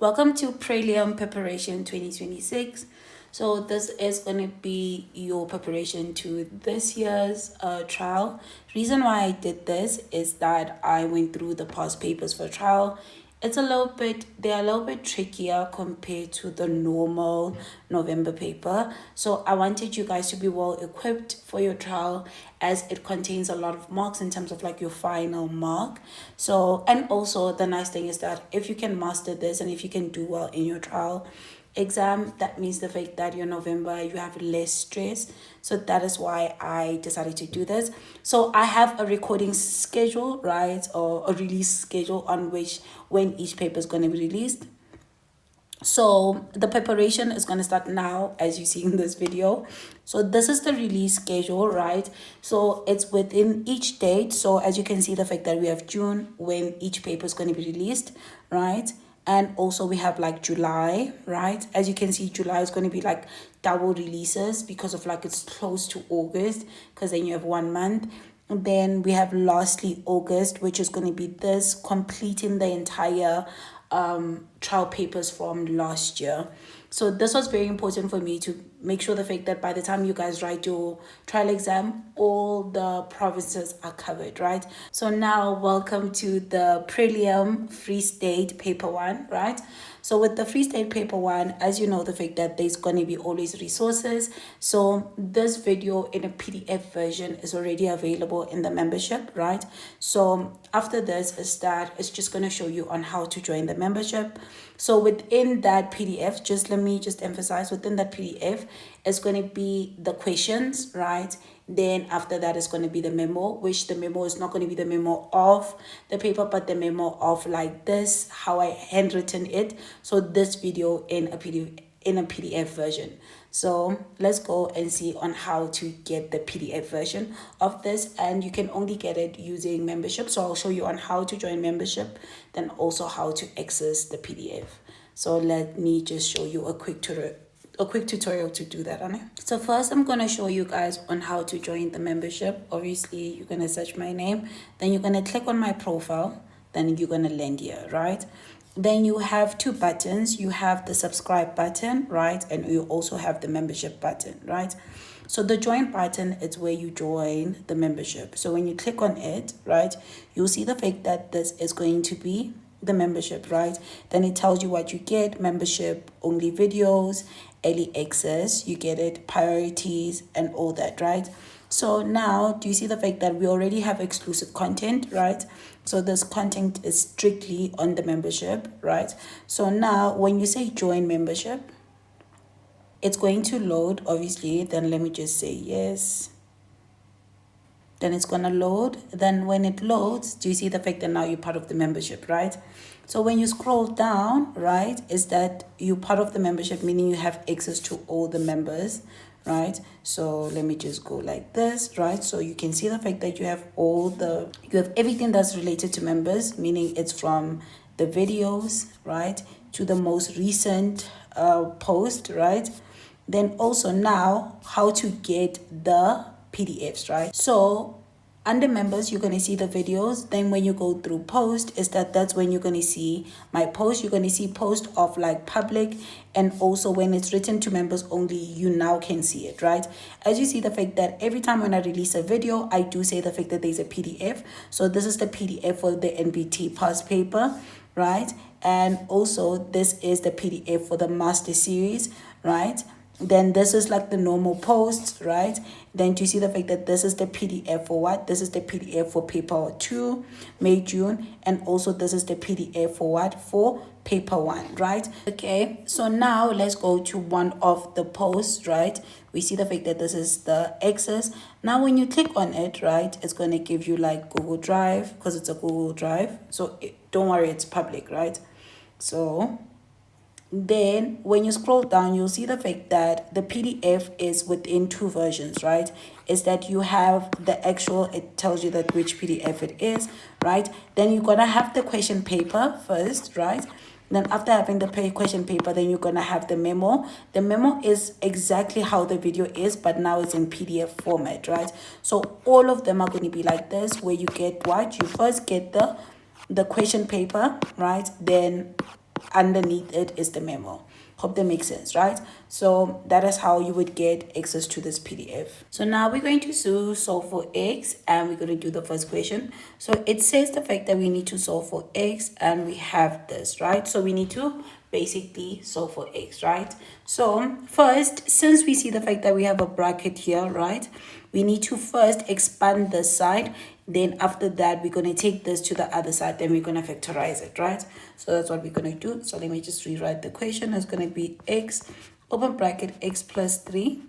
Welcome to Prelim Preparation 2026. So this is going to be your preparation to this year's trial. Reason why I did this is that I went through the past papers for trial. They're a little bit trickier compared to the normal November paper. So I wanted you guys to be well equipped for your trial, as it contains a lot of marks in terms of like your final mark. So, and also the nice thing is that if you can master this and if you can do well in your trial exam, that means the fact that your November you have less stress. So that is why I decided to do this. So I have a recording schedule, right, or a release schedule on which when each paper is going to be released. So the preparation is going to start now, as you see in this video. So this is the release schedule, right? So it's within each date. So as you can see, the fact that we have June when each paper is going to be released, right? And also we have like July, right? As you can see, July is going to be like double releases because of like it's close to August, because then you have 1 month. And then we have lastly August, which is going to be this, completing the entire trial papers from last year. So this was very important for me to make sure the fact that by the time you guys write your trial exam, all the provinces are covered, right? So now welcome to the Prelim Free State paper 1, right? So with the Free State paper 1, as you know, the fact that there's going to be always resources. So this video in a PDF version is already available in the membership, right? So after this is that it's just going to show you on how to join the membership. So within that PDF, let me emphasize, within that PDF is going to be the questions, right? Then after that is going to be the memo, which the memo is not going to be the memo of the paper, but the memo of like this, how I handwritten it. So this video in a PDF version. So let's go and see on how to get the PDF version of this, and you can only get it using membership. So I'll show you on how to join membership, then also how to access the PDF. So let me just show you a quick tutorial to do that on it. So first I'm going to show you guys on how to join the membership. Obviously you're going to search my name, then you're going to click on my profile, then you're going to land here, right? Then you have two buttons. You have the subscribe button, right? And you also have the membership button, right? So the join button is where you join the membership. So when you click on it, right, you'll see the fact that this is going to be the membership, right? Then it tells you what you get: membership, only videos, early access, you get it, priorities, and all that, right? So now, do you see the fact that we already have exclusive content, right? So this content is strictly on the membership, right? So now when you say join membership, it's going to load, obviously. Then let me just say yes. Then it's going to load. Then when it loads, do you see the fact that now you're part of the membership, right? So when you scroll down, right, is that you're part of the membership, meaning you have access to all the members, right? So let me just go like this, right? So you can see the fact that you have everything that's related to members, meaning it's from the videos, right, to the most recent post, right? Then also now how to get the PDFs, right? So under members, you're going to see the videos. Then when you go through post, that's when you're going to see my post. You're going to see post of like public, and also when it's written to members only, you now can see it, right? As you see the fact that every time when I release a video, I do say the fact that there's a PDF. So this is the PDF for the NBT past paper, right? And also this is the PDF for the master series, right? Then this is like the normal posts, right? Then do you see the fact that this is the PDF for what? This is the PDF for paper 2, May, June. And also this is the PDF for what? For paper 1, right? Okay, so now let's go to one of the posts, right? We see the fact that this is the access. Now when you click on it, right, it's going to give you like Google Drive, because it's a Google Drive. So don't worry, it's public, right? So then when you scroll down, you'll see the fact that the PDF is within two versions, right? Is that you have the actual, it tells you that which PDF it is, right? Then you're gonna have the question paper first, right? Then after having the question paper, then you're gonna have the memo. The memo is exactly how the video is, but now it's in PDF format, right? So all of them are going to be like this, where you get what? You first get the question paper, right? Then underneath it is the memo. Hope that makes sense, right? So that is how you would get access to this PDF. So now we're going to solve for x, and we're going to do the first question. So it says the fact that we need to solve for x, and we have this, right? So we need to basically solve for x, right? So first, since we see the fact that we have a bracket here, right, we need to first expand this side. Then after that, we're going to take this to the other side. Then we're going to factorize it, right? So that's what we're going to do. So let me just rewrite the equation. It's going to be x, open bracket, x plus 3,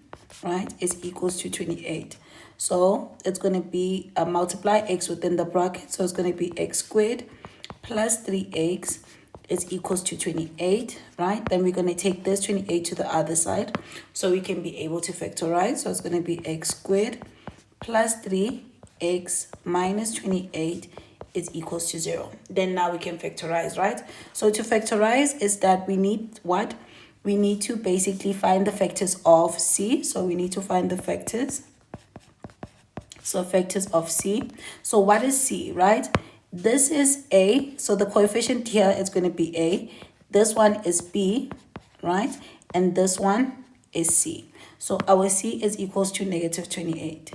right, is equals to 28. So it's going to be multiply x within the bracket. So it's going to be x squared plus 3x is equals to 28, right? Then we're going to take this 28 to the other side so we can be able to factorize. So it's going to be x squared plus 3x minus 28 is equals to 0. Then now we can factorize, right? So to factorize is that we need what? We need to basically find the factors of c. So we need to find the factors. So factors of c. So what is c, right? This is a. So the coefficient here is going to be a. This one is b, right? And this one is c. So our c is equals to negative 28,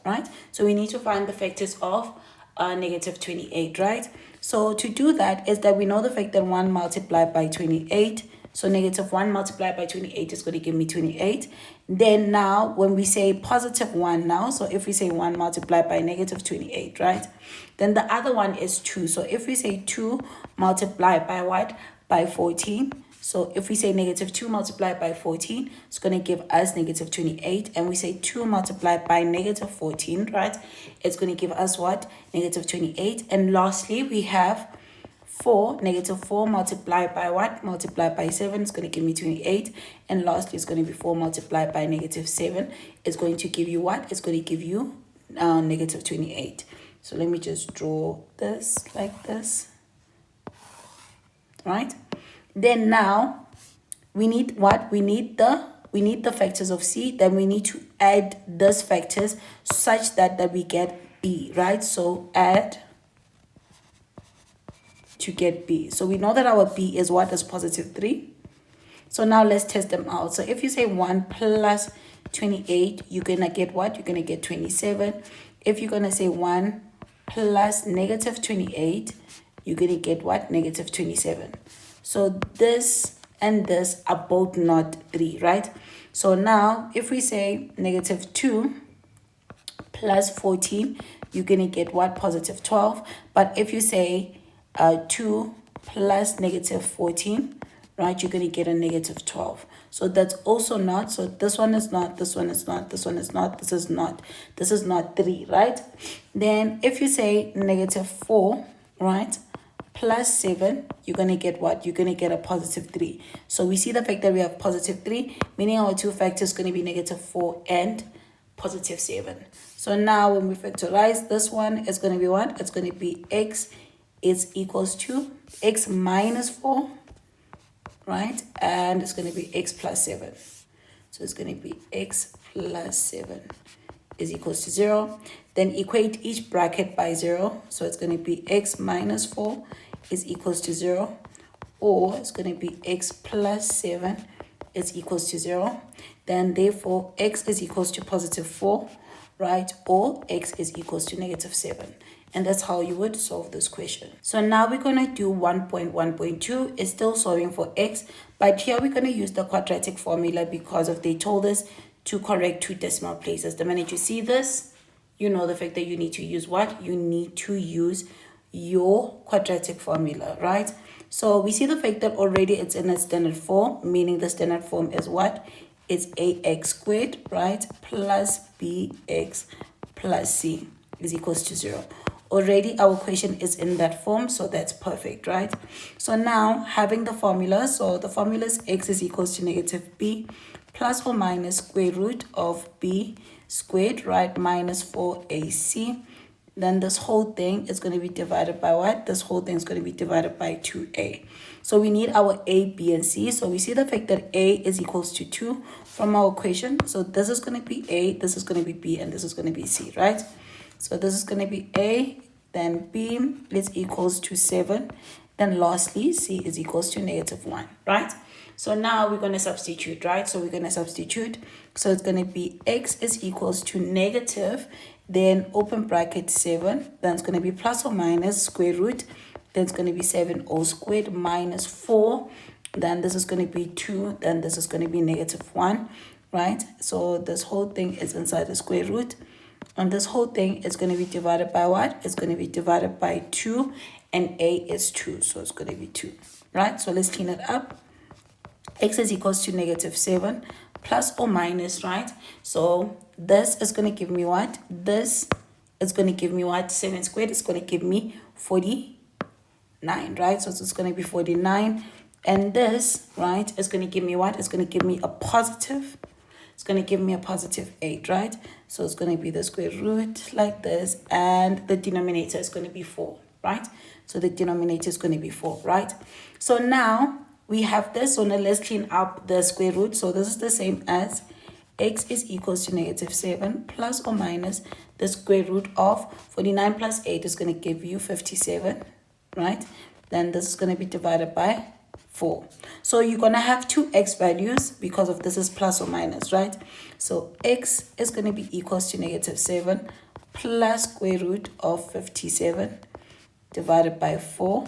right? So we need to find the factors of negative 28, right? So to do that is that we know the fact that 1 multiplied by 28. So negative 1 multiplied by 28 is going to give me 28. Then now when we say positive 1 now, so if we say 1 multiplied by negative 28, right? Then the other one is 2. So if we say 2 multiplied by what? By 14. So if we say negative 2 multiplied by 14, it's going to give us negative 28. And we say 2 multiplied by negative 14, right? It's going to give us what? Negative 28. And lastly, we have 4, negative 4 multiplied by what? Multiplied by 7 is going to give me 28. And lastly, it's going to be 4 multiplied by negative 7. It's going to give you what? It's going to give you negative 28. So let me just draw this like this, right? Then now we need what? We need the factors of c. Then we need to add those factors such that we get b, right? So add to get b. So we know that our b is what? Is positive 3. So now let's test them out. So if you say 1 plus 28, you're going to get what? You're going to get 27. If you're going to say 1 plus negative 28, you're going to get what? Negative 27. So this and this are both not 3, right? So now if we say negative 2 plus 14, you're going to get what? Positive 12. But if you say 2 plus negative 14, right, you're going to get a negative 12. So that's also not. So this one is not, this one is not, this one is not, this is not, this is not 3, right? Then if you say negative 4, right, plus 7, you're going to get what? You're going to get a positive 3. So we see the fact that we have positive 3, meaning our two factors going to be negative 4 and positive 7. So now when we factorize this one, it's going to be what? It's going to be x is equals to x minus 4, right? And it's going to be x plus 7. So it's going to be x plus 7 is equals to 0. Then equate each bracket by 0. So it's going to be x minus 4 is equals to 0. Or it's going to be x plus 7 is equals to 0. Then therefore x is equals to positive 4, right? Or x is equals to negative 7. And that's how you would solve this question. So now we're going to do 1.1.2. It's still solving for x, but here we're going to use the quadratic formula because of they told us to correct 2 decimal places. The minute you see this, you know the fact that you need to use what? You need to use your quadratic formula, right? So we see the fact that already it's in a standard form, meaning the standard form is what? It's ax squared, right? Plus bx plus c is equals to 0. Already our equation is in that form, so that's perfect, right? So now having the formula, so the formula is x is equals to negative b plus or minus square root of b squared, right, minus 4ac. Then this whole thing is going to be divided by what? This whole thing is going to be divided by 2a. So we need our a, b, and c. So we see the fact that a is equals to 2 from our equation. So this is going to be a, this is going to be b, and this is going to be c, right? So this is going to be a, then b is equals to 7, Then lastly, c is equals to -1, right? So now we're going to substitute, right? So we're going to substitute. So it's going to be x is equals to negative, then open bracket 7, then it's going to be plus or minus square root, then it's going to be 7 all squared minus 4, then this is going to be 2, then this is going to be -1, right? So this whole thing is inside the square root, and this whole thing is going to be divided by what? It's going to be divided by 2, and a is 2, so it's going to be 2, right? So let's clean it up. X is equals to -7 plus or minus, right? So this is going to give me what? This is going to give me what? 7 squared is going to give me 49, right? So it's going to be 49. And this, right, is going to give me what? It's going to give me a positive. It's going to give me a positive 8, right? So it's going to be the square root like this. And the denominator is going to be 4, right? So the denominator is going to be 4, right? So now we have this. So now let's clean up the square root. So this is the same as x is equals to -7 plus or minus the square root of 49 plus 8 is going to give you 57, right? Then this is going to be divided by 4. So you're going to have two x values because of this is plus or minus, right? So x is going to be equals to -7 plus square root of 57 divided by 4,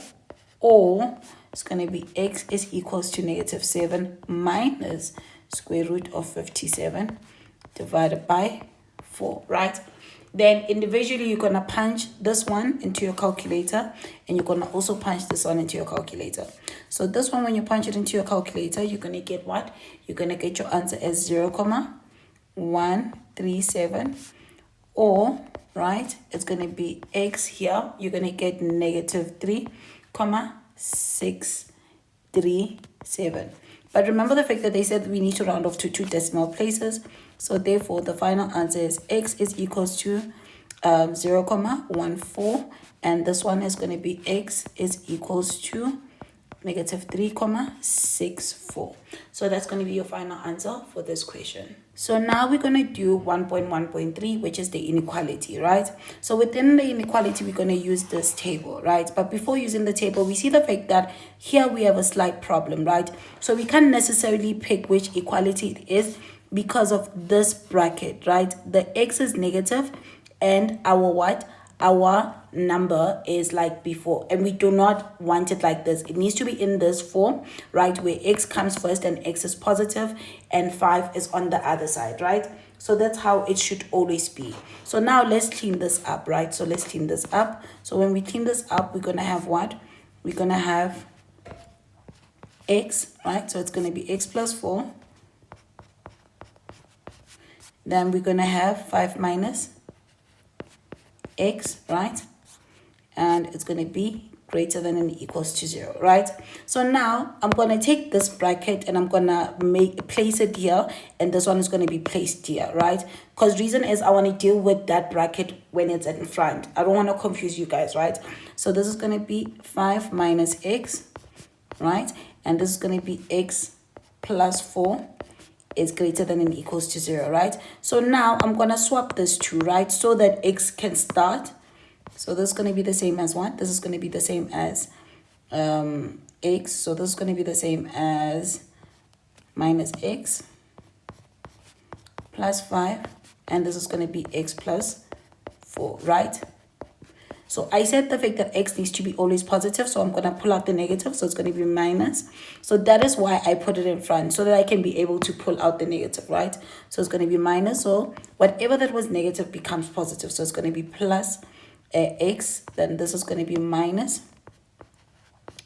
or it's going to be x is equals to -7 minus square root of 57 divided by 4, right? Then individually, you're going to punch this one into your calculator, and you're going to also punch this one into your calculator. So this one, when you punch it into your calculator, you're going to get what? You're going to get your answer as 0,137, or, right, it's going to be x here. You're going to get -3,637. But remember the fact that they said we need to round off to 2 decimal places. So therefore, the final answer is x is equals to 0,14. And this one is going to be x is equals to -3,64. So that's going to be your final answer for this question. So now we're going to do 1.1.3, which is the inequality, right? So within the inequality, we're going to use this table, right? But before using the table, we see the fact that here we have a slight problem, right? So we can't necessarily pick which equality it is because of this bracket, right? The x is negative and our what? Our number is like before, and we do not want it like this. It needs to be in this form, right, where x comes first and x is positive and 5 is on the other side, right? So that's how it should always be. So now let's clean this up, right? So let's clean this up. So when we clean this up, we're gonna have what? We're gonna have x, right? So it's gonna be x plus 4. Then we're gonna have 5 minus x, right? And it's going to be greater than and equals to 0, right? So now I'm going to take this bracket and I'm going to place it here, and this one is going to be placed here, right? Because reason is I want to deal with that bracket when it's in front. I don't want to confuse you guys, right? So this is going to be 5 minus x, right? And this is going to be x plus 4 is greater than and equals to 0, right? So now I'm going to swap this 2, right? So that x can start. So this is going to be the same as what? This is going to be the same as x. So this is going to be the same as minus x plus 5. And this is going to be x plus 4, right? So I said the fact that x needs to be always positive, so I'm going to pull out the negative, so it's going to be minus. So that is why I put it in front, so that I can be able to pull out the negative, right? So it's going to be minus, so whatever that was negative becomes positive. So it's going to be plus x, then this is going to be minus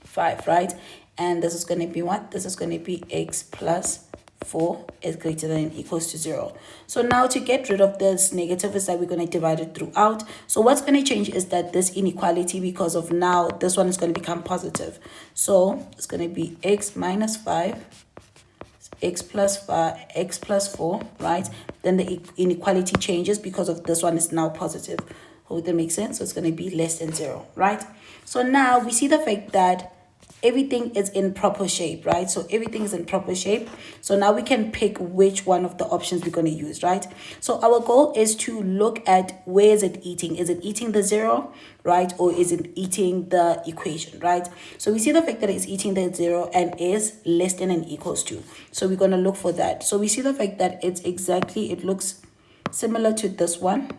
5, right? And this is going to be what? This is going to be x plus 4 is greater than and equals to 0. So now to get rid of this negative is that we're going to divide it throughout. So what's going to change is that this inequality, because of now this one is going to become positive. So it's going to be x minus 5, x plus 5, x plus 4, right? Then the inequality changes because of this one is now positive. Hope that makes sense. So it's going to be less than 0, right? So now we see the fact that everything is in proper shape, right? So everything is in proper shape. So now we can pick which one of the options we're going to use, right? So our goal is to look at where is it eating. Is it eating the 0, right? Or is it eating the equation, right? So we see the fact that it's eating the 0 and is less than and equals to. So we're going to look for that. So we see the fact that it looks similar to this one.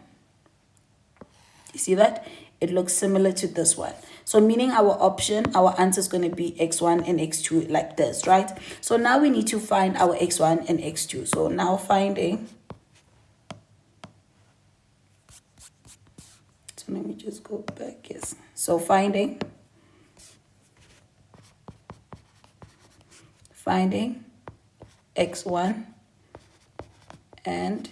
You see that? It looks similar to this one. So meaning our answer is going to be x1 and x2 like this, right? So now we need to find our x1 and x2. So now finding. So let me just go back. Yes. So finding x1 and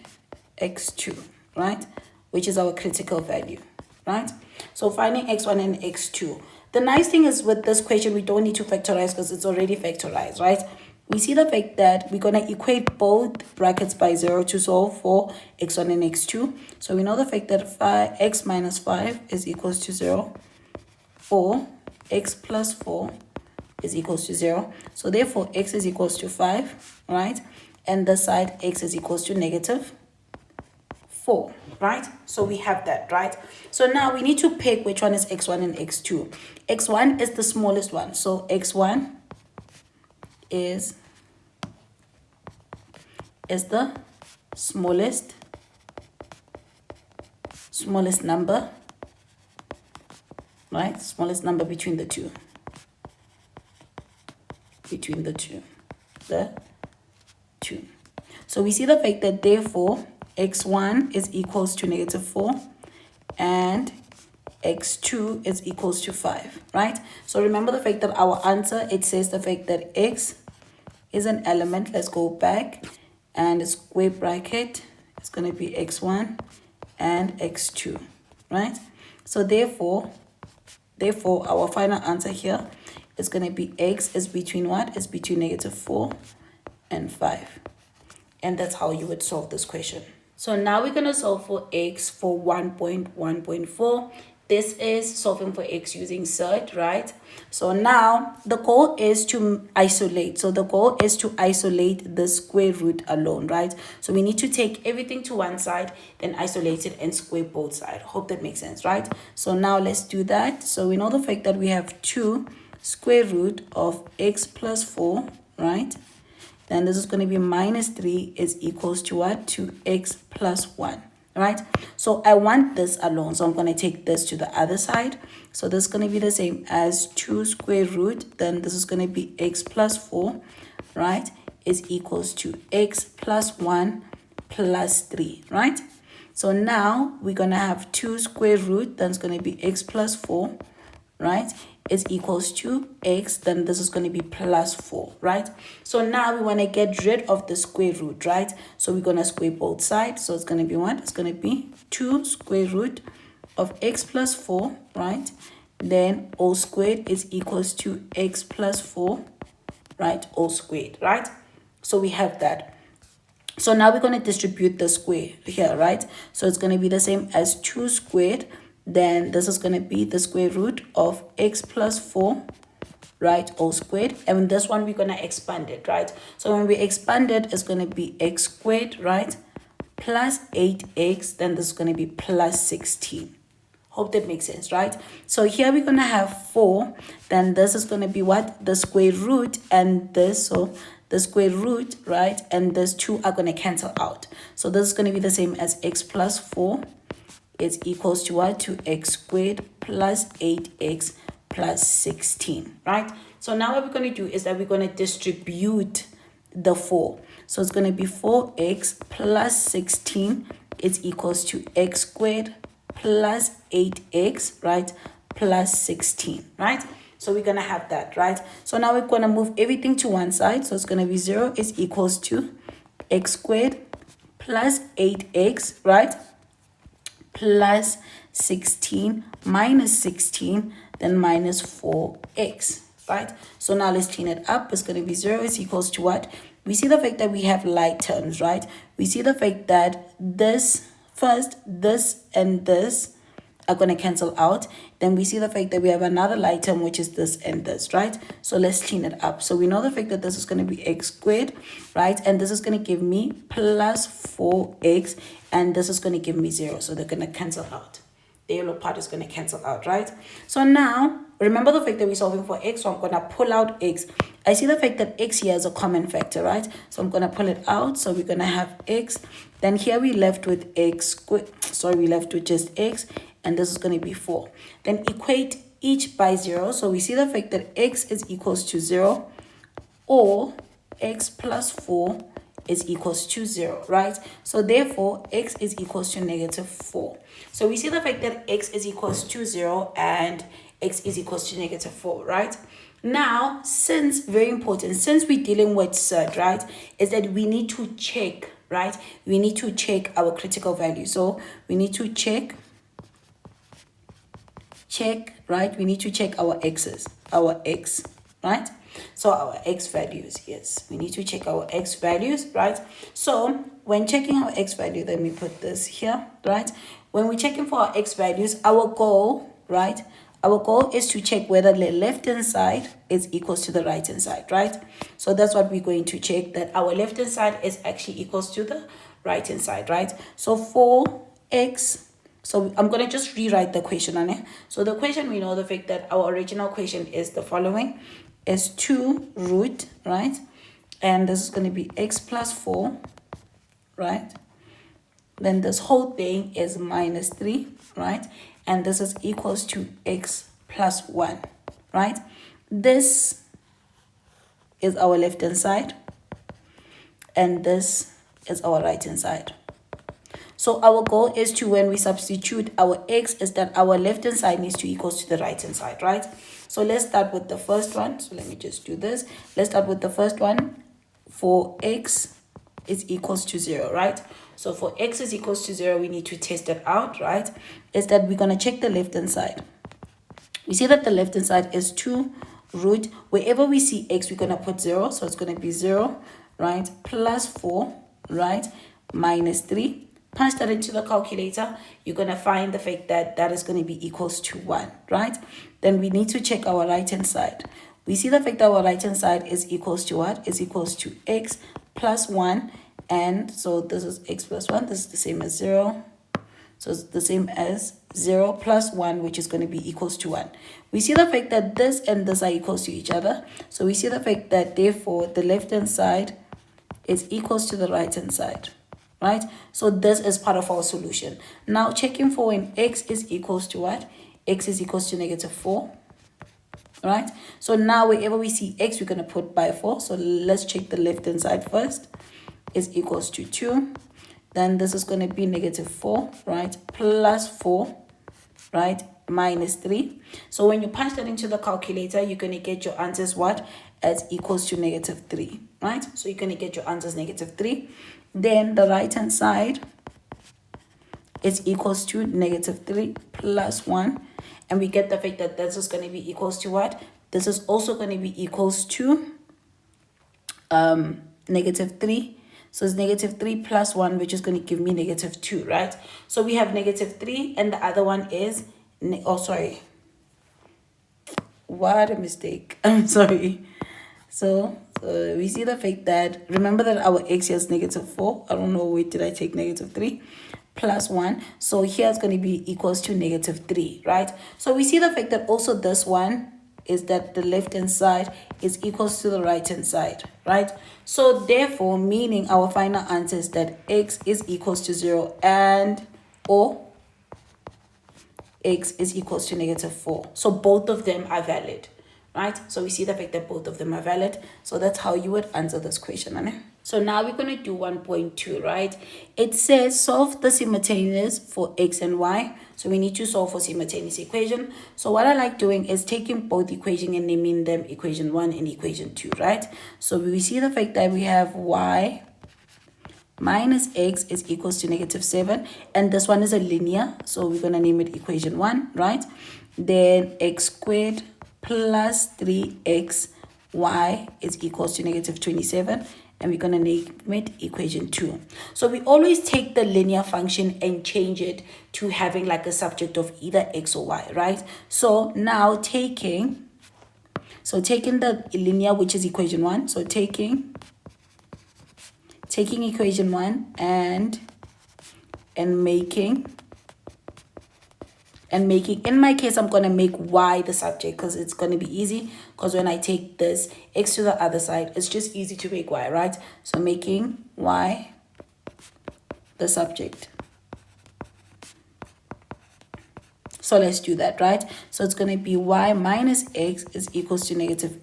x2, right? Which is our critical value, right? So finding x1 and x2. The nice thing is with this question, we don't need to factorize because it's already factorized, right? We see the fact that we're going to equate both brackets by 0 to solve for x1 and x2. So we know the fact that x minus 5 is equals to 0, or x plus 4 is equals to 0. So therefore, x is equals to 5, right? And this side, x is equals to negative 4, right? So we have that, right? So now we need to pick which one is x1 and x2. x1 is the smallest one. So x1 is the smallest number, right? Smallest number between the two. So we see the fact that therefore x1 is equals to negative 4 and x2 is equals to 5, right? So remember the fact that our answer, it says the fact that x is an element. Let's go back, and a square bracket is going to be x1 and x2, right? So therefore our final answer here is going to be x is between what? It's between negative 4 and 5. And that's how you would solve this question. So now we're going to solve for x for 1.1.4. This is solving for x using surd, right? So now the goal is to isolate. So the goal is to isolate the square root alone, right? So we need to take everything to one side, then isolate it and square both sides. Hope that makes sense, right? So now let's do that. So we know the fact that we have 2 square root of x plus 4, right? Then this is going to be minus 3 is equals to what? To x plus 1, right? So I want this alone. So I'm going to take this to the other side. So this is going to be the same as 2 square root. Then this is going to be x plus 4, right? Is equals to x plus 1 plus 3, right? So now we're going to have 2 square root. Then it's going to be x plus 4, right? Is equals to x, then this is going to be plus 4, right? So now we want to get rid of the square root, right? So we're going to square both sides. So it's going to be what? It's going to be 2 square root of x plus 4, right? Then all squared is equals to x plus 4, right? All squared, right? So we have that. So now we're going to distribute the square here, right? So it's going to be the same as 2 squared. Then this is going to be the square root of x plus 4, right, all squared. And this one we're going to expand it, right? So when we expand it, it's going to be x squared, right, plus 8x. Then this is going to be plus 16. Hope that makes sense, right? So here we're going to have 4. Then this is going to be what? The square root and this. So the square root, right, and this 2 are going to cancel out. So this is going to be the same as x plus 4. Is equals to what? To x squared plus 8x plus 16, right? So now what we're going to do is that we're going to distribute the 4. So it's going to be 4x plus 16 is equals to x squared plus 8x, right, plus 16, right? So we're going to have that, right? So now we're going to move everything to one side. So it's going to be 0 is equals to x squared plus 8x, right, plus 16 minus 16, then minus 4x, right? So now let's clean it up. It's going to be 0 is equals to what? We see the fact that we have like terms, right? We see the fact that this first, this and this are going to cancel out. Then we see the fact that we have another like term, which is this and this, right? So let's clean it up. So we know the fact that this is going to be x squared, right? And this is going to give me plus 4x, and this is going to give me 0. So they're going to cancel out. The yellow part is going to cancel out, right? So now, remember the fact that we're solving for x, so I'm going to pull out x. I see the fact that x here is a common factor, right? So I'm going to pull it out. So we're going to have x. Then here we left with x squared. Sorry, we left with just x, and this is going to be 4. Then equate each by 0. So we see the fact that x is equals to 0, or x plus 4 is equals to 0, right? So therefore, x is equals to negative 4. So we see the fact that x is equals to 0 and x is equals to negative 4, right? Now, since, very important, since we're dealing with surd, right, is that we need to check, right? We need to check our critical value. So we need to check, right? We need to check our x's, our x, right? So our x values, yes, we need to check our x values, right? So when checking our x value, let me put this here, right? When we're checking for our x values, our goal, right? Our goal is to check whether the left hand side is equals to the right hand side, right? So that's what we're going to check, that our left hand side is actually equals to the right hand side, right? So for x, so I'm going to just rewrite the equation on it. So the equation, we know the fact that our original equation is the following, is 2 root, right? And this is going to be x plus 4, right? Then this whole thing is minus 3, right? And this is equals to x plus 1, right? This is our left hand side, and this is our right hand side. So our goal is to, when we substitute our x, is that our left hand side needs to equals to the right hand side, right? So let's start with the first one. So let me just do this. Let's start with the first one. For x is equals to 0, right? So for x is equals to 0, we need to test it out, right? Is that we're going to check the left hand side. We see that the left hand side is 2 root. Wherever we see x, we're going to put 0. So it's going to be 0, right? Plus 4, right? Minus 3. Punch that into the calculator. You're going to find the fact that that is going to be equals to 1, right? Then we need to check our right hand side. We see the fact that our right hand side is equals to what? Is equals to x plus 1. And so this is x plus 1. This is the same as 0. So it's the same as 0 plus 1, which is going to be equals to 1. We see the fact that this and this are equals to each other. So we see the fact that, therefore, the left hand side is equals to the right hand side, right? So this is part of our solution. Now checking for when x is equals to what? X is equals to negative 4, right? So now wherever we see x, we're going to put by 4. So let's check the left hand side first. Is equals to 2. Then this is going to be negative 4, right? Plus 4, right? Minus 3. So when you punch that into the calculator, you're going to get your answers what? As equals to negative 3, right? So you're going to get your answers negative 3. Then the right hand side is equals to negative 3 plus 1. And we get the fact that this is going to be equals to what? This is also going to be equals to negative 3. So it's negative 3 plus 1, which is going to give me negative 2, right? So we have negative 3, and the other one is, what a mistake. I'm sorry. So we see the fact that, remember that our x here is negative 4. I don't know, where did I take negative 3? Plus 1. So here it's going to be equals to negative 3, right? So we see the fact that also this one is that the left hand side is equals to the right hand side, right? So therefore, meaning our final answer is that x is equals to 0 and or x is equals to negative 4. So both of them are valid, right? So we see the fact that both of them are valid. So that's how you would answer this question, Anne. So now we're going to do 1.2, right? It says solve the simultaneous for x and y. So we need to solve for simultaneous equation. So what I like doing is taking both equation and naming them equation 1 and equation 2, right? So we see the fact that we have y minus x is equals to negative 7. And this one is a linear. So we're going to name it equation 1, right? Then x squared plus 3x y is equals to negative 27, and we're going to name it equation 2. So we always take the linear function and change it to having like a subject of either x or y, right? So now taking the linear, which is equation 1, so taking equation 1 and making, in my case, I'm going to make y the subject because it's going to be easy, because when I take this x to the other side, it's just easy to make y, right? So making y the subject. So let's do that, right? So it's going to be y minus x is equals to negative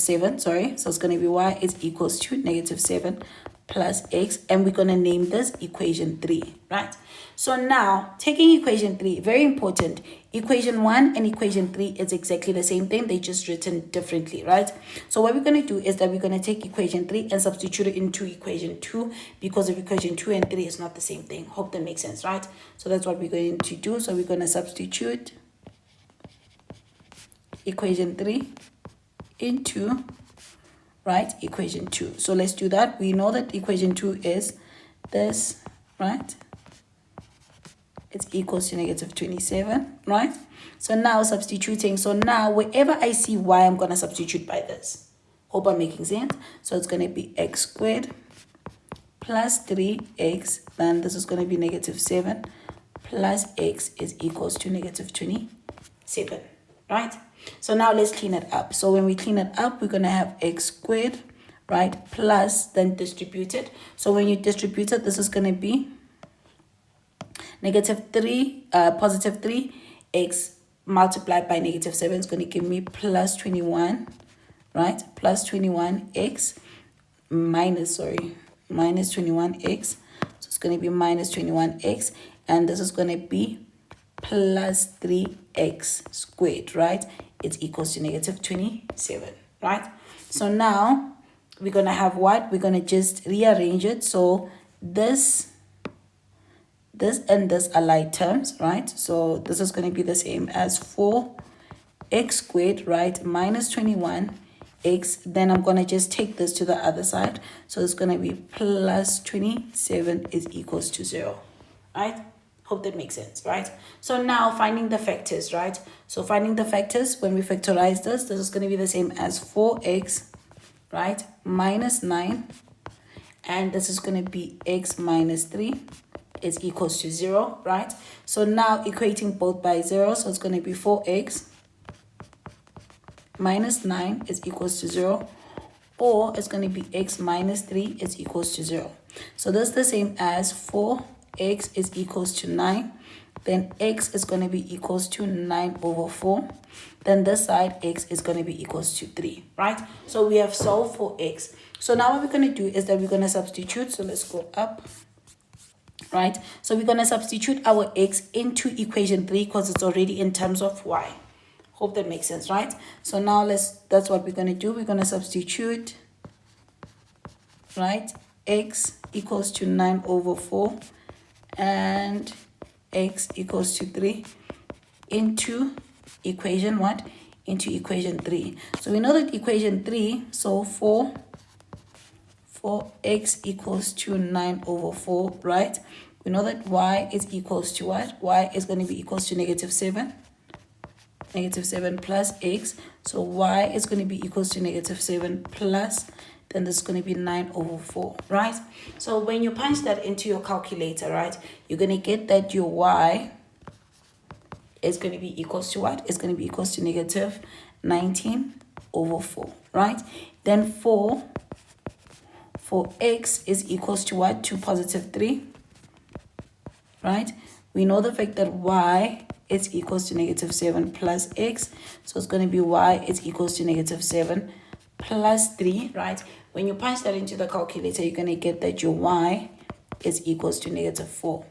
7, sorry. So it's going to be y is equals to negative 7 plus x, and we're going to name this equation 3, right? So now taking equation 3, very important, equation 1 and equation 3 is exactly the same thing, they just written differently, right? So what we're going to do is that we're going to take equation 3 and substitute it into equation 2, because of equation 2 and 3 is not the same thing. Hope that makes sense, right? So that's what we're going to do. So we're going to substitute equation 3 into, right, equation 2. So let's do that. We know that equation 2 is this, right? It's equals to negative 27, right? So now substituting. So now wherever I see y, I'm going to substitute by this. Hope I'm making sense. So it's going to be x squared plus 3x. Then this is going to be negative 7 plus x is equals to negative 27, right? So now let's clean it up. So when we clean it up, we're going to have x squared, right, plus then distributed. So when you distribute it, this is going to be negative 3, positive 3, x multiplied by negative 7 is going to give me plus 21, right? Plus 21x minus 21x. So it's going to be minus 21x, and this is going to be plus 3x squared, right? It's equals to negative 27, right? So now we're going to have what? We're going to just rearrange it. So this and this are like terms, right? So this is going to be the same as 4x squared, right, minus 21x. Then I'm going to just take this to the other side. So it's going to be plus 27 is equals to 0, right? Hope that makes sense, right? So now finding the factors, right? So finding the factors, when we factorize this is going to be the same as 4x, right, minus 9. And this is going to be x minus 3 is equals to 0, right? So now equating both by 0, so it's going to be 4x minus 9 is equals to 0, or it's going to be x minus 3 is equals to 0. So that's the same as 4x is equals to 9. Then x is going to be equals to 9 over 4. Then this side, x is going to be equals to 3, right? So we have solved for x. So now what we're going to do is that we're going to substitute. So let's go up. Right, so we're going to substitute our x into equation 3 because it's already in terms of y. Hope that makes sense, right? So now that's what we're going to do. We're going to substitute, right, x equals to 9 over 4 and x equals to 3 into equation what? Into equation 3. So we know that equation 3, so 4x equals to 9 over 4, right? We know that y is equals to what? Y is going to be equals to negative 7 plus x. So y is going to be equals to negative 7 plus, then this is going to be 9 over 4, right? So when you punch that into your calculator, right, you're going to get that your y is going to be equals to what? It's going to be equals to negative 19 over 4, right? Then for x is equals to what? To positive 3, right? We know the fact that y is equals to negative 7 plus x. So it's going to be y is equals to negative 7 plus 3, right? When you punch that into the calculator, you're going to get that your y is equals to negative 4.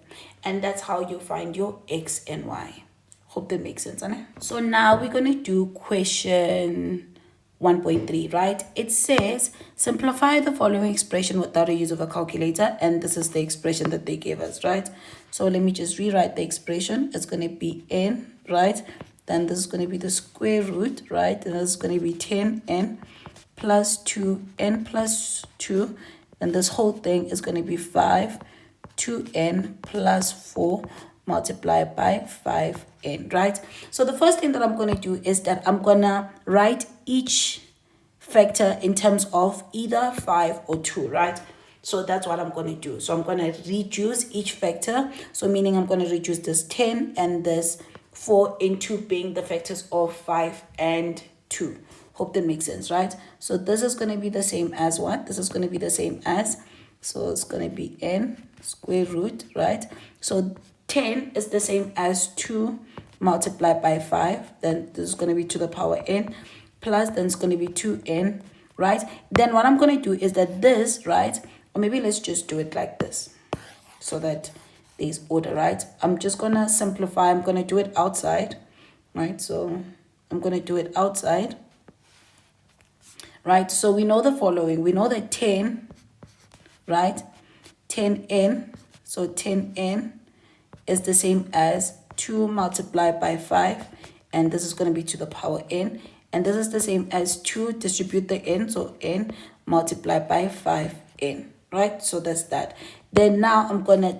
And that's how you find your x and y. Hope that makes sense, Anna. So now we're going to do question 1.3, right? It says simplify the following expression without a use of a calculator, and this is the expression that they gave us, right? So let me just rewrite the expression. It's going to be n, right, then this is going to be the square root, right? And this is going to be 10n plus 2n plus 2. And this whole thing is going to be 5, 2n plus 4 multiplied by 5n, right? So the first thing that I'm going to do is that I'm going to write each factor in terms of either 5 or 2, right? So that's what I'm going to do. So I'm going to reduce each factor. So meaning I'm going to reduce this 10 and this 4 into being the factors of 5 and 2. Hope that makes sense, right? So this is going to be the same as what? This is going to be the same as, so it's going to be n square root, right? So 10 is the same as 2 multiplied by 5. Then this is going to be to the power n, plus then it's going to be 2n, right? Then what I'm going to do is that this, right? Or maybe let's just do it like this so that there's order, right? I'm just going to simplify. I'm going to do it outside, right? So I'm going to do it outside, right? So we know the following. We know that 10, right? 10n, so 10n is the same as 2 multiplied by 5. And this is going to be to the power n. And this is the same as 2 distribute the n, so n multiplied by 5n, right? So that's that. Then now I'm going to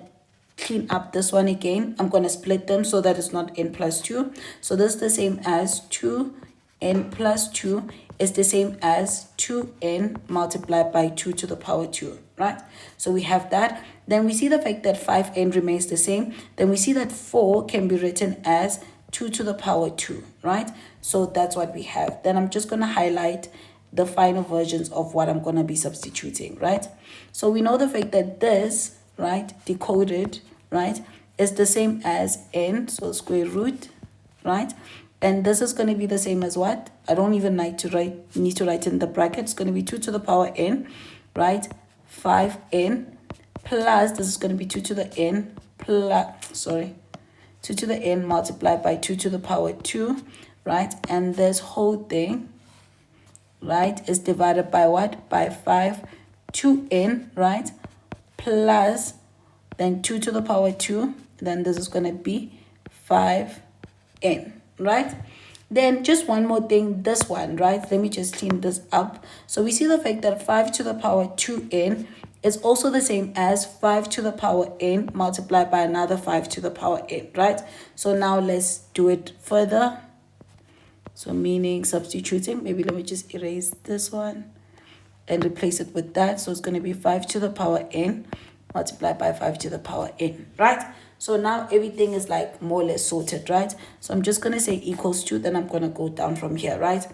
clean up this one again. I'm going to split them so that it's not n plus 2. So this is the same as 2n plus 2 is the same as 2n multiplied by 2 to the power 2, right? So we have that. Then we see the fact that 5n remains the same. Then we see that 4 can be written as 2 to the power 2, right? So that's what we have. Then I'm just going to highlight the final versions of what I'm going to be substituting, right? So we know the fact that this, right, decoded, right, is the same as n, so square root, right? And this is going to be the same as what? I don't even need to write in the bracket. It's going to be 2 to the power n, right? 5n plus, this is going to be 2 to the n plus, 2 to the n multiplied by 2 to the power 2, right? And this whole thing, right, is divided by what? By 5, 2n, right? Plus, then 2 to the power 2, then this is going to be 5n, right? Then just one more thing, this one, right? Let me just clean this up. So we see the fact that 5 to the power 2n is also the same as 5 to the power n multiplied by another 5 to the power n, right? So now let's do it further. So meaning substituting, maybe let me just erase this one and replace it with that. So it's going to be 5 to the power n multiplied by 5 to the power n, right? So now everything is like more or less sorted, right? So I'm just going to say equals to, then I'm going to go down from here, right?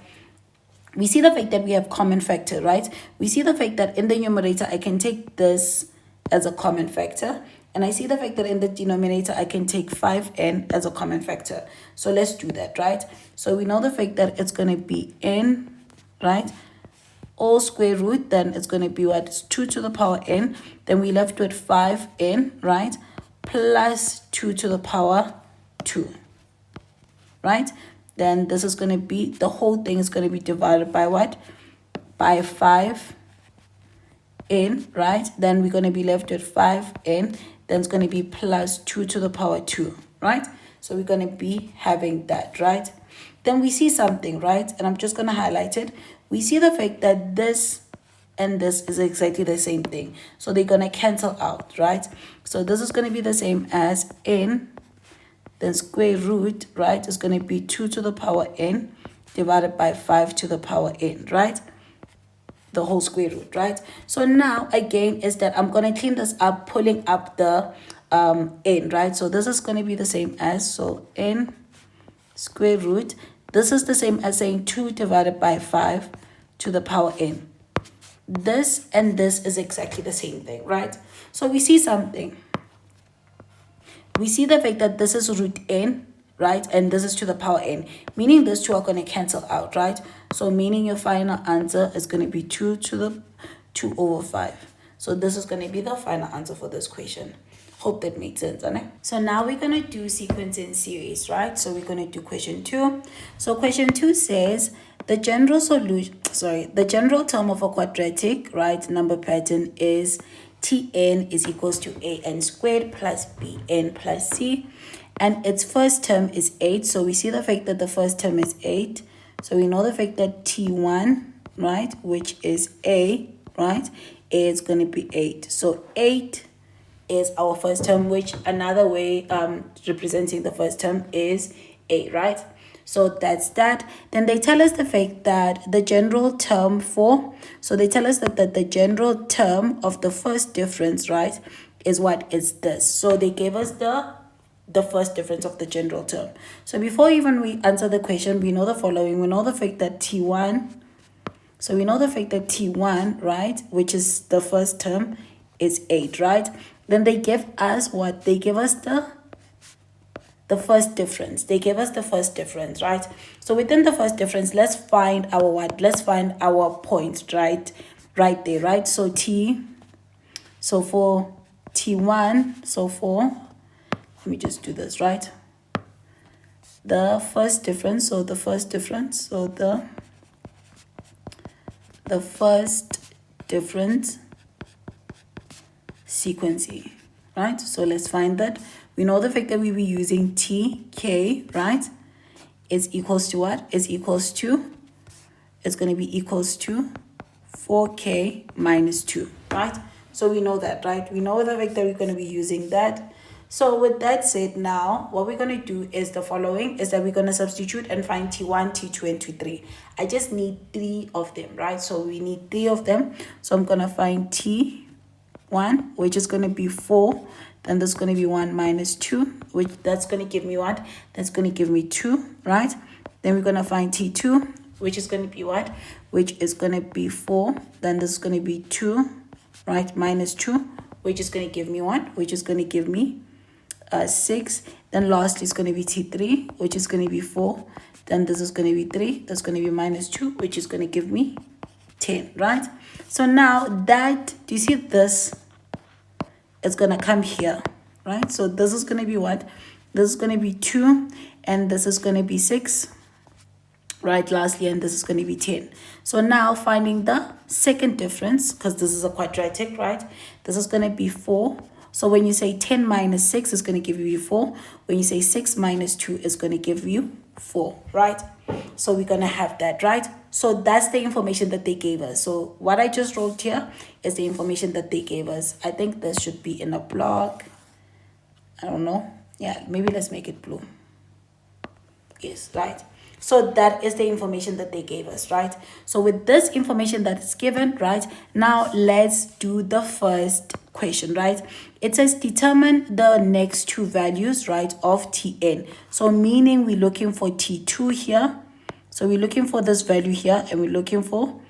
We see the fact that we have common factor, right? We see the fact that in the numerator, I can take this as a common factor. And I see the fact that in the denominator, I can take 5n as a common factor. So let's do that, right? So we know the fact that it's going to be n, right? All square root, then it's going to be what? It's 2 to the power n. Then we left with 5n, right? Plus 2 to the power 2, right? Then this is going to be, the whole thing is going to be divided by what? By 5n, right? Then we're going to be left with 5n. Then it's going to be plus 2 to the power 2, right? So we're going to be having that, right? Then we see something, right? And I'm just going to highlight it. We see the fact that this and this is exactly the same thing. So they're going to cancel out, right? So this is going to be the same as n, then square root, right, is going to be 2 to the power n divided by 5 to the power n, right? The whole square root, right? So now, again, is that I'm going to clean this up, pulling up the n, right? So this is going to be the same as, so n square root. This is the same as saying 2 divided by 5 to the power n. This and this is exactly the same thing, right? So we see something. We see the fact that this is root n, right? And this is to the power n, meaning these two are going to cancel out, right? So meaning your final answer is going to be 2 over 5. So this is going to be the final answer for this question. Hope that makes sense, right? So now we're going to do sequence and series, right? So we're going to do question 2. So question 2 says the general term of a quadratic, right, number pattern is Tn is equals to an squared plus bn plus c. and its first term is 8. So we see the fact that the first term is 8. So we know the fact that T1, right, which is A, right, is going to be 8. So 8 is our first term, which another way representing the first term is A, right? So that's that. Then they tell us the fact that the general term so they tell us that the general term of the first difference, right, is what is this. So they gave us the first difference of the general term. So before even we answer the question, we know the following. We know the fact that T1, so we know the fact that T1, right, which is the first term, is 8, right? Then they give us what? They give us the first difference. They gave us the first difference, right? So within the first difference, let's find our what? Let's find our point, right? Right there, right? So for T1, let me just do this, right? The first difference, the first difference sequencing, right? So let's find that. We know the fact that we will be using TK, right? Is equals to what? It's going to be equals to 4K minus 2, right? So we know that, right? We know the fact that we're going to be using that. So with that said, now what we're going to do is the following, is that we're going to substitute and find T1, T2, and T3. I just need 3 of them, right? So we need 3 of them. So I'm going to find T1, which is going to be 4. Then there's going to be 1 minus 2, which that's going to give me what? That's going to give me 2, right? Then we're going to find T2, which is going to be what? Which is going to be 4. Then this is going to be 2, right? Minus 2, which is going to give me what? Which is going to give me 6. Then lastly is going to be T3, which is going to be 4. Then this is going to be 3. That's going to be minus 2, which is going to give me 10, right? So now that, do you see this? It's going to come here, right? So this is going to be what? This is going to be 2, and this is going to be 6, right? Lastly, and this is going to be 10. So now finding the second difference, because this is a quadratic, right? This is going to be 4. So when you say 10 minus 6, it's going to give you 4. When you say 6 minus 2, it's going to give you 4, right? So we're going to have that, right? So that's the information that they gave us. So what I just wrote here is the information that they gave us. I think this should be in a block. I don't know. Yeah, maybe let's make it blue. Yes, right? So that is the information that they gave us, right? So with this information that is given, right, now let's do the first question, right? It says determine the next two values, right, of Tn. So meaning we're looking for T2 here. So we're looking for this value here, and we're looking for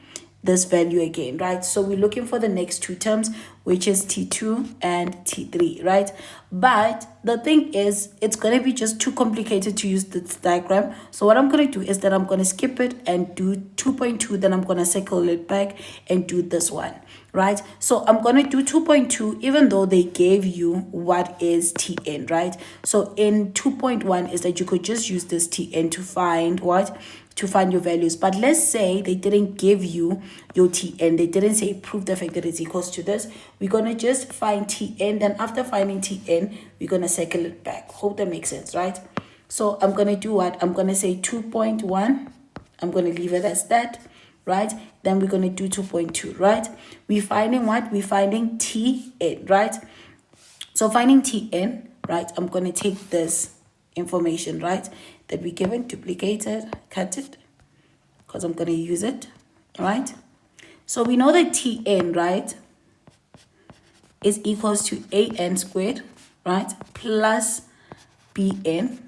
this value again, right? So we're looking for the next two terms, which is T2 and T3, right? But the thing is, it's going to be just too complicated to use this diagram. So what I'm going to do is that I'm going to skip it and do 2.2, then I'm going to circle it back and do this one, right? So I'm going to do 2.2, even though they gave you what is Tn, right? So in 2.1 is that you could just use this Tn to find what? To find your values. But let's say they didn't give you your Tn. They didn't say prove the fact that it's equals to this. We're going to just find Tn. Then after finding Tn, we're going to circle it back. Hope that makes sense, right? So I'm going to do what? I'm going to say 2.1. I'm going to leave it as that, right? Then we're going to do 2.2, right? We're finding what? We're finding Tn, right? So finding Tn, right? I'm going to take this information, right, that we given, duplicate it, cut it, because I'm going to use it, right? So we know that Tn, right, is equals to an squared, right, plus bn,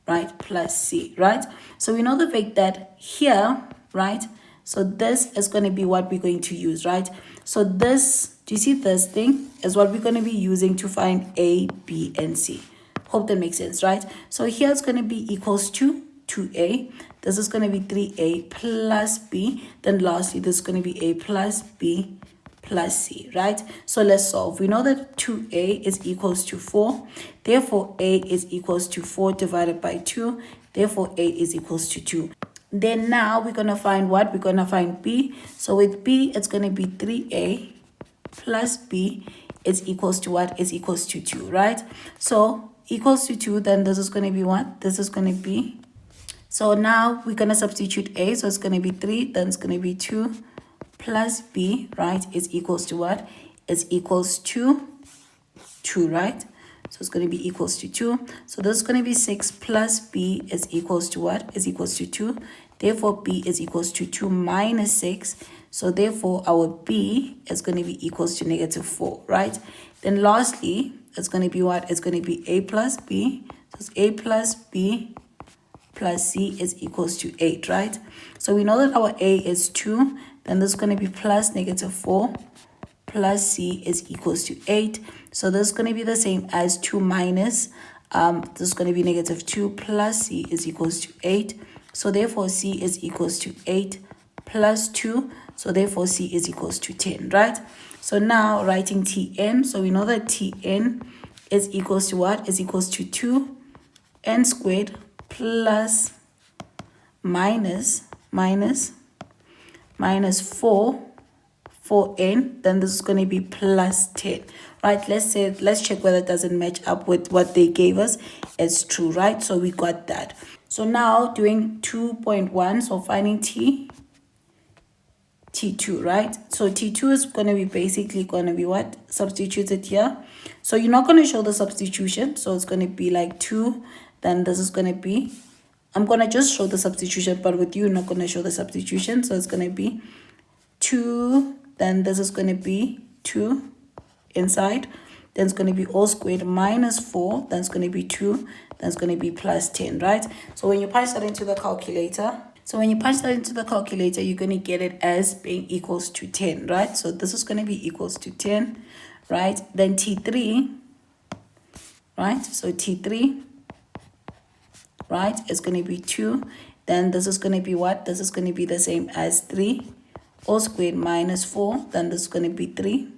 right, plus c, right? So we know the fact that here, right, so this is going to be what we're going to use, right? So this, do you see this thing is what we're going to be using to find a, b, and c. Hope that makes sense, right? So here it's going to be equals to 2a. This is going to be 3a plus b. Then lastly, this is going to be a plus b plus c, right? So let's solve. We know that 2a is equals to 4. Therefore, a is equals to 4 divided by 2. Therefore, a is equals to 2. Then now we're going to find what? We're going to find b. So with b, it's going to be 3a plus b is equals to what? Is equals to 2, right? So equals to 2, then this is going to be what? This is going to be, so now we're going to substitute a, so it's going to be 3, then it's going to be 2 plus b, right, is equals to what? Is equals to 2, right? So it's going to be equals to 2. So this is going to be 6 plus b is equals to what? Is equals to 2. Therefore, b is equals to 2 minus 6. So therefore, our b is going to be equals to negative 4, right? Then lastly, it's going to be what? It's going to be a plus b. So it's a plus b plus c is equals to 8, right? So we know that our a is 2. Then this is going to be plus negative 4 plus c is equals to 8. So this is going to be the same as 2 minus, this is going to be negative 2 plus c is equals to 8. So therefore c is equals to 8 plus 2. So therefore c is equals to 10, right? So now writing Tn, so we know that Tn is equals to what? Is equals to 2n squared plus minus 4n, then this is going to be plus 10, right? Let's check whether it doesn't match up with what they gave us. It's true, right? So we got that. So now doing 2.1, so finding T2, right? So T2 is going to be basically going to be what? Substituted here. So you're not going to show the substitution. So it's going to be like 2. Then this is going to be, I'm going to just show the substitution, but with you, not going to show the substitution. So it's going to be 2. Then this is going to be 2 inside. Then it's going to be all squared minus 4. Then it's going to be 2. Then it's going to be plus 10, right? So when you punch that into the calculator, you're going to get it as being equals to 10, right? So this is going to be equals to 10, right? Then T3, right? So T3, right, is going to be 2. Then this is going to be what? This is going to be the same as 3. All squared minus 4. Then this is going to be 3.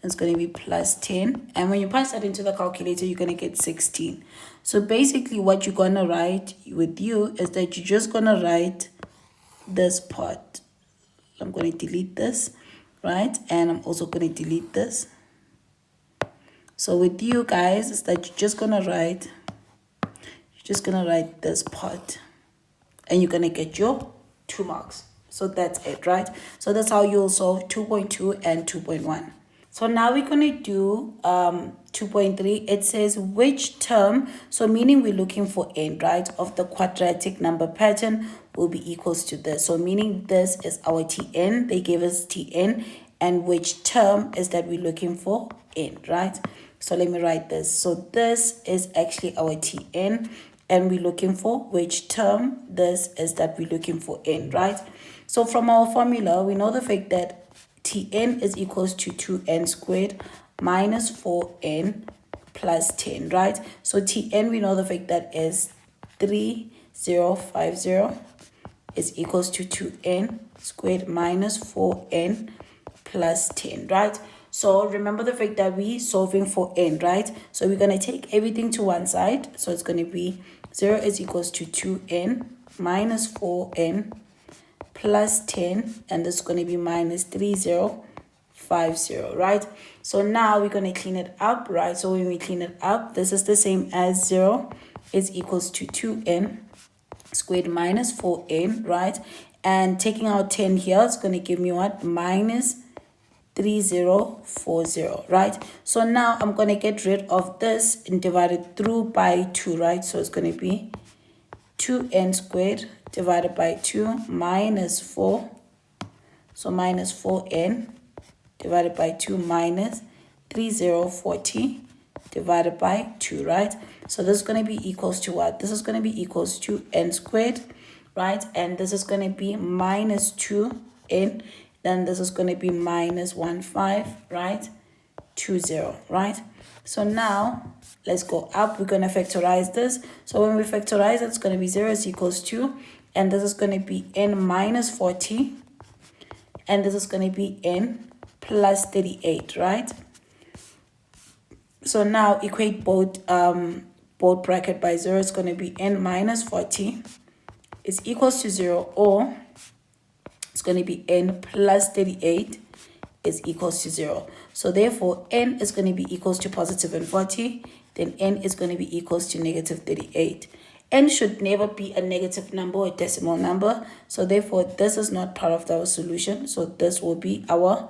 It's going to be plus 10. And when you pass that into the calculator, you're going to get 16. So basically what you're going to write with you is that you're just going to write this part. I'm going to delete this, right? And I'm also going to delete this. So with you guys, is that you're just going to write this part. And you're going to get your 2 marks. So that's it, right? So that's how you'll solve 2.2 and 2.1. So now we're going to do 2.3. It says which term, so meaning we're looking for n, right, of the quadratic number pattern will be equals to this. So meaning this is our Tn. They gave us Tn. And which term is that we're looking for? N, right? So let me write this. So this is actually our Tn. And we're looking for which term? This is that we're looking for n, right? So from our formula, we know the fact that Tn is equals to 2n squared minus 4n plus 10, right? So Tn, we know the fact that is 3050 is equals to 2n squared minus 4n plus 10, right? So remember the fact that we're solving for n, right? So we're going to take everything to one side. So it's going to be 0 is equals to 2n minus 4n plus 10, and this is going to be minus 3050, right? So now we're going to clean it up, right? So when we clean it up, this is the same as 0 is equals to 2n squared minus 4n, right? And taking out 10 here, it's going to give me what? Minus 3040, right? So now I'm going to get rid of this and divide it through by 2, right? So it's going to be 2n squared divided by 2 minus 4. So minus 4n divided by 2 minus 3040 divided by 2, right? So this is going to be equals to what? This is going to be equals to n squared, right? And this is going to be minus 2n. Then this is going to be minus 15, right? 20, right? So now let's go up. We're going to factorize this. So when we factorize it, it's going to be 0 is equals to, and this is going to be n minus 40, and this is going to be n plus 38, right? So now equate both bracket by 0. It's going to be n minus 40 is equals to 0, or it's going to be n plus 38 is equals to 0. So therefore, n is going to be equals to positive and 40 then n is going to be equals to negative 38. N should never be a negative number or a decimal number. So therefore, this is not part of our solution. So this will be our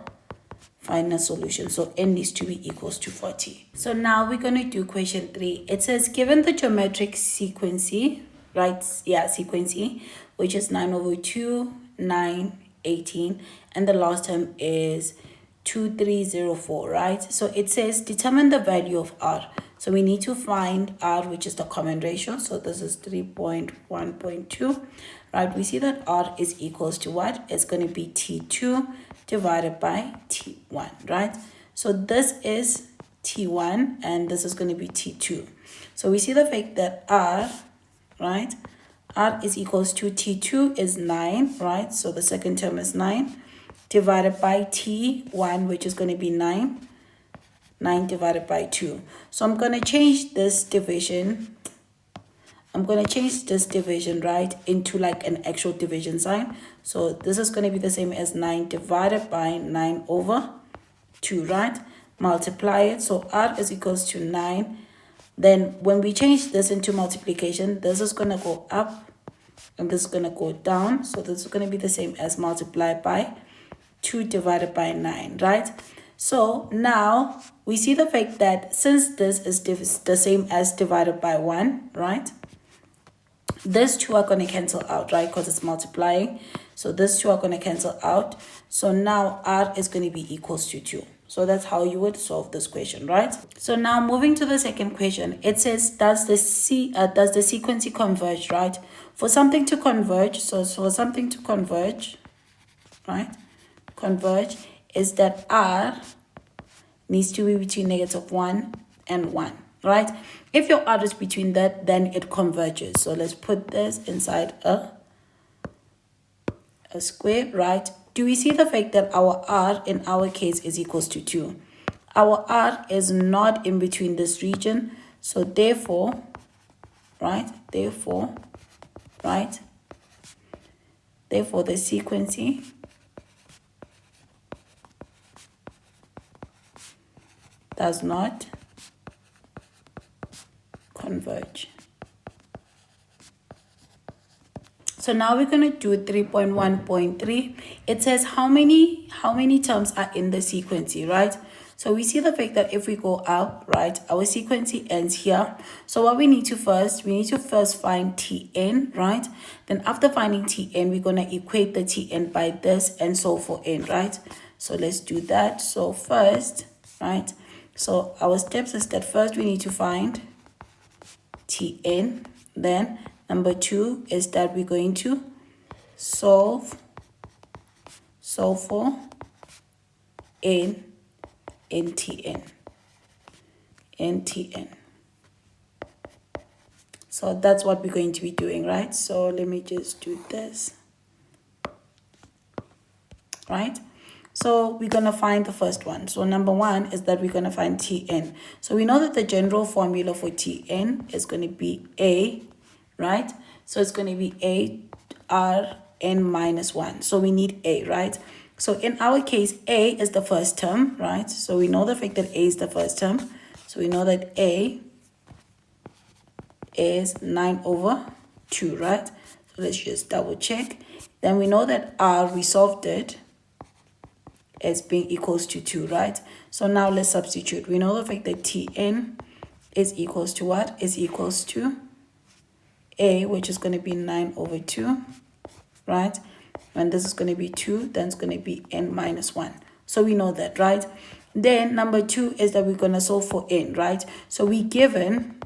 final solution. So n needs to be equals to 40. So now we're going to do question 3. It says, given the geometric sequence, right? Yeah, sequence, which is 9 over 2, 9, 18. And the last term is 2304, right? So it says, determine the value of R. So we need to find R, which is the common ratio. So this is 3.1.2, right? We see that R is equals to what? It's going to be T2 divided by T1, right? So this is T1 and this is going to be T2. So we see the fact that R, right? R is equals to T2 is 9, right? So the second term is 9 divided by T1, which is going to be 9 divided by 2. So I'm going to change this division. Right, into like an actual division sign. So this is going to be the same as 9 divided by 9 over 2, right? Multiply it. So R is equals to 9. Then when we change this into multiplication, this is going to go up and this is going to go down. So this is going to be the same as multiplied by 2 divided by 9, right? So now we see the fact that since this is the same as divided by 1, right? These two are going to cancel out, right? Because it's multiplying. So these two are going to cancel out. So now R is going to be equals to 2. So that's how you would solve this question, right? So now moving to the second question, it says, does the sequence converge, right? For something to converge, so for something to converge, right? Converge is that R needs to be between negative 1 and 1, right? If your R is between that, then it converges. So let's put this inside a square, right? Do we see the fact that our R in our case is equals to 2? Our R is not in between this region. So therefore, right? Therefore, the sequence does not converge. So now we're going to do 3.1.3. It says how many terms are in the sequence, right? So we see the fact that if we go up, right, our sequence ends here. So what we need to first find Tn, right? Then after finding Tn, we're going to equate the Tn by this and solve for n, right? So let's do that. So first, right? So our steps is that first we need to find Tn. Then number 2 is that we're going to solve for n in Tn. So that's what we're going to be doing, right? So let me just do this, right? So we're going to find the first one. So number 1 is that we're going to find Tn. So we know that the general formula for Tn is going to be A, right? So it's going to be A R n minus 1. So we need A, right? So in our case, A is the first term, right? So we know the fact that A is the first term. So we know that A is 9 over 2, right? So let's just double check. Then we know that R, we solved it as being equals to 2, right? So now let's substitute. We know the fact that Tn is equals to what? Is equals to A, which is going to be 9 over 2, right? And this is going to be 2, then it's going to be n minus 1. So we know that, right? Then number 2 is that we're going to solve for n, right? So we given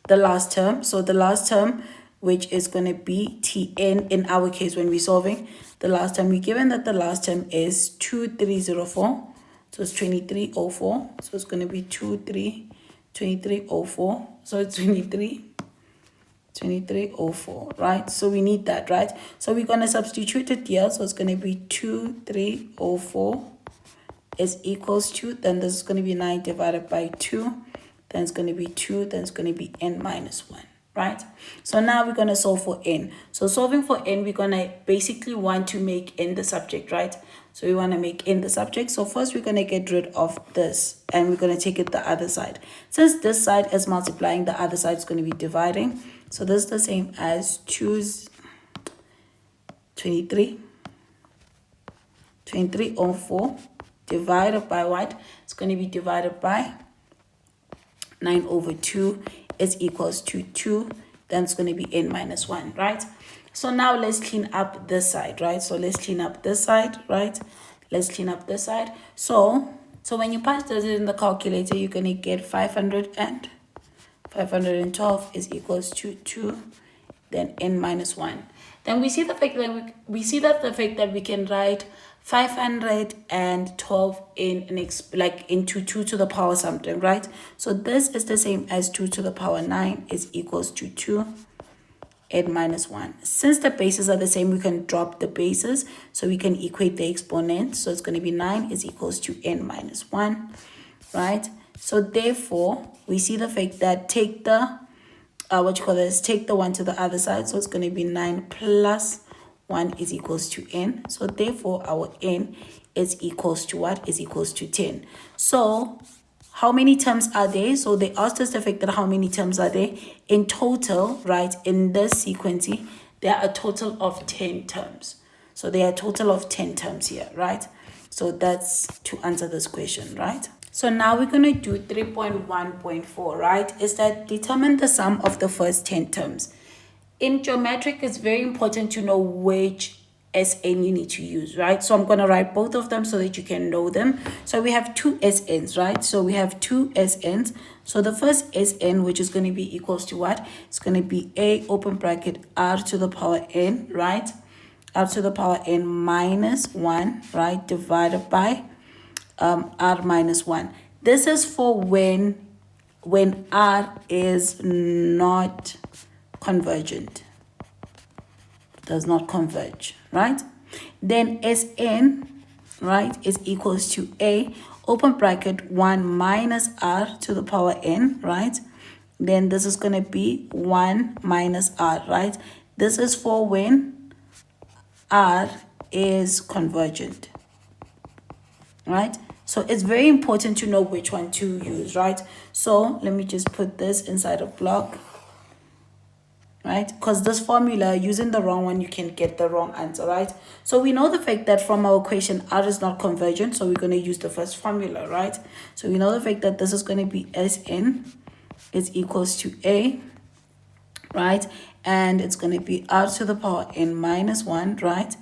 the last term. So the last term, which is going to be Tn in our case when we're solving the last term, we given that the last term is 2304. So it's 2304. So it's going to be 2304. So it's 2304, right? So we need that, right? So we're going to substitute it here. So it's going to be 2304 is equals to, then this is going to be 9 divided by 2. Then it's going to be 2. Then it's going to be n minus 1. right? So now we're going to solve for n. So solving for n, we're going to basically want to make n the subject, right? So we want to make n the subject. So first we're going to get rid of this and we're going to take it the other side. Since this side is multiplying, the other side is going to be dividing. So this is the same as 23 over 4 divided by what? It's going to be divided by 9 over 2 is equals to 2. Then it's going to be n minus 1, right? So now let's clean up this side, right? So let's clean up this side, right? Let's clean up this side. So when you punch this in the calculator, you're going to get 512 is equals to 2, then n minus 1. Then we see the fact that we can write 512 into 2 to the power something, right? So this is the same as 2 to the power 9 is equals to 2 n minus 1. Since the bases are the same, we can drop the bases so we can equate the exponent. So it's going to be 9 is equals to n minus 1, right? So therefore, we see the fact that take the take the 1 to the other side. So it's going to be 9 plus 1 is equals to n. So therefore, our n is equals to what? Is equals to 10. So how many terms are there? So they asked us the fact that how many terms are there in total, right? In this sequencing, there are a total of 10 terms. So there are a total of 10 terms here, right? So that's to answer this question, right? So now we're going to do 3.1.4, right? Is that determine the sum of the first 10 terms. In geometric, it's very important to know which SN you need to use, right? So I'm going to write both of them so that you can know them. So we have two SNs, right? So we have two SNs. So the first SN, which is going to be equals to what? It's going to be A open bracket R to the power N, right? R to the power N minus 1, right? Divided by R minus 1. This is for when R is not convergent, does not converge, right? Then Sn, right, is equals to A open bracket 1 minus R to the power N, right? Then this is going to be 1 minus R, right? This is for when R is convergent, right? So it's very important to know which one to use, right? So let me just put this inside a block, right? Because this formula, using the wrong one, you can get the wrong answer, right? So we know the fact that from our equation, R is not convergent. So we're going to use the first formula, right? So we know the fact that this is going to be Sn is equals to A, right? And it's going to be R to the power N minus 1, right?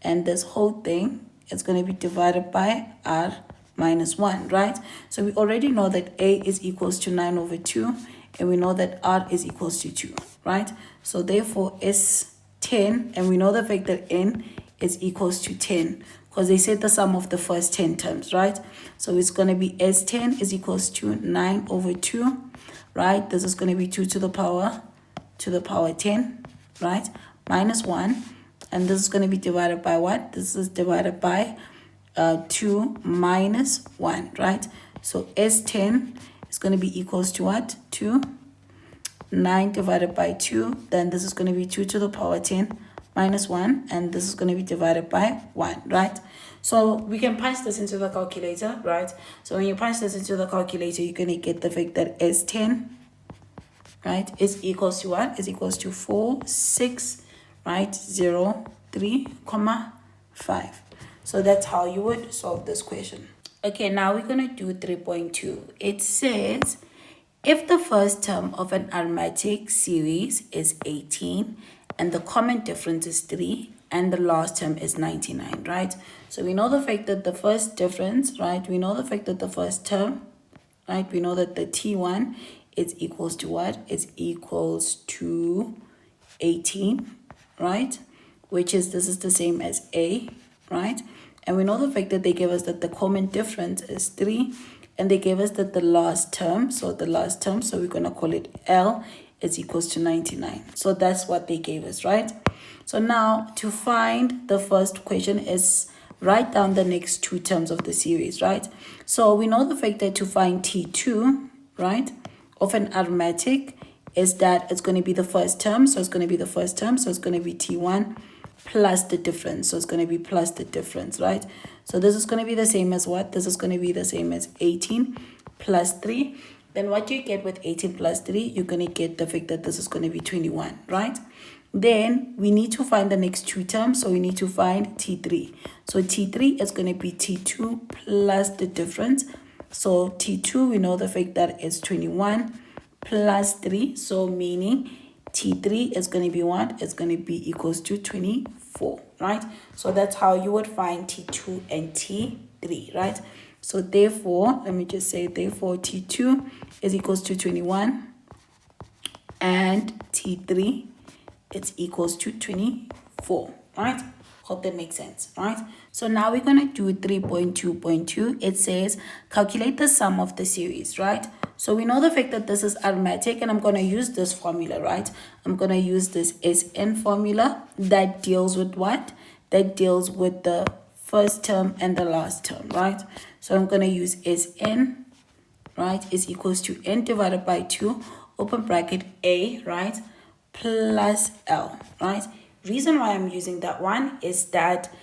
And this whole thing is going to be divided by R minus 1, right? So we already know that A is equals to 9 over 2. And we know that R is equals to 2, right? So therefore, S 10, and we know the fact that N is equals to 10, because they said the sum of the first 10 terms, right? So it's going to be S10 is equals to 9 over 2, right? This is going to be 2 to the power 10, right? Minus 1. And this is going to be divided by what? This is divided by 2 minus 1, right? So S10 is going to be equals to what? 2. 9 divided by 2. Then this is going to be 2 to the power 10 minus 1. And this is going to be divided by 1, right? So we can punch this into the calculator, right? So when you punch this into the calculator, you're going to get the fact that S10, right, is equals to what? Is equals to 4, 6, right? 0, 3, 5. So that's how you would solve this question. Okay, now we're going to do 3.2. It says, if the first term of an arithmetic series is 18 and the common difference is 3 and the last term is 99, right? So we know the fact that the first difference, right? We know the fact that the first term, right? We know that the T1 is equals to what? Is equals to 18, right? Which is, this is the same as A, right? And we know the fact that they gave us that the common difference is 3. And they gave us that the last term, so we're going to call it L, is equals to 99. So that's what they gave us, right? So now to find the first question is write down the next two terms of the series, right? So we know the fact that to find T2, right, of an arithmetic is that it's going to be the first term. So it's going to be the first term. So it's going to be T1 plus the difference. So it's going to be plus the difference, right? So this is going to be the same as what? This is going to be the same as 18 plus 3. Then what you get with 18 plus 3, you're going to get the fact that this is going to be 21, right? Then we need to find the next two terms. So we need to find T3. So T3 is going to be T2 plus the difference. So T2, we know the fact that it's 21 plus 3. So meaning T3 is going to be what? It's going to be equals to 24, right? So that's how you would find T2 and T3, right? So therefore, let me just say, therefore T2 is equals to 21 and T3 it's equals to 24, right? Hope that makes sense, right? So now we're going to do 3.2.2. It says calculate the sum of the series, right? So we know the fact that this is arithmetic, and I'm going to use this formula, right? I'm going to use this SN formula that deals with what? That deals with the first term and the last term, right? So I'm going to use SN, right, is equals to N divided by 2, open bracket A, right, plus L, right? Reason why I'm using that one is that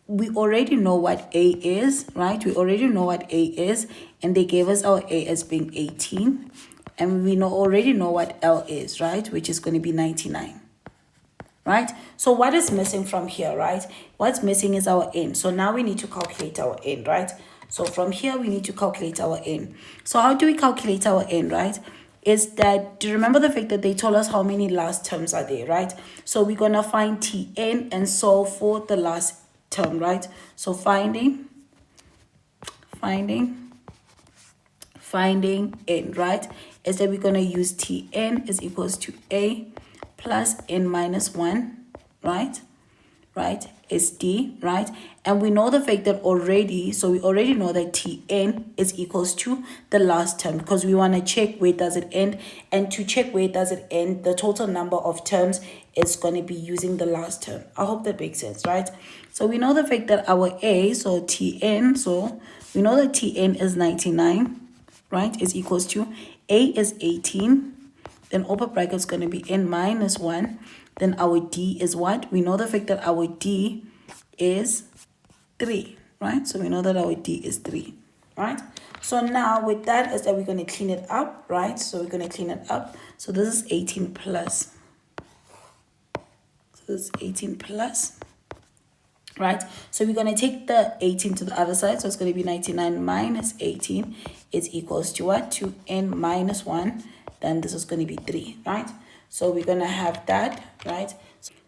we already know what A is, right? We already know what A is, and they gave us our A as being 18, and we already know what L is, right? Which is going to be 99, right? So what is missing from here, right? What's missing is our N. So now we need to calculate our N, right? So from here, we need to calculate our N. So how do we calculate our N, right? Is that, do you remember the fact that they told us how many last terms are there, right? So we're going to find Tn and solve for the last term, right? So finding N, right, is that we're going to use Tn is equals to A plus N minus 1, right? Right, is D, right? And we know the fact that already, so we already know that Tn is equals to the last term, because we want to check where does it end. And to check where does it end, the total number of terms is going to be using the last term. I hope that makes sense, right? So we know the fact that our A, so Tn, so we know that Tn is 99, right, is equals to A is 18, then open bracket is going to be N minus 1. Then our D is what? We know the fact that our D is 3, right? So we know that our D is 3, right? So now with that is that we're going to clean it up, right? So we're going to clean it up. So this is 18 plus. So this is 18 plus, right? So we're going to take the 18 to the other side. So it's going to be 99 minus 18 is equals to what? To N minus 1. Then this is going to be 3, right? So we're going to have that, right?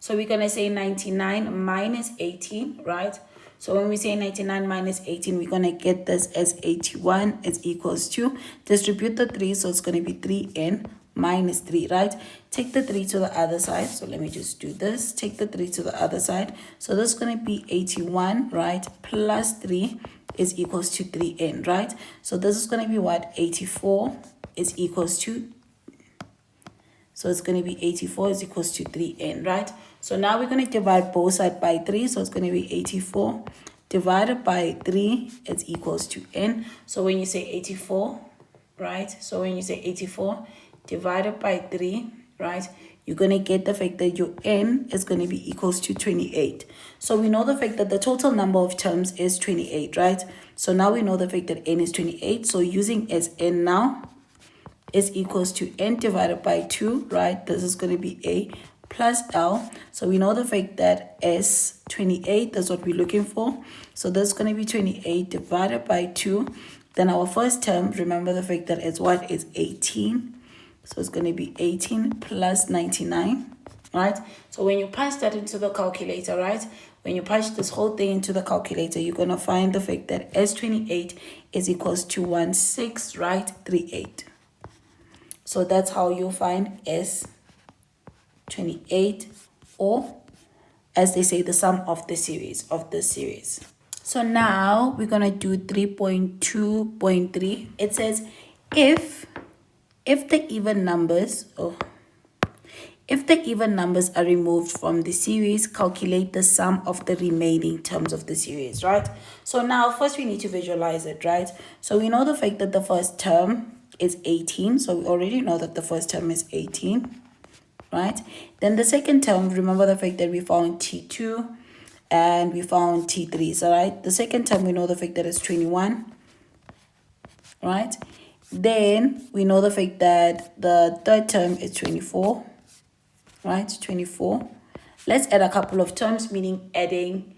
So we're going to say 99 minus 18, right? So when we say 99 minus 18, we're going to get this as 81 is equals to, distribute the 3, so it's going to be 3n minus 3, right? Take the 3 to the other side. So let me just do this. Take the 3 to the other side. So this is going to be 81, right? Plus 3 is equals to 3n, right? So this is going to be what? 84 is equals to, so it's going to be 84 is equals to 3n, right? So now we're going to divide both sides by 3. So it's going to be 84 divided by 3 is equals to n. So when you say 84, right? So when you say 84 divided by 3, right? You're going to get the fact that your n is going to be equals to 28. So we know the fact that the total number of terms is 28, right? So now we know the fact that n is 28. So using Sn now is equals to n divided by 2, right? This is going to be A plus L. So we know the fact that S 28, that's what we're looking for. So this is going to be 28 divided by 2. Then our first term, remember the fact that it's what? Is 18. So it's going to be 18 plus 99, right? So when you punch that into the calculator, right? When you punch this whole thing into the calculator, you're going to find the fact that S28 is equals to 16, right? 38. So that's how you find S28, or as they say, the sum of the series of this series. So now we're going to do 3.2.3. It says if the even numbers are removed from the series, calculate the sum of the remaining terms of the series, right? So now first we need to visualize it, right? So we know the fact that the first term is 18. So we already know that the first term is 18, right? Then the second term, remember the fact that we found T2 and we found T3. So, right, the second term, we know the fact that it's 21, right? Then we know the fact that the third term is 24, right? 24. Let's add a couple of terms, meaning adding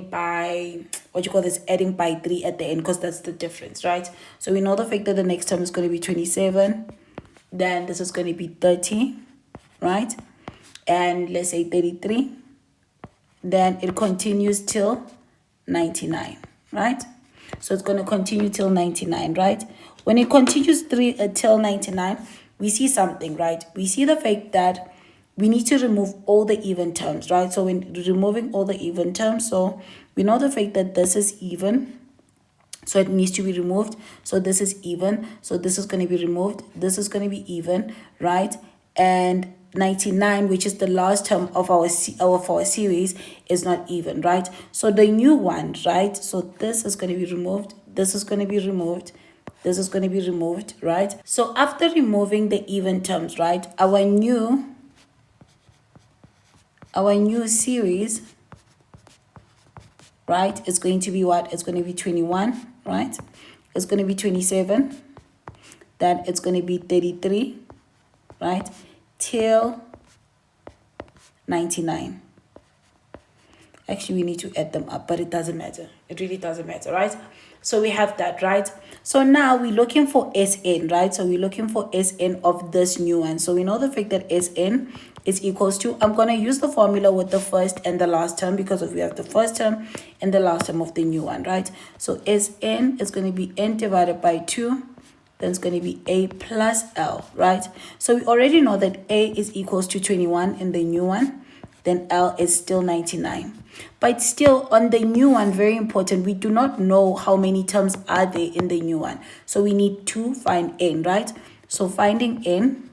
by, what you call this, adding by 3 at the end, because that's the difference, right? So we know the fact that the next term is going to be 27. Then this is going to be 30, right? And let's say 33. Then it continues till 99, right? So it's going to continue till 99, right? When it continues till 99, we see something, right? We see the fact that we need to remove all the even terms, right? So when removing all the even terms, so we know the fact that this is even, so it needs to be removed. So this is even, so this is going to be removed. This is going to be even, right? And 99, which is the last term of our series, is not even, right? So the new one, right? So this is going to be removed. This is going to be removed. This is going to be removed, right? So after removing the even terms, right, our new series, right, is going to be what? It's going to be 21, right? It's going to be 27. Then it's going to be 33, right, till 99. Actually, we need to add them up, but it doesn't matter. It really doesn't matter, right? So we have that, right? So now we're looking for Sn, right? So we're looking for Sn of this new one. So we know the fact that Sn is equals to, I'm going to use the formula with the first and the last term because we have the first term and the last term of the new one, right? So Sn is going to be n divided by 2. Then it's going to be A plus L, right? So we already know that A is equals to 21 in the new one. Then L is still 99. But still on the new one, very important, we do not know how many terms are there in the new one. So we need to find n, right? So finding n,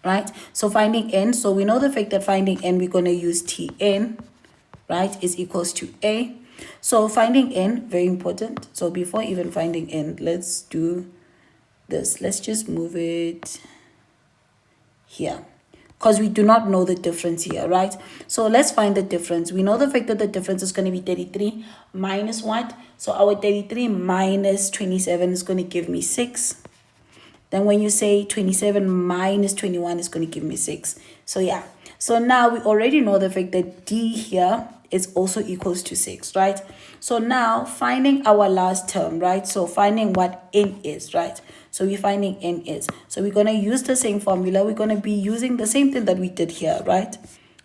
right? So finding n, so we know the fact that finding n, we're going to use Tn, right, is equals to A. So finding n, very important. So before even finding n, let's do this. Let's just move it here, because we do not know the difference here, right? So let's find the difference. We know the fact that the difference is going to be 33 minus what? So our 33 minus 27 is going to give me 6. Then when you say 27 minus 21 is going to give me 6. So yeah. So now we already know the fact that D here is also equals to 6, right? So now finding our last term, right? So finding what n is, right? So we're finding n is. So we're going to use the same formula. We're going to be using the same thing that we did here, right?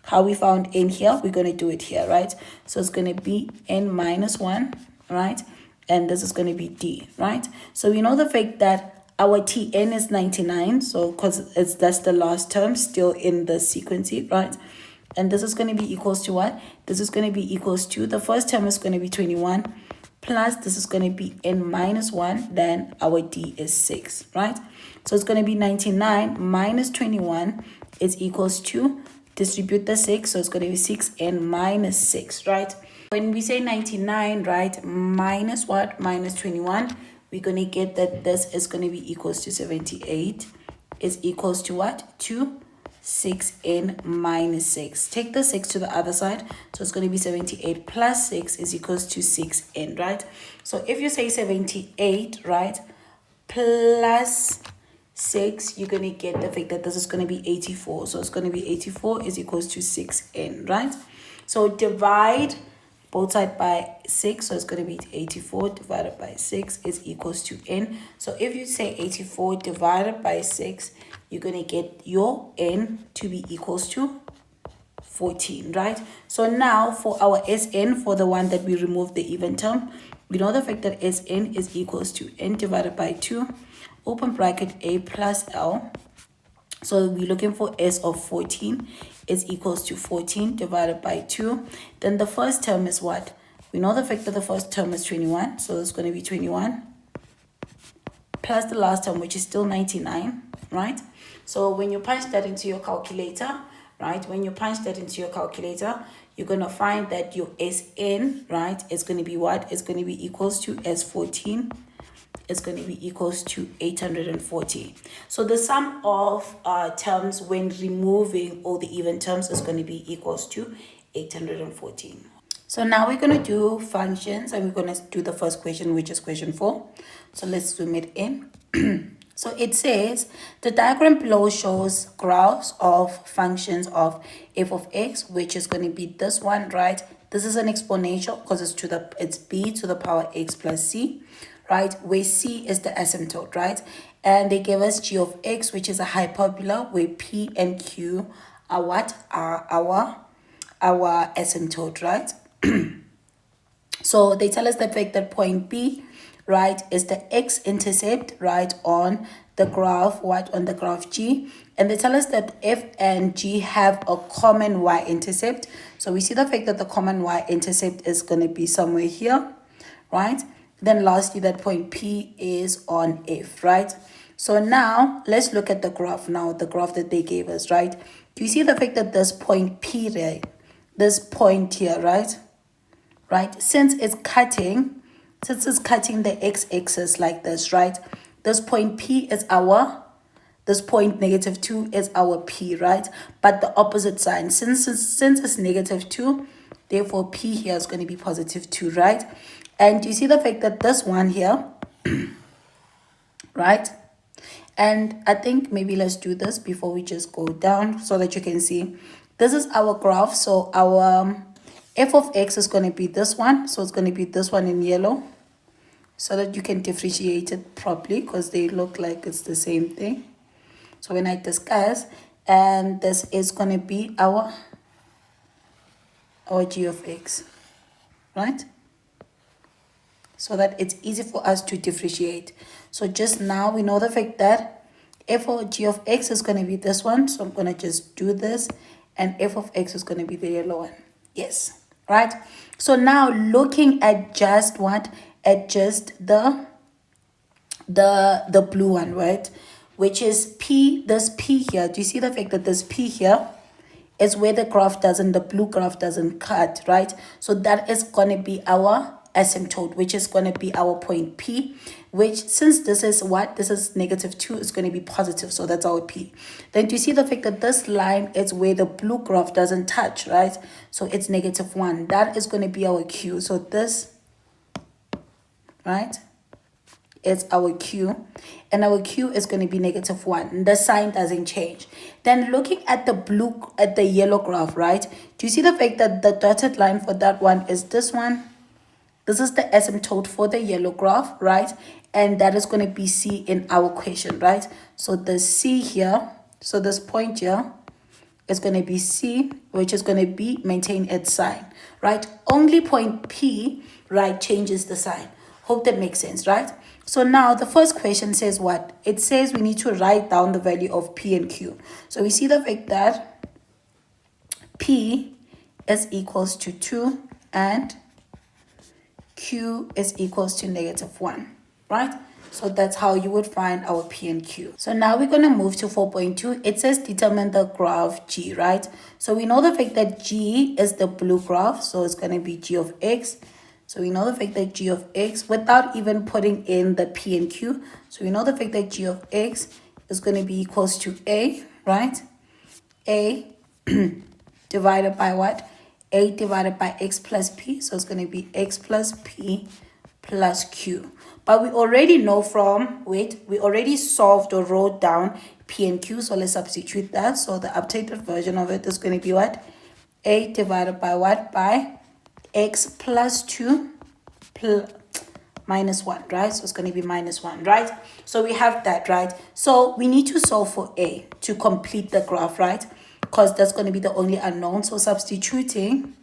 How we found n here, we're going to do it here, right? So it's going to be n minus 1, right? And this is going to be D, right? So we know the fact that our Tn is 99, so because that's the last term still in the sequence, right? And this is going to be equals to what? This is going to be equals to, the first term is going to be 21, plus this is going to be n minus 1, then our D is 6, right? So it's going to be 99 minus 21 is equals to, distribute the 6, so it's going to be 6n minus 6, right? When we say 99, right, minus what? Minus 21, we're going to get that this is going to be equals to 78 is equals to what? To 6n minus 6. Take the 6 to the other side. So it's going to be 78 plus 6 is equals to 6n, right? So if you say 78, right, plus 6, you're going to get the fact that this is going to be 84. So it's going to be 84 is equals to 6n, right? So divide both sides by 6, so it's going to be 84 divided by 6 is equals to n. So if you say 84 divided by 6, you're going to get your n to be equals to 14, right? So now for our Sn, for the one that we removed the even term, we know the fact that Sn is equals to n divided by 2, open bracket A plus L. So we're looking for S of 14 is equals to 14 divided by 2. Then the first term is what? We know the fact that the first term is 21. So it's going to be 21 plus the last term, which is still 99, right? So when you punch that into your calculator, right? When you punch that into your calculator, you're going to find that your Sn, right, is going to be what? It's going to be equals to S14 is going to be equals to 840. So the sum of terms when removing all the even terms is going to be equals to 814. So now we're going to do functions, and we're going to do the first question, which is question 4. So let's zoom it in. So it says the diagram below shows graphs of functions of f of x, which is going to be this one, right? This is an exponential because it's b to the power x plus c, right? Where c is the asymptote, right? And they give us g of x, which is a hyperbola, where p and q are what? Are our asymptote, right? So they tell us the fact that point B, right, is the x-intercept, right, on the graph, what, on the graph G. And they tell us that F and G have a common y-intercept. So we see the fact that the common y-intercept is going to be somewhere here, right? Then lastly, that point P is on F, right? So now let's look at the graph now, the graph that they gave us, right? Do you see the fact that this point P there, this point here, right? Right, since it's cutting the x-axis like this, right? This point P is this point -2 is our P, right? But the opposite sign, since it's -2, therefore P here is going to be +2, right? And you see the fact that this one here, right? And I think maybe let's do this before we just go down so that you can see. This is our graph, so our f of x is going to be this one, so it's going to be this one in yellow, so that you can differentiate it properly because they look like it's the same thing. So when I discuss, and this is going to be our g of x, right? So that it's easy for us to differentiate. So just now we know the fact that f of g of x is going to be this one, so I'm going to just do this, and f of x is going to be the yellow one. Yes. Right, so now looking at just what, at just the blue one, right, which is P, this P here. Do you see the fact that this P here is where the blue graph doesn't cut, right? So that is going to be our asymptote, which is going to be our point P, which since this is what, this is -2, is going to be positive, so that's our P. Then do you see the fact that this line is where the blue graph doesn't touch, right? So it's -1. That is going to be our Q. So this, right, is our Q, and our Q is going to be -1. The sign doesn't change. Then looking at the yellow graph, right, do you see the fact that the dotted line for that one is this one? This is the asymptote for the yellow graph, right? And that is going to be C in our question, right? So the C here, so this point here is going to be C, which is going to be maintain its sign, right? Only point P, right, changes the sign. Hope that makes sense, right? So now the first question says what? It says we need to write down the value of P and Q. So we see the fact that P is equals to 2 and Q is equals to -1, right? So that's how you would find our P and Q. So now we're going to move to 4.2. It says determine the graph G, right? So we know the fact that G is the blue graph, so it's going to be G of X. So we know the fact that G of X without even putting in the P and Q. So we know the fact that G of X is going to be equals to A, right? A divided by what? A divided by x plus p, so it's going to be x plus p plus q. But we already know we already solved or wrote down p and q, so let's substitute that. So the updated version of it is going to be what? A divided by what? By x plus 2 minus 1, right? So it's going to be -1, right? So we have that, right? So we need to solve for A to complete the graph, right? Because that's going to be the only unknown. So substituting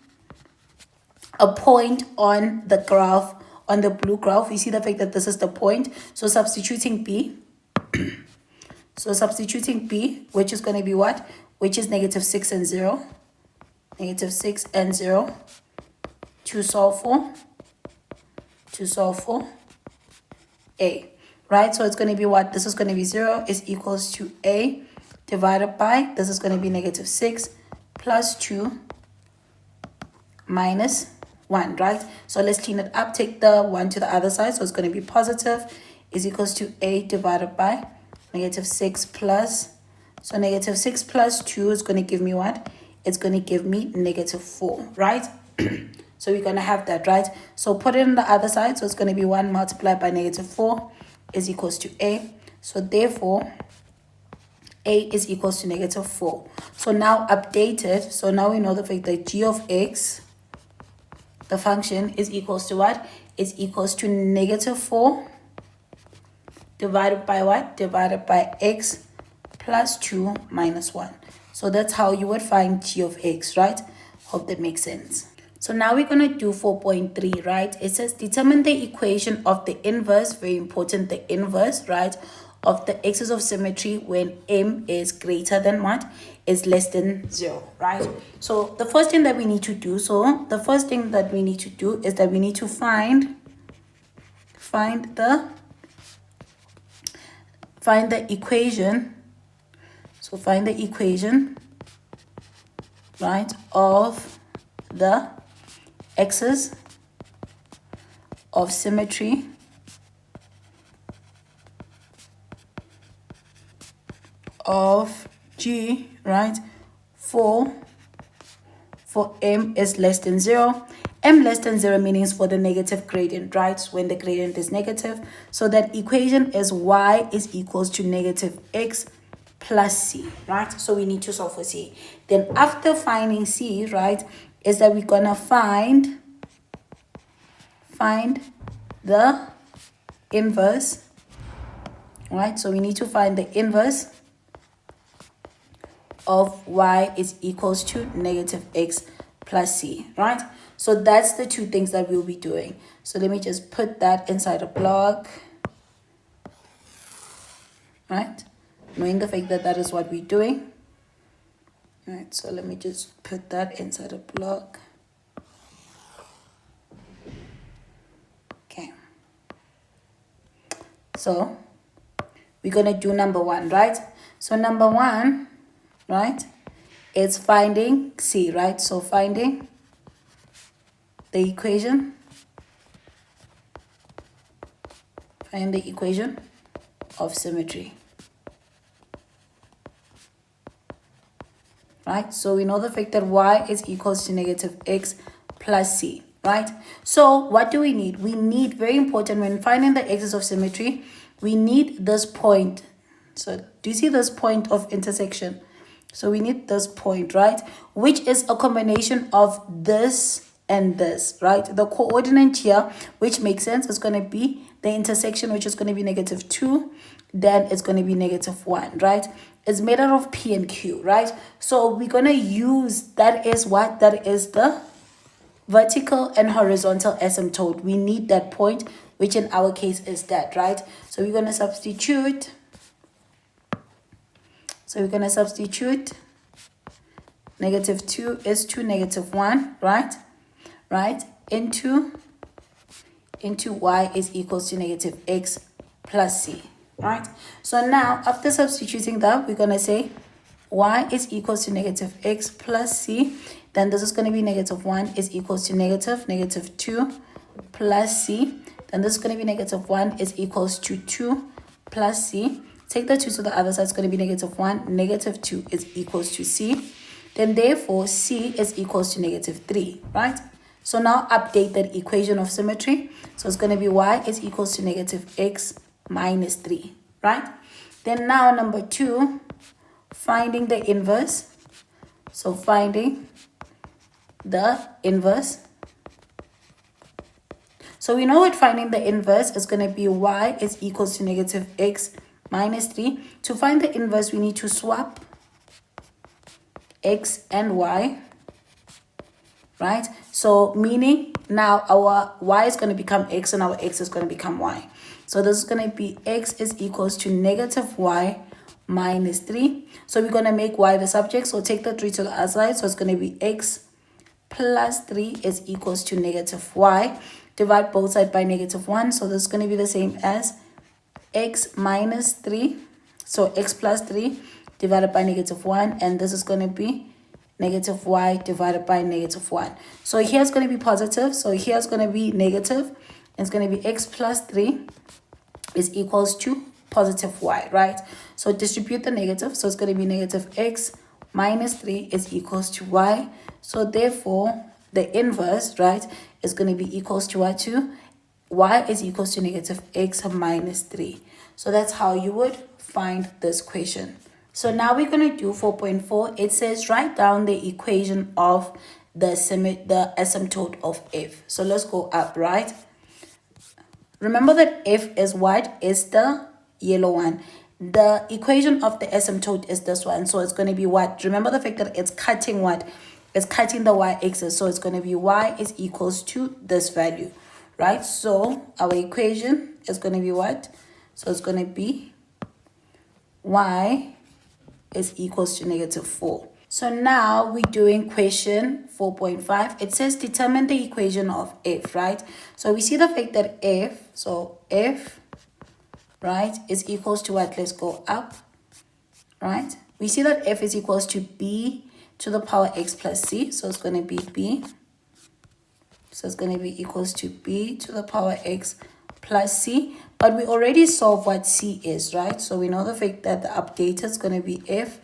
a point on the graph, on the blue graph, we see the fact that this is the point. So substituting B. So substituting B, which is going to be what? Which is -6 and 0. -6 and 0 to solve for A, right? So it's going to be what? This is going to be 0 is equals to A divided by, this is going to be -6 plus 2 minus 1, right? So let's clean it up. Take the 1 to the other side. So it's going to be positive is equals to a divided by negative 6 plus, so negative 6 plus 2 is going to give me what? It's going to give me negative 4, right? So we're going to have that, right? So put it on the other side. So it's going to be 1 multiplied by negative 4 is equals to a. So therefore, a is equals to negative 4. So now updated. So now we know the fact that g of x, the function, is equals to what? Is equals to negative 4 divided by what? Divided by x plus 2 minus 1. So that's how you would find g of x, right? Hope that makes sense. So now we're going to do 4.3, right? It says determine the equation of the inverse, very important, the inverse, right, of the axis of symmetry when m is greater than what? Is less than 0, right? So the first thing that we need to do, is that we need to find the equation. So find the equation, right, of the axis of symmetry of g, right, for m is less than 0. M less than 0 means for the negative gradient, right? When the gradient is negative. So that equation is y is equals to negative x plus c, right? So we need to solve for c. Then after finding c, right, is that we're gonna find the inverse, right? So we need to find the inverse of y is equals to negative x plus c, right? So that's the two things that we'll be doing. So let me just put that inside a block, right? Knowing the fact that that is what we're doing. All right, so let me just put that inside a block. Okay. So we're going to do number 1, right? So number 1, right, is finding c, right? So finding the equation. Find the equation of symmetry. Right? So we know the fact that y is equals to negative x plus c, right? So what do we need? We need, very important, when finding the axis of symmetry, we need this point. So do you see this point of intersection? So we need this point, right? Which is a combination of this and this, right? The coordinate here, which makes sense, is going to be the intersection, which is going to be negative 2. Then it's going to be negative 1, right? It's made out of P and Q, right? So we're going to use, that is what? That is the vertical and horizontal asymptote. We need that point, which in our case is that, right? So we're going to substitute. So we're going to substitute negative 2 is to negative 1, right? Right? Into y is equals to negative x plus c. Right? So now, after substituting that, we're going to say y is equals to negative x plus c. Then this is going to be negative 1 is equals to negative 2 plus c. Then this is going to be negative 1 is equals to 2 plus c. Take the 2 to the other side, it's going to be negative 1. Negative 2 is equals to c. Then therefore, c is equals to negative 3, right? So now update that equation of symmetry. So it's going to be y is equals to negative x minus 3, right? Then now number 2, finding the inverse. So finding the inverse. So we know what finding the inverse is going to be y is equals to negative x minus 3. To find the inverse, we need to swap x and y, right? So meaning now our y is going to become x and our x is going to become y. So this is going to be x is equals to negative y minus 3. So we're going to make y the subject. So take the 3 to the other side. So it's going to be x plus 3 is equals to negative y. Divide both sides by negative 1. So this is going to be the same as x minus 3. So x plus 3 divided by negative 1. And this is going to be negative y divided by negative 1. So here's going to be positive. So here's going to be negative. It's going to be x plus 3 is equals to positive y, right? So distribute the negative. So it's going to be negative x minus 3 is equals to y. So therefore, the inverse, right, is going to be equals to what? To y is equals to negative x minus 3. So that's how you would find this question. So now we're going to do 4.4. It says write down the equation of the asymptote of f. So let's go up, right? Remember that f is what? Is the yellow one. The equation of the asymptote is this one. So it's going to be what? Remember the fact that it's cutting what? It's cutting the y-axis. So it's going to be y is equals to this value, right? So our equation is going to be what? So it's going to be y is equals to negative 4. So now we're doing question 4.5. It says determine the equation of f, right? So we see the fact that f, so f, right, is equals to what? Let's go up, right? We see that f is equals to b to the power x plus c. So it's going to be b. So it's going to be equals to b to the power x plus c. But we already solved what c is, right? So we know the fact that the updated is going to be f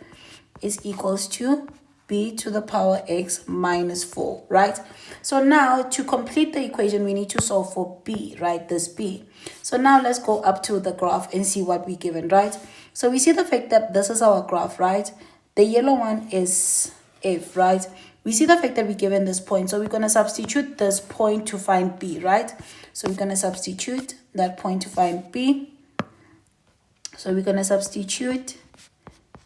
is equals to b to the power x minus 4, right? So now to complete the equation, we need to solve for b, right? This b. So now let's go up to the graph and see what we're given, right? So we see the fact that this is our graph, right? The yellow one is f, right? We see the fact that we're given this point. So we're going to substitute this point to find b, right? So we're going to substitute that point to find b. So we're going to substitute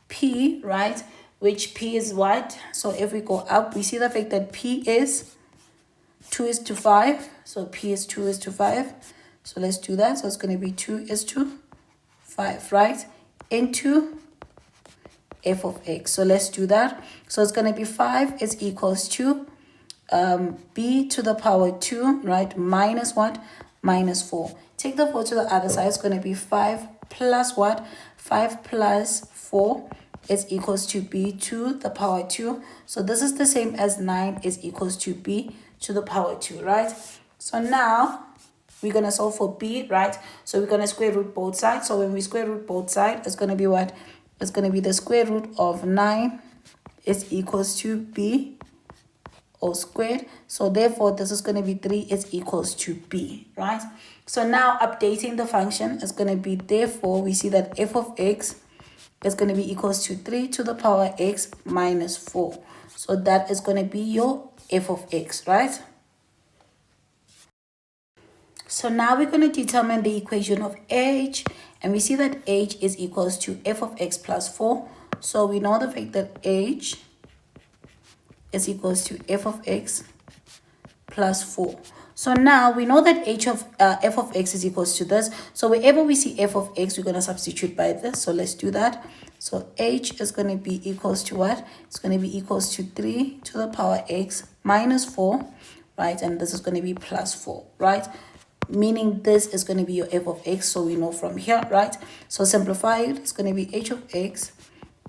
p, right? Which p is what? So if we go up, we see the fact that p is 2:5. So p is 2:5. So let's do that. So it's going to be 2:5, right? Into f of x. So let's do that. So it's going to be 5 is equals to b to the power 2, right? Minus what? Minus 4. Take the 4 to the other side. It's going to be 5 plus what? 5 plus 4 is equals to b to the power 2. So this is the same as 9 is equals to b to the power 2, right? So now we're going to solve for b, right? So we're going to square root both sides. So when we square root both sides, it's going to be what? It's going to be the square root of 9 is equals to b all squared. So therefore, this is going to be 3 is equals to b, right? So now updating the function is going to be, therefore, we see that f of x is going to be equals to 3 to the power x minus 4. So that is going to be your f of x, right? So now we're going to determine the equation of h, and we see that h is equals to f of x plus 4. So we know the fact that h is equals to f of x plus 4. So now we know that f of x is equals to this. So wherever we see f of x, we're going to substitute by this. So let's do that. So h is going to be equals to what? It's going to be equals to 3 to the power x minus 4, right? And this is going to be plus 4, right? Meaning this is going to be your f of x. So we know from here, right? So simplify it. It's going to be h of x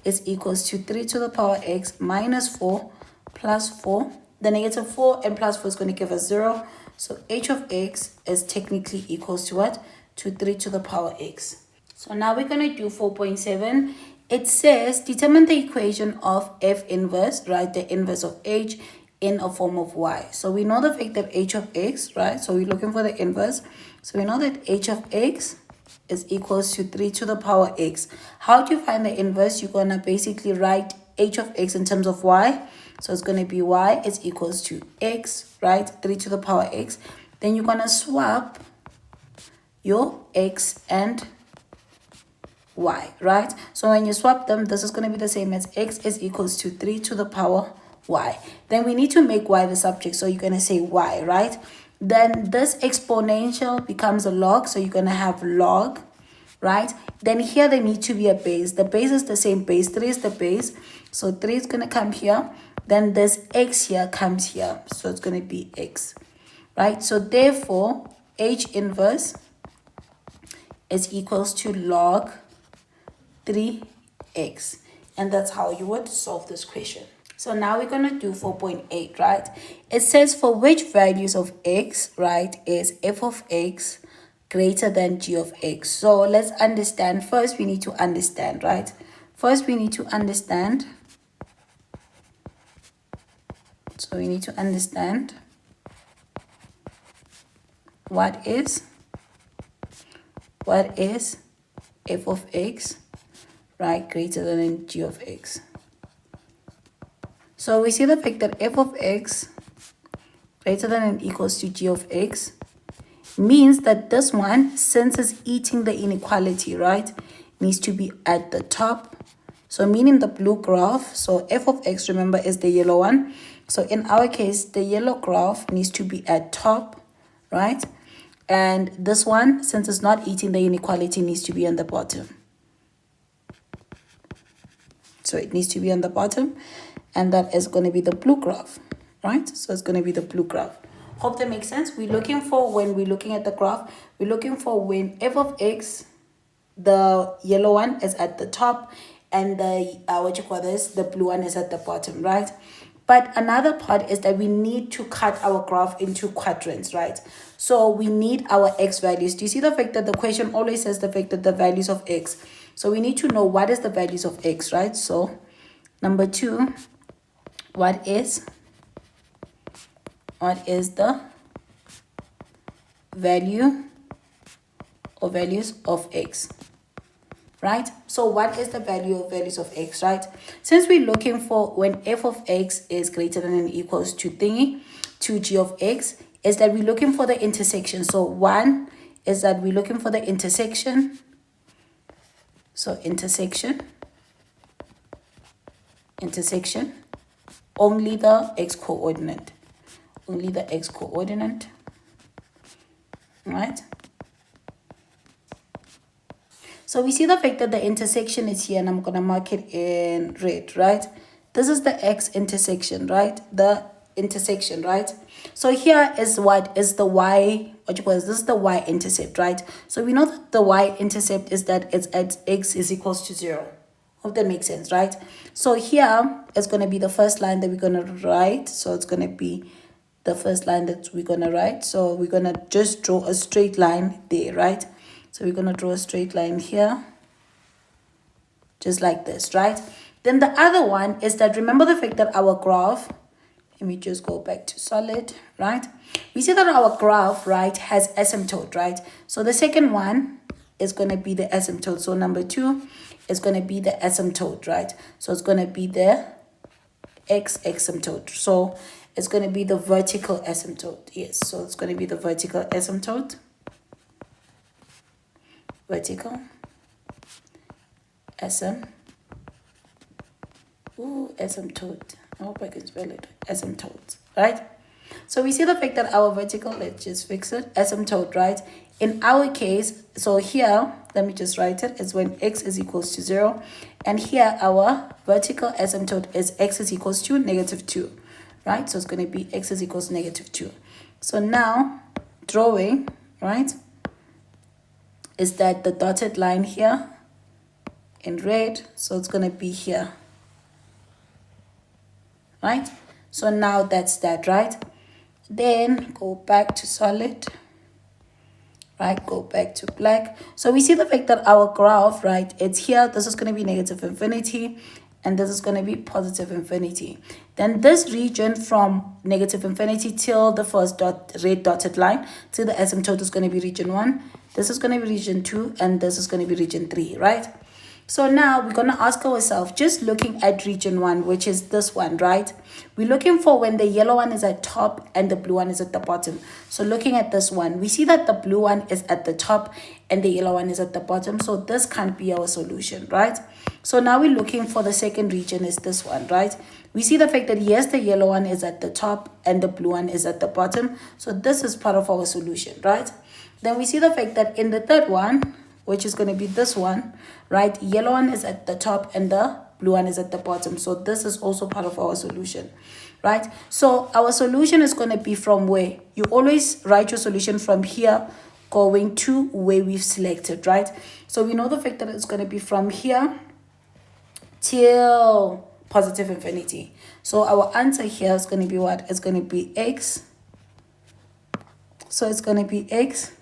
is equals to 3 to the power x minus 4 plus 4. The negative 4 and plus 4 is going to give us 0. So h of x is technically equals to what? To 3 to the power x. So now we're going to do 4.7. It says determine the equation of f inverse, right? The inverse of h in a form of y. So we know the fact that h of x, right? So we're looking for the inverse. So we know that h of x is equals to 3 to the power x. How do you find the inverse? You're going to basically write h of x in terms of y. So it's going to be y is equals to x, right? 3 to the power x. Then you're going to swap your x and y, right? So when you swap them, this is going to be the same as x is equals to 3 to the power y. Then we need to make y the subject. So you're going to say y, right? Then this exponential becomes a log. So you're going to have log, right? Then here there needs to be a base. The base is the same base. 3 is the base. So 3 is going to come here. Then this x here comes here. So it's going to be x, right? So therefore, h inverse is equals to log 3x. And that's how you would solve this question. So now we're going to do 4.8, right? It says for which values of x, right, is f of x greater than g of x. So let's understand. First, we need to understand, right? First, we need to understand. So we need to understand what is f of x, right, greater than g of x. So we see the fact that f of x greater than and equals to g of x means that this one, since it's eating the inequality, right, needs to be at the top. So meaning the blue graph, so f of x, remember, is the yellow one. So in our case, the yellow graph needs to be at top, right? And this one, since it's not eating the inequality, needs to be on the bottom. So it needs to be on the bottom, and that is going to be the blue graph, right? So it's going to be the blue graph. Hope that makes sense. We're looking for, when we're looking at the graph, we're looking for when f of x, the yellow one, is at the top, and the the blue one is at the bottom, right? But another part is that we need to cut our graph into quadrants, right? So we need our x values. Do you see the fact that the question always says the fact that the values of x? So we need to know what is the values of x, right? So number 2, what is the value or values of x, right? So what is the value of values of x, right? Since we're looking for when f of x is greater than and equals to thingy, to g of x, is that we're looking for the intersection. So 1 is that we're looking for the intersection. So intersection, only the x coordinate, right? So we see the fact that the intersection is here, and I'm going to mark it in red, right? This is the x intersection, right? The intersection, right? So here is what is the y, this is the y-intercept, right? So we know that the y-intercept is that it's at x is equals to 0. Hope that makes sense, right? So here it's going to be the first line that we're going to write. So it's going to be the first line that we're going to write. So we're going to just draw a straight line there, right? So we're going to draw a straight line here, just like this, right? Then the other one is that, remember the fact that our graph, let me just go back to solid, right? We see that our graph, right, has asymptote, right? So the second one is going to be the asymptote. So number 2 is going to be the asymptote, right? So it's going to be the x asymptote. So it's going to be the vertical asymptote. Yes, so it's going to be the vertical asymptote. Vertical asymptote. I hope I can spell it. Asymptote, right? So we see the fact that our vertical, let's just fix it, asymptote, right? In our case, so here, let me just write it, it's when x is equals to 0. And here, our vertical asymptote is x is equals to -2, right? So it's going to be x is equals to -2. So now, drawing, right, is that the dotted line here in red, so it's going to be here, right? So now that's that, right? Then go back to solid, right? Go back to black. So we see the fact that our graph, right, it's here. This is going to be -infinity, and this is going to be +infinity. Then this region from -infinity till the first red dotted line to the asymptote is going to be region 1. This is going to be region 2, and this is going to be region 3, right? So now we're going to ask ourselves, just looking at region 1, which is this one, right? We're looking for when the yellow one is at top and the blue one is at the bottom. So looking at this one, we see that the blue one is at the top and the yellow one is at the bottom. So this can't be our solution, right? So now we're looking for the second region is this one, right? We see the fact that yes, the yellow one is at the top and the blue one is at the bottom. So this is part of our solution, right? Then we see the fact that in the third one, which is going to be this one, right? Yellow one is at the top and the blue one is at the bottom. So this is also part of our solution, right? So our solution is going to be from where? You always write your solution from here going to where we've selected, right? So we know the fact that it's going to be from here till +infinity. So our answer here is going to be what? It's going to be x. So it's going to be x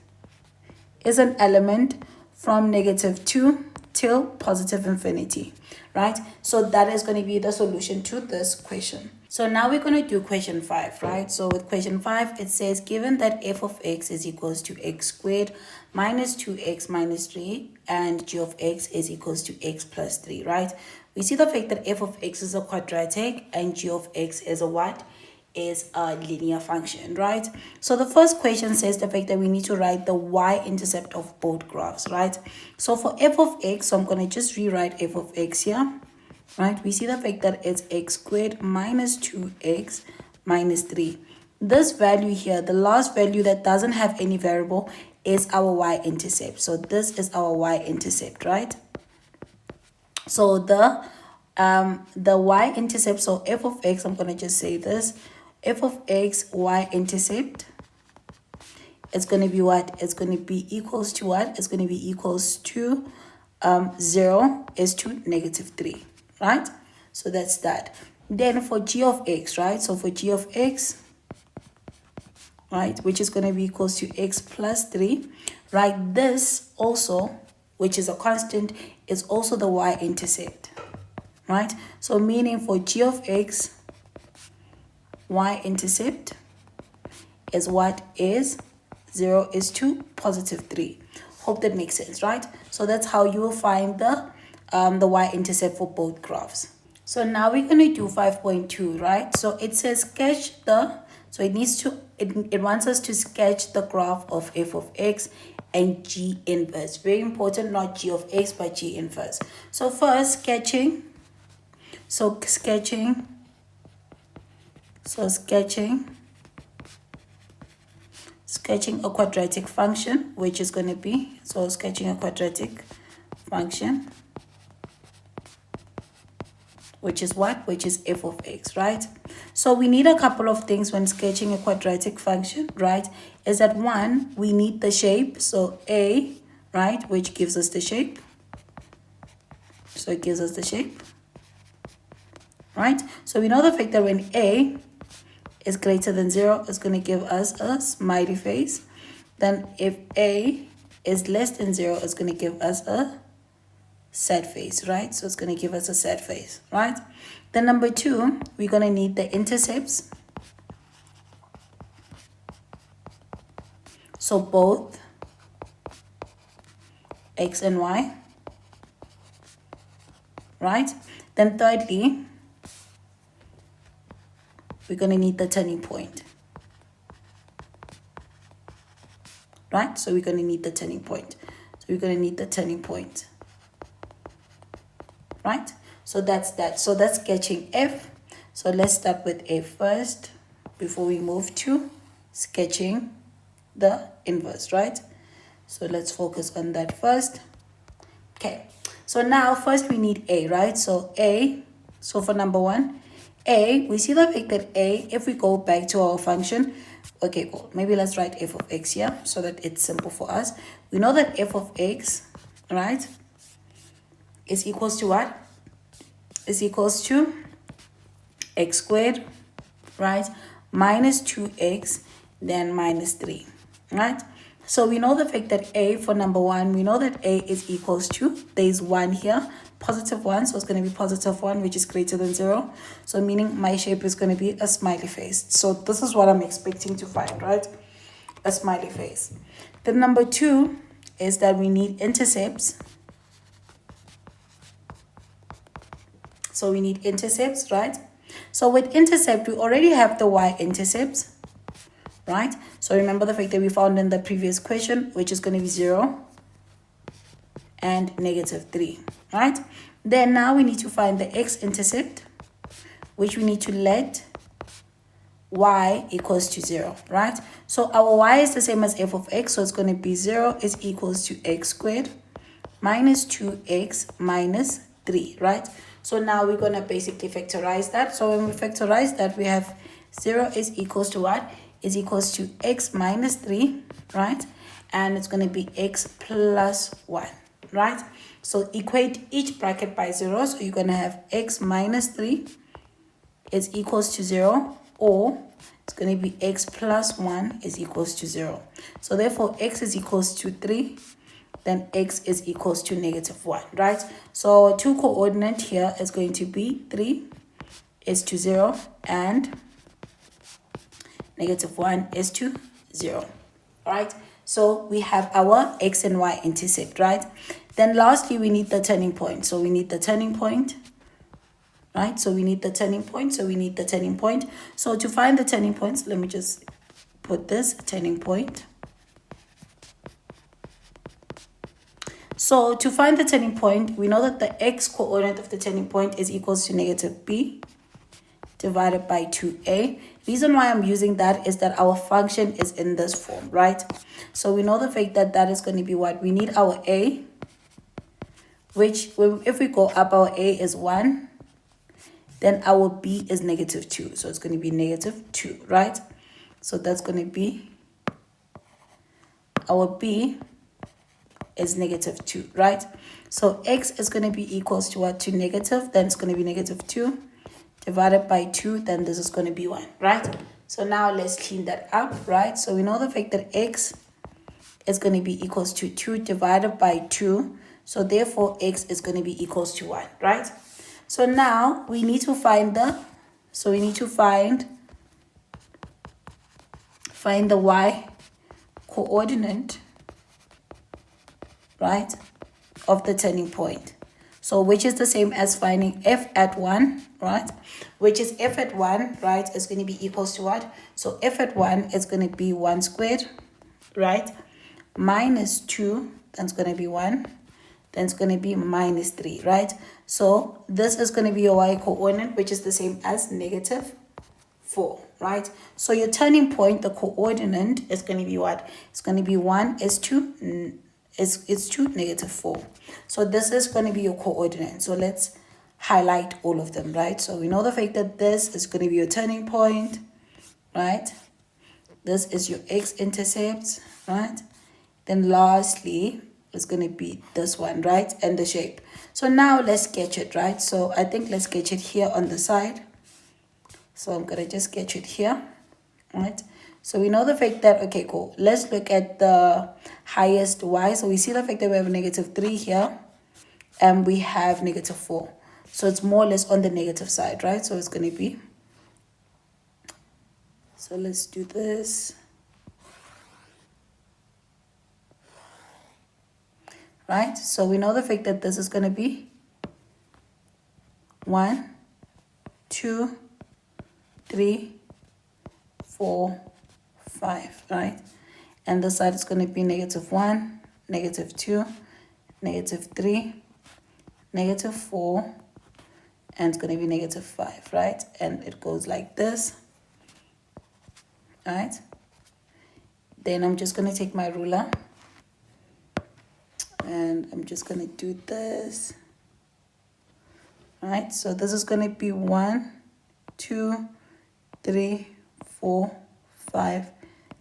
is an element from -2 till positive infinity, right? So that is going to be the solution to this question. So now we're going to do question 5, right? So with question 5, it says, given that f of x is equals to x squared minus 2x minus 3 and g of x is equals to x plus 3, right? We see the fact that f of x is a quadratic and g of x is a what? Is a linear function, right? So the first question says the fact that we need to write the y-intercept of both graphs, right? So for f of x, so I'm going to just rewrite f of x here, right? We see the fact that it's x squared minus 2x minus 3. This value here, the last value that doesn't have any variable, is our y-intercept. So this is our y-intercept, right? So the y-intercept, so f of x, I'm going to just say this, f of x y-intercept, it's going to be what? It's going to be equals to what? It's going to be equals to 0 is to -3, right? So that's that. Then for g of x, right? So for g of x, right, which is going to be equals to x plus 3, right? This also, which is a constant, is also the y-intercept, right? So meaning for g of x, y-intercept is what? Is 0 is to positive 3. Hope that makes sense, right? So that's how you will find the y-intercept for both graphs. So now we're going to do 5.2, right? So it says sketch the, so it needs to, it wants us to sketch the graph of f of x and g inverse. Very important, not g of x, but g inverse. So first, sketching a quadratic function, which is going to be, so sketching a quadratic function, which is what? Which is f of x, right? So we need a couple of things when sketching a quadratic function, right? Is that one, we need the shape, so a, right, which gives us the shape. So it gives us the shape, right? So we know the fact that when a is greater than 0, it's going to give us a smiley face. Then if a is less than 0, it's going to give us a sad face, right? So it's going to give us a sad face, right? Then number 2, we're going to need the intercepts. So both x and y, right? Then thirdly, we're going to need the turning point, right? So we're going to need the turning point. So we're going to need the turning point, right? So that's that. So that's sketching f. So let's start with f first before we move to sketching the inverse, right? So let's focus on that first. Okay. So now first we need a, right? So a, so for number 1, a, we see the fact that a, if we go back to our function, okay, cool. Maybe let's write f of x here so that it's simple for us. We know that f of x, right, is equals to what? Is equals to x squared, right, minus 2x, then minus 3, right? So we know the fact that a, for number 1, we know that a is equals to, there's 1 here, positive 1, so it's going to be positive 1, which is greater than 0. So meaning my shape is going to be a smiley face. So this is what I'm expecting to find, right? A smiley face. Then number 2 is that we need intercepts. So we need intercepts, right? So with intercept, we already have the y-intercepts, right? So remember the fact that we found in the previous question, which is going to be 0 and -3, right? Then now we need to find the x-intercept, which we need to let y equals to 0, right? So our y is the same as f of x, so it's going to be 0 is equals to x squared minus 2x minus 3, right? So now we're going to basically factorize that. So when we factorize that, we have 0 is equals to what? Is equals to x minus 3, right? And it's going to be x plus 1, right? So equate each bracket by 0. So you're going to have x minus 3 is equals to 0, or it's going to be x plus 1 is equals to 0. So therefore, x is equals to 3, then x is equals to negative 1, right? So our two coordinate here is going to be 3 is to 0 and negative 1 is to 0, all right? So we have our x and y intercept, right? Then lastly, we need the turning point. So we need the turning point, right? So we need the turning point. So we need the turning point. So to find the turning points, let me just put this turning point. So to find the turning point, we know that the x coordinate of the turning point is equals to negative b divided by 2a. Reason why I'm using that is that our function is in this form, right? So we know the fact that that is going to be what? We need our a, which if we go up, our a is 1, then our b is negative 2. So it's going to be negative 2, right? So that's going to be, our b is negative 2, right? So x is going to be equals to what? To negative, then it's going to be negative 2 divided by 2, then this is going to be 1, right? So now let's clean that up, right? So we know the fact that x is going to be equals to 2 divided by 2. So therefore, x is going to be equals to 1, right? So now we need to find the, find the y coordinate, right, of the turning point. So which is the same as finding f at 1, right? Which is f at 1, right, is going to be equals to what? So f at 1 is going to be 1 squared, right? Minus 2, that's going to be 1. Then it's going to be minus 3, right? So this is going to be your y coordinate, which is the same as negative 4, right? So your turning point, the coordinate is going to be what? It's going to be 1 is to it's to negative 4. So this is going to be your coordinate. So let's highlight all of them, right? So we know the fact that this is going to be your turning point, right? This is your x-intercept, right? Then lastly, it's going to be this one, right? And the shape. So now let's sketch it, right? So I think let's sketch it here on the side. So I'm going to just sketch it here, right? So we know the fact that, okay, cool. Let's look at the highest y. So we see the fact that we have negative 3 here and we have negative 4. So it's more or less on the negative side, right? So it's going to be, so let's do this. Right? So we know the fact that this is going to be 1, 2, 3, 4, 5, right? And this side is going to be negative 1, negative 2, negative 3, negative 4, and it's going to be negative 5, right? And it goes like this, right? Then I'm just going to take my ruler and I'm just going to do this, right? So this is going to be 1, 2, 3, 4, 5,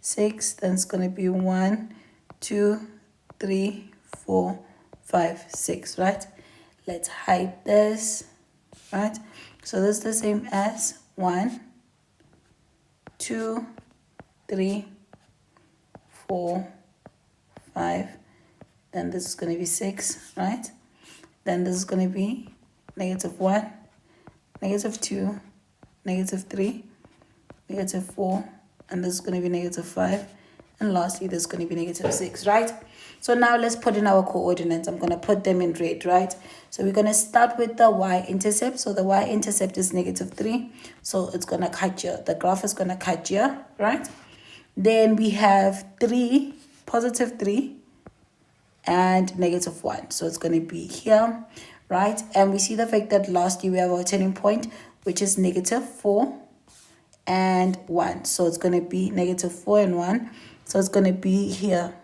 6. Then it's going to be 1, 2, 3, 4, 5, 6, right? Let's hide this, right? So this is the same as 1, 2, 3, 4, 5. Then this is going to be 6, right? Then this is going to be negative 1, negative 2, negative 3, negative 4, and this is going to be negative 5. And lastly, this is going to be negative 6, right? So now let's put in our coordinates. I'm going to put them in red, right? So we're going to start with the y-intercept. So the y-intercept is negative 3. So it's going to cut here. The graph is going to cut here, right? Then we have 3, positive 3, and negative 1. So it's going to be here, right? And we see the fact that lastly we have our turning point, which is negative 4 and 1. So it's going to be negative 4 and 1. So it's going to be here,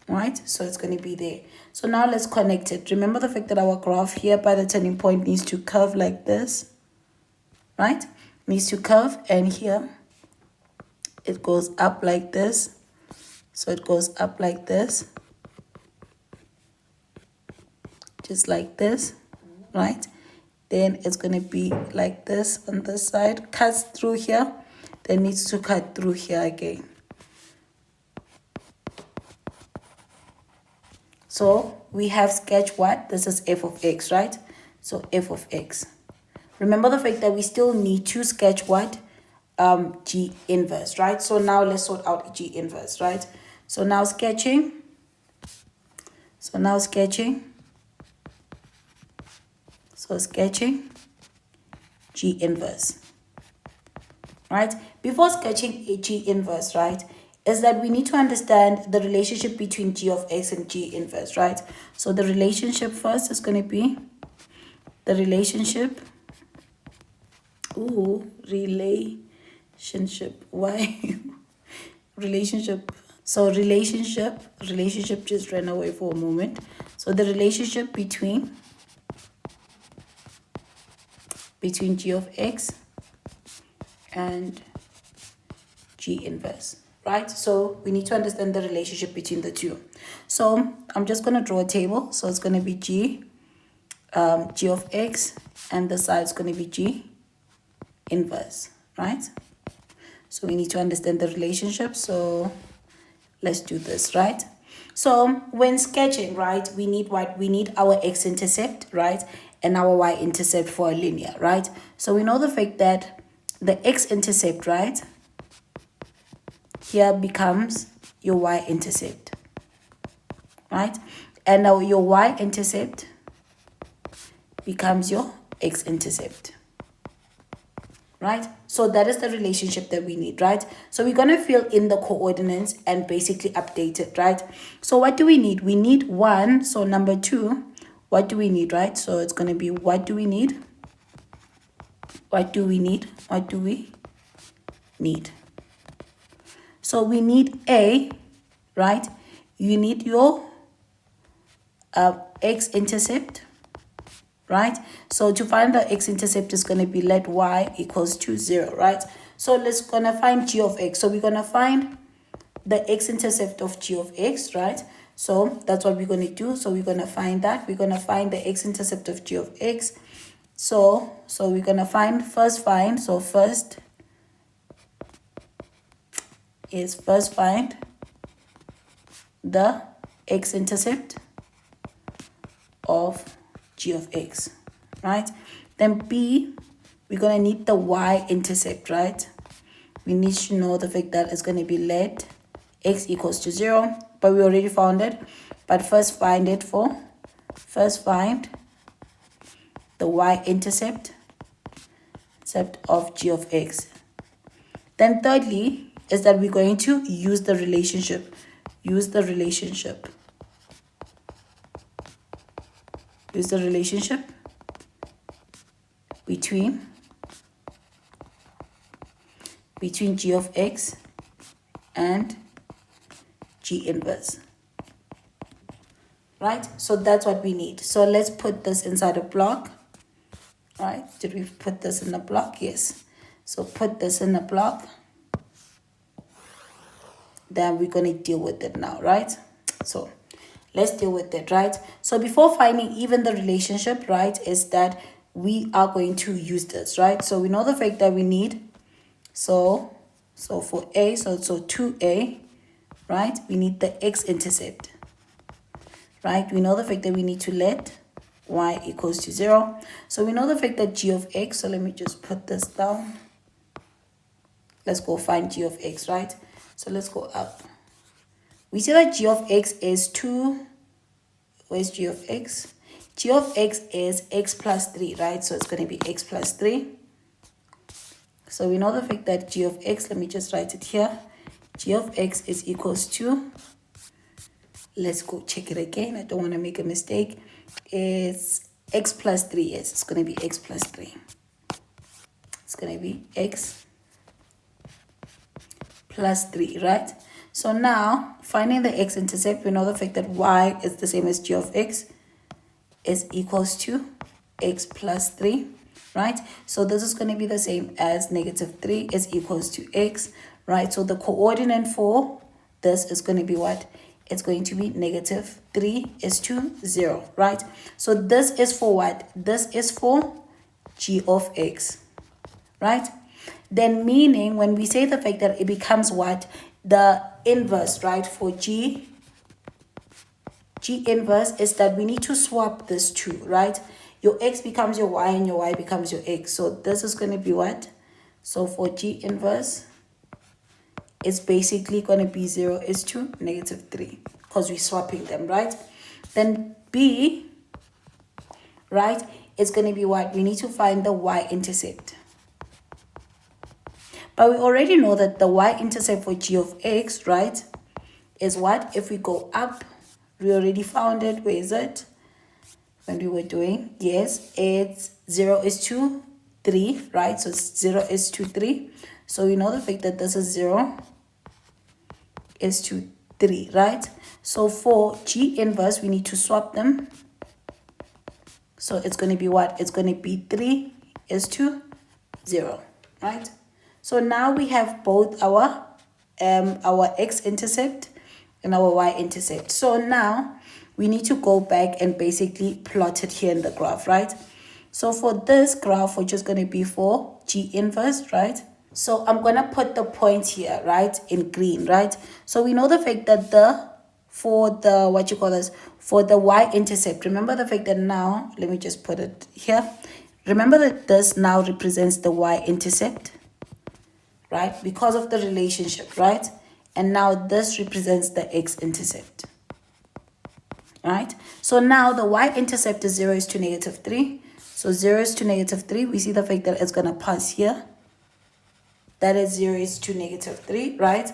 right? So it's going to be there. So now let's connect it. Remember the fact that our graph here by the turning point needs to curve like this, right? Needs to curve, and here it goes up like this. So it goes up like this, just like this, right? then it's going to be like this on this side, cuts through here, then needs to cut through here again. So we have sketch what? This is f of x, right? So f of x. Remember the fact that we still need to sketch what? G inverse, right? So now let's sort out G inverse, right? So now sketching. So sketching G inverse, right? Before sketching a G inverse, right, is that we need to understand the relationship between G of x and G inverse, right? So the relationship first is going to be the relationship. Relationship. Why? Relationship. So relationship just ran away for a moment. So the relationship between G of x and G inverse, right? So we need to understand the relationship between the two. So I'm just going to draw a table. So it's going to be G of x, and the side is going to be G inverse, right? So we need to understand the relationship. So let's do this, right? So when sketching, right, we need what? We need our x-intercept, right, and our y-intercept for a linear, right? So we know the fact that the x-intercept, right, here becomes your y-intercept, right? And now your y-intercept becomes your x-intercept, right? So that is the relationship that we need, right? So we're going to fill in the coordinates and basically update it, right? So what do we need? We need 1. So number 2, what do we need, right? So it's going to be, what do we need? What do we need? What do we need? So we need A, right? You need your x-intercept, right? So to find the x-intercept is going to be let y equals to 0, right? So let's gonna find g of x. So we're gonna find the x-intercept of g of x, right? So that's what we're going to do. So we're going to find that. We're going to find the x-intercept of g of x. So we're going to find, first find the x-intercept of g of x, right? Then B, we're going to need the y-intercept, right? We need to know the fact that it's going to be let x equals to 0, but we already found it. But first find the y-intercept of g of x. Then thirdly is that we're going to use the relationship. Use the relationship between g of x and g inverse, right? So that's what we need. So let's put this inside a block, right? Did we put this in a block? Yes. So put this in a block. Then we're going to deal with it now, right? So let's deal with it, right? So before finding even the relationship, right, is that we are going to use this, right? So we know the fact that we need, so for A, so 2A, right, we need the x-intercept, right? We know the fact that we need to let y equals to 0. So we know the fact that g of x, so let me just put this down. Let's go find g of x, right? So let's go up. We see that g of x is 2. Where's g of x? G of x is x plus 3, right? So it's going to be x plus 3. So we know the fact that g of x, let me just write it here. G of x is equals to, let's go check it again. I don't want to make a mistake. It's x plus 3. Yes, it's going to be x plus 3. It's going to be x plus 3, right? So now, finding the x-intercept, we know the fact that y is the same as g of x is equals to x plus 3, right? So this is going to be the same as -3 is equals to x, right? So the coordinate for this is going to be what? It's going to be -3 is to 0, right? So this is for what? This is for g of x, right? Then meaning when we say the fact that it becomes what? The inverse, right? For g inverse is that we need to swap this two, right? Your x becomes your y and your y becomes your x. So this is going to be what? So for g inverse, it's basically going to be 0 is to negative 3 because we're swapping them, right? Then b, right, it's going to be what? We need to find the y-intercept. But we already know that the y-intercept for g of x, right, is what? If we go up, we already found it. Where is it? When we were doing, yes, it's 0 is to 3, right? So 0 is to 3. So we know the fact that this is 0 is to 3, right? So for g inverse, we need to swap them. So it's going to be what? It's going to be 3 is to 0, right? So now we have both our x-intercept and our y-intercept. So now we need to go back and basically plot it here in the graph, right? So for this graph, which is going to be for g inverse, right? So I'm going to put the point here, right, in green, right? So we know the fact that for the y-intercept, remember the fact that now, let me just put it here. Remember that this now represents the y-intercept, right? Because of the relationship, right? And now this represents the x-intercept, right? So now the y-intercept is 0 is to negative 3. So 0 is to negative 3. We see the fact that it's going to pass here. That is 0 is to negative 3, right?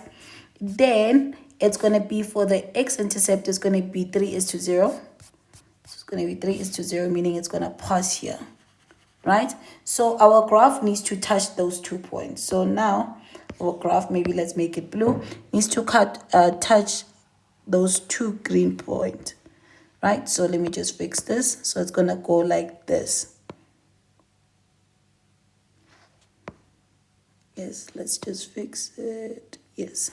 Then it's going to be for the x-intercept is going to be 3 is to 0. So it's going to be 3 is to 0, meaning it's going to pass here, right? So our graph needs to touch those 2 points. So now our graph, maybe let's make it blue, needs to touch those 2 green points, right? So let me just fix this. So it's going to go like this. Yes, let's just fix it. Yes.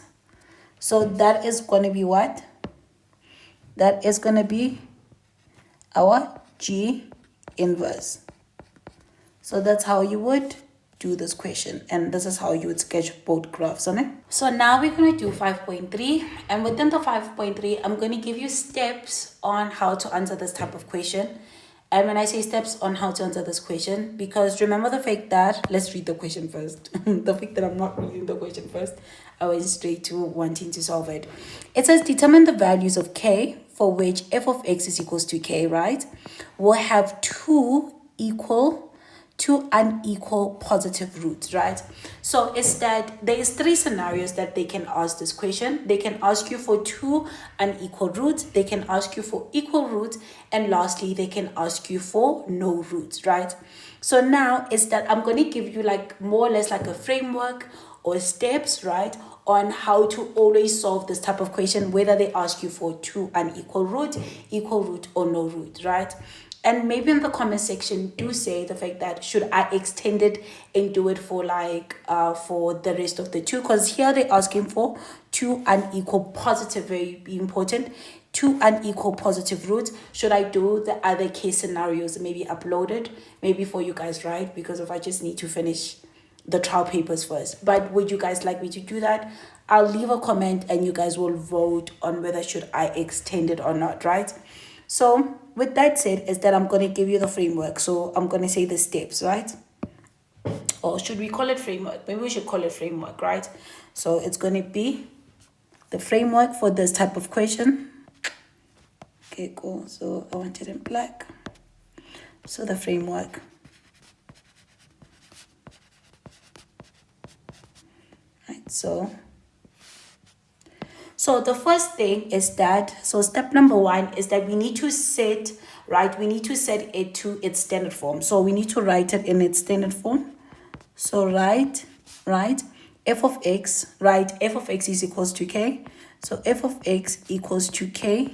So that is going to be what? That is going to be our G inverse. So that's how you would do this question. And this is how you would sketch both graphs on it. So now we're going to do 5.3. And within the 5.3, I'm going to give you steps on how to answer this type of question. And when I say steps on how to answer this question, because remember the fact that, let's read the question first. The fact that I'm not reading the question first, I went straight to wanting to solve it. It says determine the values of k for which f of x is equals to k, right? We'll have two unequal positive roots, right? So it's that there is 3 scenarios that they can ask this question. They can ask you for 2 unequal roots, they can ask you for equal roots, and lastly they can ask you for no roots, right? So now it's that I'm going to give you like more or less like a framework or steps, right, on how to always solve this type of question, whether they ask you for 2 unequal root, equal root, or no root, right? And maybe in the comment section, do say the fact that should I extend it and do it for like for the rest of the 2, because here they're asking for 2 unequal positive, very important, 2 unequal positive roots. Should I do the other case scenarios, maybe upload it, maybe for you guys, right? Because if I just need to finish the trial papers first. But would you guys like me to do that? I'll leave a comment and you guys will vote on whether should I extend it or not, right? So with that said, is that I'm going to give you the framework. So I'm going to say the steps, right? Or should we call it framework? Maybe we should call it framework, right? So it's going to be the framework for this type of question. Okay, cool. So I want it in black. So the framework. Right, so the first thing is that, so step number 1 is that we need to set, right? We need to set it to its standard form. So we need to write it in its standard form. So write, f of x, right? F of x is equals to k. So f of x equals to k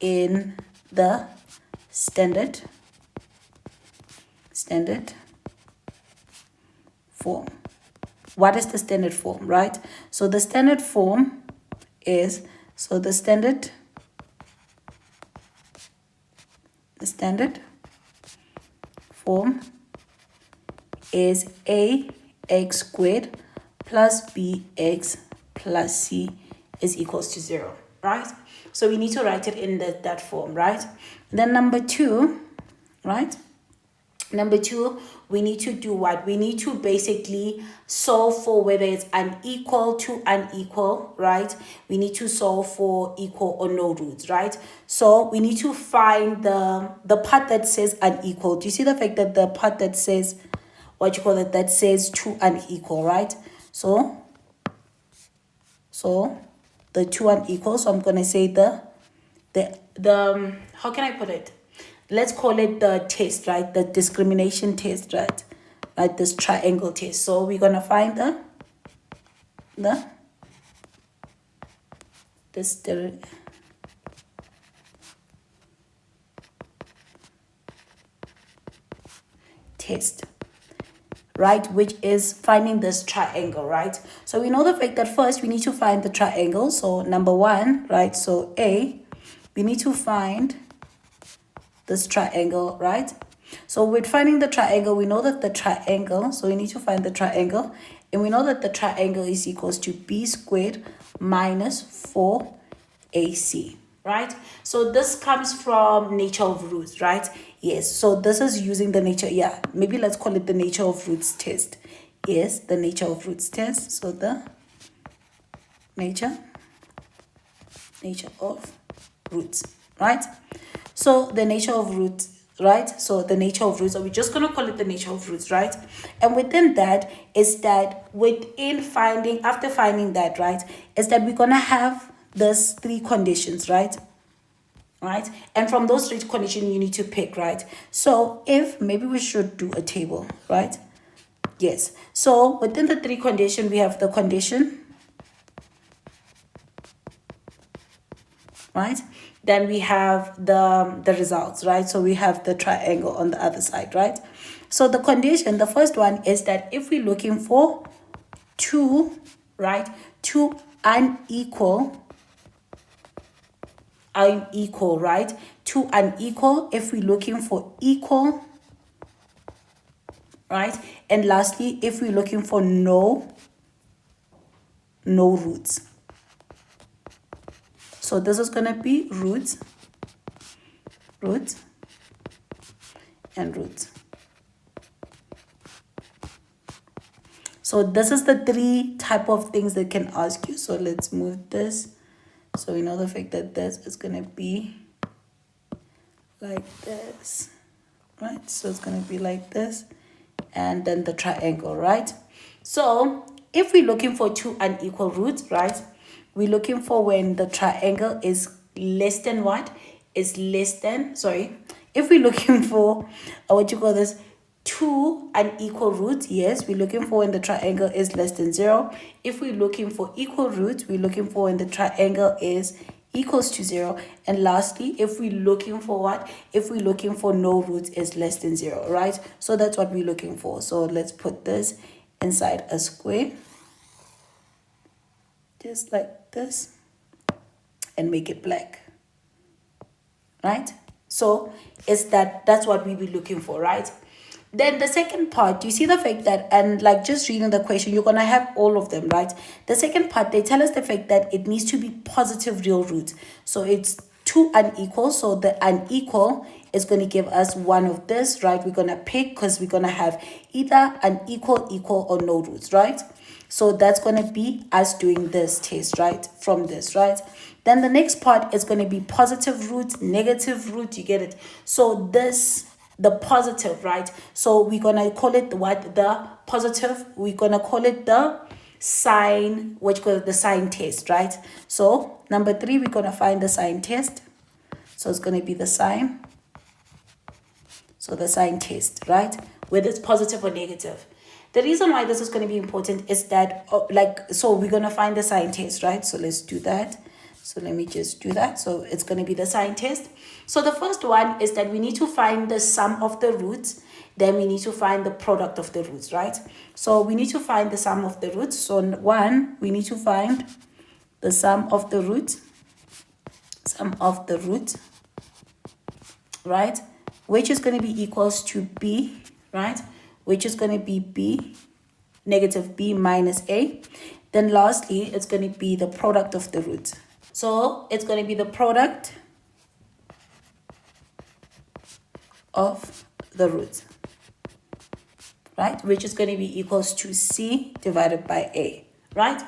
in the standard form. What is the standard form, right? So the standard form is, so the standard form is ax squared plus bx plus c is equals to 0, right? So we need to write it in that form, right? Then number 2, right? Number 2, we need to do what? We need to basically solve for whether it's unequal to unequal, right? We need to solve for equal or no roots, right? So we need to find the part that says unequal. Do you see the fact that the part that says, what you call it, that says two unequal, right? So the two unequal, so I'm going to say the how can I put it? Let's call it the test, right? The discrimination test, right? Like this triangle test. So we're going to find the test, right? Which is finding this triangle, right? So we know the fact that first we need to find the triangle. So number 1, right? So A, we need to find this triangle, right? So with finding the triangle, we know that the triangle, so we need to find the triangle, and we know that the triangle is equals to b squared minus 4ac, right? So this comes from nature of roots, right? Yes, so this is using the nature, yeah, maybe let's call it the nature of roots test. Yes, the nature of roots test. So the nature of roots, right? So the nature of roots, right? So the nature of roots, so we're just going to call it the nature of roots, right? And within that is that after finding that, right, is that we're going to have those 3 conditions, right? Right? And from those 3 conditions, you need to pick, right? So if, maybe we should do a table, right? Yes. So within the 3 conditions, we have the condition, right? Then we have the results, right? So we have the triangle on the other side, right? So the condition, the first one is that if we're looking for 2, right, 2 unequal, right? 2 unequal, if we're looking for equal, right? And lastly, if we're looking for no roots. So this is going to be roots, and roots. So this is the 3 type of things that can ask you. So let's move this. So we know the fact that this is going to be like this, right? So it's going to be like this, and then the triangle, right? So if we're looking for 2 unequal roots, right, we're looking for when the triangle is less than what? Is less than, sorry. If we're looking for, what you call this, 2 unequal roots, yes, we're looking for when the triangle is less than 0. If we're looking for equal roots, we're looking for when the triangle is equals to 0. And lastly, if we're looking for what? If we're looking for no roots is less than 0, right? So that's what we're looking for. So let's put this inside a square, just like this, and make it black, right? So that's what we be looking for, right? Then the second part, you see the fact that, and like just reading the question, you're going to have all of them, right? The second part, they tell us the fact that it needs to be positive real roots. So it's 2 unequal. So the unequal is going to give us one of this, right? We're going to pick because we're going to have either an equal, or no roots, right? So that's going to be us doing this test, right? From this, right? Then the next part is going to be positive roots, negative root, you get it? So this, the positive, right? So we're going to call it what? The positive. We're going to call it the sign, what you call it, the sign test, right? So number 3, we're going to find the sign test. So it's going to be the sign. So the sign test, right? Whether it's positive or negative. The reason why this is going to be important is that, so we're going to find the sign test, right? So let's do that. So let me just do that. So it's going to be the sign test. So the first one is that we need to find the sum of the roots. Then we need to find the product of the roots, right? So we need to find the sum of the roots. So 1, we need to find the sum of the roots. Right? Which is going to be equals to b, right? which is going to be b, negative b minus a. Then lastly, it's going to be the product of the roots. So it's going to be the product of the roots, right? Which is going to be equals to c divided by a, right?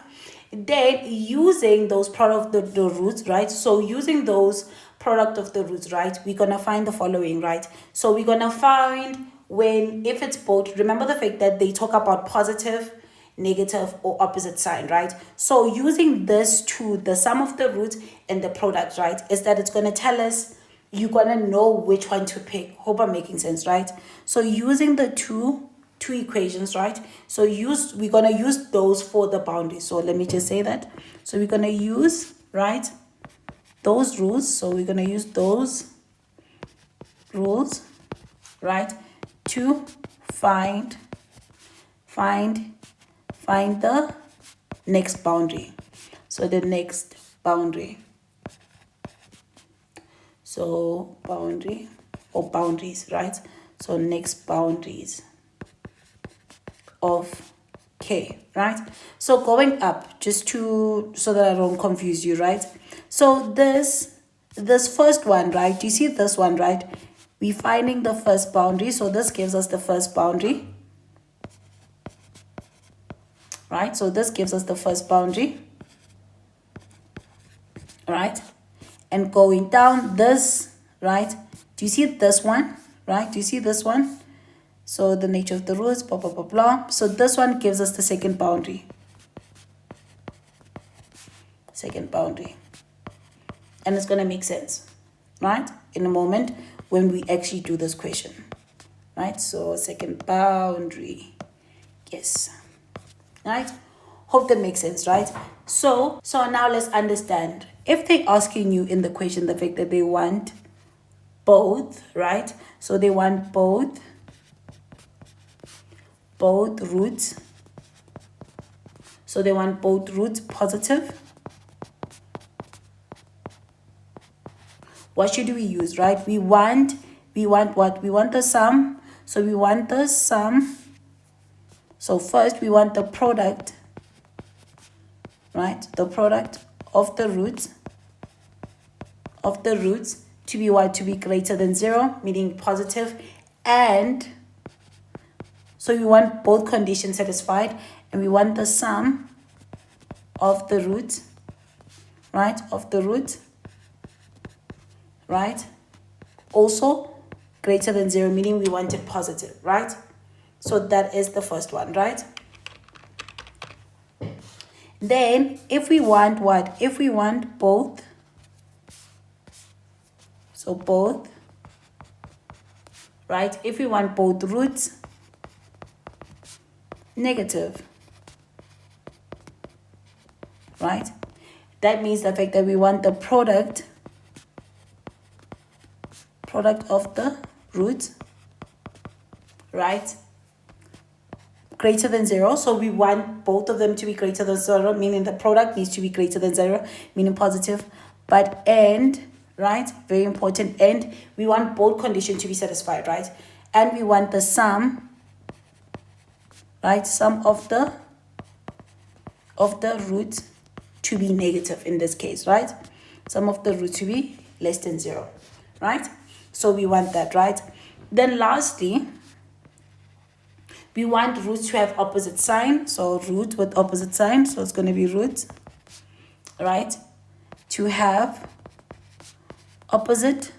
Then using those product of the roots, right? So using those product of the roots, right? We're going to find the following, right? So we're going to find if it's both, remember the fact that they talk about positive, negative, or opposite sign, right? So using this to the sum of the roots and the product, right, is that it's going to tell us, you're going to know which one to pick. Hope I'm making sense, right? So using the two equations, right? So we're going to use those for the boundary. So let me just say that. So we're going to use, right, those rules. So we're going to use those rules, right, to find the next boundary. So the next boundary. So boundary or boundaries, right? So next boundaries of K, right? So going up, just so that I don't confuse you, right? So this first one, right? Do you see this one, right? We're finding the first boundary. So this gives us the first boundary, right? So this gives us the first boundary, right? And going down this, right? Do you see this one, right? Do you see this one? So the nature of the roots, blah, blah, blah, blah. So this one gives us the second boundary. Second boundary. And it's going to make sense, right? In a moment when we actually do this question, right? So second boundary. Yes. Right? Hope that makes sense, right? So now let's understand. If they're asking you in the question the fact that they want both, right? So they want both roots. So they want both roots positive. What should we use, right? We want what? We want the sum. So we want the sum. So first we want the product, right? The product of the roots to be what? To be greater than 0, meaning positive. And so we want both conditions satisfied, and we want the sum of the roots, right? Of the root, right? Also greater than 0, meaning we want it positive, right? So that is the first one, right? Then if we want what? If we want both, so both, right? If we want both roots negative, right? That means the fact that we want the product of the roots, right, greater than 0. So we want both of them to be greater than 0, meaning the product needs to be greater than 0, meaning positive. But and, right, very important, and we want both conditions to be satisfied, right? And we want the sum, right, sum of the roots to be negative in this case, right? Sum of the roots to be less than 0, right? So we want that, right? Then lastly, we want roots to have opposite sign. So root with opposite sign. So it's going to be root, right? To have opposite,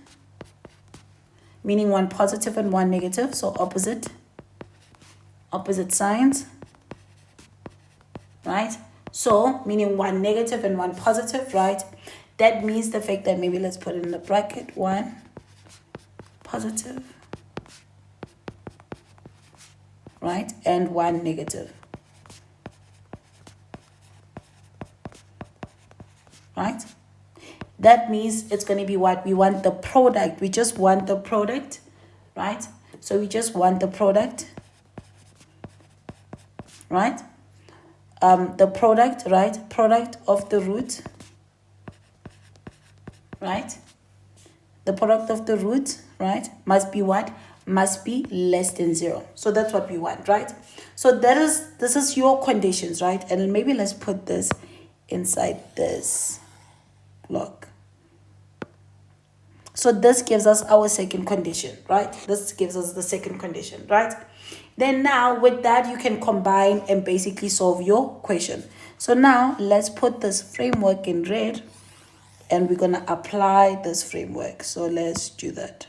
meaning one positive and one negative. So opposite signs, right? So meaning one negative and one positive, right? That means the fact that maybe let's put it in the bracket, one positive, right, and one negative, right? That means it's going to be what? We want the product. We just want the product, right? So we just want the product, right? The product, right? Product of the root, right? The product of the root, right, must be what? must be less than 0. So that's what we want, right? So this is your conditions, right? And maybe let's put this inside this block. So this gives us our second condition, right? This gives us the second condition, right? Then now with that, you can combine and basically solve your question. So now let's put this framework in red and we're going to apply this framework. So let's do that.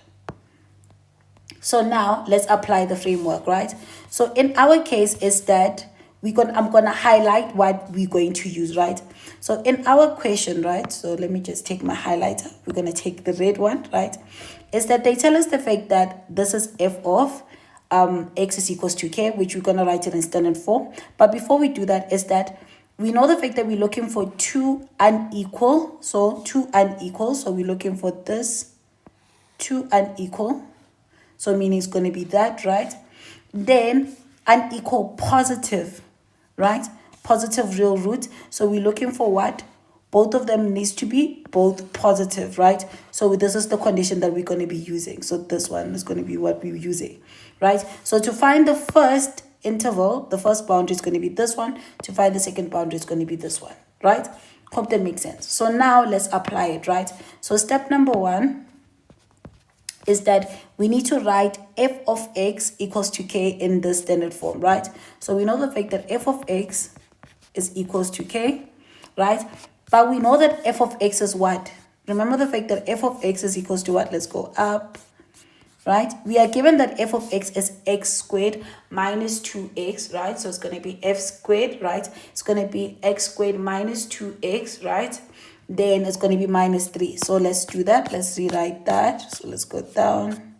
So now let's apply the framework, right? So in our case is that I'm going to highlight what we're going to use, right? So in our question, right? So let me just take my highlighter. We're going to take the red one, right? Is that they tell us the fact that this is f of x is equals to k, which we're going to write it in standard form. But before we do that is that we know the fact that we're looking for two unequal. So two unequal. So we're looking for this two unequal. So meaning it's going to be that, right? Then unequal positive, right? Positive real root. So we're looking for what? Both of them needs to be both positive, right? So this is the condition that we're going to be using. So this one is going to be what we're using, right? So to find the first interval, the first boundary is going to be this one. To find the second boundary is going to be this one, right? Hope that makes sense. So now let's apply it, right? So step number 1 is that we need to write f of x equals to k in the standard form, right? So we know the fact that f of x is equals to k, right? But we know that f of x is what? Remember the fact that f of x is equals to what? Let's go up, right? We are given that f of x is x squared minus 2x, right? So it's going to be f squared, right? It's going to be x squared minus 2x, right? Then it's going to be minus 3. So let's do that. Let's rewrite that. So let's go down,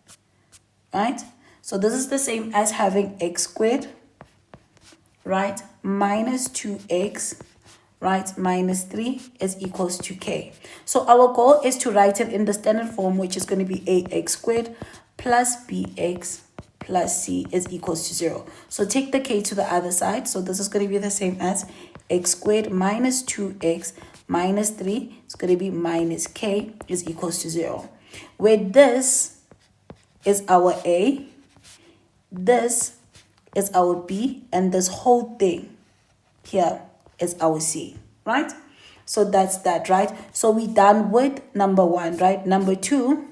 right? So this is the same as having x squared, right? Minus 2x, right? Minus 3 is equals to k. So our goal is to write it in the standard form, which is going to be ax squared plus bx plus c is equals to 0. So take the k to the other side. So this is going to be the same as x squared minus 2x minus 3 is going to be minus k is equals to 0. Where this is our a, this is our b, and this whole thing here is our c, right? So that's that, right? So we're done with number 1, right? Number 2,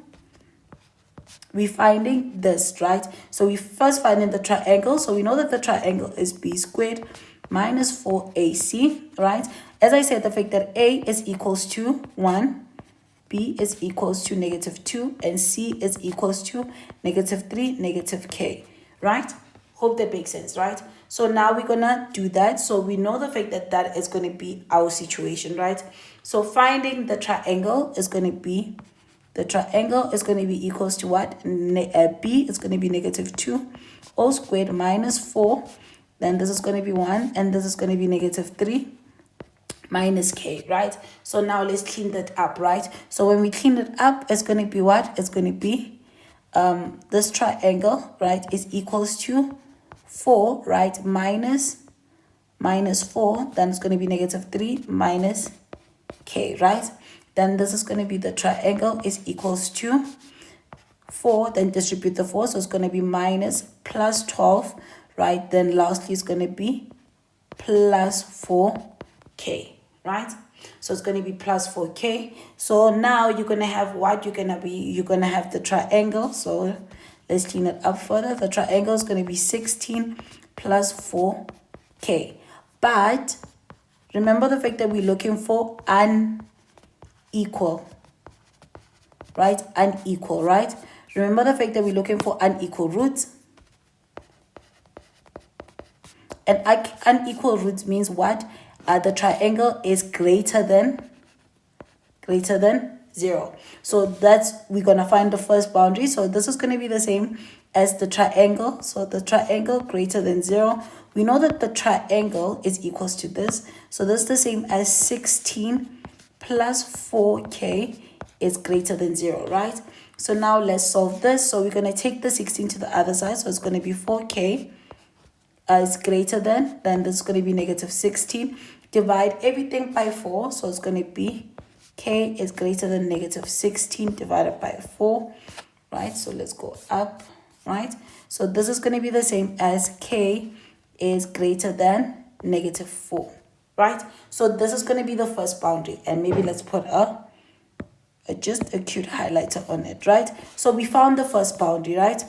we're finding this, right? So we first finding the triangle. So we know that the triangle is b squared minus 4ac, right? As I said, the fact that a is equals to 1, b is equals to negative 2, and c is equals to negative 3, negative k, right? Hope that makes sense, right? So now we're going to do that. So we know the fact that that is going to be our situation, right? So finding the triangle is going to be, the triangle is going to be equals to what? B is going to be negative 2 all squared minus 4. Then this is going to be 1, and this is going to be negative 3 minus k, right? So now let's clean that up, right? So when we clean it up, it's going to be what? It's going to be this triangle, right, is equals to 4, right, minus 4. Then it's going to be negative 3 minus k, right? Then this is going to be the triangle is equals to 4. Then distribute the 4. So it's going to be minus plus 12, right? Then lastly, it's going to be plus 4k, right? So it's going to be plus 4k. So now you're going to have what? You're going to have the triangle. So let's clean it up further. The triangle is going to be 16 plus 4k. But remember the fact that we're looking for unequal, right? Unequal, right? Remember the fact that we're looking for unequal roots. And unequal roots means what? The triangle is greater than 0. So that's, we're going to find the first boundary. So this is going to be the same as the triangle. So the triangle greater than 0. We know that the triangle is equals to this. So that's the same as 16 plus 4k is greater than 0, right? So now let's solve this. So we're going to take the 16 to the other side. So it's going to be 4k is greater than, then this is going to be negative 16. Divide everything by 4. So it's going to be k is greater than negative 16 divided by 4, right? So let's go up, right? So this is going to be the same as k is greater than -4, right? So this is going to be the first boundary, and maybe let's put just a cute highlighter on it, right? So we found the first boundary, right?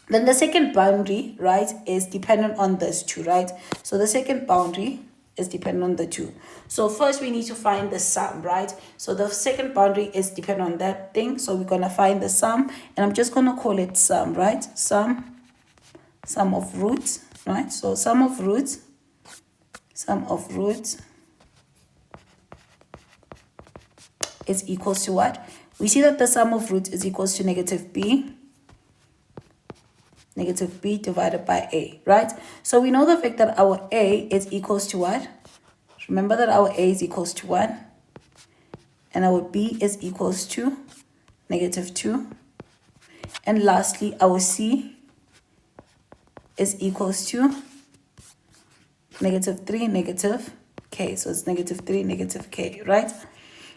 Then the second boundary, right, is dependent on this 2, right? So the second boundary is dependent on the 2. So first we need to find the sum, right? So the second boundary is dependent on that thing. So we're going to find the sum, and I'm just going to call it sum, right? Sum of roots, right? So sum of roots is equals to what? We see that the sum of roots is equals to negative b divided by a, right? So we know the fact that our a is equals to what? Remember that our a is equals to 1, and our b is equals to -2, and lastly our c is equals to -3 k. So it's -3 k, right?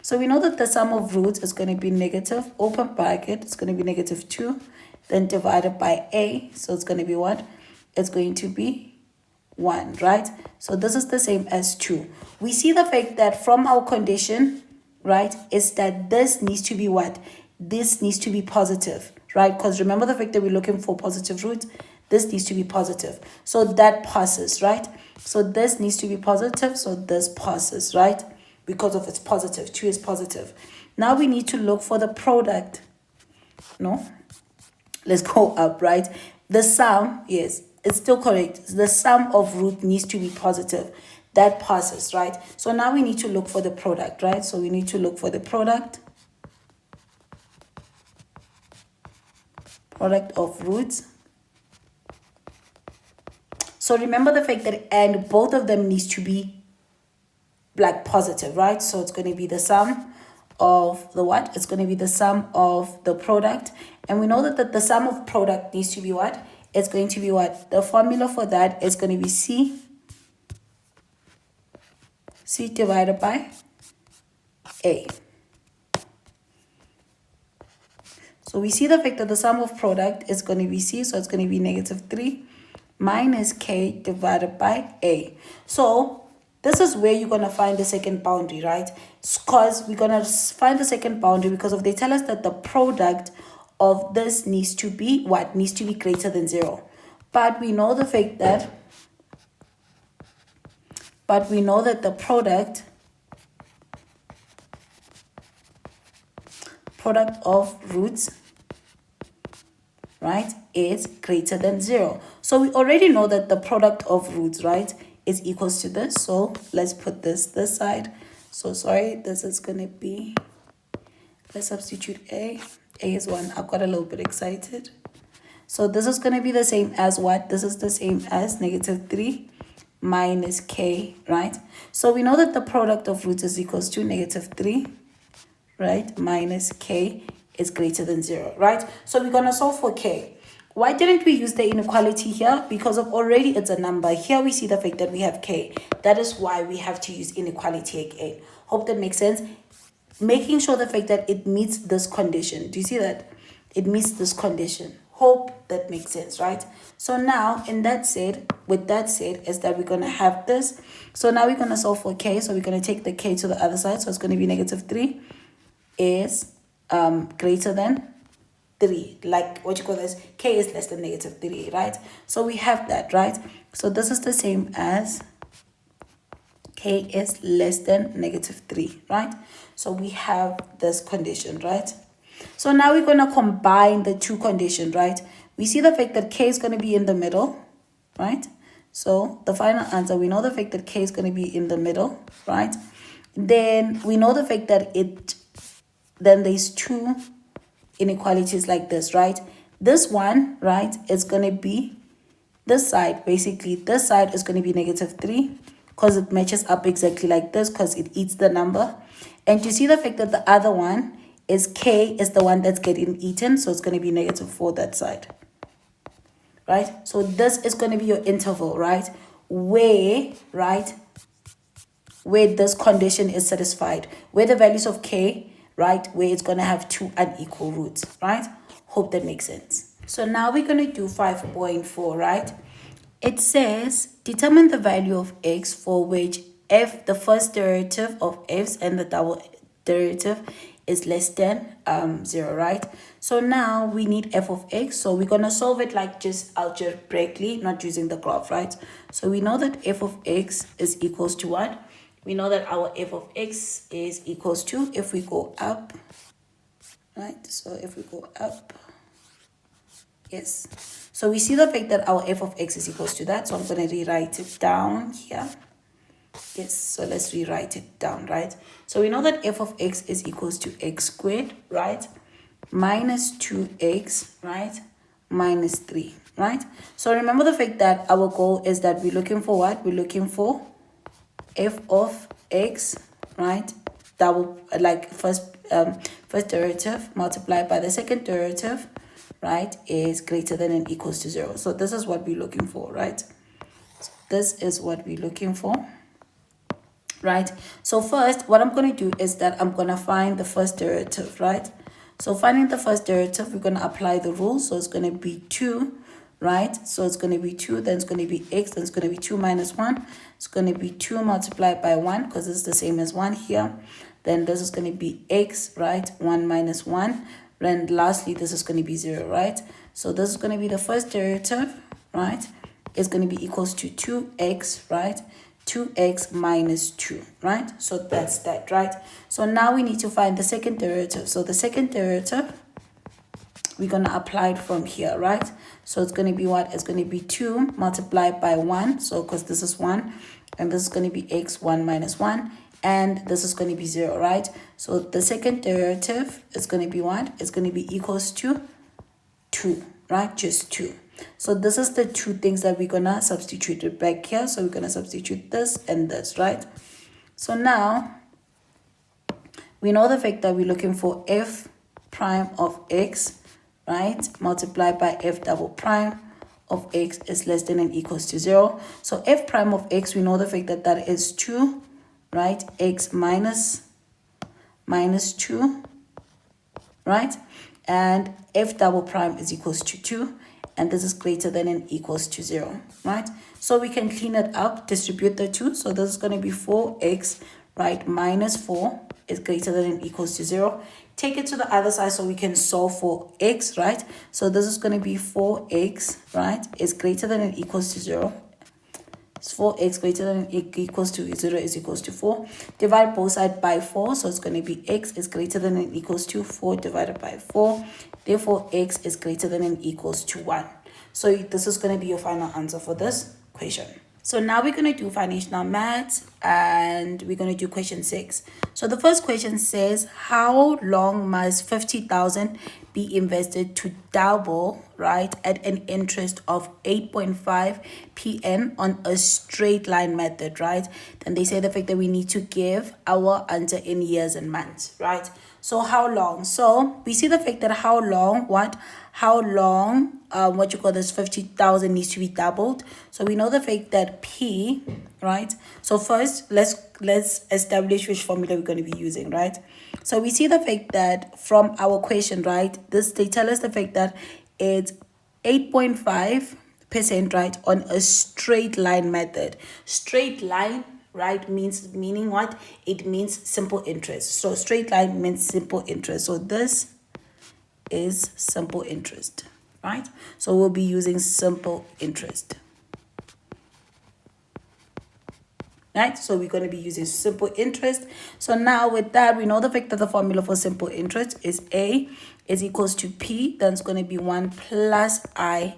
So we know that the sum of roots is going to be negative, open bracket, it's going to be -2, then divided by a. So it's going to be what? It's going to be 1, right? So this is the same as 2. We see the fact that from our condition, right, is that this needs to be what? This needs to be positive, right? Because remember the fact that we're looking for positive roots. This needs to be positive. So that passes, right? So this needs to be positive. So this passes, right? Because of its positive. 2 is positive. Now we need to look for the product. No? Let's go up, right? The sum, yes, it's still correct. The sum of root needs to be positive. That passes, right? So now we need to look for the product, right? So we need to look for the product of roots. So remember the fact that and both of them needs to be like positive, right? So it's going to be the sum of the what? It's going to be the sum of the product. And we know that the sum of product needs to be what? It's going to be what? The formula for that is going to be C divided by A. So we see the fact that the sum of product is going to be C. So it's going to be -3 minus K divided by A. So this is where you're going to find the second boundary, right? Because we're going to find the second boundary because of they tell us that the product of this needs to be what? Needs to be greater than 0. But we know the fact that the product of roots, right, is greater than 0. So we already know that the product of roots, right, is equals to this. So let's put this side. So sorry, this is going to be, let's substitute A. A is 1. I got a little bit excited. So this is going to be the same as what? This is the same as -3 minus K, right? So we know that the product of roots is equals to -3, right, minus K is greater than 0, right? So we're going to solve for K. Why didn't we use the inequality here? Because of already it's a number. Here we see the fact that we have K. That is why we have to use inequality again. Hope that makes sense. Making sure the fact that it meets this condition. Do you see that? It meets this condition. Hope that makes sense, right? So now, with that said, is that we're going to have this. So now we're going to solve for K. So we're going to take the K to the other side. So it's going to be -3 is greater than 3, like what you call this, K is less than -3, right? So we have that, right? So this is the same as K is less than -3, right? So we have this condition, right? So now we're going to combine the two conditions, right? We see the fact that K is going to be in the middle, right? So the final answer, we know the fact that K is going to be in the middle, right? Then we know the fact that then there's two inequalities like this, right? This one, right, is going to be this side. Basically, this side is going to be -3 because it matches up exactly like this because it eats the number. And you see the fact that the other one is K is the one that's getting eaten. So it's going to be -4 that side, right? So this is going to be your interval, right? Where this condition is satisfied, where the values of K, right, where it's going to have two unequal roots, right? Hope that makes sense. So now we're going to do 5.4, right? It says determine the value of x for which f, the first derivative of f's and the double derivative is less than 0, right? So now we need f of x. So we're going to solve it like just algebraically, not using the graph, right? So we know that f of x is equals to what? We know that our f of x is equals to, if we go up, right? So if we go up, yes. So we see the fact that our f of x is equals to that. So I'm going to rewrite it down here. Yes, so let's rewrite it down, right? So we know that f of x is equals to x squared, right? Minus 2x, right? Minus 3, right? So remember the fact that our goal is that we're looking for what? We're looking for f of x, right? Double, like first derivative multiplied by the second derivative, right, is greater than and equals to 0. So this is what we're looking for, right? So this is what we're looking for, right? So first, what I'm going to do is that I'm going to find the first derivative, right? So finding the first derivative, we're going to apply the rule. So it's going to be 2, right? So it's going to be 2, then it's going to be x, then it's going to be 2 minus 1. It's going to be 2 multiplied by 1, because it's the same as 1 here. Then this is going to be x, right? 1 minus 1. And lastly, this is going to be 0, right? So this is going to be the first derivative, right? It's going to be equals to 2x, right? 2x minus 2, right? So that's that, right? So now we need to find the second derivative. So the second derivative, we're going to apply it from here, right? So it's going to be what? It's going to be 2 multiplied by 1. So because this is 1, and this is going to be x, 1 minus 1. And this is going to be 0, right? So the second derivative is going to be what? It's going to be equals to 2, right? Just 2. So this is the two things that we're going to substitute it back here. So we're going to substitute this and this, right? So now we know the fact that we're looking for f prime of x, right? Multiplied by f double prime of x is less than and equals to 0. So f prime of x, we know the fact that that is 2, right? X minus 2, right? And f double prime is equals to 2, and this is greater than and equals to 0, right? So we can clean it up, distribute the 2. So this is going to be 4x, right? Minus 4 is greater than and equals to 0. Take it to the other side so we can solve for x, right? So this is going to be 4x, right? Is greater than and equals to 0. 4x greater than equals to 0 is equals to 4. Divide both sides by 4. So it's going to be x is greater than and equals to 4 divided by 4. Therefore, x is greater than and equals to 1. So this is going to be your final answer for this question. So now we're going to do foundational maths, and we're going to do question 6. So the first question says, how long must 50,000 be invested to double, right, at an interest of 8.5 pn on a straight line method, right? Then they say the fact that we need to give our answer in years and months, right? So how long? So we see the fact that how long, what you call this 50,000 needs to be doubled. So we know the fact that P, right? So first, let's establish which formula we're going to be using, right? So we see the fact that from our question, right? They tell us the fact that it's 8.5%, right, on a straight line method. Straight line, right, meaning what? It means simple interest. So straight line means simple interest. So this is simple interest, right? So we'll be using simple interest, right? So we're going to be using simple interest. So now with that, we know the fact that the formula for simple interest is A is equals to P. Then it's going to be 1 plus I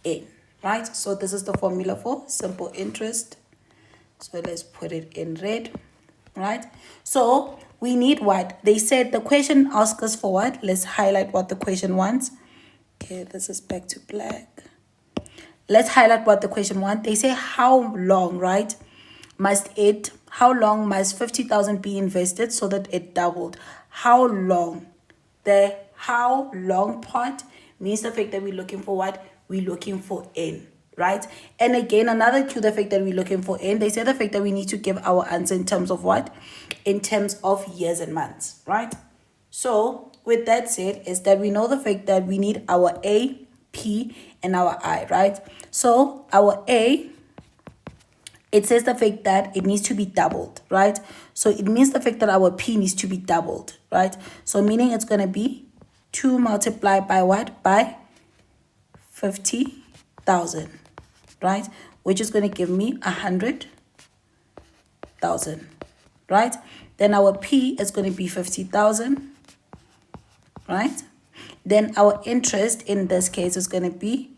N, right? So this is the formula for simple interest. So let's put it in red, right? So we need what? They said the question asks us for what? Let's highlight what the question wants. Okay, this is back to black. Let's highlight what the question wants. They say how long, right? How long must 50,000 be invested so that it doubled? How long? The how long part means the fact that we're looking for what? We're looking for N, right? And again, another to the fact that we're looking for N, they say the fact that we need to give our answer in terms of what? In terms of years and months, right? So with that said, is that we know the fact that we need our A, P and our I, right? So our A, it says the fact that it needs to be doubled, right? So it means the fact that our P needs to be doubled, right? So meaning it's going to be 2 multiplied by what? By 50,000, right? Which is going to give me 100,000, right? Then our P is going to be 50,000, right? Then our interest in this case is going to be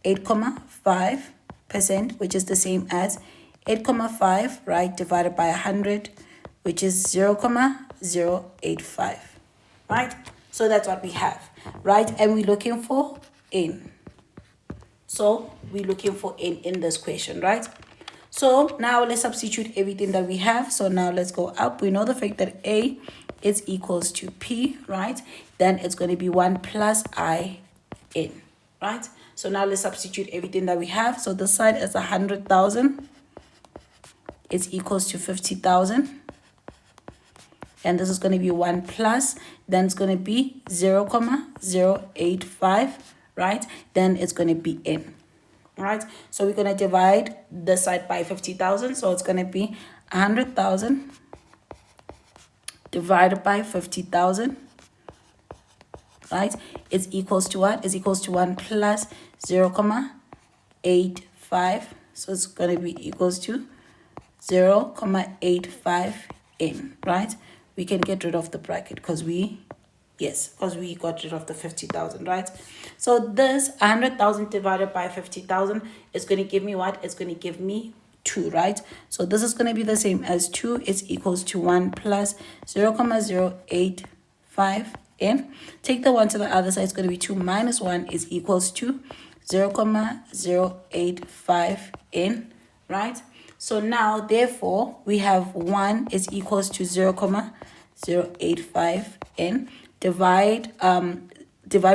8.5%, which is the same as 8.5, right, divided by 100, which is 0.085, right? So that's what we have, right? And we're looking for N. So we're looking for N in this question, right? So now let's substitute everything that we have. So now let's go up. We know the fact that A is equals to P, right? Then it's going to be 1 plus I N, right? So now let's substitute everything that we have. So this side is 100,000. It's equals to 50,000. And this is going to be 1 plus. Then it's going to be 0.085, right? Then it's going to be N. Right, so we're going to divide this side by 50,000. So it's going to be 100,000 divided by 50,000, right? It's equals to what? It's equals to 1 plus 0.85. So it's going to be equals to 0.85 N, right? We can get rid of the bracket because we got rid of the 50,000, right? So this 100,000 divided by 50,000 is going to give me what? It's going to give me 2, right? So this is going to be the same as 2 is equals to 1 plus 0.085 N. Take the 1 to the other side. It's going to be 2 minus 1 is equals to 0.085 N, right? So now, therefore, we have 1 is equals to 0.085 N. Divide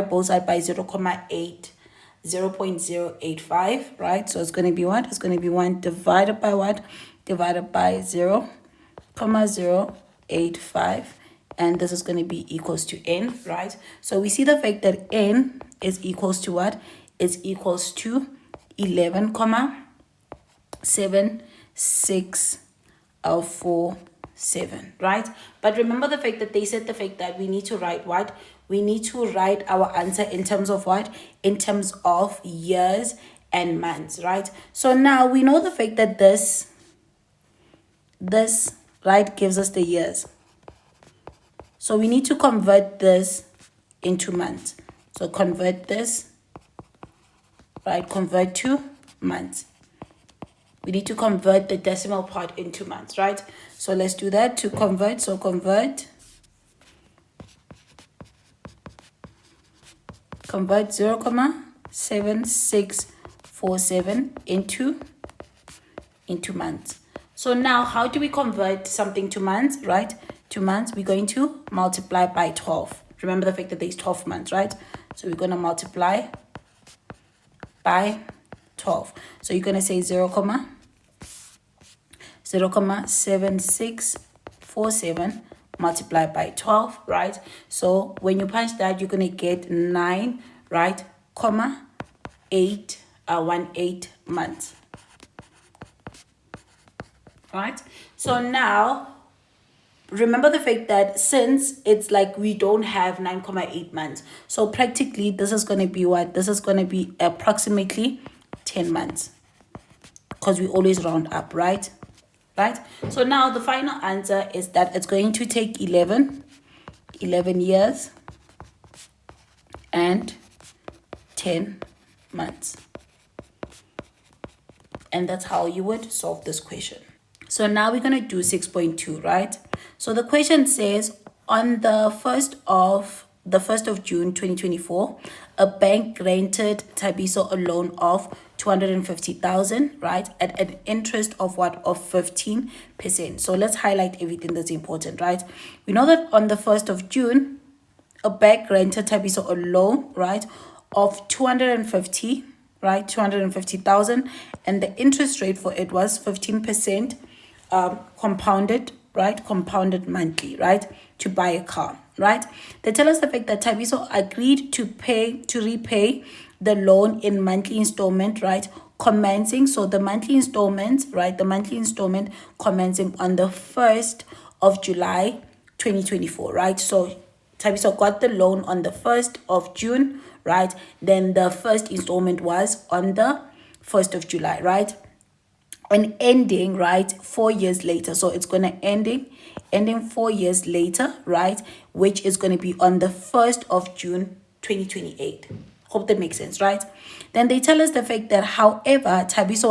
both sides by 0.085, right? So it's going to be what? It's going to be 1 divided by what? Divided by 0.085, and this is going to be equals to N, right? So we see the fact that N is equals to what? Is equals to 11.7647, right? But remember the fact that they said the fact that we need to write what? We need to write our answer in terms of what? In terms of years and months, right? So now we know the fact that this right, gives us the years. So we need to convert this into months. So convert this, right? Convert to months. We need to convert the decimal part into months, right? So let's do that to convert. So convert 0.7647 into months. So now how do we convert something to months, right? To months, we're going to multiply by 12. Remember the fact that there's 12 months, right? So we're going to multiply by 12. So you're going to say 0.7647 multiplied by 12, right? So when you punch that, you're going to get 9, right, 18 months, right? So now remember the fact that since it's like we don't have 9.8 months, so practically this is going to be what? This is going to be approximately 10 months because we always round up, right? Right? So now the final answer is that it's going to take 11 years and 10 months. And that's how you would solve this question. So now we're going to do 6.2, right? So the question says on the 1st of June 2024, a bank granted Tabiso a loan of 250,000, right, at an interest of what? Of 15%. So let's highlight everything that's important, right? We know that on the 1st of June, a bank granted Tabiso a loan, right, of 250, right, 250,000, and the interest rate for it was 15%, compounded, right, compounded monthly, right, to buy a car, right? They tell us the fact that Tabiso agreed to repay the loan in monthly installment, right? Commencing, so the monthly installment, right? The monthly installment commencing on the 1st of July 2024, right? So Tabiso got the loan on the 1st of June, right? Then the first installment was on the 1st of July, right? And ending, right, 4 years later. So it's going to ending 4 years later, right, which is going to be on the 1st of June 2028. Hope that makes sense, right? Then they tell us the fact that, however, Tabiso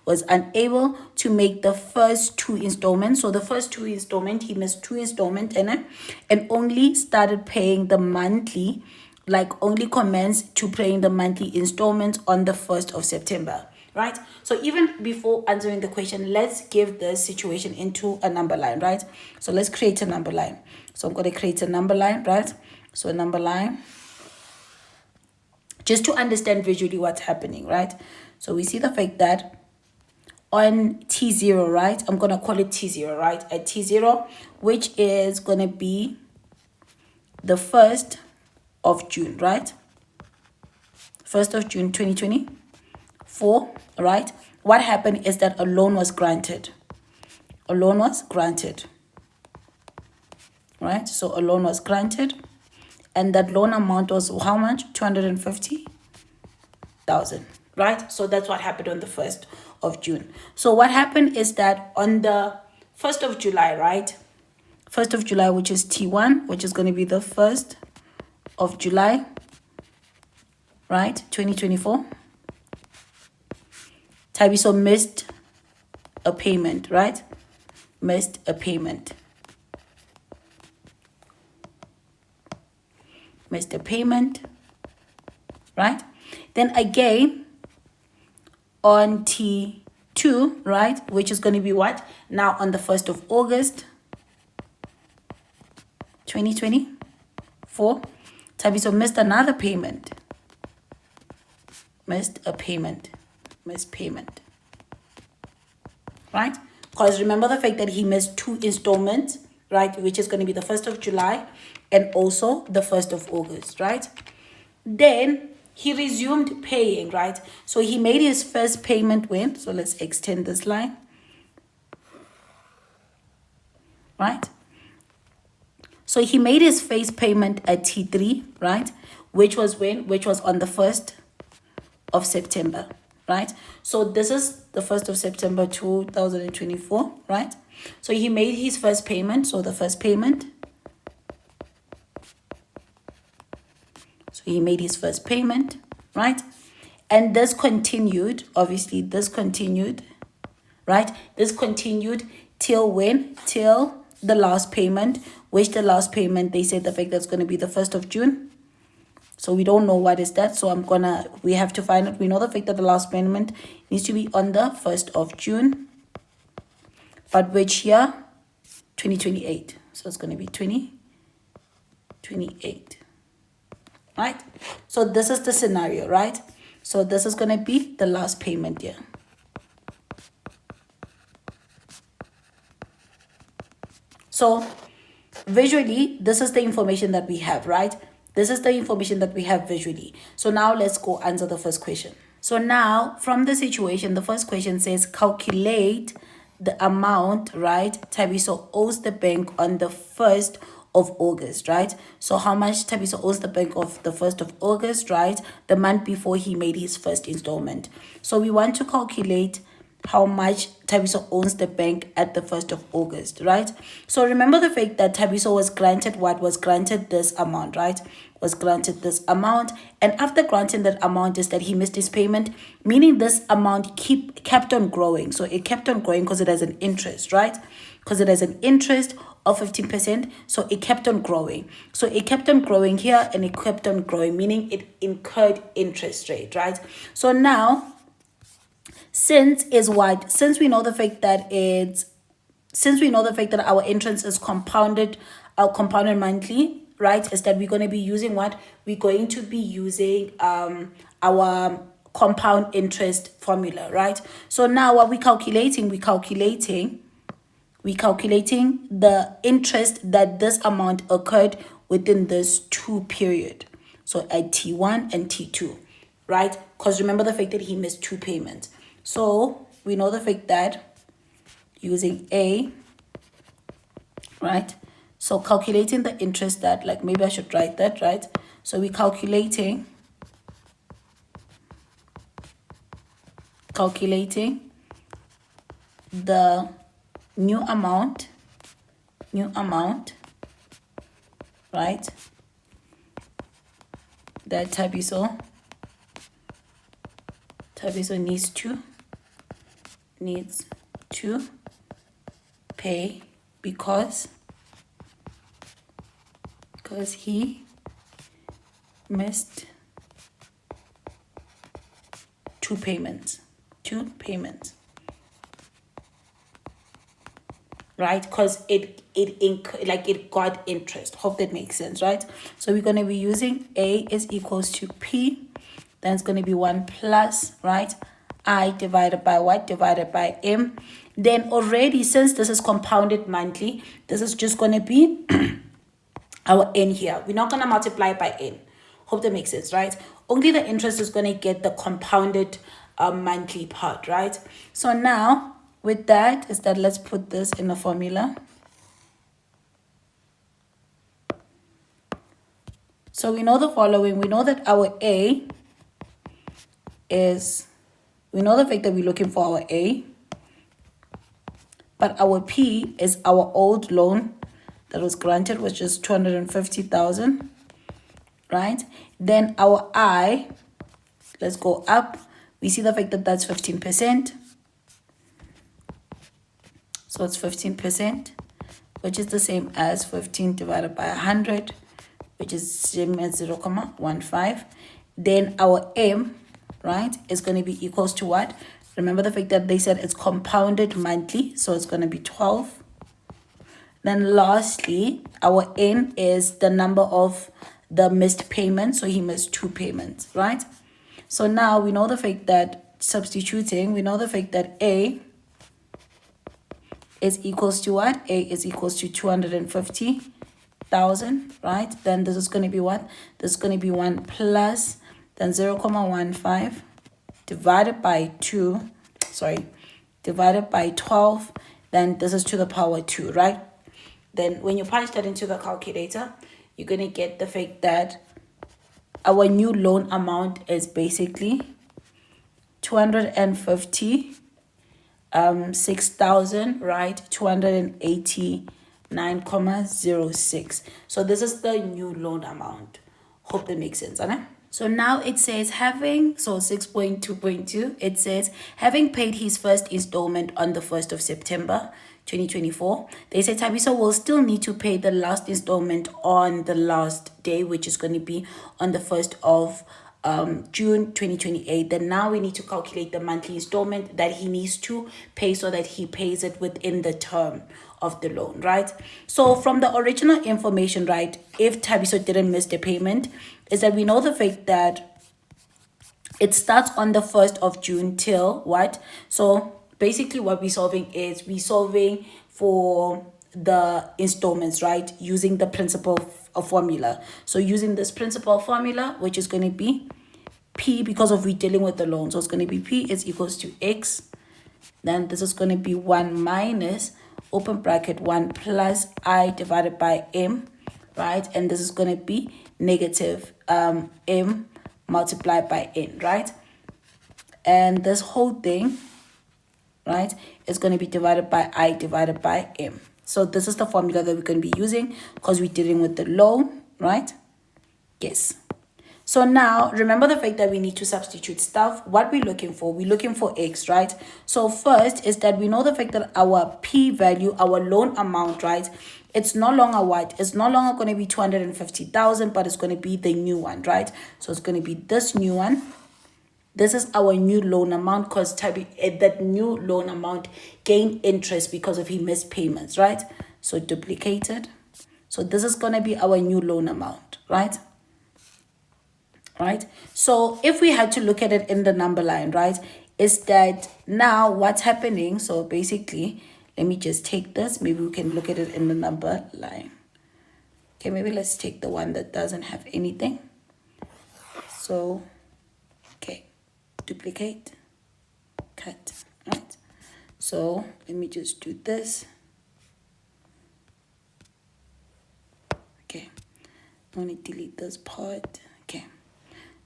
was unable to make the first two installments. So the first two installment, he missed two installment and only started paying the monthly, like only commenced to paying the monthly installments on the 1st of September. Right? So even before answering the question, let's give the situation into a number line, right? So let's create a number line. So I'm going to create a number line, right? So a number line, just to understand visually what's happening, right? So we see the fact that on T0, right? I'm going to call it T0, right? At T0, which is going to be the 1st of June, right? 1st of June, 2024, right? What happened is that a loan was granted. A loan was granted, right? So a loan was granted, and that loan amount was how much? 250,000, right? So that's what happened on the 1st of June. So what happened is that on the 1st of July, right? 1st of July, which is T1, which is going to be the 1st of July, right? 2024. Tabiso missed a payment, right? Missed a payment. Missed a payment, right? Then again, on T2, right? Which is going to be what? Now on the 1st of August, 2024, Tabiso missed another payment. Missed a payment. Missed payment, right? Because remember the fact that he missed two installments, right? Which is going to be the 1st of July and also the 1st of August, right? Then he resumed paying, right? So he made his first payment when? So let's extend this line, right? So he made his first payment at T3, right? Which was when? Which was on the 1st of September. Right? So this is the 1st of September 2024, right? So he made his first payment. So the first payment. So he made his first payment, right? And this continued, obviously this continued, right? This continued till when? Till the last payment, which the last payment, they said the fact that's going to be the 1st of June. So we don't know what is that. So we have to find out. We know the fact that the last payment needs to be on the 1st of June. But which year? 2028. So it's going to be 2028. Right? So this is the scenario, right? So this is going to be the last payment year. So visually, this is the information that we have, right? This is the information that we have visually. So now let's go answer the first question. So now from the situation, the first question says calculate the amount, right? Tabiso owes the bank on the 1st of August, right? So how much Tabiso owes the bank of the 1st of August, right? The month before he made his first installment. So we want to calculate how much Tabiso owns the bank at the 1st of August, right? So remember the fact that Tabiso was granted what? Was granted this amount, right? Was granted this amount. And after granting that amount is that he missed his payment, meaning this amount kept on growing. So it kept on growing because it has an interest, right? Because it has an interest of 15%. So it kept on growing. So it kept on growing here and it kept on growing, meaning it incurred interest rate, right? So now, since we know the fact that our interest is compounded monthly, right? Is that we're going to be using what? We're going to be using our compound interest formula, right? So now what we're calculating, we're calculating the interest that this amount occurred within this 2 period. So at T1 and T2, right? Because remember the fact that he missed 2 payments. So we know the fact that using A, right? So calculating the interest that, like, maybe I should write that, right? So we're calculating the new amount, right? That Thabiso needs to pay because he missed 2 payments. Right? Because it got interest. Hope that makes sense, right? So we're going to be using A is equals to P. Then it's going to be 1 plus, right? I divided by what? Divided by M. Then already, since this is compounded monthly, this is just going to be our N here. We're not going to multiply by N. Hope that makes sense, right? Only the interest is going to get the compounded monthly part, right? So now, with that, let's put this in a formula. So we know the following. We know that our A is, we know the fact that we're looking for our A, but our P is our old loan that was granted, which is 250,000, right? Then our I, let's go up. We see the fact that that's 15%. So it's 15%, which is the same as 15 divided by 100, which is same as 0.15. Then our M, right, is going to be equals to what? Remember the fact that they said it's compounded monthly, so it's going to be 12. Then lastly, our N is the number of the missed payments. So he missed 2 payments, right? So now we know the fact that substituting, we know the fact that A is equals to what? A is equals to 250,000, right? Then this is going to be what? This is going to be 1 plus, then 0.15 divided by 2, divided by 12, then this is to the power 2, right? Then when you punch that into the calculator, you're going to get the fact that our new loan amount is basically 250,000, right? 289.06. So this is the new loan amount. Hope that makes sense, Anna. So now it says 6.2.2, it says having paid his first installment on the 1st of September 2024, they say Thabiso will still need to pay the last installment on the last day, which is going to be on the 1st of June 2028. Then now we need to calculate the monthly installment that he needs to pay so that he pays it within the term of the loan, right? So from the original information, right, if Thabiso didn't miss the payment, is that we know the fact that it starts on the 1st of June till what? So basically what we're solving is we're solving for the installments, right, using the principal formula. So using this principal formula, which is going to be P, because of we're dealing with the loan, so it's going to be P is equals to X. Then this is going to be 1 minus, open bracket, 1 plus I divided by M, right? And this is going to be negative M multiplied by N, right? And this whole thing, right, is going to be divided by I divided by M. So this is the formula that we're going to be using because we're dealing with the loan, right? Yes. So now, remember the fact that we need to substitute stuff. What we're looking for X, right? So first is that we know the fact that our P value, our loan amount, right? It's no longer what? It's no longer going to be 250,000, but it's going to be the new one, right? So it's going to be this new one. This is our new loan amount because that new loan amount gained interest because of he missed payments, right? So duplicated. So this is going to be our new loan amount, right? Right? So if we had to look at it in the number line, right, is that now what's happening? So basically, let me just take this. Maybe we can look at it in the number line. Okay, maybe let's take the one that doesn't have anything. So, okay, duplicate, cut, right? So let me just do this. Okay, I want to delete this part. Okay,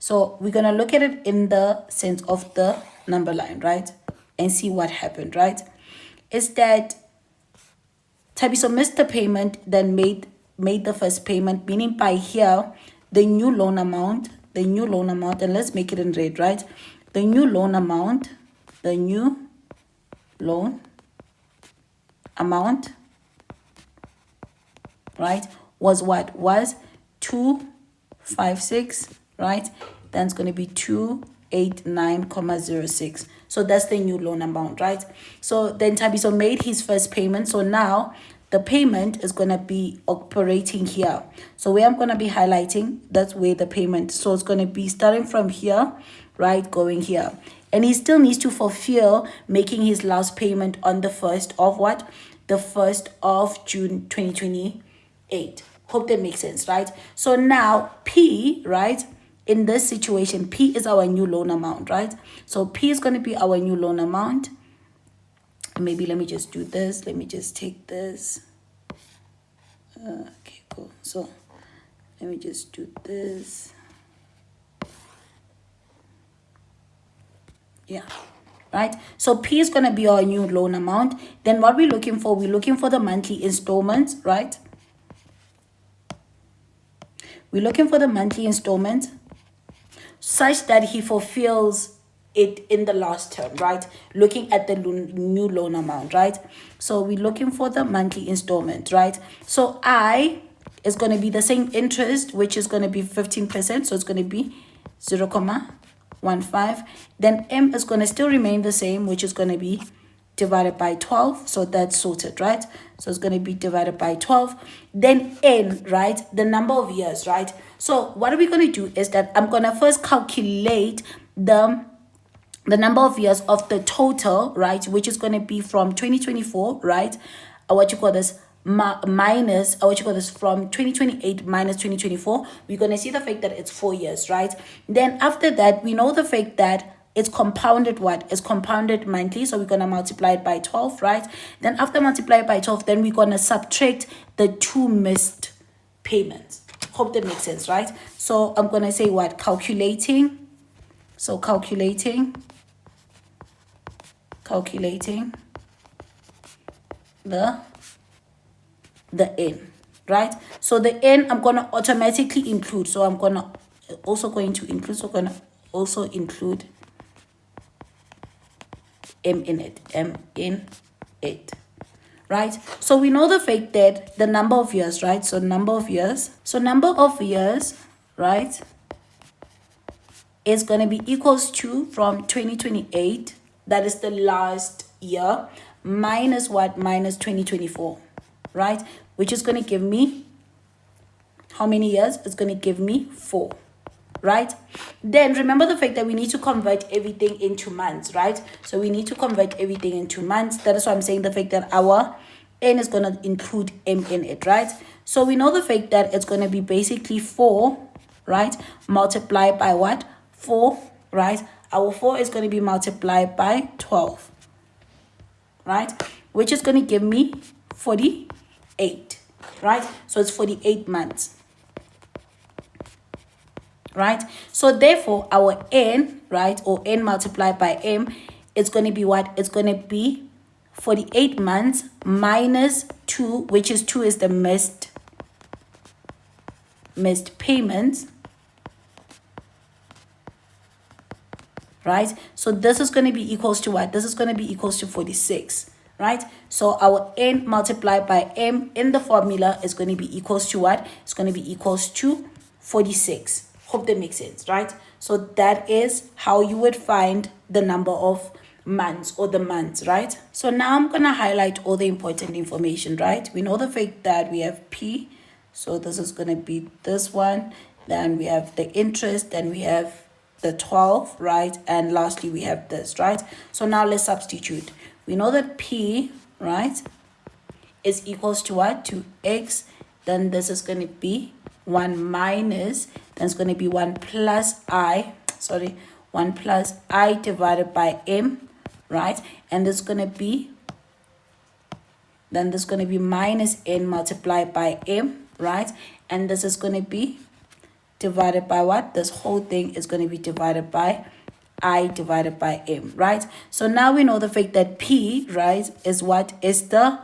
so we're gonna look at it in the sense of the number line, right? And see what happened, right? Is that Tabiso missed the payment, then made the first payment, meaning by here, the new loan amount, and let's make it in red, right? The new loan amount, right, was what? Was 256, right? Then it's going to be 289,06. So that's the new loan amount, right? So then Tabiso made his first payment. So now the payment is going to be operating here. So where I'm going to be highlighting, that's where the payment. So it's going to be starting from here, right, going here. And he still needs to fulfill making his last payment on the 1st of what? The 1st of June 2028. Hope that makes sense, right? So now P, right, in this situation, P is our new loan amount, right? So P is going to be our new loan amount. Maybe let me just do this. Let me just take this. Okay, cool. So let me just do this. Yeah, right? So P is going to be our new loan amount. Then what we're looking for, we're looking for the monthly installments, right? We're looking for the monthly installment such that he fulfills it in the last term, right? Looking at the new loan amount, right? So we're looking for the monthly installment, right? So I is going to be the same interest, which is going to be 15%. So it's going to be 0.15. Then M is going to still remain the same, which is going to be divided by 12. So that's sorted, right? So it's going to be divided by 12. Then N, right? The number of years, right? So what are we going to do is that I'm going to first calculate the number of years of the total, right? Which is going to be from 2024, right? What you call this? Minus, what you call this, from 2028 minus 2024. We're going to see the fact that it's 4 years, right? Then after that, we know the fact that it's compounded what? It's compounded monthly. So we're going to multiply it by 12, right? Then after multiply it by 12, then we're going to subtract the 2 missed payments. Hope that makes sense, right? So I'm going to say what? Calculating. So calculating the N, right? So the N I'm going to automatically include. So I'm going to also include M in it, right? So we know the fact that the number of years, right? So number of years, right, is going to be equals to from 2028, that is the last year, minus what? Minus 2024, right? Which is going to give me how many years? It's going to give me 4, right? Then remember the fact that we need to convert everything into months, right? So we need to convert everything into months. That is why I'm saying the fact that our N is going to include M in it, right? So we know the fact that it's going to be basically 4, right? Multiplied by what? 4, right? Our 4 is going to be multiplied by 12, right? Which is going to give me 48, right? So it's 48 months, right? So therefore our N, right, or N multiplied by M, it's going to be what? It's going to be 48 months minus 2, which is 2 is the missed payments, right? So this is going to be equals to what? This is going to be equals to 46, right? So our N multiplied by M in the formula is going to be equals to what? It's going to be equals to 46. Hope that makes sense, right? So that is how you would find the number of months or the months, right? So now I'm going to highlight all the important information, right? We know the fact that we have P. So this is going to be this one. Then we have the interest. Then we have the 12, right? And lastly, we have this, right? So now let's substitute. We know that P, right, is equals to what? To X. Then this is going to be 1 minus, then it's going to be 1 plus I, 1 plus I divided by M, right? And this is going to be, then this is going to be minus N multiplied by M, right? And this is going to be divided by what? This whole thing is going to be divided by I divided by M, right? So now we know the fact that P, right, is what? Is the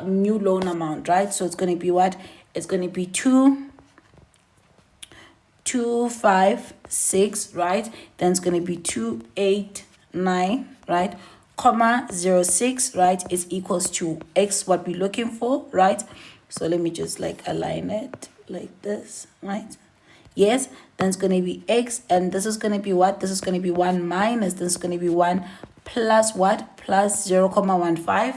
new loan amount, right? So it's going to be what? It's going to be 2,256, right? Then it's going to be 289, right? Comma 06, right, is equals to X, what we're looking for, right? So let me just like align it like this, right? Yes, then it's going to be X, and this is going to be what? This is going to be 1 minus, this is going to be 1 plus what? Plus 0,15,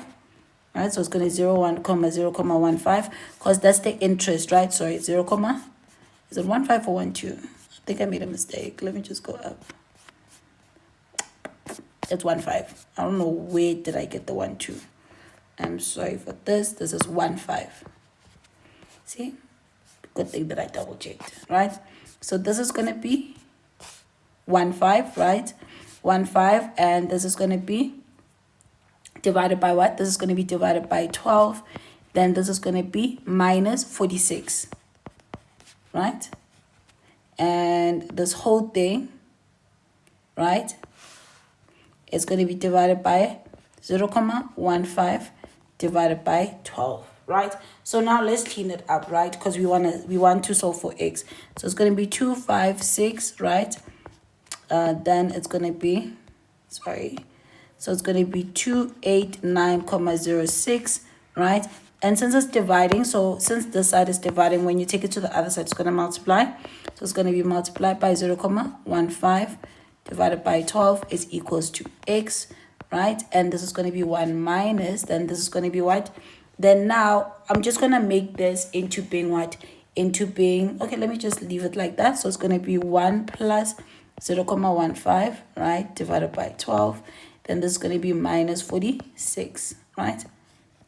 right? So it's going to be 0,1,0,15, because that's the interest, right? Sorry, is it 15 or 12? I think I made a mistake. Let me just go up. It's 15. I don't know where did I get the 12. I'm sorry for this. This is 15. See? Good thing that I double checked, right? So this is going to be 15, right? 15, and this is going to be divided by what? This is going to be divided by 12. Then this is going to be minus 46, right? And this whole thing, right, is going to be divided by 0,15 divided by 12, right? So now let's clean it up, right? Because we want to solve for X. So it's going to be 256, right? Then it's going to be, so it's going to be 289,06, right? And since it's dividing, so since this side is dividing, when you take it to the other side, it's going to multiply. So it's going to be multiplied by 0,15 divided by 12 is equals to X, right? And this is going to be 1 minus, then this is going to be what? Then now I'm just going to make this into being what? Into being, okay, let me just leave it like that. So it's going to be 1 plus 0,15, right, divided by 12. Then this is going to be minus 46, right?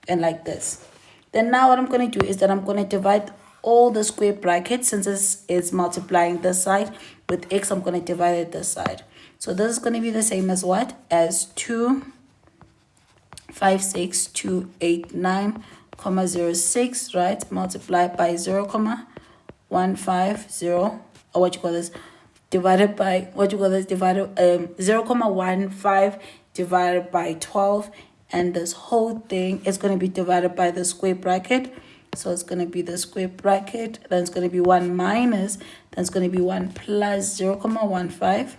And like this. Then now what I'm going to do is that I'm going to divide all the square brackets, since this is multiplying this side with X, I'm going to divide it this side. So this is going to be the same as what? As 256,289,06, right? Multiplied by 0,150, or what you call this? Divided by, divided 0,15 divided by 12. And this whole thing is going to be divided by the square bracket. So it's going to be the square bracket. Then it's going to be 1 minus. Then it's going to be 1 plus 0,15,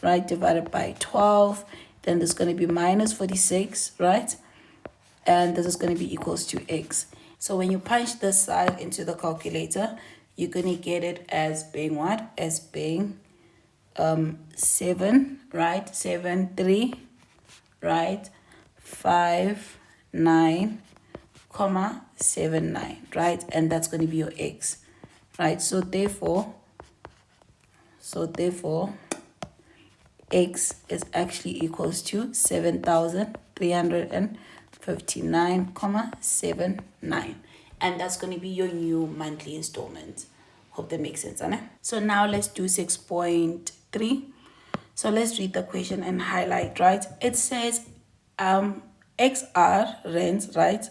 right, divided by 12. Then there's going to be minus 46, right? And this is going to be equals to X. So when you punch this side into the calculator, you're going to get it as being what? As being 7, right? 7, 3, right? 5, 9, 79, right? And that's going to be your X, right? So therefore X is actually equals to 7,359,79, and that's going to be your new monthly installment. Hope that makes sense, Anna. So now let's do 6.3. So let's read the question and highlight, right? It says XR rent, right,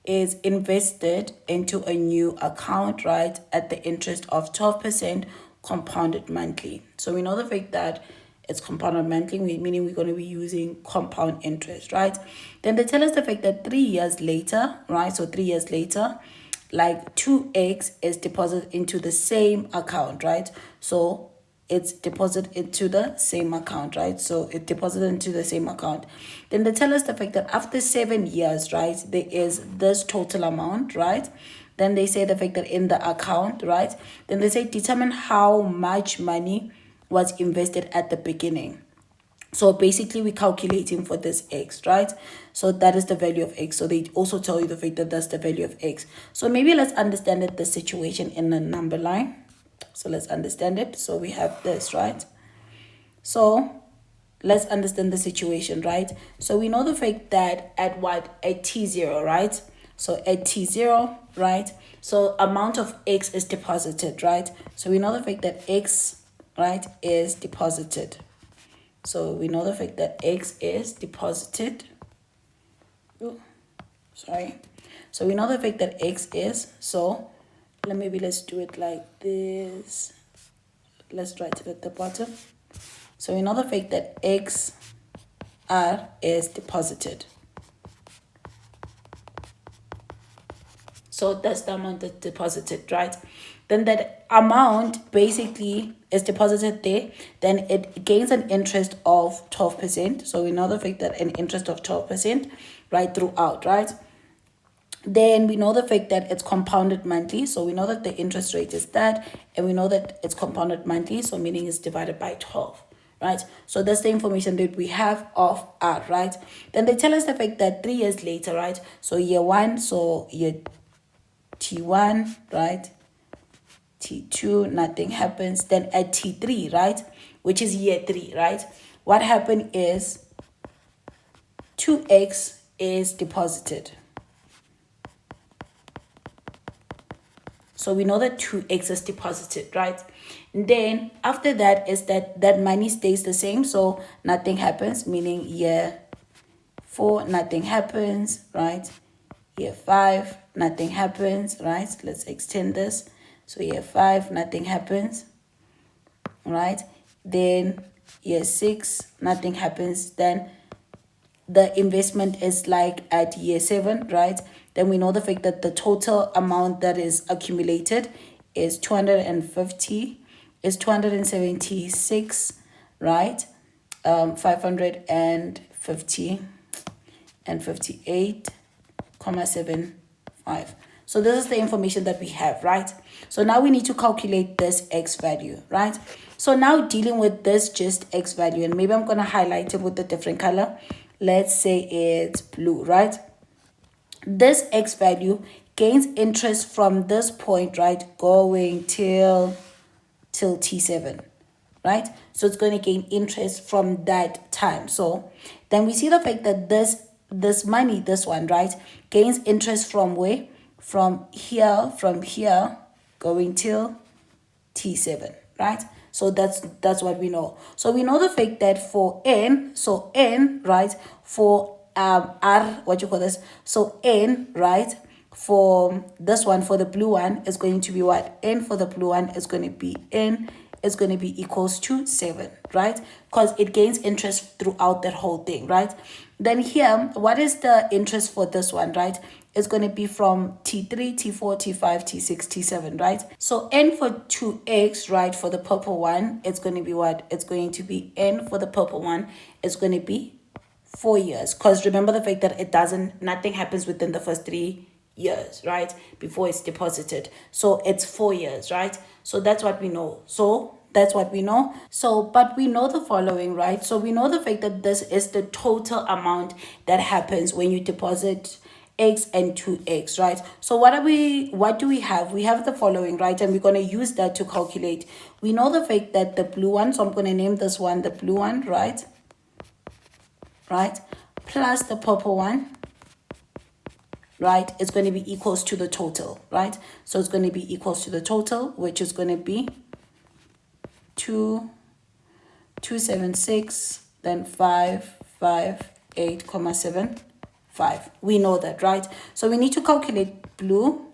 is invested into a new account, right, at the interest of 12% compounded monthly. So we know the fact that it's compounded monthly, meaning we're going to be using compound interest, right? Then they tell us the fact that 3 years later, right, so 3 years later, like 2x is deposited into the same account, right? So it's deposited into the same account, right? So it deposited into the same account. Then they tell us the fact that after 7 years, right, there is this total amount, right? Then they say the fact that in the account, right? Then they say determine how much money was invested at the beginning. So basically we're calculating for this X, right? So that is the value of X. So they also tell you the fact that that's the value of X. So maybe let's understand the situation in the number line. So let's understand it. So we have this, right? So let's understand the situation, right? So we know the fact that at what? At T0, right? So at T0, right? So amount of X is deposited, right? So we know the fact that X, right, is deposited. So we know the fact that X is deposited. Ooh, sorry. So we know the fact that X is, so let's do it like this. Let's write it at the bottom. So we know the fact that X R is deposited. So that's the amount that's deposited, right? Then that amount basically is deposited there. Then it gains an interest of 12%. So we know the fact that an interest of 12%, right, throughout, right? Then we know the fact that it's compounded monthly. So we know that the interest rate is that, and we know that it's compounded monthly. So meaning it's divided by 12, right? So that's the information that we have of R, right? Then they tell us the fact that 3 years later, right? So year 1, so year T1, right? T2, nothing happens. Then at T3, right? Which is year 3, right? What happened is 2x is deposited. So we know that 2x is deposited, right? And then after that is that money stays the same. So nothing happens, meaning year 4, nothing happens, right? Year 5, nothing happens, right? Let's extend this. So year 5, nothing happens, right? Then year 6, nothing happens. Then the investment is like at year 7, right? Then we know the fact that the total amount that is accumulated is 276, right? 550 and 58,75. So this is the information that we have, right? So now we need to calculate this X value, right? So now dealing with this just X value, and maybe I'm going to highlight it with a different color. Let's say it's blue, right? This X value gains interest from this point, right? Going till T7, right? So it's going to gain interest from that time. So then we see the fact that this money, this one, right, gains interest from where? From here, going till T7, right? So that's what we know. So we know the fact that for N, so N, right, for R, what you call this? So N, right, for this one, for the blue one, is going to be what? N for the blue one is going to be N is going to be equals to 7, right? Because it gains interest throughout that whole thing, right? Then here, what is the interest for this one, right? It's going to be from T3, T4, T5, T6, T7, right? So N for 2x, right, for the purple one, it's going to be what? It's going to be N for the purple one, it's going to be 4 years. Because remember the fact that nothing happens within the first 3 years, right, before it's deposited. So it's 4 years, right? So that's what we know. So that's what we know. So but we know the following, right? So we know the fact that this is the total amount that happens when you deposit X and 2x, right? So what do we have? We have the following, right? And we're going to use that to calculate. We know the fact that the blue one, so I'm going to name this one the blue one, right, plus the purple one, right, it's going to be equals to the total, right? So it's going to be equals to the total, which is going to be 276, then 558,75. We know that, right? So we need to calculate blue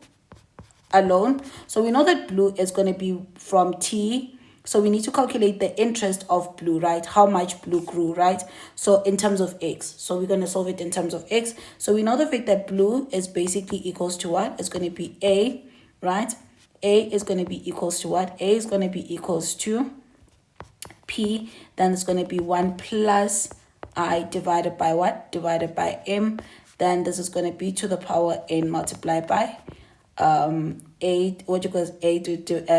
alone. So we know that blue is going to be from T. So we need to calculate the interest of blue, right? How much blue grew, right? So in terms of X. So we're going to solve it in terms of X. So we know the fact that blue is basically equals to what? It's going to be A, right? A is going to be equals to what? A is going to be equals to P. Then it's going to be 1 plus I divided by what? Divided by M. Then this is going to be to the power N multiplied by 8, what you call is 8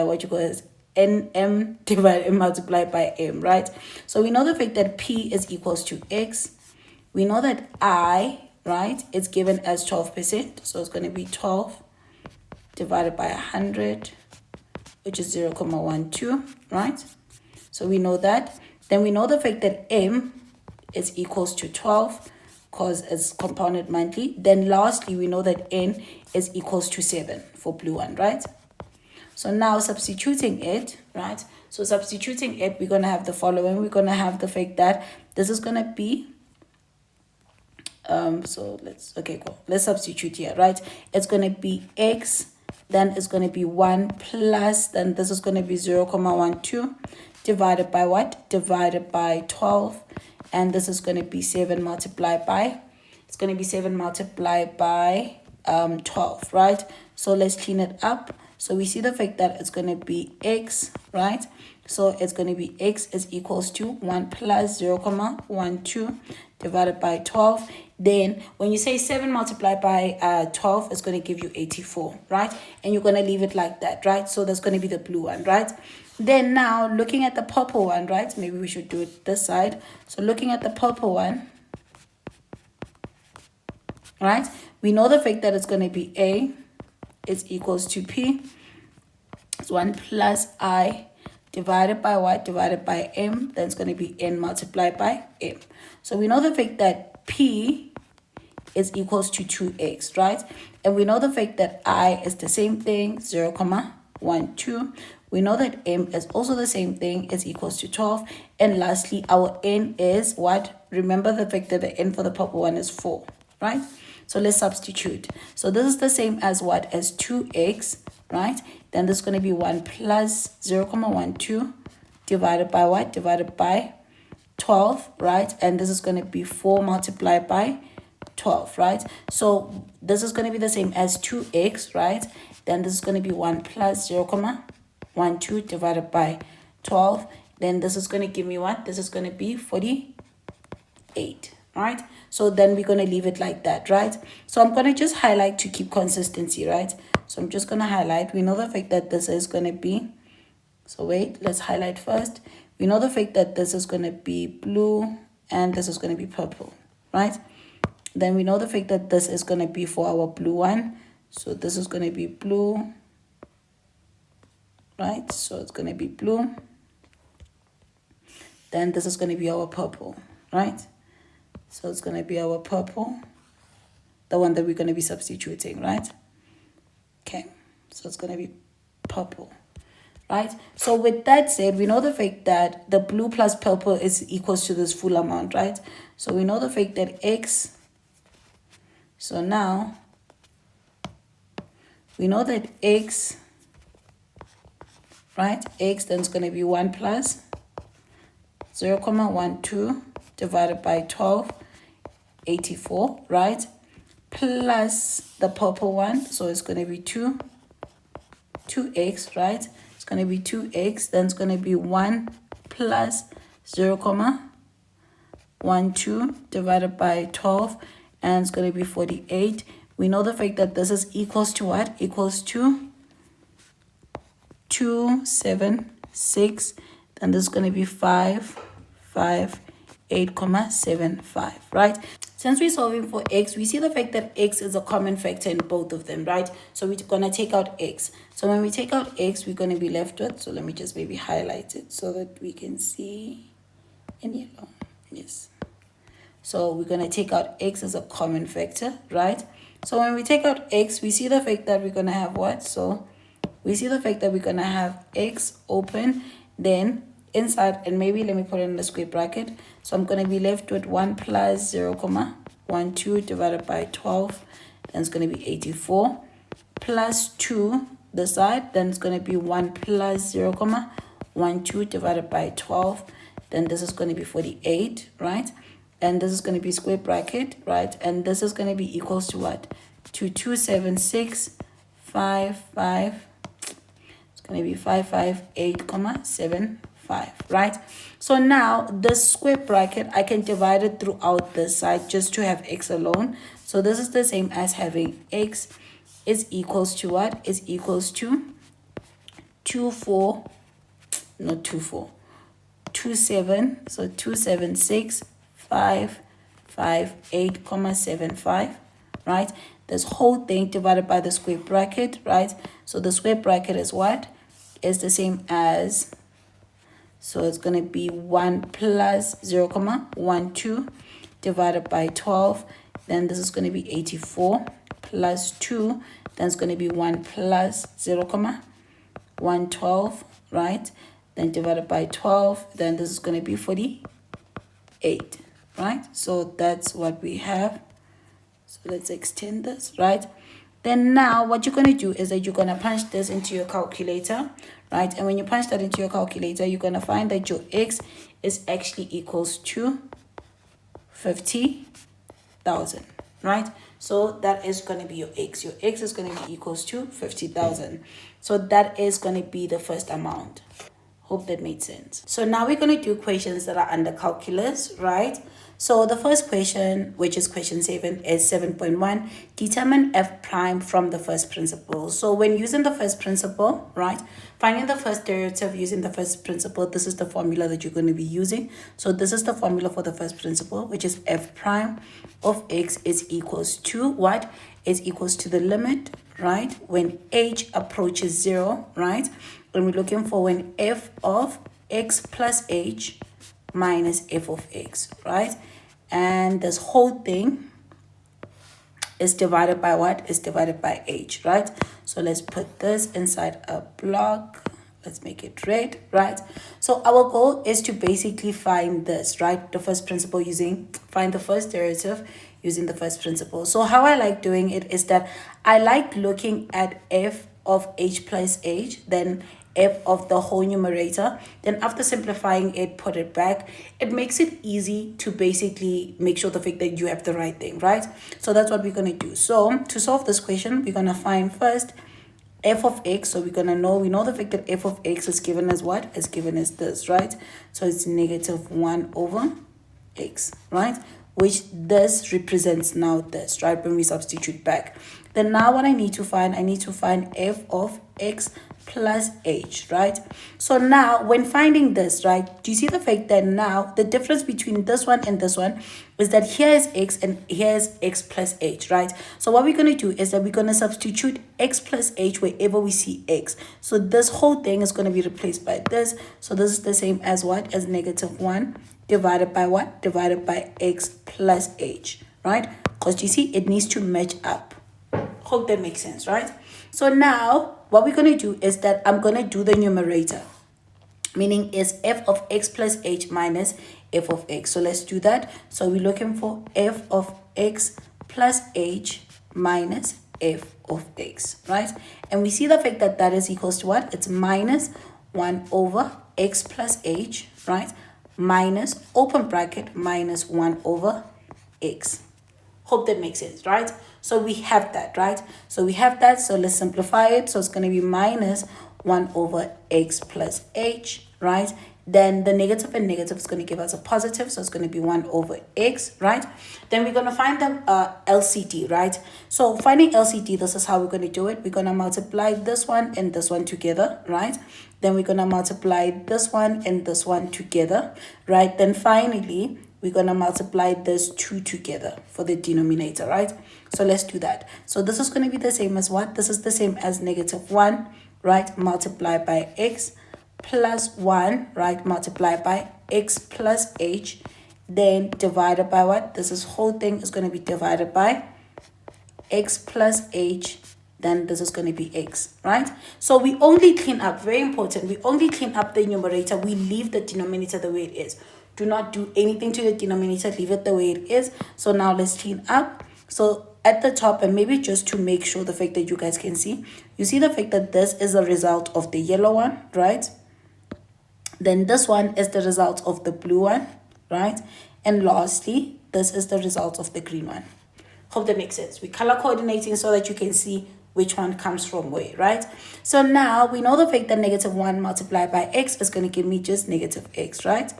what you call is NM divided and multiplied by M, right? So we know the fact that P is equals to X. We know that I, right, it's given as 12%. So it's going to be 12 divided by 100, which is 0.12, right? So we know that. Then we know the fact that M is equals to 12 because it's compounded monthly. Then lastly, we know that n is equals to 7 for blue one, right? So now substituting it, right? So substituting it, we're going to have the following. We're going to have the fact that this is going to be, so okay, cool. Let's substitute here, right? It's going to be x, then it's going to be 1 plus, then this is going to be 0.12 divided by what? Divided by 12. And this is going to be 7 multiplied by, it's going to be 7 multiplied by 12, right? So let's clean it up. So we see the fact that it's going to be x, right? So it's going to be x is equals to 1 plus 0.12 divided by 12. Then when you say 7 multiplied by 12, it's going to give you 84, right? And you're going to leave it like that, right? So that's going to be the blue one, right? Then now looking at the purple one, right? Maybe we should do it this side. So looking at the purple one, right? We know the fact that it's going to be A is equals to P. It's 1 plus I divided by what? Divided by M. Then it's going to be N multiplied by M. So we know the fact that P is equals to 2x, right? And we know the fact that I is the same thing, 0.12. We know that M is also the same thing, is equals to 12. And lastly, our N is what? Remember the fact that the N for the purple one is 4, right? So let's substitute. So this is the same as what? As 2x, right? Then this is going to be 1 plus 0.12 divided by what? Divided by 12, right? And this is going to be 4 multiplied by 12, right? So this is going to be the same as 2x, right? Then this is going to be 1 plus 0.12 divided by 12. Then this is going to give me what? This is going to be 48, right? So then we're going to leave it like that, right? So I'm going to just highlight to keep consistency, right? So I'm just going to highlight. We know the fact that this is going to be, so wait, let's highlight first. We know the fact that this is going to be blue and this is going to be purple, right? Then we know the fact that this is going to be for our blue one. So this is going to be blue, right? So it's going to be blue. Then this is going to be our purple, right? So it's going to be our purple, the one that we're going to be substituting, right? Okay, so it's going to be purple, right? So with that said, we know the fact that the blue plus purple is equals to this full amount, right? So we know the fact that x, so now we know that x, right? X then is going to be 1 plus 0.12 divided by 12, 84, right? Plus the purple one, so it's going to be 2x, right? It's going to be 2x, then it's going to be 1 plus 0.12 divided by 12, and it's going to be 48. We know the fact that this is equals to what? Equals to 276, then this is going to be 558.75, right? Since we're solving for x, we see the fact that x is a common factor in both of them, right? So we're going to take out x. So when we take out x, we're going to be left with, so let me just maybe highlight it so that we can see in yellow. Yes. So we're going to take out x as a common factor, right? So when we take out x, we see the fact that we're going to have what? So we see the fact that we're going to have x open, then inside, and maybe let me put it in the square bracket. So I'm going to be left with 1 plus 0.12 divided by 12. Then it's going to be 84 plus 2 the side. Then it's going to be 1 plus 0.12 divided by 12. Then this is going to be 48, right? And this is going to be square bracket, right? And this is going to be equals to what? To 276.55. It's going to be 558.75. Right? So now this square bracket, I can divide it throughout this side just to have x alone. So this is the same as having x is equals to what? Is equals to 27, so 276.558.75, right? This whole thing divided by the square bracket, right? So the square bracket is what? Is the same as, so it's going to be 1 plus 0.12 divided by 12. Then this is going to be 84 plus 2. Then it's going to be 1 plus 0, 112, right? Then divided by 12. Then this is going to be 48, right? So that's what we have. So let's extend this, right? Then now what you're going to do is that you're going to punch this into your calculator, right? And when you punch that into your calculator, you're going to find that your x is actually equals to 50,000, right? So that is going to be your x. Your x is going to be equals to 50,000. So that is going to be the first amount. Hope that made sense. So now we're going to do questions that are under calculus, right? So the first question, which is question 7, is 7.1. Determine f prime from the first principle. So when using the first principle, right, finding the first derivative using the first principle, this is the formula that you're going to be using. So this is the formula for the first principle, which is f prime of x is equals to what? Is equals to the limit, right, when h approaches 0, right? And we're looking for when f of x plus h minus f of x, right? And this whole thing is divided by what? Is divided by h, right? So let's put this inside a block. Let's make it red, right? So our goal is to basically find this, right? The first principle find the first derivative using the first principle. So how I like doing it is that I like looking at f of h plus h, then f of the whole numerator, then after simplifying it, put it back. It makes it easy to basically make sure the fact that you have the right thing, right? So that's what we're going to do. So to solve this question, we're going to find first f of x. So we know the fact that f of x is given as what? Is given as this, right? So it's negative 1 over x, right? Which this represents now this, right? When we substitute back. Then now what I need to find f of x plus h, right? So now when finding this, right, do you see the fact that now the difference between this one and this one is that here is x and here is x plus h, right? So what we're going to do is that we're going to substitute x plus h wherever we see x. So this whole thing is going to be replaced by this. So this is the same as what? As negative 1 divided by what? Divided by x plus h, right? Because you see it needs to match up. Hope that makes sense, right? So now what we're going to do is that I'm going to do the numerator, meaning is f of x plus h minus f of x. So let's do that. So we're looking for f of x plus h minus f of x, right? And we see the fact that that is equals to what? It's minus 1 over x plus h, right? Minus open bracket minus 1 over x. Hope that makes sense, right? So we have that, right? So we have that. So let's simplify it. So it's going to be minus 1 over x plus h, right? Then the negative and negative is going to give us a positive. So it's going to be 1 over x, right? Then we're going to find the LCD, right? So finding LCD, this is how we're going to do it. We're going to multiply this one and this one together, right? Then we're going to multiply this one and this one together, right? Then finally, we're going to multiply this 2 together for the denominator, right? So let's do that. So this is going to be the same as what? This is the same as negative 1, right? Multiplied by x plus 1, right? Multiplied by x plus h. Then divided by what? This is whole thing is going to be divided by x plus h. Then this is going to be x, right? So we only clean up, very important, we only clean up the numerator. We leave the denominator the way it is. Do not do anything to the denominator, leave it the way it is. So now let's clean up. So at the top, and maybe just to make sure the fact that you guys can see, you see the fact that this is a result of the yellow one, right? Then this one is the result of the blue one, right? And lastly, this is the result of the green one. Hope that makes sense. We color coordinating so that you can see which one comes from where, right? So now we know the fact that negative 1 multiplied by x is going to give me just negative x, right?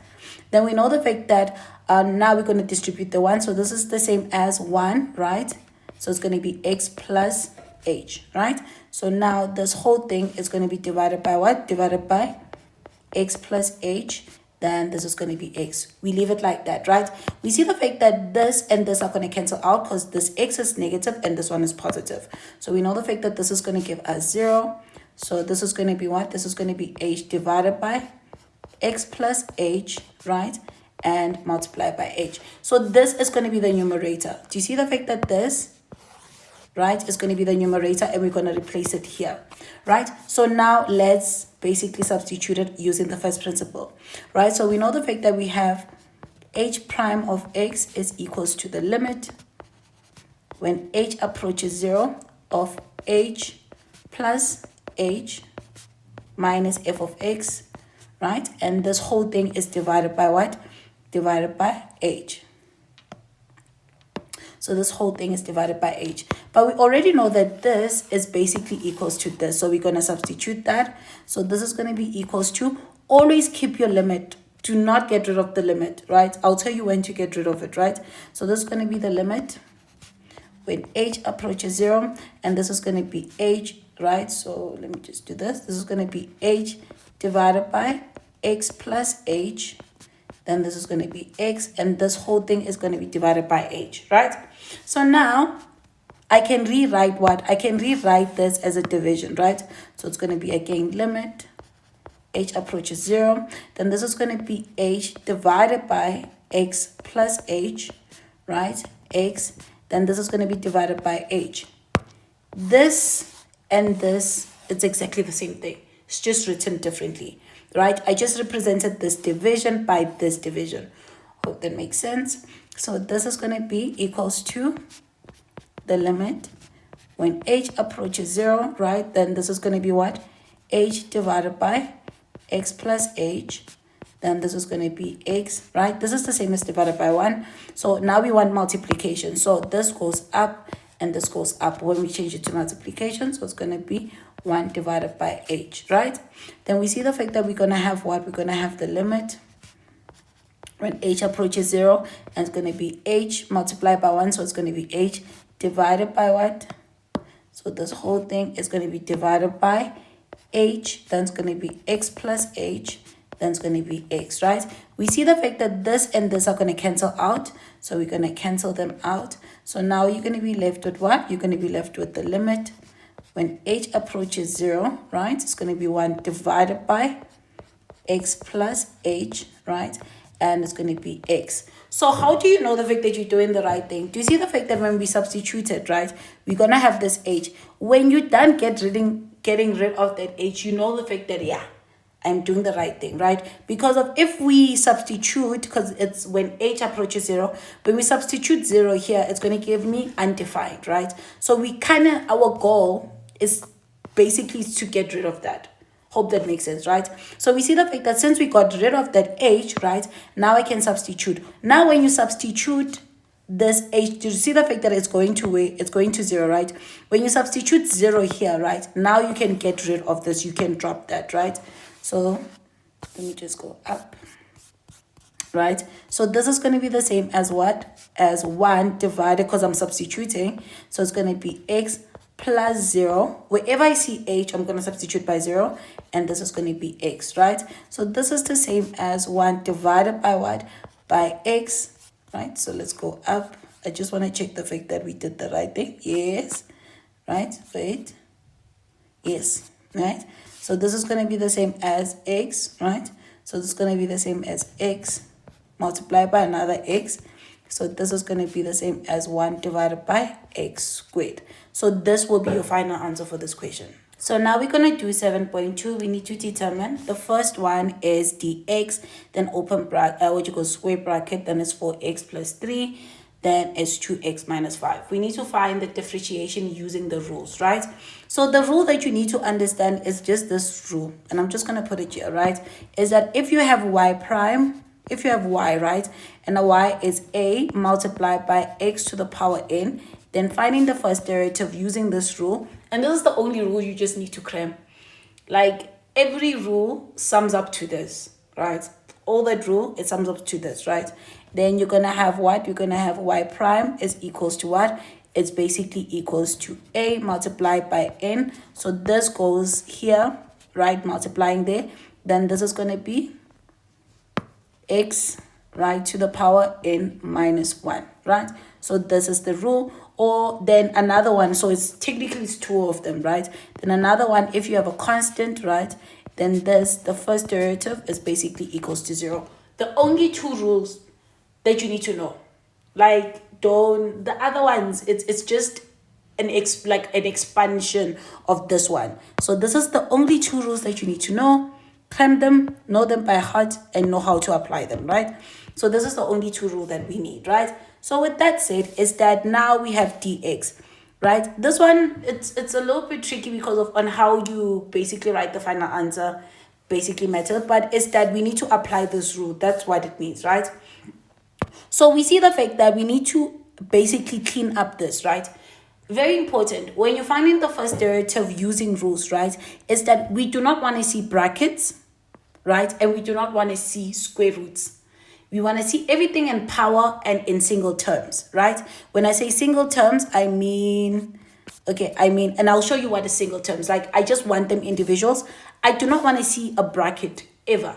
Then we know the fact that now we're going to distribute the 1. So this is the same as 1, right? So it's going to be x plus h, right? So now this whole thing is going to be divided by what? Divided by x plus h. Then this is going to be x. We leave it like that, right? We see the fact that this and this are going to cancel out because this x is negative and this one is positive. So we know the fact that this is going to give us 0. So this is going to be what? This is going to be h divided by x plus h, right? and multiply by h. So this is going to be the numerator. Do you see the fact that this, right, is going to be the numerator, and we're going to replace it here, right? So now let's basically substitute it using the first principle, right? So we know the fact that we have h prime of x is equals to the limit when h approaches 0 of h plus h minus f of x, right? And this whole thing is divided by what? Divided by h. So this whole thing is divided by h. But we already know that this is basically equals to this. So we're going to substitute that. So this is going to be equals to, always keep your limit. Do not get rid of the limit, right? I'll tell you when to get rid of it, right? So this is going to be the limit when h approaches 0. And this is going to be h, right? So let me just do this. This is going to be h divided by x plus h. Then this is going to be x, and this whole thing is going to be divided by h, right? So now I can rewrite what? I can rewrite this as a division, right? So it's going to be again limit h approaches 0. Then this is going to be h divided by x plus h, right? X. Then this is going to be divided by h. This and this, it's exactly the same thing. It's just written differently, right? I just represented this division by this division. Hope that makes sense. So this is going to be equals to the limit when h approaches 0, right? Then this is going to be what? H divided by x plus h. Then this is going to be x, right? This is the same as divided by 1. So now we want multiplication. So this goes up and this goes up when we change it to multiplication. So it's going to be 1 divided by h, right? Then we see the fact that we're going to have what? We're going to have the limit when h approaches 0, and it's going to be h multiplied by 1. So it's going to be h divided by what? So this whole thing is going to be divided by h. Then it's going to be x plus h. Then it's going to be x, right? We see the fact that this and this are going to cancel out. So we're going to cancel them out. So now you're going to be left with what? You're going to be left with the limit when h approaches 0, right? It's going to be 1 divided by x plus h, right? And it's going to be x. So how do you know the fact that you're doing the right thing? Do you see the fact that when we substitute it, right, we're going to have this h. When you're done getting rid of that h, you know the fact that, yeah, I'm doing the right thing, right? Because of if we substitute, because it's when h approaches 0, when we substitute 0 here, it's going to give me undefined, right? So we our goal is basically to get rid of that. Hope that makes sense, right? So we see the fact that since we got rid of that h, right, now I can substitute. Now when you substitute this h, do you see the fact that it's going to where? It's going to 0, right? When you substitute 0 here, right, now you can get rid of this. You can drop that, right? So let me just go up, right? So this is going to be the same as what? As 1 divided, because I'm substituting. So it's going to be x plus 0. Wherever I see h, I'm going to substitute by 0. And this is going to be x, right? So this is the same as 1 divided by what? By x, right? So let's go up. I just want to check the fact that we did the right thing. Yes, right? Wait. Yes, right? So this is going to be the same as x, right? So this is going to be the same as x multiplied by another x. So this is going to be the same as 1 divided by x squared. So this will be your final answer for this question. So now we're going to do 7.2. We need to determine. The first one is dx, then open bracket, square bracket, then it's 4x plus 3. Then it's 2x minus 5. We need to find the differentiation using the rules, right? So the rule that you need to understand is just this rule. And I'm just going to put it here, right? Is that if you have y prime, if you have y, right? And the y is a multiplied by x to the power n, then finding the first derivative using this rule. And this is the only rule you just need to cram. Like every rule sums up to this, right? All that rule, it sums up to this, right? Then you're going to have what? You're going to have y prime is equals to what? It's basically equals to a multiplied by n. So this goes here, right? Multiplying there. Then this is going to be x, right, to the power n minus 1, right? So this is the rule. Or then another one. So it's technically it's 2 of them, right? Then another one, if you have a constant, right? Then this, the first derivative is basically equals to 0. the only two rules that you need to know. Like, don't, the other ones, it's just an expansion of this one. So this is the only two rules that you need to know. Cram them, know them by heart, and know how to apply them, right? So this is the only two rules that we need, right? So with that said, is that now we have dx, right? This one, it's a little bit tricky because of on how you basically write the final answer, basically method, but it's that we need to apply this rule. That's what it means, right? So we see the fact that we need to basically clean up this, right? Very important. When you're finding the first derivative using rules, right, is that we do not want to see brackets, right? And we do not want to see square roots. We want to see everything in power and in single terms, right? When I say single terms, I mean, and I'll show you what is single terms. Like, I just want them individuals. I do not want to see a bracket ever.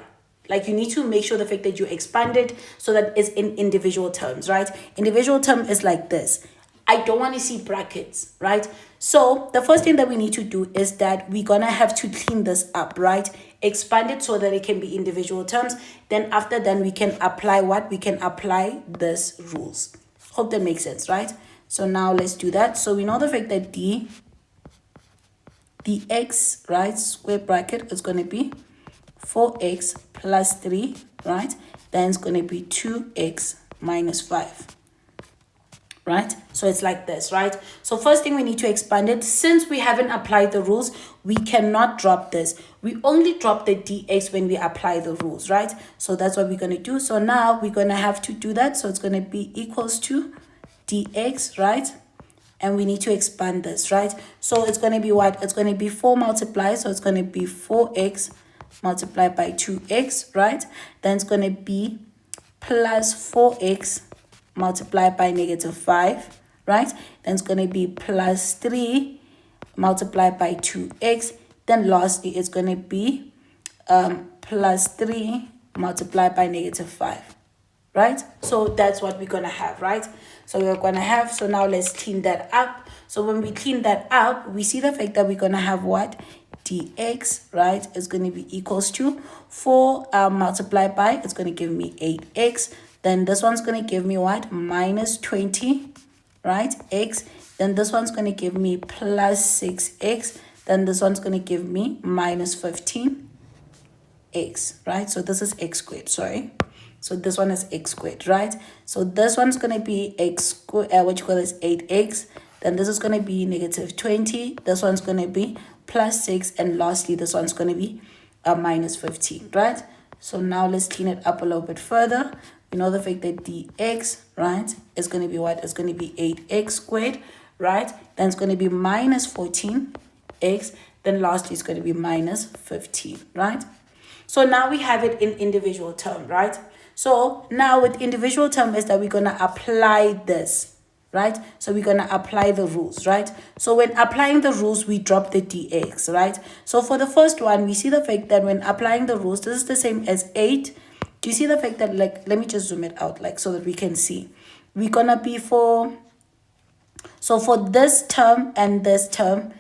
Like, you need to make sure the fact that you expand it so that it's in individual terms, right? Individual term is like this. I don't want to see brackets, right? So the first thing that we need to do is that we're going to have to clean this up, right? Expand it so that it can be individual terms. Then after that, we can apply what? We can apply this rules. Hope that makes sense, right? So now let's do that. So we know the fact that dx, right, square bracket is going to be 4x plus 3, right? Then it's going to be 2x minus 5. Right? So it's like this, right? So first thing, we need to expand it. Since we haven't applied the rules, we cannot drop this. We only drop the dx when we apply the rules, right? So that's what we're going to do. So now we're going to have to do that. So it's going to be equals to dx, right? And we need to expand this, right? So it's going to be what? It's going to be 4 multiplied. So it's going to be 4x multiplied by 2x, right? Then it's going to be plus 4x multiplied by negative 5, right? Then it's going to be plus 3 multiplied by 2x. Then lastly, it's going to be plus 3 multiplied by negative 5, right? So that's what we're going to have, right? So we're going to have, so now let's clean that up. So when we clean that up, we see the fact that we're going to have what? Dx, right, is going to be equals to 4 multiplied by, it's going to give me 8x. Then this one's going to give me what? Minus 20, right? X. Then this one's going to give me plus 6x. Then this one's going to give me minus 15x, right? So this is x squared, sorry. So this one is x squared, right? So this one's going to be x squared, what you call this, 8x. Then this is going to be negative 20. This one's going to be plus 6. And lastly, this one's going to be minus 15, right? So now let's clean it up a little bit further. You know the fact that dx, right, is going to be what? It's going to be 8x squared, right? Then it's going to be minus 14x. Then lastly, it's going to be minus 15, right? So now we have it in individual term, right? So now with individual term is that we're going to apply this, right? So we're going to apply the rules, right? So when applying the rules, we drop the dx, right? So for the first one, we see the fact that when applying the rules, this is the same as 8. Do you see the fact that, like, let me just zoom it out, like, so that we can see. We're going to be so for this term and this term,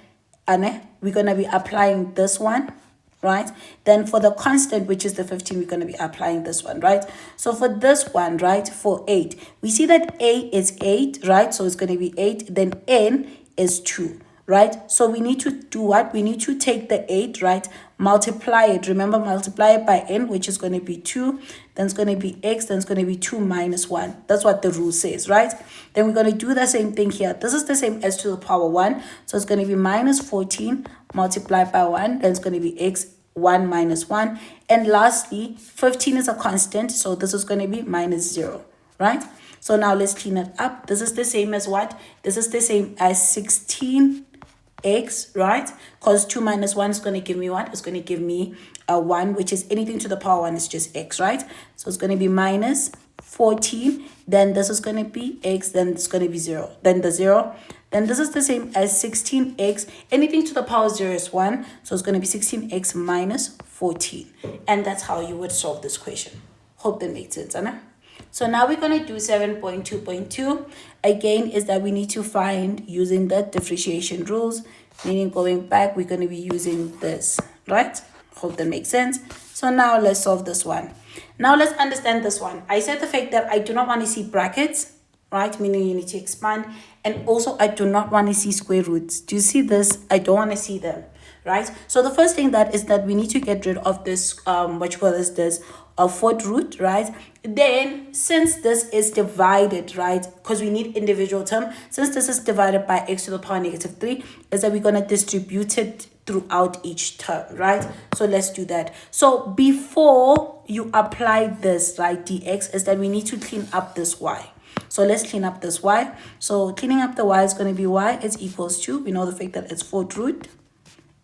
we're going to be applying this one, right? Then for the constant, which is the 15, we're going to be applying this one, right? So for this one, right, for 8, we see that a is 8, right? So it's going to be 8. Then n is 2, right? So we need to do what? We need to take the 8, right? Multiply it. Remember, multiply it by n, which is going to be 2. Then it's going to be x. Then it's going to be 2 minus 1. That's what the rule says, right? Then we're going to do the same thing here. This is the same as to the power 1. So it's going to be minus 14 multiplied by 1. Then it's going to be x, 1 minus 1. And lastly, 15 is a constant. So this is going to be minus 0, right? So now let's clean it up. This is the same as what? This is the same as 16x, right? Because 2 minus 1 is going to give me what? It's going to give me a 1, which is anything to the power 1 is just x, right? So it's going to be minus 14. Then this is going to be x. Then it's going to be 0. Then the 0. Then this is the same as 16x. Anything to the power 0 is 1. So it's going to be 16x minus 14. And that's how you would solve this question. Hope that makes sense, Anna. So now we're going to do 7.2.2. Again, is that we need to find using the differentiation rules, meaning going back, we're going to be using this, right? Hope that makes sense. So now let's solve this one. Now let's understand this one. I said the fact that I do not want to see brackets, right? Meaning you need to expand. And also I do not want to see square roots. Do you see this? I don't want to see them, right? So the first thing that is that we need to get rid of this, what you call this fourth root, right? Then since this is divided, right, because we need individual term, since this is divided by x to the power negative 3, is that we're going to distribute it throughout each term, right? So let's do that. So before you apply this, right, dx, is that we need to clean up this y. So let's clean up this y. So cleaning up the y is going to be y is equals to, we know the fact that it's fourth root,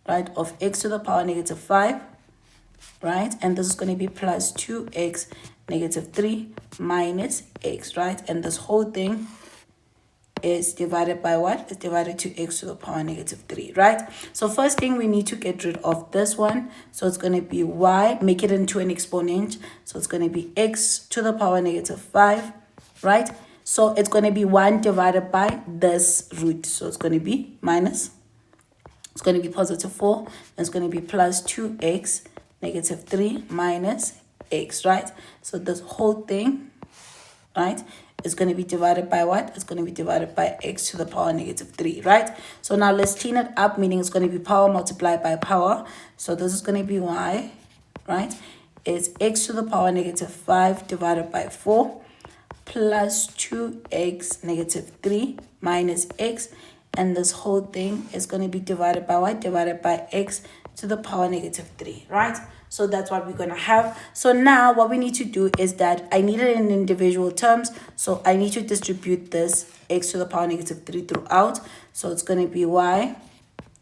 right, of x to the power negative 5, right? And this is going to be plus 2x negative 3 minus x, right? And this whole thing is divided by what? It's divided to x to the power negative 3, right? So first thing, we need to get rid of this one. So it's going to be y, make it into an exponent. So it's going to be x to the power negative 5, right? So it's going to be 1 divided by this root. So it's going to be minus. It's going to be positive 4. And it's going to be plus 2x negative 3 minus x, right? So this whole thing, right, is going to be divided by what? It's going to be divided by x to the power negative 3, right? So now let's clean it up, meaning it's going to be power multiplied by power. So this is going to be y, right? It's x to the power negative 5 divided by 4 plus 2x negative 3 minus x. And this whole thing is going to be divided by what? Divided by x to the power negative 3, right? So that's what we're going to have. So now what we need to do is that I need it in individual terms. So I need to distribute this x to the power negative 3 throughout. So it's going to be y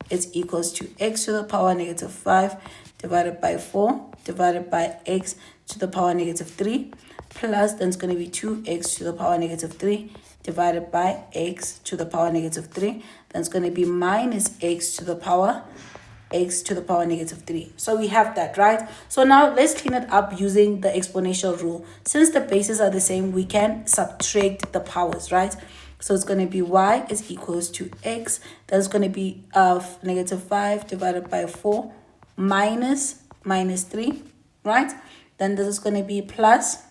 is equals to x to the power negative 5 divided by 4 divided by x to the power negative 3 plus then it's going to be 2x to the power negative 3 divided by x to the power negative 3. Then it's going to be minus x to the power negative 3. So we have that, right? So now let's clean it up using the exponential rule. Since the bases are the same, we can subtract the powers, right? So it's going to be y is equals to x. That's going to be negative 5 divided by 4 minus 3, right? Then this is going to be plus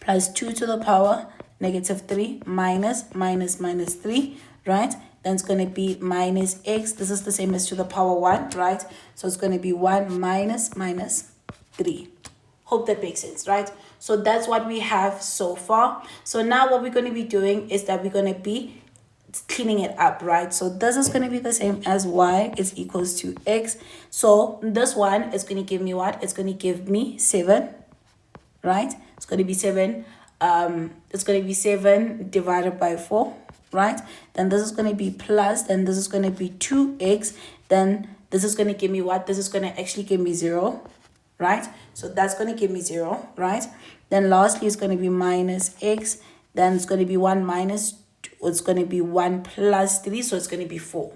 2 to the power negative 3 minus 3, right? Then it's going to be minus x. This is the same as to the power 1, right? So it's going to be 1 minus 3. Hope that makes sense, right? So that's what we have so far. So now what we're going to be doing is that we're going to be cleaning it up, right? So this is going to be the same as y is equals to x. So this one is going to give me what? It's going to give me 7, right? It's going to be 7. It's going to be 7 divided by 4, right? Then this is going to be plus, then this is going to be 2x. Then this is going to give me what? This is going to actually give me 0, right? So that's going to give me 0, right? Then lastly, it's going to be minus x. Then it's going to be 1 minus, it's going to be 1 plus 3. So it's going to be 4.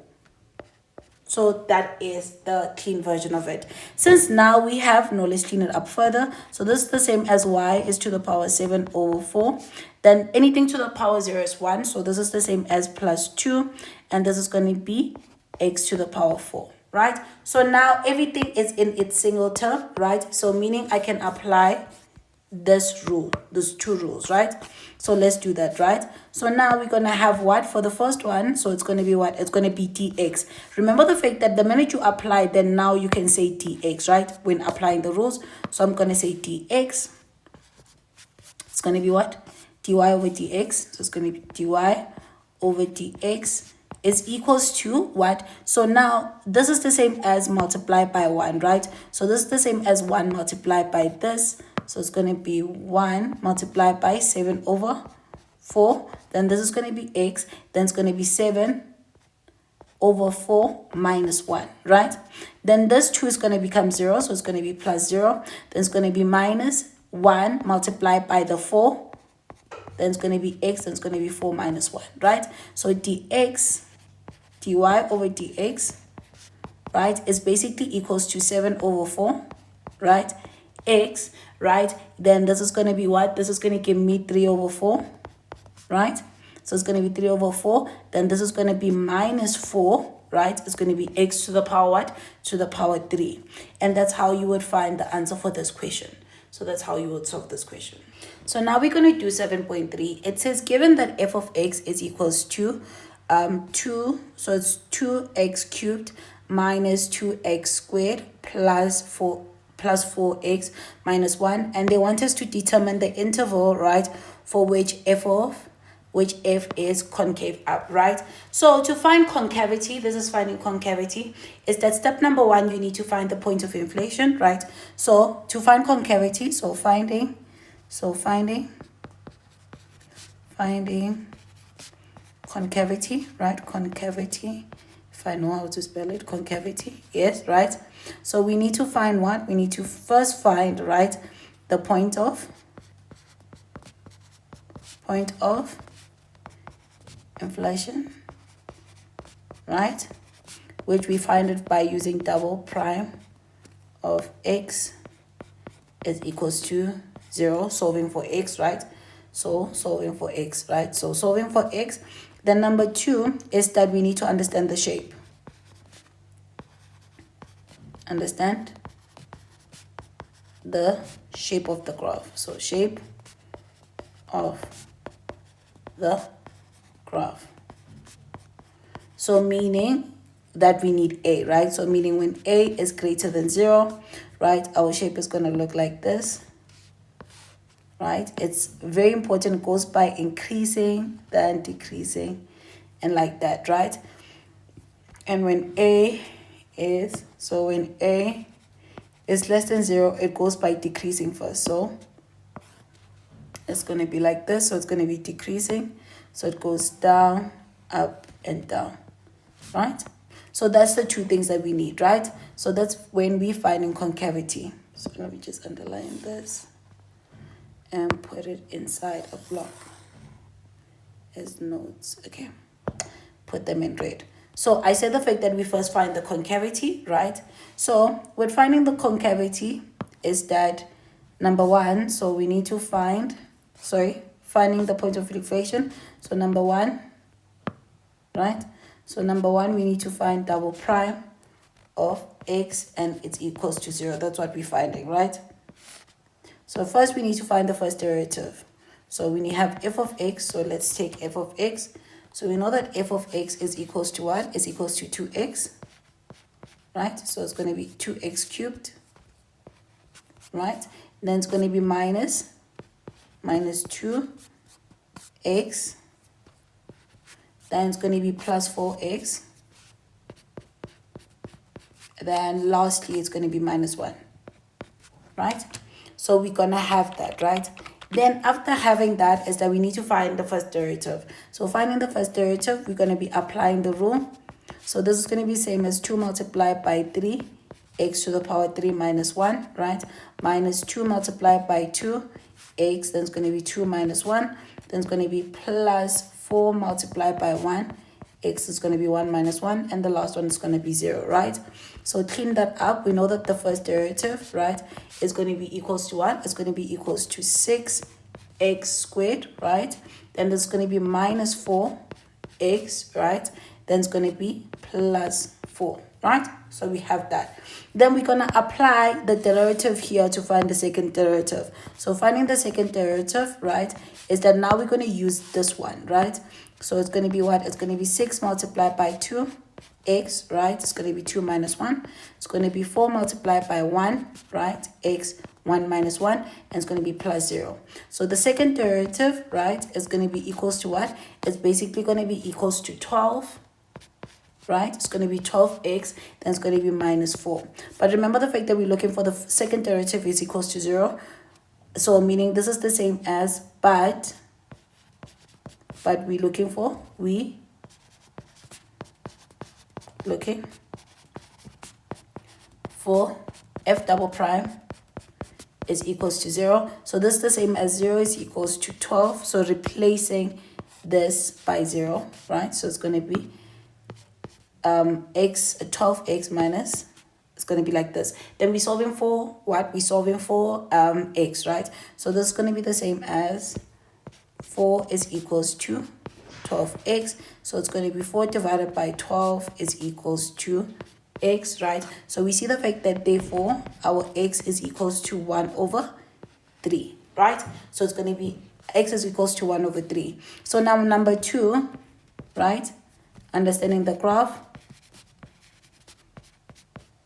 So that is the clean version of it. Since now we have, no, let's clean it up further. So this is the same as y is to the power 7 over 4. Then anything to the power 0 is 1. So this is the same as plus 2. And this is going to be x to the power 4, right? So now everything is in its single term, right? So meaning I can apply this rule, those two rules, right? So let's do that, right? So now we're going to have what for the first one? So it's going to be what? It's going to be dx. Remember the fact that the minute you apply, then now you can say dx, right? When applying the rules. So I'm going to say dx. It's going to be what? dy over dx. So it's going to be dy over dx is equals to what? So now this is the same as multiplied by 1, right? So this is the same as 1 multiplied by this. So it's going to be 1 multiplied by 7 over 4. Then this is going to be x. Then it's going to be 7 over 4 minus 1, right? Then this 2 is going to become 0. So it's going to be plus 0. Then it's going to be minus 1 multiplied by the 4. Then it's going to be x. Then it's going to be 4 minus 1, right? So dx, dy over dx, right, is basically equals to 7 over 4, right? X, right? Then this is going to be what? This is going to give me 3 over 4, right? So it's going to be 3 over 4. Then this is going to be minus 4, right? It's going to be x to the power what? To the power 3. And that's how you would find the answer for this question. So that's how you would solve this question. So now we're going to do 7.3. It says given that f of x is equals to 2, so it's 2x cubed minus 2x squared plus 4x minus 1, and they want us to determine the interval, right, for which f is concave up, right? So to find concavity, this is finding concavity, is that step number 1, you need to find the point of inflation, right? So to find concavity, finding concavity, right? Concavity, if I know how to spell it, concavity, yes, right? So we need to find what? We need to first find, right, the point of inflation, right, which we find it by using double prime of x is equals to 0, solving for x, right? So solving for x, right? So solving for x. Then number 2 is that we need to understand the shape. Understand the shape of the graph. So shape of the graph. So meaning that we need a, right? So meaning when a is greater than 0, right, our shape is going to look like this, right? It's very important. It goes by increasing, then decreasing, and like that, right? And when a is less than 0, it goes by decreasing first. So it's going to be like this. So it's going to be decreasing. So it goes down, up, and down, right? So that's the 2 things that we need, right? So that's when we find in concavity. So let me just underline this and put it inside a block as notes. Okay, put them in red. So I said the fact that we first find the concavity, right? So with finding the concavity is that number 1, so we need to finding the point of inflation. So number 1, right? So number 1, we need to find double prime of x, and it's equals to 0. That's what we're finding, right? So first we need to find the first derivative. So we need to have f of x. So let's take f of x. So we know that f of x is equals to what? Is equals to 2x, right? So it's going to be 2x cubed, right? Then it's going to be minus 2x. Then it's going to be plus 4x. Then lastly, it's going to be minus 1, right? So we're going to have that, right? Then after having that is that we need to find the first derivative. So finding the first derivative, we're going to be applying the rule. So this is going to be same as 2 multiplied by 3, x to the power 3 minus 1, right? Minus 2 multiplied by 2, x, then it's going to be 2 minus 1. Then it's going to be plus 4 multiplied by 1, x is going to be 1 minus 1, and the last one is going to be 0, right? So clean that up. We know that the first derivative, right, is going to be equals to what? It's going to be equals to 6x squared, right? Then there's going to be minus 4x, right? Then it's going to be plus 4, right? So we have that. Then we're going to apply the derivative here to find the second derivative. So finding the second derivative, right, is that now we're going to use this one, right? So it's going to be what? It's going to be 6 multiplied by 2x, right? It's going to be 2 minus 1. It's going to be 4 multiplied by 1, right? X, 1 minus 1, and it's going to be plus 0. So the second derivative, right, is going to be equals to what? It's basically going to be equals to 12, right? It's going to be 12x, then it's going to be minus 4. But remember the fact that we're looking for the second derivative is equals to 0. So meaning this is the same as, but we're looking for, f double prime is equals to 0. So this is the same as 0 is equals to 12. So replacing this by 0, right? So it's going to be 12x minus, it's going to be like this. Then we're solving for what? We're solving for x, right? So this is going to be the same as 4 is equals to 12x. So it's going to be 4 divided by 12 is equals to x, right? So we see the fact that therefore our x is equals to 1 over 3, right? So it's going to be x is equals to 1 over 3. So now number 2, right? Understanding the graph,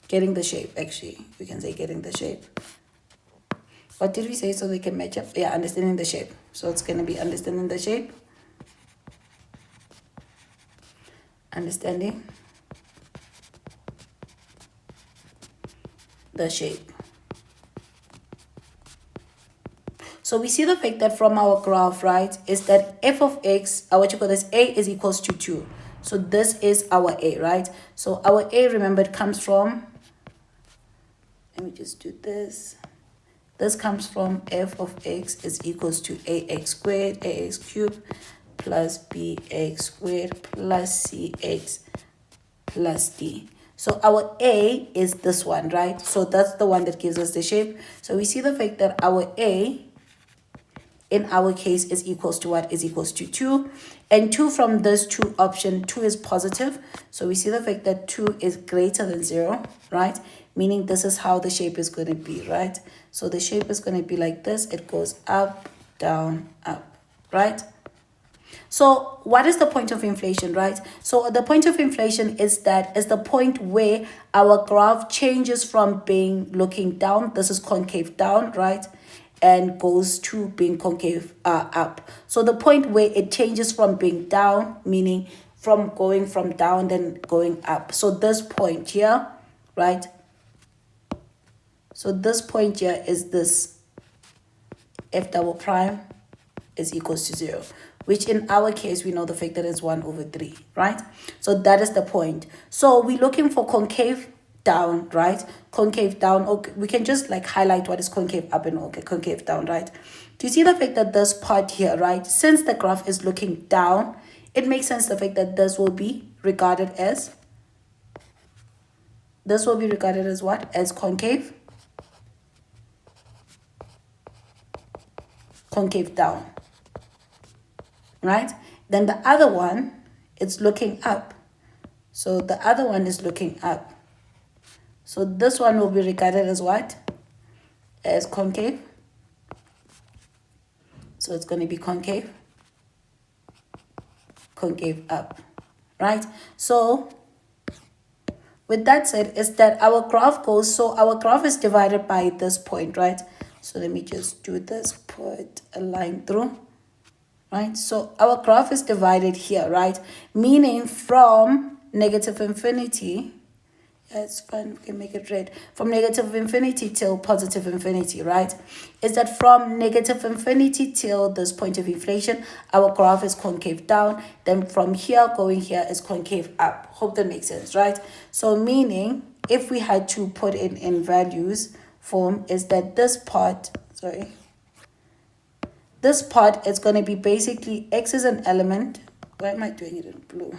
getting the shape, actually. We can say getting the shape. What did we say so they can match up? Yeah, understanding the shape. So it's going to be understanding the shape. Understanding the shape. So we see the fact that from our graph, right, is that f of x, what you call this, a is equals to 2. So this is our a, right? So our a, remember, it comes from, let me just do this. This comes from f of x is equals to ax squared, ax cubed, plus bx squared, plus cx, plus d. So our a is this one, right? So that's the one that gives us the shape. So we see the fact that our a, in our case, is equals to what? Is equals to 2. And 2 from this 2 option, 2 is positive. So we see the fact that 2 is greater than 0, right? Meaning this is how the shape is going to be, right? So the shape is going to be like this. It goes up, down, up, right? So what is the point of inflation, right? So the point of inflation is the point where our graph changes from being looking down, this is concave down, right? And goes to being concave up. So the point where it changes from being down, meaning from going from down then going up. So this point here, right? So this point here is this f double prime is equals to 0, which in our case, we know the fact that it's 1 over 3, right? So that is the point. So we're looking for concave down, right? Concave down. Okay, we can just like highlight what is concave up and okay, concave down, right? Do you see the fact that this part here, right? Since the graph is looking down, it makes sense the fact that this will be regarded as what? As concave. Concave down, right? Then the other one, it's looking up. So the other one is looking up. So this one will be regarded as what? As concave. So it's going to be concave. Concave up, right? So with that said, is that our graph goes, so our graph is divided by this point, right? So let me just do this, put a line through, right? So our graph is divided here, right? Meaning from negative infinity, yeah, it's fine, we can make it red, from negative infinity till positive infinity, right? Is that from negative infinity till this point of inflation, our graph is concave down. Then from here going here is concave up. Hope that makes sense, right? So meaning if we had to put it in values form, is that this part, this part is going to be basically x is an element. Why am I doing it in blue?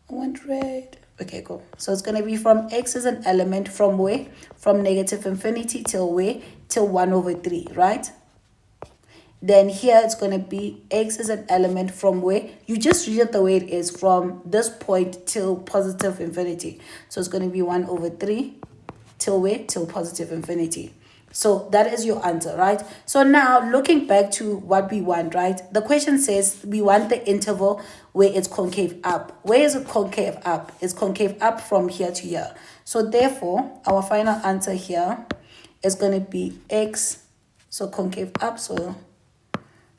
I want red. Okay, cool. So it's going to be from x is an element from where? From negative infinity till where? Till 1 over 3, right? Then here it's going to be x is an element from where? You just read it the way it is, from this point till positive infinity. So it's going to be 1 over 3 till where? Till positive infinity. So that is your answer, right? So now looking back to what we want, right? The question says we want the interval where it's concave up. Where is it concave up? It's concave up from here to here. So therefore, our final answer here is going to be x. So concave up. So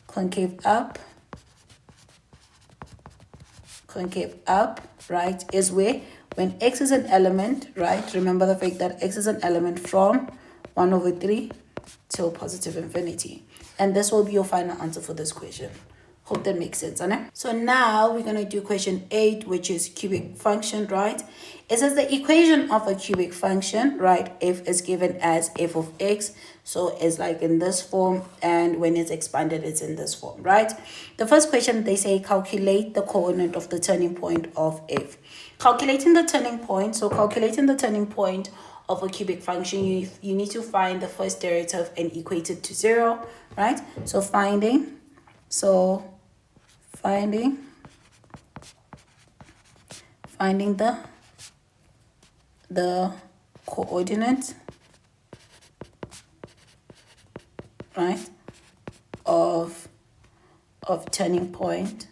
concave up, right, is where when x is an element, right? Remember the fact that x is an element from 1 over 3 till positive infinity. And this will be your final answer for this question. Hope that makes sense, Anna. So now we're going to do question 8, which is cubic function, right? It says the equation of a cubic function, right, f is given as f of x. So it's like in this form, and when it's expanded, it's in this form, right? The first question, they say calculate the coordinate of the turning point of f. Calculating the turning point, so calculating the turning point of a cubic function, you need to find the first derivative and equate it to 0, right? So finding the coordinate right, of turning point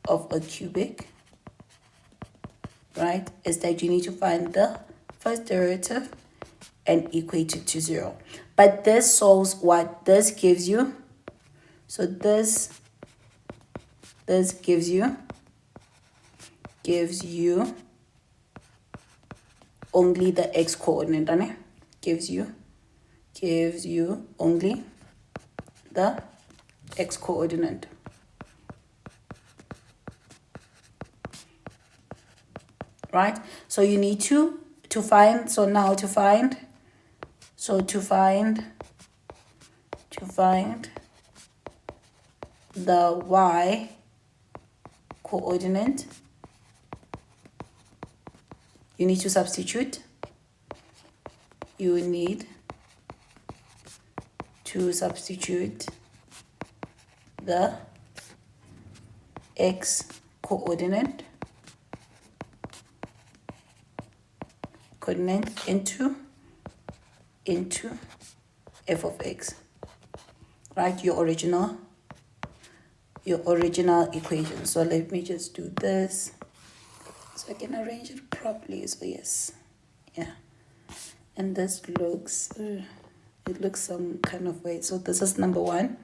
of a cubic, right, is that you need to find the first derivative and equate it to 0. But this solves what this gives you. So this gives you only the x coordinate, right? Gives you only the x coordinate. Right? So you need to find, so now to find the y coordinate, you need to substitute. You need to substitute the x coordinate into f of x, right? Your original equation. So let me just do this so I can arrange it properly. So yes, yeah, and this looks it looks some kind of way. So this is number 1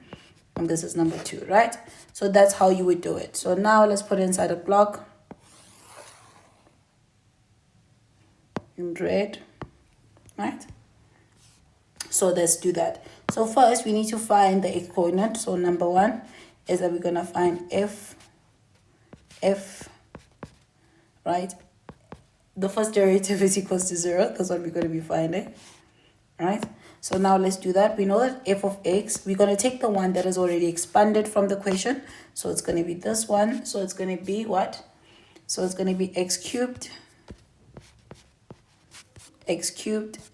and this is number 2, right? So that's how you would do it. So now let's put it inside a block in red, right? So let's do that. So first we need to find the x coordinate. So number 1 is that we're gonna find f, right? The first derivative is equals to 0. That's what we're going to be finding, right? So now let's do that. We know that f of x, we're going to take the one that is already expanded from the equation. So it's going to be this one. So it's going to be what? So it's going to be x cubed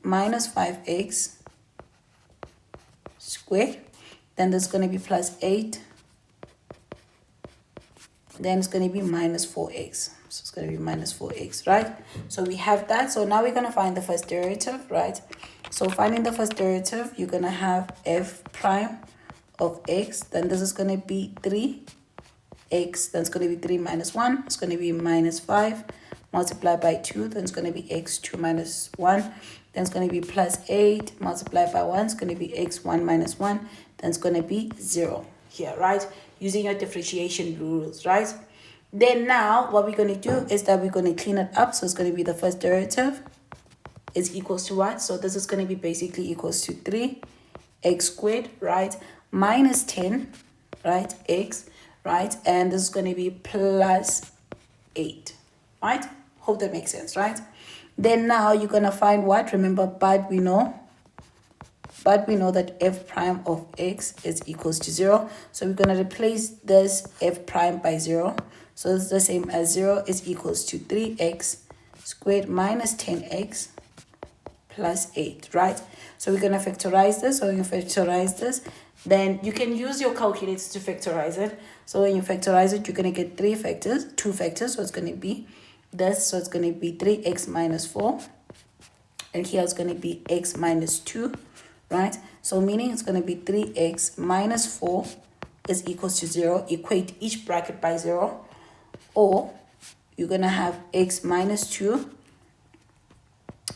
minus 5x squared. Then there's going to be plus 8. Then it's going to be minus 4x. So it's going to be minus 4x, right? So we have that. So now we're going to find the first derivative, right? So finding the first derivative, you're going to have f prime of x. Then this is going to be 3x. Then it's going to be 3 minus 1. It's going to be minus 5 multiplied by 2. Then it's going to be x 2 minus 1. Then it's going to be plus 8 multiplied by 1. It's going to be x 1 minus 1. Then it's going to be 0 here, right? Using your differentiation rules, right? Then now what we're going to do is that we're going to clean it up. So it's going to be the first derivative is equals to what? So this is going to be basically equals to 3x squared, right? Minus 10, right? X, right? And this is going to be plus 8, right? Hope that makes sense, right? Then now you're going to find what? Remember, but we know that f prime of x is equals to 0. So we're going to replace this f prime by 0. So it's the same as 0 is equals to 3x squared minus 10x plus 8, right? So we're going to factorize this. So when you factorize this, then you can use your calculator to factorize it. So when you factorize it, you're going to get two factors. So it's going to be this. So it's going to be 3x minus 4. And here it's going to be x minus 2. Right? So meaning it's going to be 3x minus 4 is equals to 0. Equate each bracket by 0. Or you're going to have x minus 2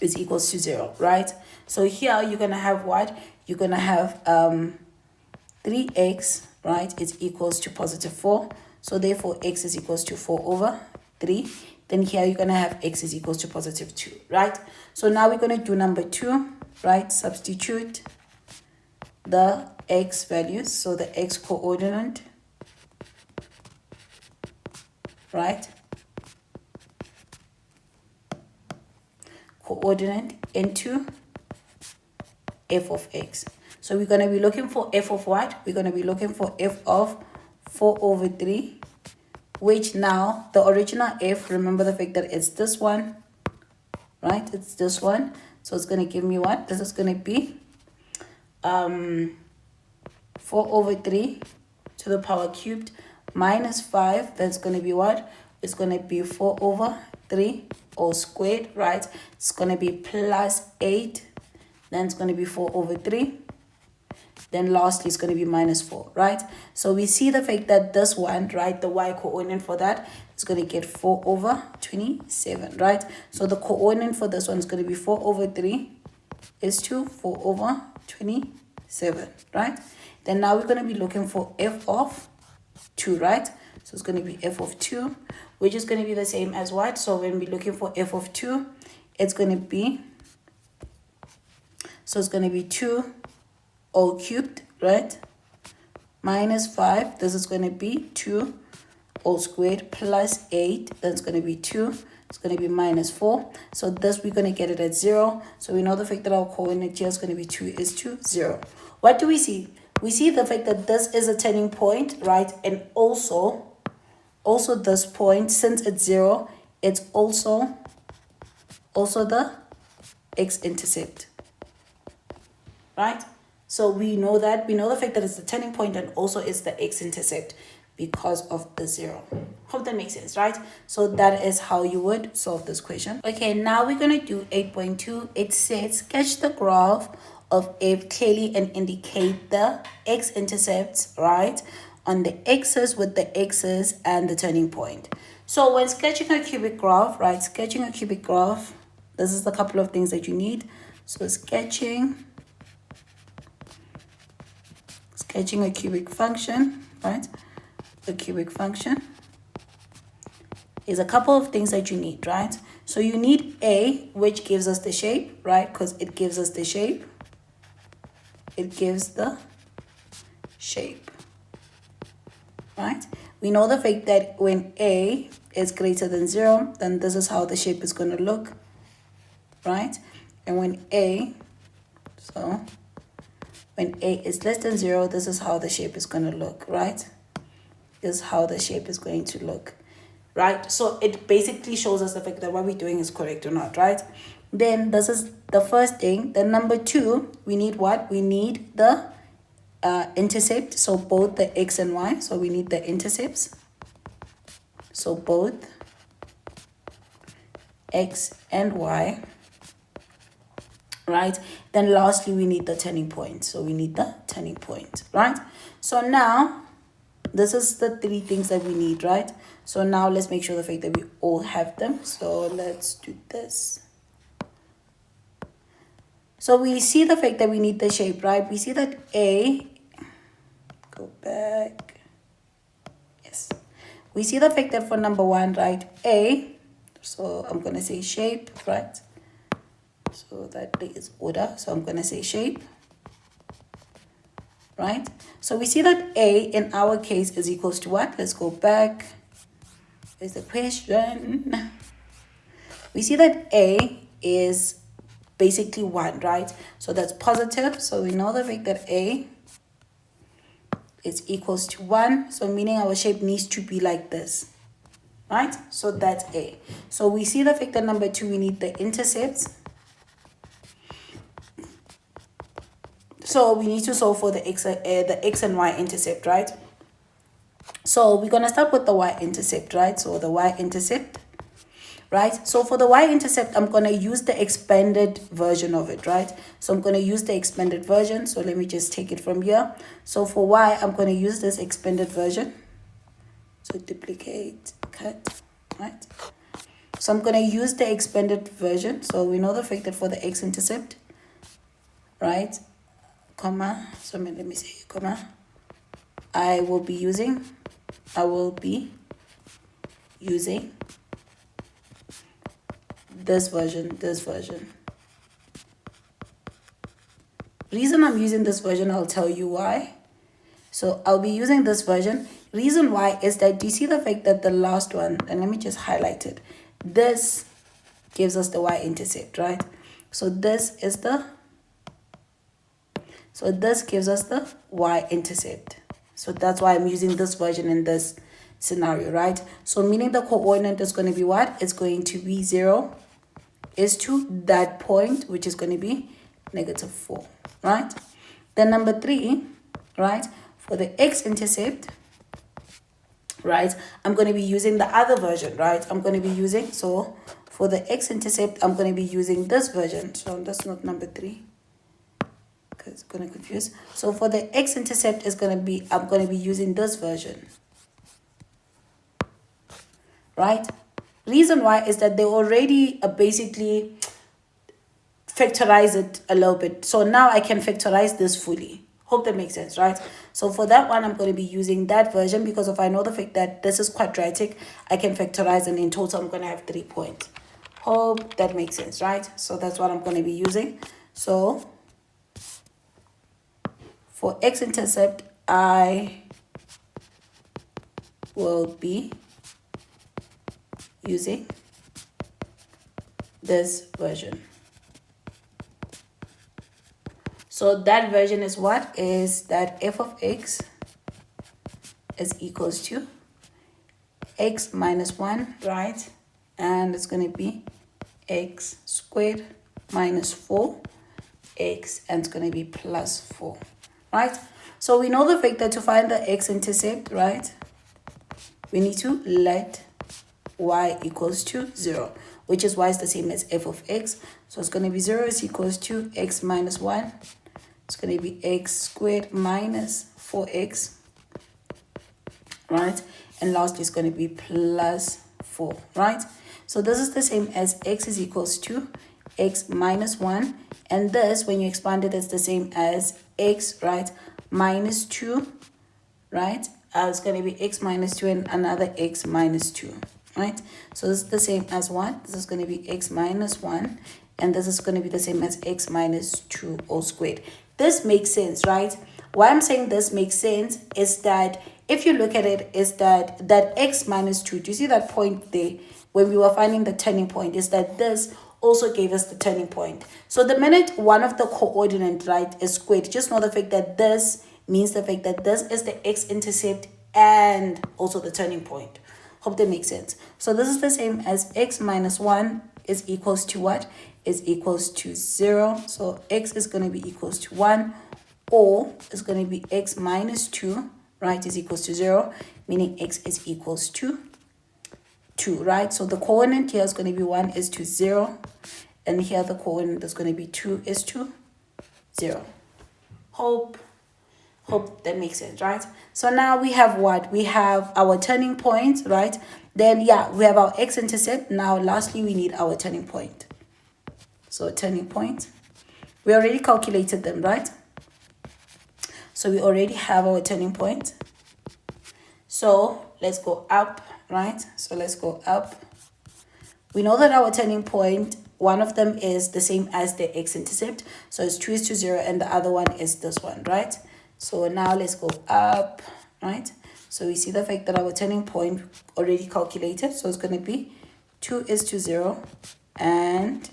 is equals to 0. Right? So here you're going to have what? You're going to have 3x, right, is equals to positive 4. So therefore x is equals to 4 over 3. Then here you're going to have x is equals to positive 2. Right? So now we're going to do number 2. Right, substitute the x values, so the x coordinate, right, coordinate into f of x. So we're going to be looking for f of what? We're going to be looking for f of 4 over 3, which now the original f, remember the fact that it's this one, right? It's this one. So it's going to give me what? This is going to be 4 over 3 to the power cubed minus 5. That's going to be what? It's going to be 4 over 3 all squared, right? It's going to be plus 8. Then it's going to be 4 over 3. Then lastly, it's going to be minus 4, right? So we see the fact that this one, right, the y coordinate for that is going to get 4 over 27, right? So the coordinate for this one is going to be 4 over 3 is to 4 over 27, right? Then now we're going to be looking for f of 2, right? So it's going to be f of 2, which is going to be the same as what? So when we're looking for f of 2, it's going to be, so it's going to be 2 all cubed, right? Minus 5, this is going to be 2 all squared plus 8, that's going to be 2. It's going to be minus 4. So this, we're going to get it at 0. So we know the fact that our coordinate here is going to be 2 is to 0. What do we see? We see the fact that this is a turning point, right? And also this point, since it's 0, it's also the x-intercept, right? So we know that. We know the fact that it's the turning point and also it's the x-intercept because of the 0. Hope that makes sense, right? So that is how you would solve this question. Okay, now we're going to do 8.2. It says, sketch the graph of f clearly and indicate the x-intercepts, right, on the x's with the x's and the turning point. So when sketching a cubic graph, right, sketching a cubic graph, this is the couple of things that you need. So sketching a cubic function, right? A cubic function is a couple of things that you need, right? So you need A, which gives us the shape, right? Because it gives us the shape. It gives the shape, right? We know the fact that when A is greater than 0, then this is how the shape is going to look, right? And when A is less than 0, this is how the shape is going to look, right? This is how the shape is going to look, right? So it basically shows us the fact that what we're doing is correct or not, right? Then this is the first thing. Then number 2, we need what? We need the intercept, so both the x and y. So we need the intercepts, so both x and y, right? Then lastly, we need the turning point. So we need the turning point, right? So now this is the 3 things that we need, right? So now let's make sure the fact that we all have them. So let's do this. So we see the fact that we need the shape, right? We see that A, go back. Yes. We see the fact that for number 1, right? A, so I'm going to say shape, right? So that is order. So I'm going to say shape, right? So we see that A in our case is equals to what? Let's go back. Here's the question. We see that A is basically 1, right? So that's positive. So we know the fact that A is equals to 1. So meaning our shape needs to be like this, right? So that's A. So we see the fact that number 2, we need the intercepts. So we need to solve for the x and y intercept, right? So we're going to start with the y-intercept, right? So the y-intercept, right? So for the y-intercept, I'm going to use the expanded version of it, right? So I'm going to use the expanded version. So let me just take it from here. So for y, I'm going to use this expanded version. So duplicate, cut, right? So I'm going to use the expanded version. So we know the fact that for the x-intercept, right, comma, so let me say, comma, I will be using this version. Reason I'm using this version, I'll tell you why. So I'll be using this version. Reason why is that, do you see the fact that the last one, and let me just highlight it, this gives us the y-intercept, right? So this gives us the y-intercept. So that's why I'm using this version in this scenario, right? So meaning the coordinate is going to be what? It's going to be 0 is to that point, which is going to be -4, right? Then number 3, right, for the x-intercept, right, I'm going to be using the other version, right? I'm going to be using, so for the x-intercept, I'm going to be using this version. So that's not number 3. because it's going to confuse. So for the x-intercept is going to be, I'm going to be using this version, right? Reason why is that they already basically factorize it a little bit. So now I can factorize this fully. Hope that makes sense, right? So for that one, I'm going to be using that version because if I know the fact that this is quadratic, I can factorize, and in total, I'm going to have 3 points. Hope that makes sense, right? So that's what I'm going to be using. So for x-intercept, I will be using this version. So that version is what? Is that f of x is equals to x minus 1, right? And it's going to be x squared minus 4x, and it's going to be plus 4, right? So we know the fact that to find the x-intercept, right, we need to let y equals to 0, which is y is the same as f of x. So it's going to be 0 is equals to x minus 1. It's going to be x squared minus 4x, right? And lastly, it's going to be plus 4, right? So this is the same as x is equals to x minus 1. And this, when you expand it, it's the same as x, right, minus 2, right? It's going to be x minus 2 and another x minus 2, right? So this is the same as what? This is going to be x minus 1. And this is going to be the same as x minus 2 all squared. This makes sense, right? Why I'm saying this makes sense is that if you look at it, is that x minus 2, do you see that point there when we were finding the turning point, is that this also gave us the turning point. So the minute one of the coordinate, right, is squared, just know the fact that this means the fact that this is the x-intercept and also the turning point. Hope that makes sense. So this is the same as x minus 1 is equals to what? Is equals to 0. So x is going to be equals to 1, or it's going to be x minus 2, right, is equals to 0, meaning x is equals to 2, right? So the coordinate here is going to be 1 is to 0, and here the coordinate is going to be 2 is to 0. Hope that makes sense, right? So now we have what? We have our turning point, right? Then, yeah, we have our x-intercept. Now, lastly, we need our turning point. So turning point, we already calculated them, right? So we already have our turning point. So let's go up, right? So let's go up. We know that our turning point, one of them is the same as the x-intercept. So it's 2 is to 0, and the other one is this one, right? So now let's go up, right? So we see the fact that our turning point already calculated. So it's going to be 2 is to 0, and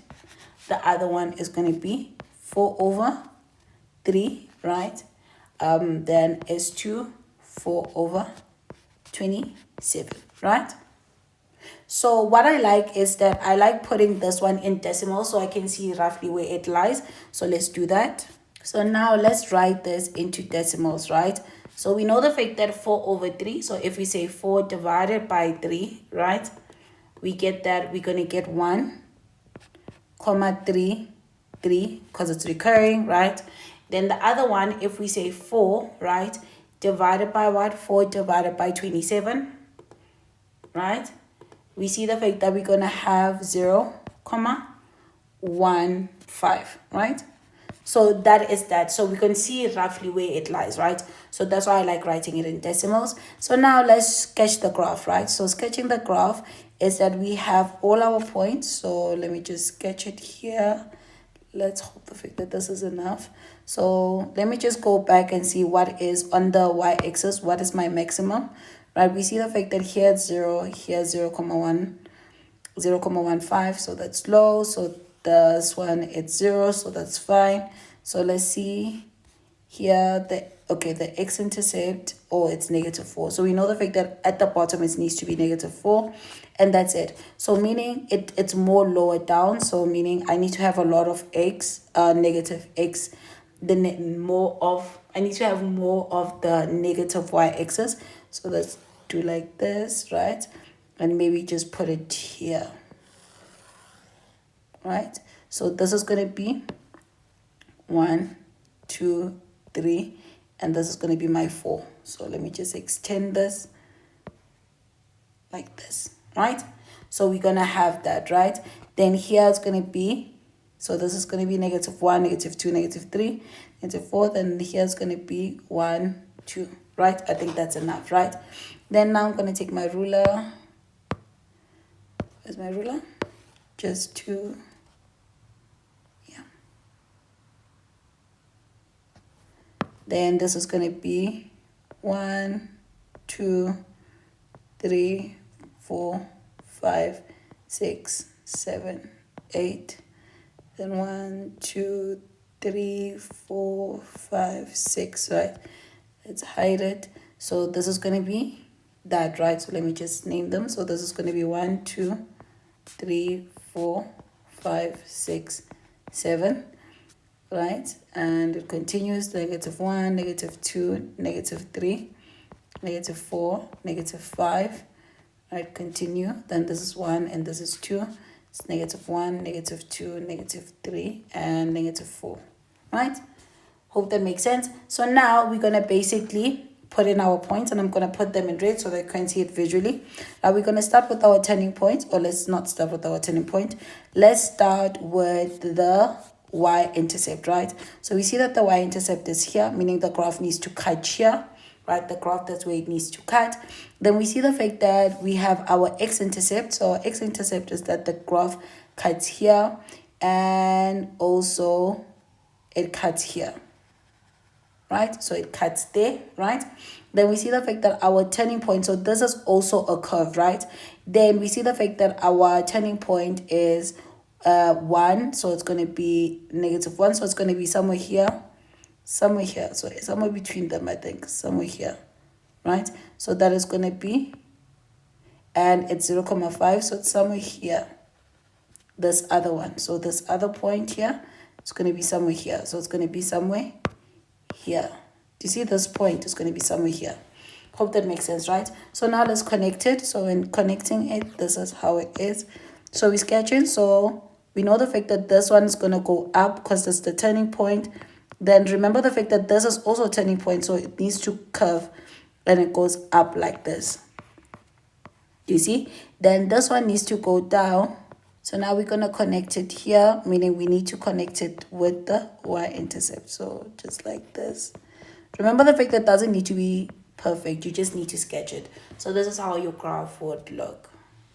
the other one is going to be 4 over 3, right? Then is 2, 4 over 27, right? So what I like is that I like putting this one in decimal so I can see roughly where it lies. So let's do that. So now let's write this into decimals, right? So we know the fact that 4 over 3. So if we say 4 divided by 3, right? We get that we're going to get 1, comma 3, because it's recurring, right? Then the other one, if we say 4, right? Divided by what? 4 divided by 27, right? We see the fact that we're going to have 0, comma 1, 5, right? So that is that. So we can see roughly where it lies, right? So that's why I like writing it in decimals. So now let's sketch the graph, right? So sketching the graph is that we have all our points. So let me just sketch it here. Let's hope the fact that this is enough. So let me just go back and see what is on the y-axis. What is my maximum, right? We see the fact that here it's 0, here 0, 0.1, 0.15. So that's low. So this one, it's 0. So that's fine. So let's see here the x-intercept, it's -4. So we know the fact that at the bottom it needs to be -4, and that's it. So meaning it's more lower down. So meaning I need to have a lot of x, negative x, I need to have more of the negative y-axis. So let's do like this, right? And maybe just put it here, right? So this is going to be 1, 2, 3, and this is going to be my 4. So let me just extend this like this, right? So we're going to have that, right? Then here it's going to be, so this is going to be negative 1, negative 2, negative 3, negative 4. Then here it's going to be 1, 2, right? I think that's enough, right? Then now I'm going to take my ruler. Where's my ruler? Just to, yeah. Then this is going to be 1, 2, 3, 4, 5, 6, 7, 8. Then 1, 2, 3, 4, 5, 6, right? Let's hide it. So this is going to be that, right? So let me just name them. So this is going to be 1, 2, 3, 4, 5, 6, 7, right? And it continues negative 1, negative 2, negative 3, negative 4, negative 5, right? Continue. Then this is 1 and this is 2. It's negative 1, negative 2, negative 3, and negative 4, right? Hope that makes sense. So now we're going to basically put in our points, and I'm going to put them in red so that you can see it visually. Now we're going to start with our turning point, or let's not start with our turning point. Let's start with the y-intercept, right? So we see that the y-intercept is here, meaning the graph needs to cut here, right? The graph, that's where it needs to cut. Then we see the fact that we have our x-intercept. So our x-intercept is that the graph cuts here, and also it cuts here, right? So it cuts there, right? Then we see the fact that our turning point, so this is also a curve, right? Then we see the fact that our turning point is 1, so it's going to be negative 1, so it's going to be somewhere here, so somewhere between them, I think, somewhere here, right? So that is going to be, and it's 0.5, so it's somewhere here, this other one. So this other point here, it's going to be somewhere here, so it's going to be somewhere here. Do you see this point? It's going to be somewhere here. Hope that makes sense, right? So now let's connect it. So when connecting it, this is how it is. So we're sketching. So we know the fact that this one is going to go up because that's the turning point. Then remember the fact that this is also a turning point, so it needs to curve and it goes up like this. Do you see? Then this one needs to go down. So now we're going to connect it here, meaning we need to connect it with the y-intercept. So just like this. Remember the fact that it doesn't need to be perfect. You just need to sketch it. So this is how your graph would look.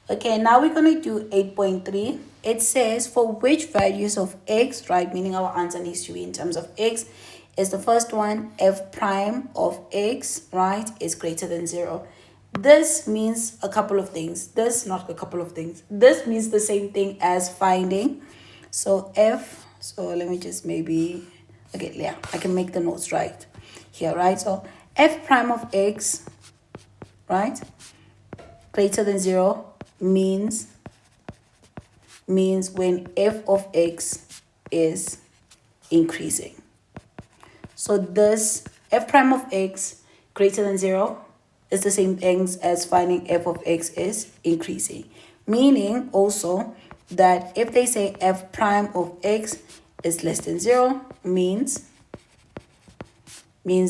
Okay, now we're going to do 8.3. It says for which values of x, right, meaning our answer needs to be in terms of x, is the first one, f prime of x, right, is greater than 0. This means a couple of things. This means the same thing as finding. So f, so let me just maybe, okay, yeah, I can make the notes right here, right? So f prime of x, right, greater than 0 means when f of x is increasing. So this f prime of x greater than 0 is the same things as finding f of x is increasing. Meaning also that if they say f prime of x is less than 0, means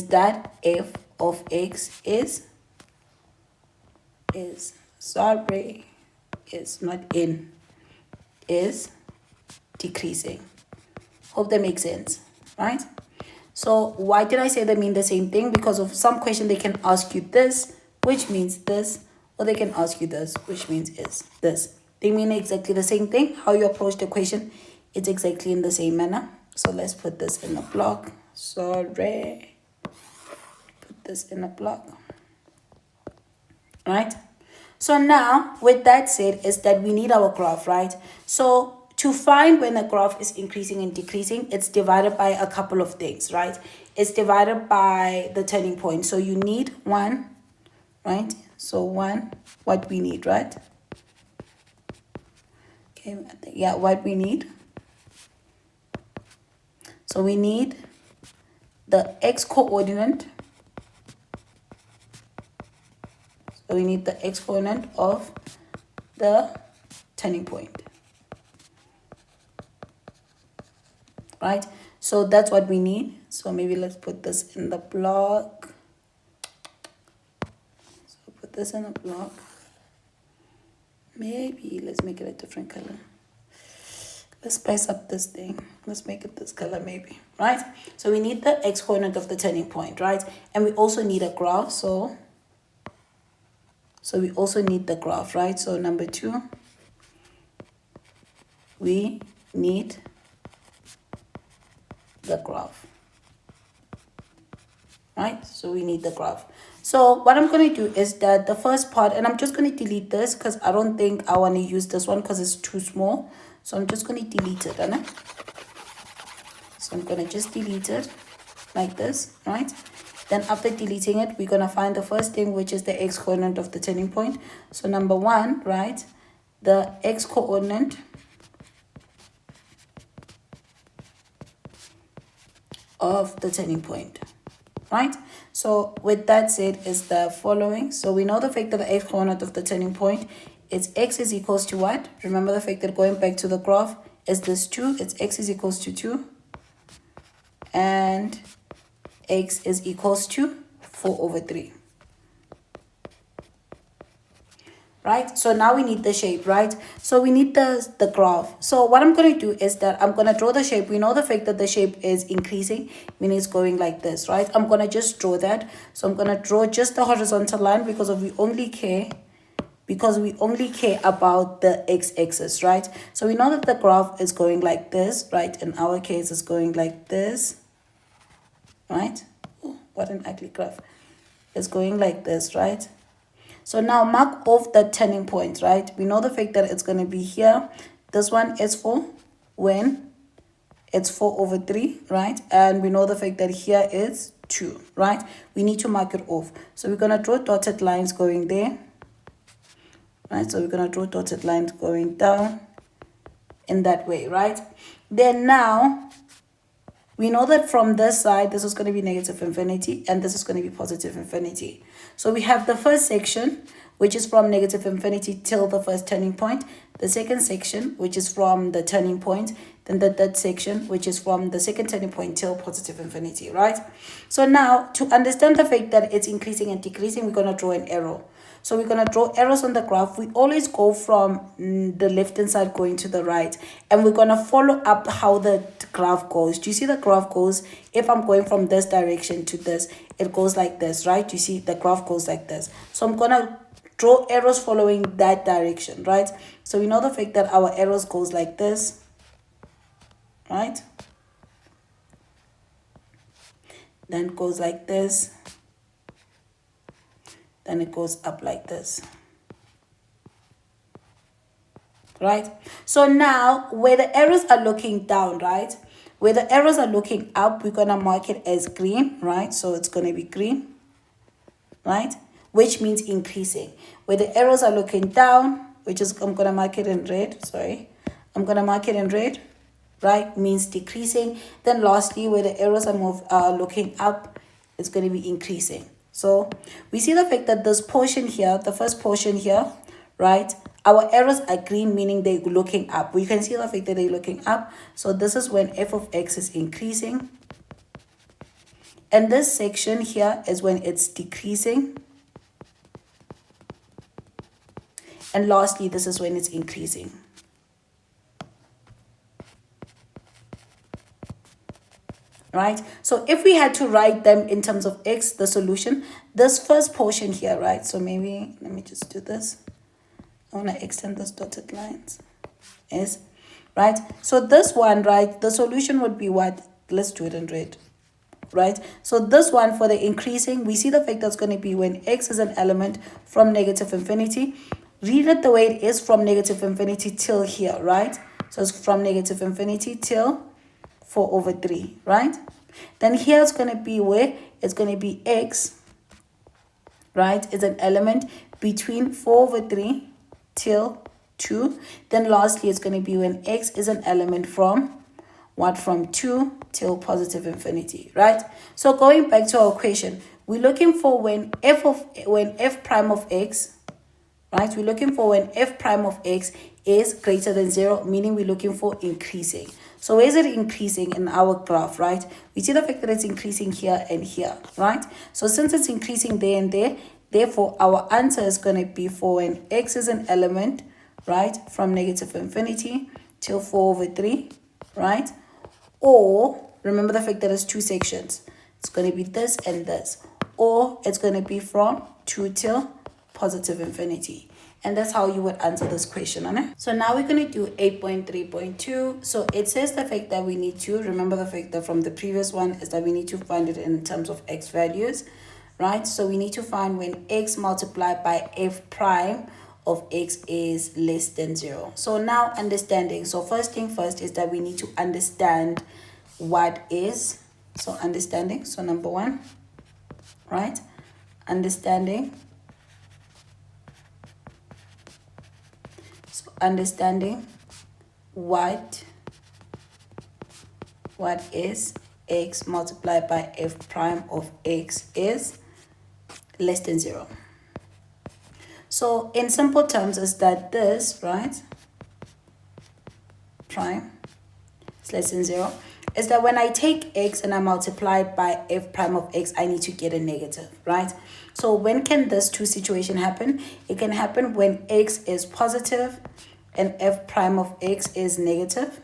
that f of x is decreasing. Hope that makes sense, right? So why did I say they mean the same thing? Because of some question they can ask you this, which means this, or they can ask you this, which means is this. They mean exactly the same thing. How you approach the question, it's exactly in the same manner. So let's put this in a block. Sorry. Put this in a block. Right? So now, with that said, is that we need our graph, right? So to find when a graph is increasing and decreasing, it's divided by a couple of things, right? It's divided by the turning point. So you need 1, right? So 1, what we need, right? Okay, yeah, what we need. So we need the x-coordinate. So we need the x-coordinate of the turning point. Right? So that's what we need. So maybe let's put this in the block. So put this in a block. Maybe let's make it a different color. Let's spice up this thing. Let's make it this color maybe, right? So we need the x-coordinate of the turning point, right? And we also need a graph. So we also need the graph, right? So number 2, we need the graph, right? So we need the graph. So what I'm going to do is that the first part, and I'm just going to delete this because I don't think I want to use this one because it's too small. So I'm just going to delete it, right? So I'm going to just delete it like this, right? Then after deleting it, we're going to find the first thing, which is the x-coordinate of the turning point. So number 1, right? The x-coordinate of the turning point, right? So with that said is the following. So we know the fact that the x-coordinate of the turning point is x is equals to what? Remember the fact that going back to the graph is this 2. It's x is equals to 2. And x is equals to 4/3. Right? So now we need the shape, right? So we need the graph. So what I'm going to do is that I'm going to draw the shape. We know the fact that the shape is increasing, meaning it's going like this, right? I'm going to just draw that. So I'm going to draw just the horizontal line because we only care about the x-axis, right? So we know that the graph is going like this, right? In our case, it's going like this, right? Oh, what an ugly graph. It's going like this, right? So now mark off the turning point, right? We know the fact that it's going to be here. This one is for when it's 4/3, right? And we know the fact that here is 2, right? We need to mark it off. So we're going to draw dotted lines going there, right? So we're going to draw dotted lines going down in that way, right? Then now we know that from this side, this is going to be negative infinity, and this is going to be positive infinity. So we have the first section, which is from negative infinity till the first turning point. The second section, which is from the turning point. Then the third section, which is from the second turning point till positive infinity, right? So now, to understand the fact that it's increasing and decreasing, we're going to draw an arrow. So we're going to draw arrows on the graph. We always go from the left-hand side going to the right. And we're going to follow up how the graph goes. Do you see the graph goes? If I'm going from this direction to this, it goes like this, right? You see the graph goes like this. So I'm going to draw arrows following that direction, right? So we know the fact that our arrows goes like this, right? Then it goes like this. Then it goes up like this, right? So now where the arrows are looking down, right? Where the arrows are looking up, we're going to mark it as green, right? So it's going to be green, right? Which means increasing. Where the arrows are looking down, which is, I'm going to mark it in red, sorry. I'm going to mark it in red, right? Means decreasing. Then lastly, where the arrows are looking up, it's going to be increasing. So we see the fact that this portion here, the first portion here, right? Our arrows are green, meaning they're looking up. You can see the fact that they're looking up. So this is when f of x is increasing. And this section here is when it's decreasing. And lastly, this is when it's increasing. Right? So if we had to write them in terms of x, the solution, this first portion here, right? So maybe, let me just do this. I want to extend those dotted lines. Is, right? So this one, right? The solution would be what? Let's do it in red. Right? So this one for the increasing, we see the fact that's going to be when x is an element from negative infinity. Read it the way it is from negative infinity till here, right? So it's from negative infinity till 4/3, right? Then here it's going to be where it's going to be x, right? It's an element between 4/3 till 2. Then lastly, it's going to be when x is an element from what? From 2 till positive infinity, right? So going back to our equation, we're looking for when f prime of x, right? We're looking for when f prime of x is greater than 0, meaning we're looking for increasing. So where is it increasing in our graph, right? We see the fact that it's increasing here and here, right? So since it's increasing there and there, therefore our answer is going to be for when x is an element, right, from negative infinity till 4 over 3, right? Or remember the fact that it's two sections. It's going to be this and this. Or it's going to be from 2 till positive infinity. And that's how you would answer this question, Anna. So now we're going to do 8.3.2. So it says the fact that we need to, remember the fact that from the previous one is that we need to find it in terms of x values, right? So we need to find when x multiplied by f prime of x is less than 0. So now understanding. So first thing first is that we need to understand what is. So understanding. So number one, right? Understanding. So understanding what is x multiplied by f prime of x is less than 0. So in simple terms is that this, right, prime is less than 0, is that when I take x and I multiply it by f prime of x, I need to get a negative, right? So when can this two situation happen? It can happen when x is positive and f prime of x is negative.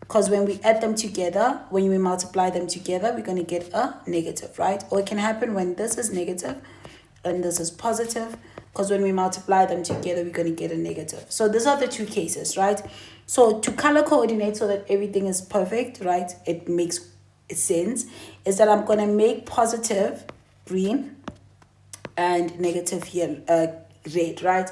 Because when we add them together, when we multiply them together, we're going to get a negative, right? Or it can happen when this is negative and this is positive, because when we multiply them together, we're going to get a negative. So these are the two cases, right? So to color coordinate so that everything is perfect, right? It makes sense, is that I'm going to make positive green and negative here red, right?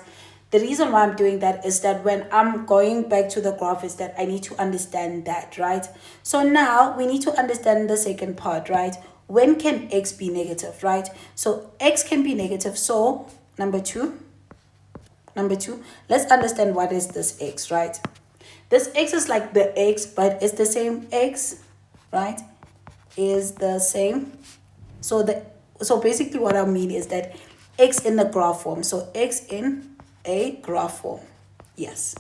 The reason why I'm doing that is that when I'm going back to the graph is that I need to understand that, right? So now we need to understand the second part, right? When can x be negative, right? So x can be negative. So number two, let's understand what is this x, right? This x is like the x, but it's the same x, right? Is the same. So basically what I mean is that x in the graph form. So x in a graph form. Yes.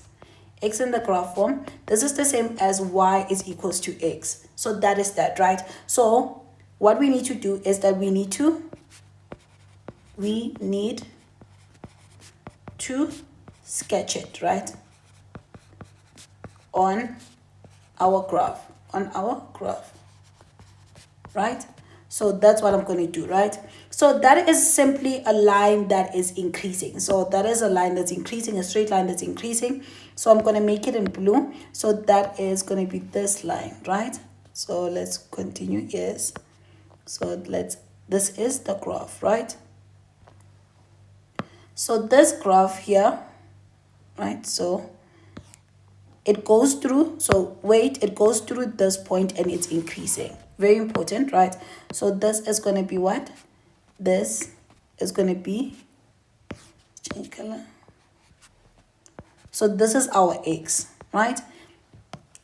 X in the graph form. This is the same as y is equals to x. So that is that, right? So what we need to do is that we need to sketch it, right? On our graph. Right? So that's what I'm going to do, right? So that is simply a line that is increasing. So that is a line that's increasing, a straight line that's increasing. So I'm going to make it in blue. So that is going to be this line, right? So let's continue. Yes. So this is the graph, right? So this graph here, right? So it goes through, it goes through this point and it's increasing. Very important, right? So this is going to be what? This is going to be, change color. So this is our x, right?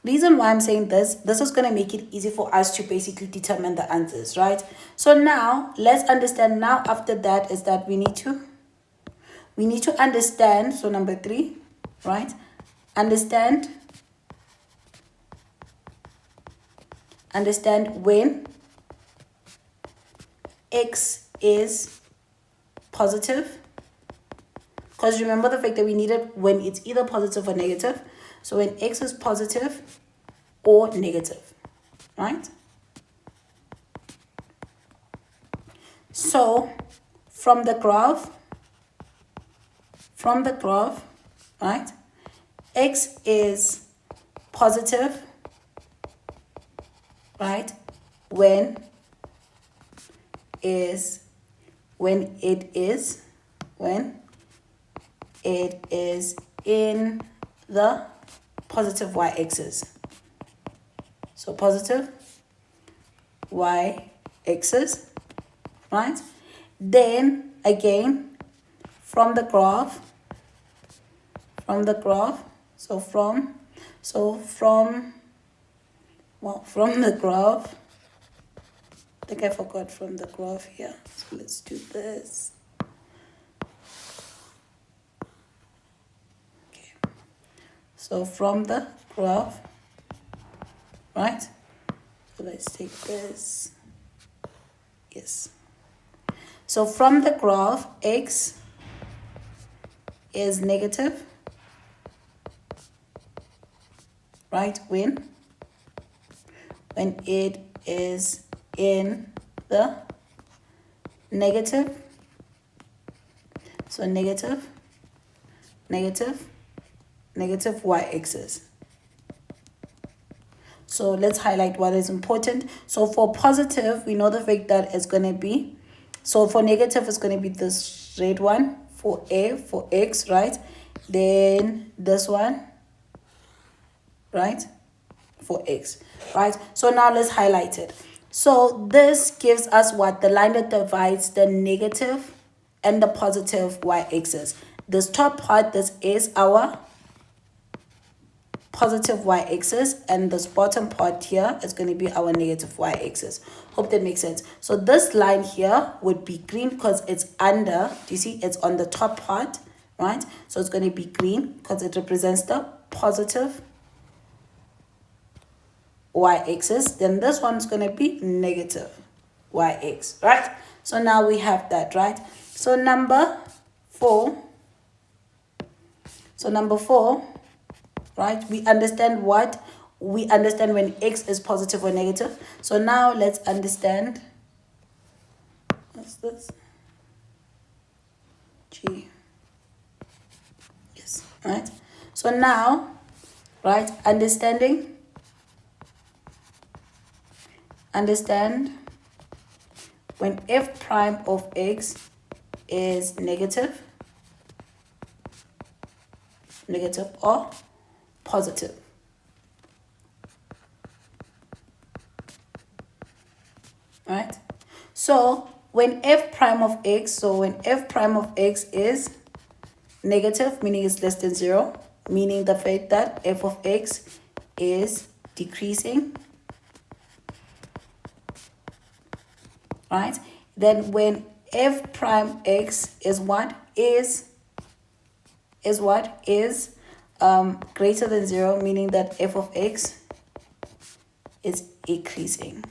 Reason why I'm saying this is going to make it easy for us to basically determine the answers, right? So now let's understand now after that is that we need to understand. So number 3, right? Understand when x is positive, because remember the fact that we need it when it's either positive or negative. So when x is positive or negative, right? So from the graph, right, x is positive, right, when it is in the positive y-axis. So positive y-axis, right? Then again from the graph, from the graph, I think I forgot from the graph here. So let's do this. Okay. So from the graph, right? So let's take this. Yes. So from the graph, x is negative, right? When it is in the negative. So negative, negative, negative y-axis. So let's highlight what is important. So for positive, we know the fact that it's going to be, so for negative, it's going to be this red one for x, right? Then this one, right? For x, right? So now let's highlight it. So this gives us what? The line that divides the negative and the positive y-axis. This top part, this is our positive y-axis, and this bottom part here is going to be our negative y-axis. Hope that makes sense. So this line here would be green because it's under, do you see, it's on the top part, right? So it's going to be green because it represents the positive y-axis. Then this one's going to be negative y-axis, right? So now we have that, right? So number 4, right? We understand what? We understand when x is positive or negative. So now let's understand. What's this? G. Yes, right? So now, right, understand when f prime of x is negative or positive. Right? So when f prime of x, is negative, meaning it's less than 0, meaning the fact that f of x is decreasing. Right? Then when f prime x is what? Is greater than 0, meaning that f of x is increasing.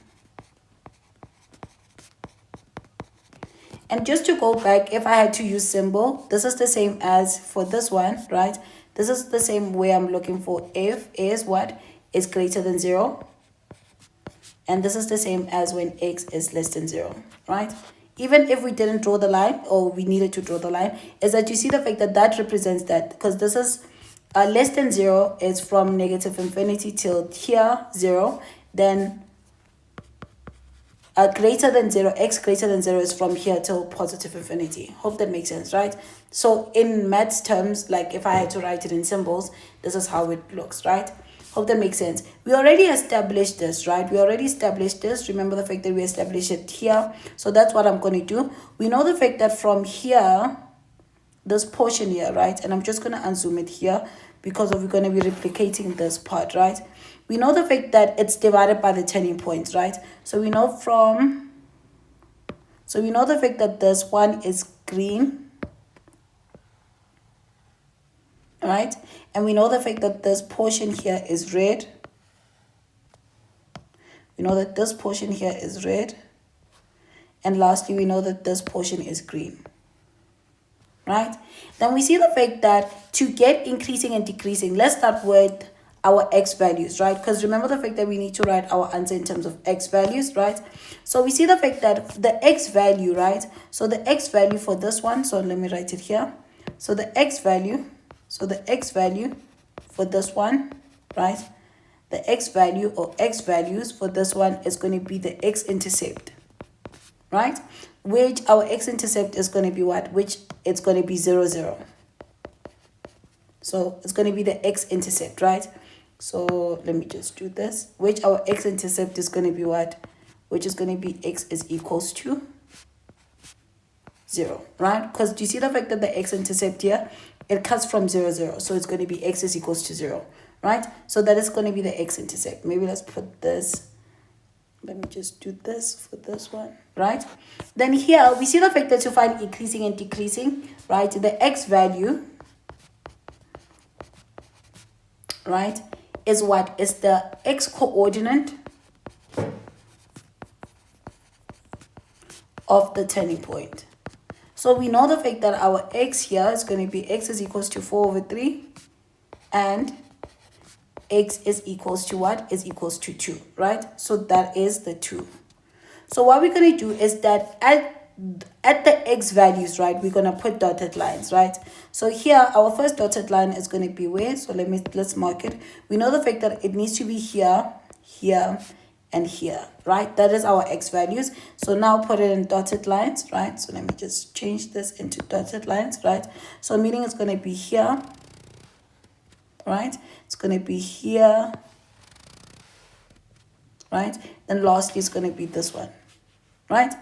And just to go back, if I had to use symbol, this is the same as for this one, right? This is the same way I'm looking for f is what? Is greater than 0. And this is the same as when x is less than 0, right? Even if we didn't draw the line, or we needed to draw the line, is that you see the fact that that represents that, because this is less than 0 is from negative infinity till here 0. Then greater than 0, x greater than 0 is from here till positive infinity. Hope that makes sense, right? So in maths terms, like if I had to write it in symbols, this is how it looks, right? Hope that makes sense. We already established this, right? Remember the fact that we established it here. So that's what I'm going to do. We know the fact that from here, this portion here, right? And I'm just going to unzoom it here because we're going to be replicating this part, right? We know the fact that it's divided by the turning points, right? So we know the fact that this one is green, right? And we know the fact that this portion here is red. We know that this portion here is red. And lastly, we know that this portion is green, right? Then we see the fact that to get increasing and decreasing, let's start with our x values, right? Because remember the fact that we need to write our answer in terms of x values, right? So we see the fact that the x value, right? So the x value for this one, so let me write it here. So the x value for this one, right? The x value or x values for this one is going to be the x-intercept, right? Which our x-intercept is going to be what? Which it's going to be 0, 0. So it's going to be the x-intercept, right? So let me just do this. Which our x-intercept is going to be what? Which is going to be x is equals to 0, right? Because do you see the fact that the x-intercept here, it cuts from 0, 0. So it's going to be x is equals to 0, right? So that is going to be the x-intercept. Maybe let's put this. Let me just do this for this one, right? Then here, we see the fact that to find increasing and decreasing, right? The x value, right, is what? Is the x coordinate of the turning point. So we know the fact that our x here is going to be x is equals to 4 over 3 and x is equals to what? Is equals to 2, right? So that is the 2. So what we're going to do is that at the x values, right, we're going to put dotted lines, right? So here our first dotted line is going to be where? So let's mark it. We know the fact that it needs to be here, here, and here, right? That is our x values. So now put it in dotted lines, right? So let me just change this into dotted lines, right? So meaning it's going to be here, right? It's going to be here, right? Then lastly it's going to be this one, right?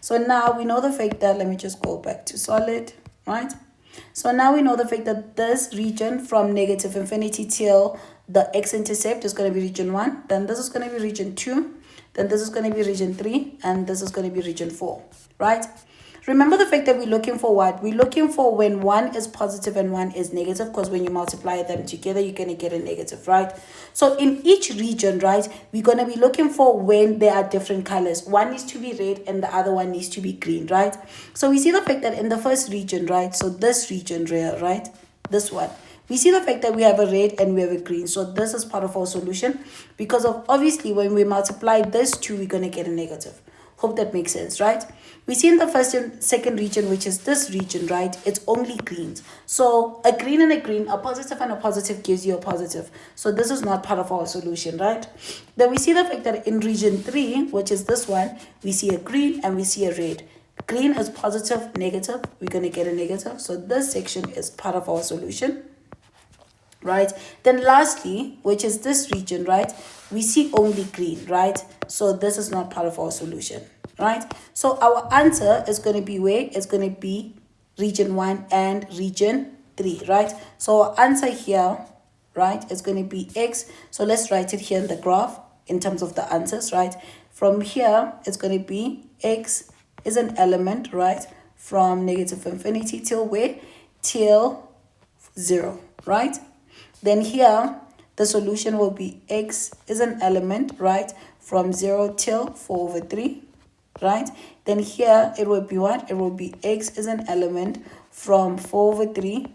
So now we know the fact that, let me just go back to solid, right? So now we know the fact that this region from negative infinity till the x-intercept is going to be region 1. Then this is going to be region 2. Then this is going to be region 3. And this is going to be region 4, right? Remember the fact that we're looking for what? We're looking for when one is positive and one is negative, because when you multiply them together, you're going to get a negative, right? So in each region, right, we're going to be looking for when there are different colors. One needs to be red and the other one needs to be green, right? So we see the fact that in the first region, right, so this region, right, this one, we see the fact that we have a red and we have a green. So this is part of our solution, because of obviously when we multiply this two, we're going to get a negative. Hope that makes sense, right? We see in the first and second region, which is this region, right? It's only greens. So a green and a green, a positive and a positive gives you a positive. So this is not part of our solution, right? Then we see the fact that in region 3, which is this one, we see a green and we see a red. Green is positive, negative. We're going to get a negative. So this section is part of our solution, right? Then lastly, which is this region, right, we see only green, right? So this is not part of our solution, right? So our answer is going to be where? It's going to be region 1 and region 3, right? So our answer here, right, is going to be x. So let's write it here in the graph in terms of the answers, right? From here, it's going to be x is an element, right, from negative infinity till where? Till 0, right? Then here, the solution will be x is an element, right, from 0 till 4 over 3, right? Then here, it will be what? It will be x is an element from 4 over 3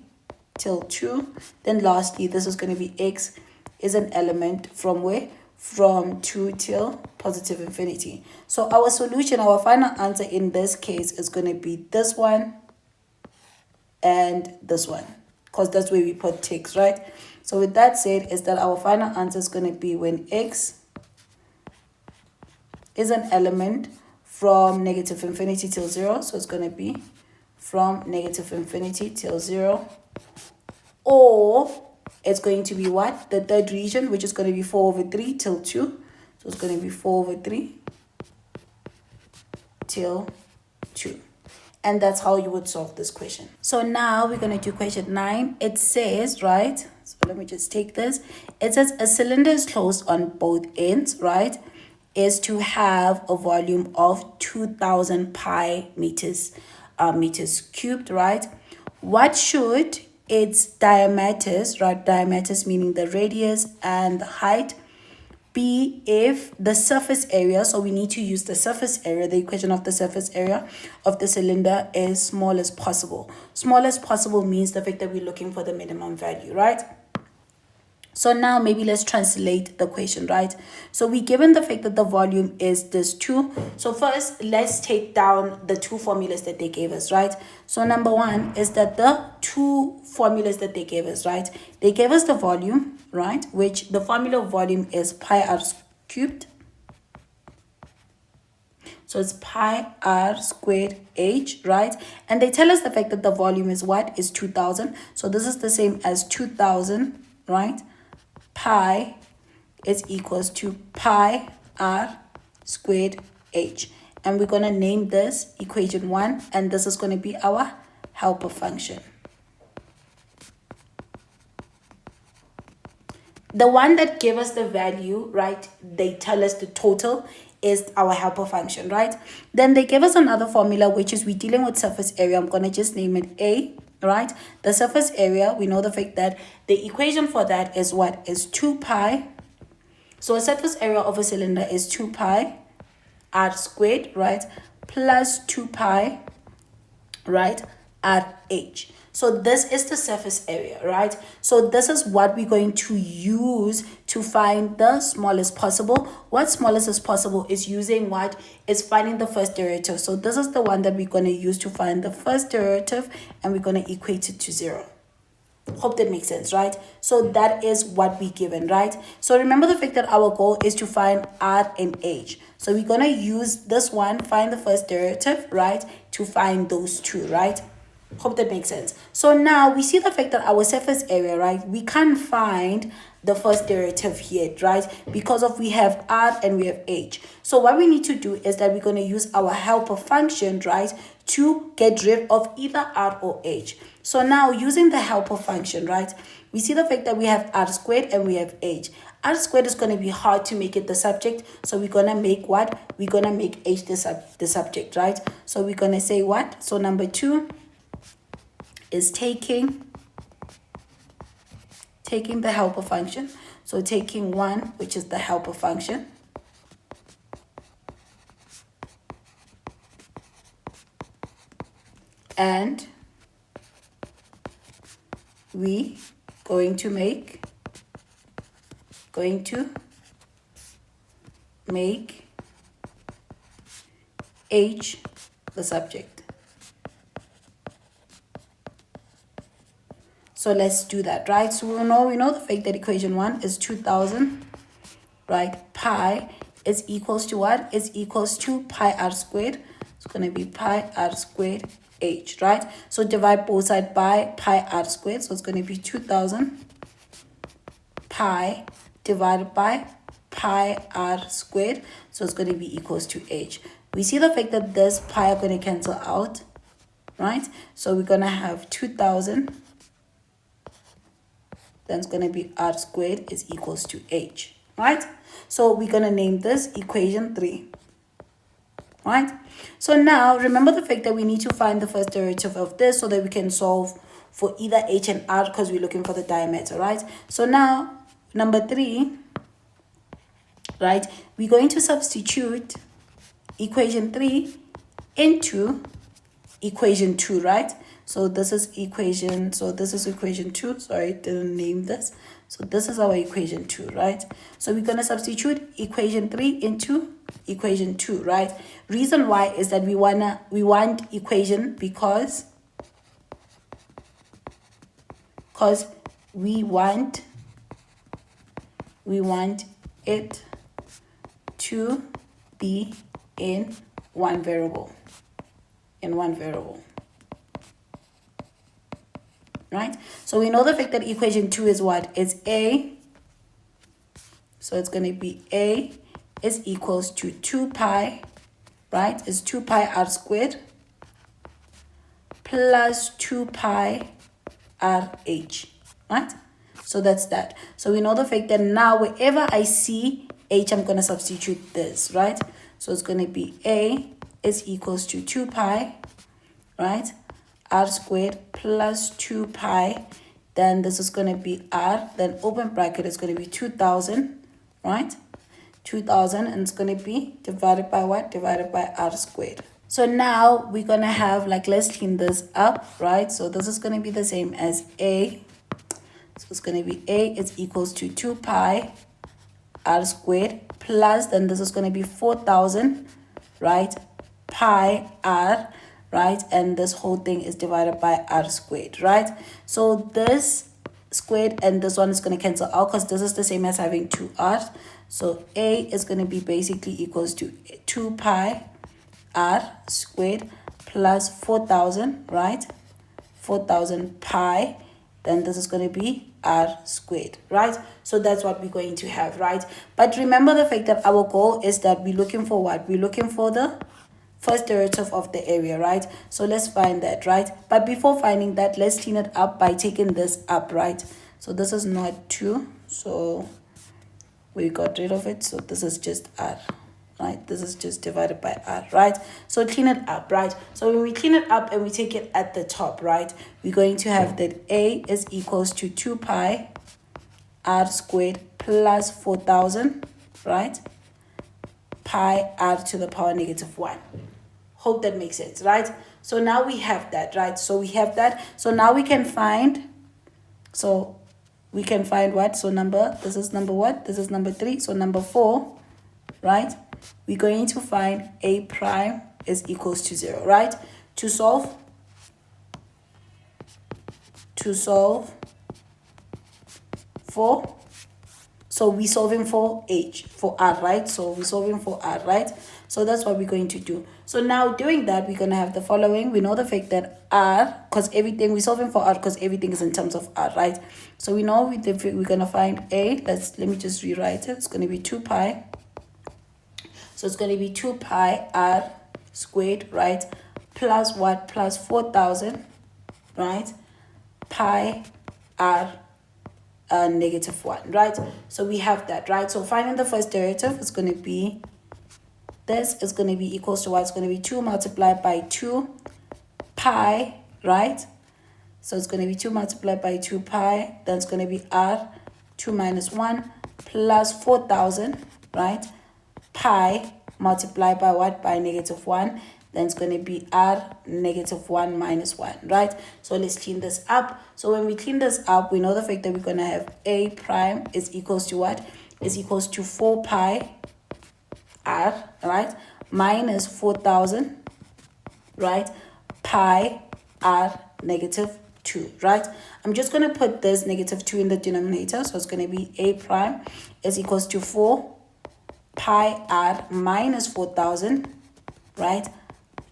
till 2. Then lastly, this is going to be x is an element from where? From 2 till positive infinity. So our solution, our final answer in this case is going to be this one and this one, because that's where we put ticks, right? So with that said, is that our final answer is going to be when x is an element from negative infinity till 0. So it's going to be from negative infinity till 0. Or it's going to be what? The third region, which is going to be 4 over 3 till 2. So it's going to be 4 over 3 till 2. And that's how you would solve this question. So now we're going to do question 9. It says, right, so let me just take this. It says a cylinder is closed on both ends, right, is to have a volume of 2,000 pi meters cubed, right? What should its diameters, right, diameters meaning the radius and the height, be if the surface area, so we need to use the surface area, the equation of the surface area of the cylinder is small as possible. Small as possible means the fact that we're looking for the minimum value, right? So now maybe let's translate the question, right? So we given the fact that the volume is this 2. So first, let's take down the two formulas that they gave us, right? So number 1 is that the two formulas that they gave us, right? They gave us the volume, right? Which the formula of volume is pi r cubed. So it's pi r squared h, right? And they tell us the fact that the volume is what? Is 2,000. So this is the same as 2,000, right? Pi is equals to pi r squared h. And we're going to name this equation 1. And this is going to be our helper function. The one that gave us the value, right, they tell us the total is our helper function, right? Then they give us another formula, which is we're dealing with surface area. I'm going to just name it A right? The surface area, we know the fact that the equation for that is what? Is 2 pi. So a surface area of a cylinder is 2 pi r squared, right? Plus 2 pi, right? R h. So this is the surface area, right? So this is what we're going to use to find the smallest possible. What smallest is possible is using what? Is finding the first derivative. So this is the one that we're going to use to find the first derivative, and we're going to equate it to 0. Hope that makes sense, right? So that is what we given, right? So remember the fact that our goal is to find R and H. So we're going to use this one, find the first derivative, right? To find those two, right? Hope that makes sense. So now we see the fact that our surface area, right? We can't find the first derivative yet, right? Because of we have R and we have H. So what we need to do is that we're going to use our helper function, right? To get rid of either R or H. So now using the helper function, right? We see the fact that we have R squared and we have H. R squared is going to be hard to make it the subject. So we're going to make what? We're going to make H the subject, right? So we're going to say what? So number 2 is taking the helper function. So taking 1, which is the helper function, and we going to make H the subject. So let's do that, right? So we know the fact that equation 1 is 2000, right? Pi is equals to what? Is equals to pi r squared. It's going to be pi r squared H, right? So divide both sides by pi r squared. So it's going to be 2000 pi divided by pi r squared. So it's going to be equals to H. We see the fact that this pi are going to cancel out, right? So we're going to have 2000. Then it's going to be r squared is equals to H, right? So we're going to name this equation 3, right? So now remember the fact that we need to find the first derivative of this so that we can solve for either H and R because we're looking for the diameter, right? So now number 3, right? We're going to substitute equation 3 into equation 2, right? So this is equation 2. Sorry, didn't name this. So this is our equation 2, right? So we're going to substitute equation 3 into equation 2, right? Reason why is that we want equation because we want it to be in one variable. Right? So we know the fact that equation 2 is what? It's A. So it's going to be A is equals to 2 pi, right? It's 2 pi r squared plus 2 pi RH, right? So that's that. So we know the fact that now wherever I see H, I'm going to substitute this, right? So it's going to be A is equals to 2 pi, right? R squared plus 2 pi, then this is going to be R, then open bracket is going to be 2000, right? 2000, and it's going to be divided by what? Divided by R squared. So now we're going to have, like, let's clean this up, right? So this is going to be the same as A. So it's going to be A is equals to 2 pi R squared plus, then this is going to be 4000, right? Pi R, right? And this whole thing is divided by R squared, right? So this squared and this one is going to cancel out because this is the same as having 2 R's. So A is going to be basically equals to 2 pi R squared plus 4000, right? 4000 pi. Then this is going to be R squared, right? So that's what we're going to have, right? But remember the fact that our goal is that we're looking for what? We're looking for the first derivative of the area, right? So let's find that, right? But before finding that, let's clean it up by taking this up, right? So this is not 2, so we got rid of it. So this is just R. right? This is just divided by r, right? So clean it up, right? So when we clean it up and we take it at the top, right, we're going to have that a is equals to 2 pi r squared plus 4,000, right, pi r to the power negative 1. Hope that makes sense, right? So now we have that, right? So we have that. So now we can find, so we can find what? So this is number what? This is number 3. So number 4, right? We're going to find a prime is equals to 0, right? To solve for, so we're solving for r, right? So we're solving for r, right? So that's what we're going to do. So now doing that, we're going to have the following. We know the fact that r, because everything, we're solving for r because everything is in terms of r, right? So we know we're going to find a, let me just rewrite it. It's going to be 2 pi. So it's going to be 2 pi r squared, right? Plus what? Plus 4,000, right? Pi r negative 1, right? So we have that, right? So finding the first derivative is going to be, this is going to be equals to what? It's going to be 2 multiplied by 2 pi, right? So it's going to be 2 multiplied by 2 pi. Then it's going to be r 2 minus 1 plus 4,000, right? Pi multiplied by what? By negative 1. Then it's going to be r negative 1 minus 1, right? So let's clean this up. So when we clean this up, we know the fact that we're going to have a prime is equals to what? Is equals to 4 pi r, right? Minus 4,000, right? Pi r negative 2, right? I'm just going to put this negative 2 in the denominator. So it's going to be a prime is equals to 4 pi r minus 4,000, right?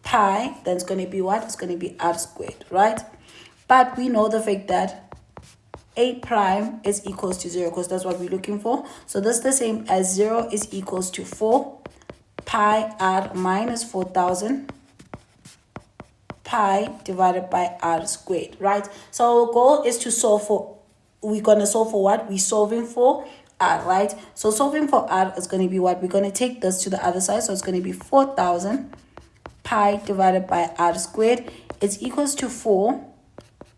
Pi, then it's going to be what? It's going to be r squared, right? But we know the fact that a prime is equals to 0 because that's what we're looking for. So that's the same as 0 is equals to 4 pi r minus 4,000 pi divided by r squared, right? So our goal is to solve for, we're going to solve for what? We're solving for r, right? So solving for r is going to be what? We're going to take this to the other side. So it's going to be 4,000 pi divided by r squared is equals to 4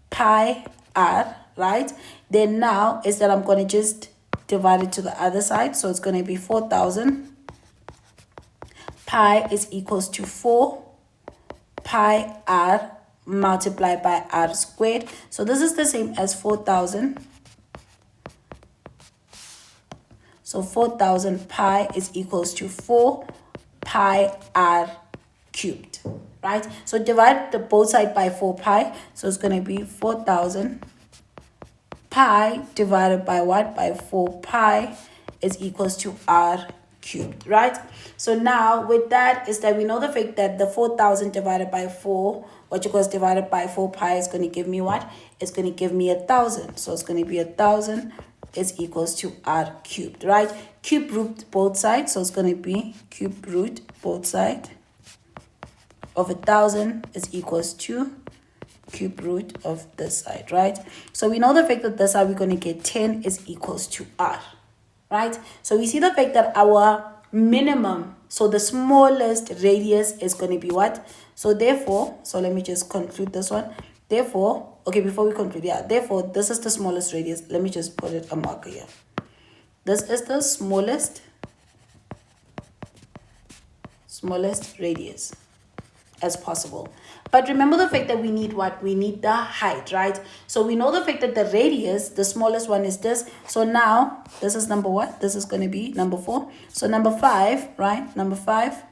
pi r, right? Then now is that I'm going to just divide it to the other side. So it's going to be 4,000 pi is equals to 4 pi r multiplied by r squared. So this is the same as 4,000. So 4,000 pi is equals to 4 pi r cubed, right? So divide the both side by 4 pi. So it's going to be 4,000 pi divided by what? By 4 pi is equals to r cubed, right? So now with that is that we know the fact that the 4,000 divided by 4, what equals divided by 4 pi is going to give me what? It's going to give me 1,000. So it's going to be 1,000 is equals to r cubed, right? Cube root both sides. So it's going to be cube root both sides of 1,000 is equals to cube root of this side, right? So we know the fact that this side we're going to get 10 is equals to r, right? So we see the fact that our minimum, so the smallest radius is going to be what? So therefore, so let me just conclude this one. Therefore, okay, before we conclude, yeah, therefore this is the smallest radius. Let me just put it a marker here. This is the smallest radius as possible. But remember the fact that we need what? We need the height, right? So we know the fact that the radius, the smallest one is this. So now this is number what? This is going to be number 4. So number 5, right? Number 5,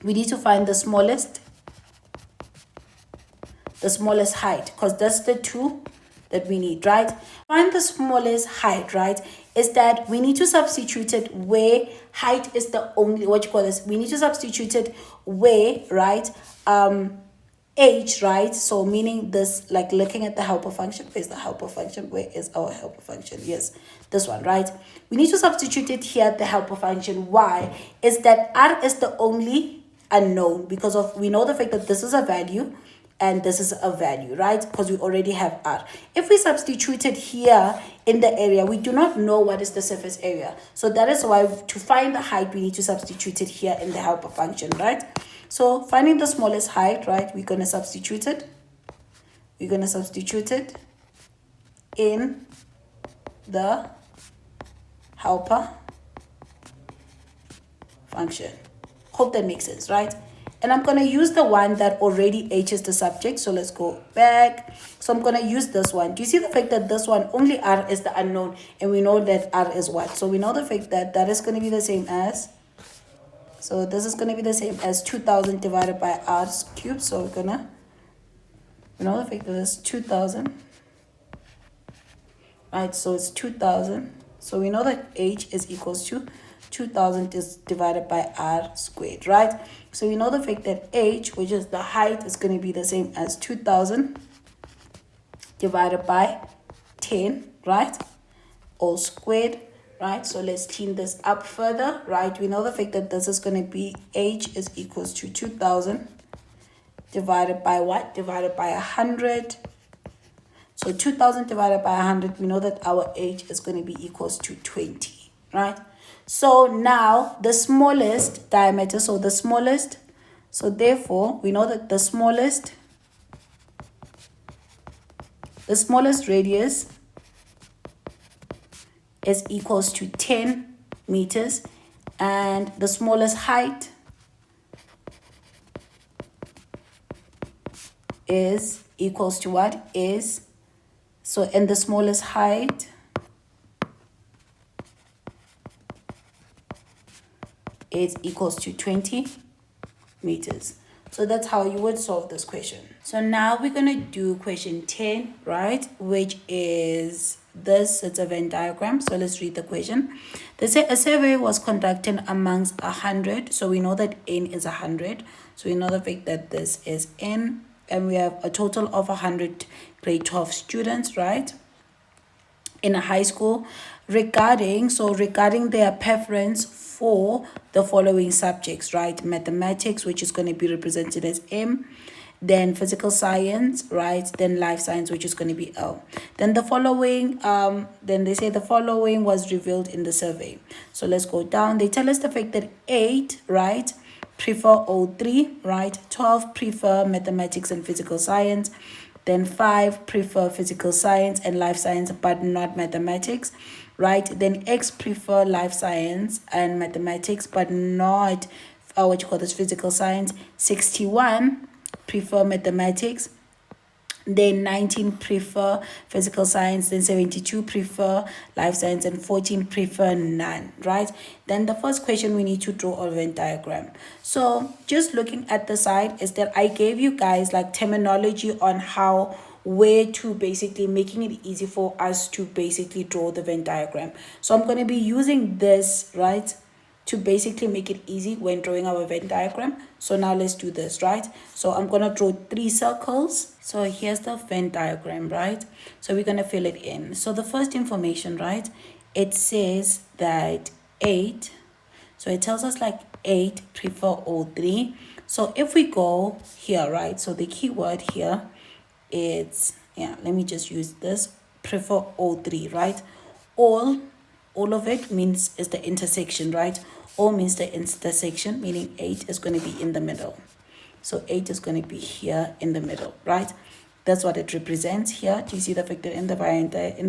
we need to find the smallest height because that's the 2 that we need, right? Find the smallest height, right? Is that we need to substitute it where height is the only, what you call this? We need to substitute it where, right? H, right? So meaning this, like looking at the helper function. Where's the helper function? Where is our helper function? Yes, this one, right? We need to substitute it here at the helper function. Why? Is that r is the only unknown because of, we know the fact that this is a value and this is a value, right? Because we already have r. If we substitute it here in the area, we do not know what is the surface area. So that is why to find the height, we need to substitute it here in the helper function, right? So finding the smallest height, right, we're going to substitute it. We're going to substitute it in the helper function. Hope that makes sense, right? And I'm going to use the one that already h is the subject. So let's go back. So I'm going to use this one. Do you see the fact that this one, only r is the unknown, and we know that r is what? So we know the fact that that is going to be the same as, so this is going to be the same as 2000 divided by r cubed. So we're going to, we know the fact that it's 2000, right? So it's 2000. So we know that h is equals to 2000 is divided by r squared, right? So we know the fact that h, which is the height, is going to be the same as 2000 divided by 10, right? All squared, right? So let's clean this up further, right? We know the fact that this is going to be h is equals to 2000 divided by what? Divided by 100. So 2000 divided by 100, we know that our h is going to be equals to 20, right? So now the smallest diameter, so the smallest, so therefore we know that the smallest radius is equals to 10 meters, and the smallest height is equals to what? Is, so and the smallest height is equals to 20 meters. So that's how you would solve this question. So now we're going to do question 10, right? Which is this, it's a Venn diagram. So let's read the question. They say a survey was conducted amongst 100. So we know that n is 100. So we know the fact that this is n, and we have a total of 100 grade 12 students, right? In a high school, regarding their preference for the following subjects, right? Mathematics, which is going to be represented as M, then physical science, right? Then life science, which is going to be L. Then the following, then they say the following was revealed in the survey. So let's go down. They tell us the fact that 8, right, prefer O3, right? 12 prefer mathematics and physical science. Then 5 prefer physical science and life science, but not mathematics, right? Then X prefer life science and mathematics, but not physical science. 61 prefer mathematics. Then 19 prefer physical science, then 72 prefer life science, and 14 prefer none, right? Then the first question, we need to draw a Venn diagram. So just looking at the side is that I gave you guys like terminology on how, where to basically making it easy for us to basically draw the Venn diagram. So I'm going to be using this, right, to basically make it easy when drawing our Venn diagram. So now let's do this, right? So I'm going to draw 3 circles. So here's the Venn diagram, right? So we're going to fill it in. So the first information, right, it says that 8, so it tells us like 8 prefer all 3. So if we go here, right, so the keyword here, it's, yeah, let me just use this, prefer all 3, right? All of it means is the intersection, right? All means the intersection, meaning 8 is going to be in the middle. So 8 is going to be here in the middle, right? That's what it represents here. Do you see the fact that in the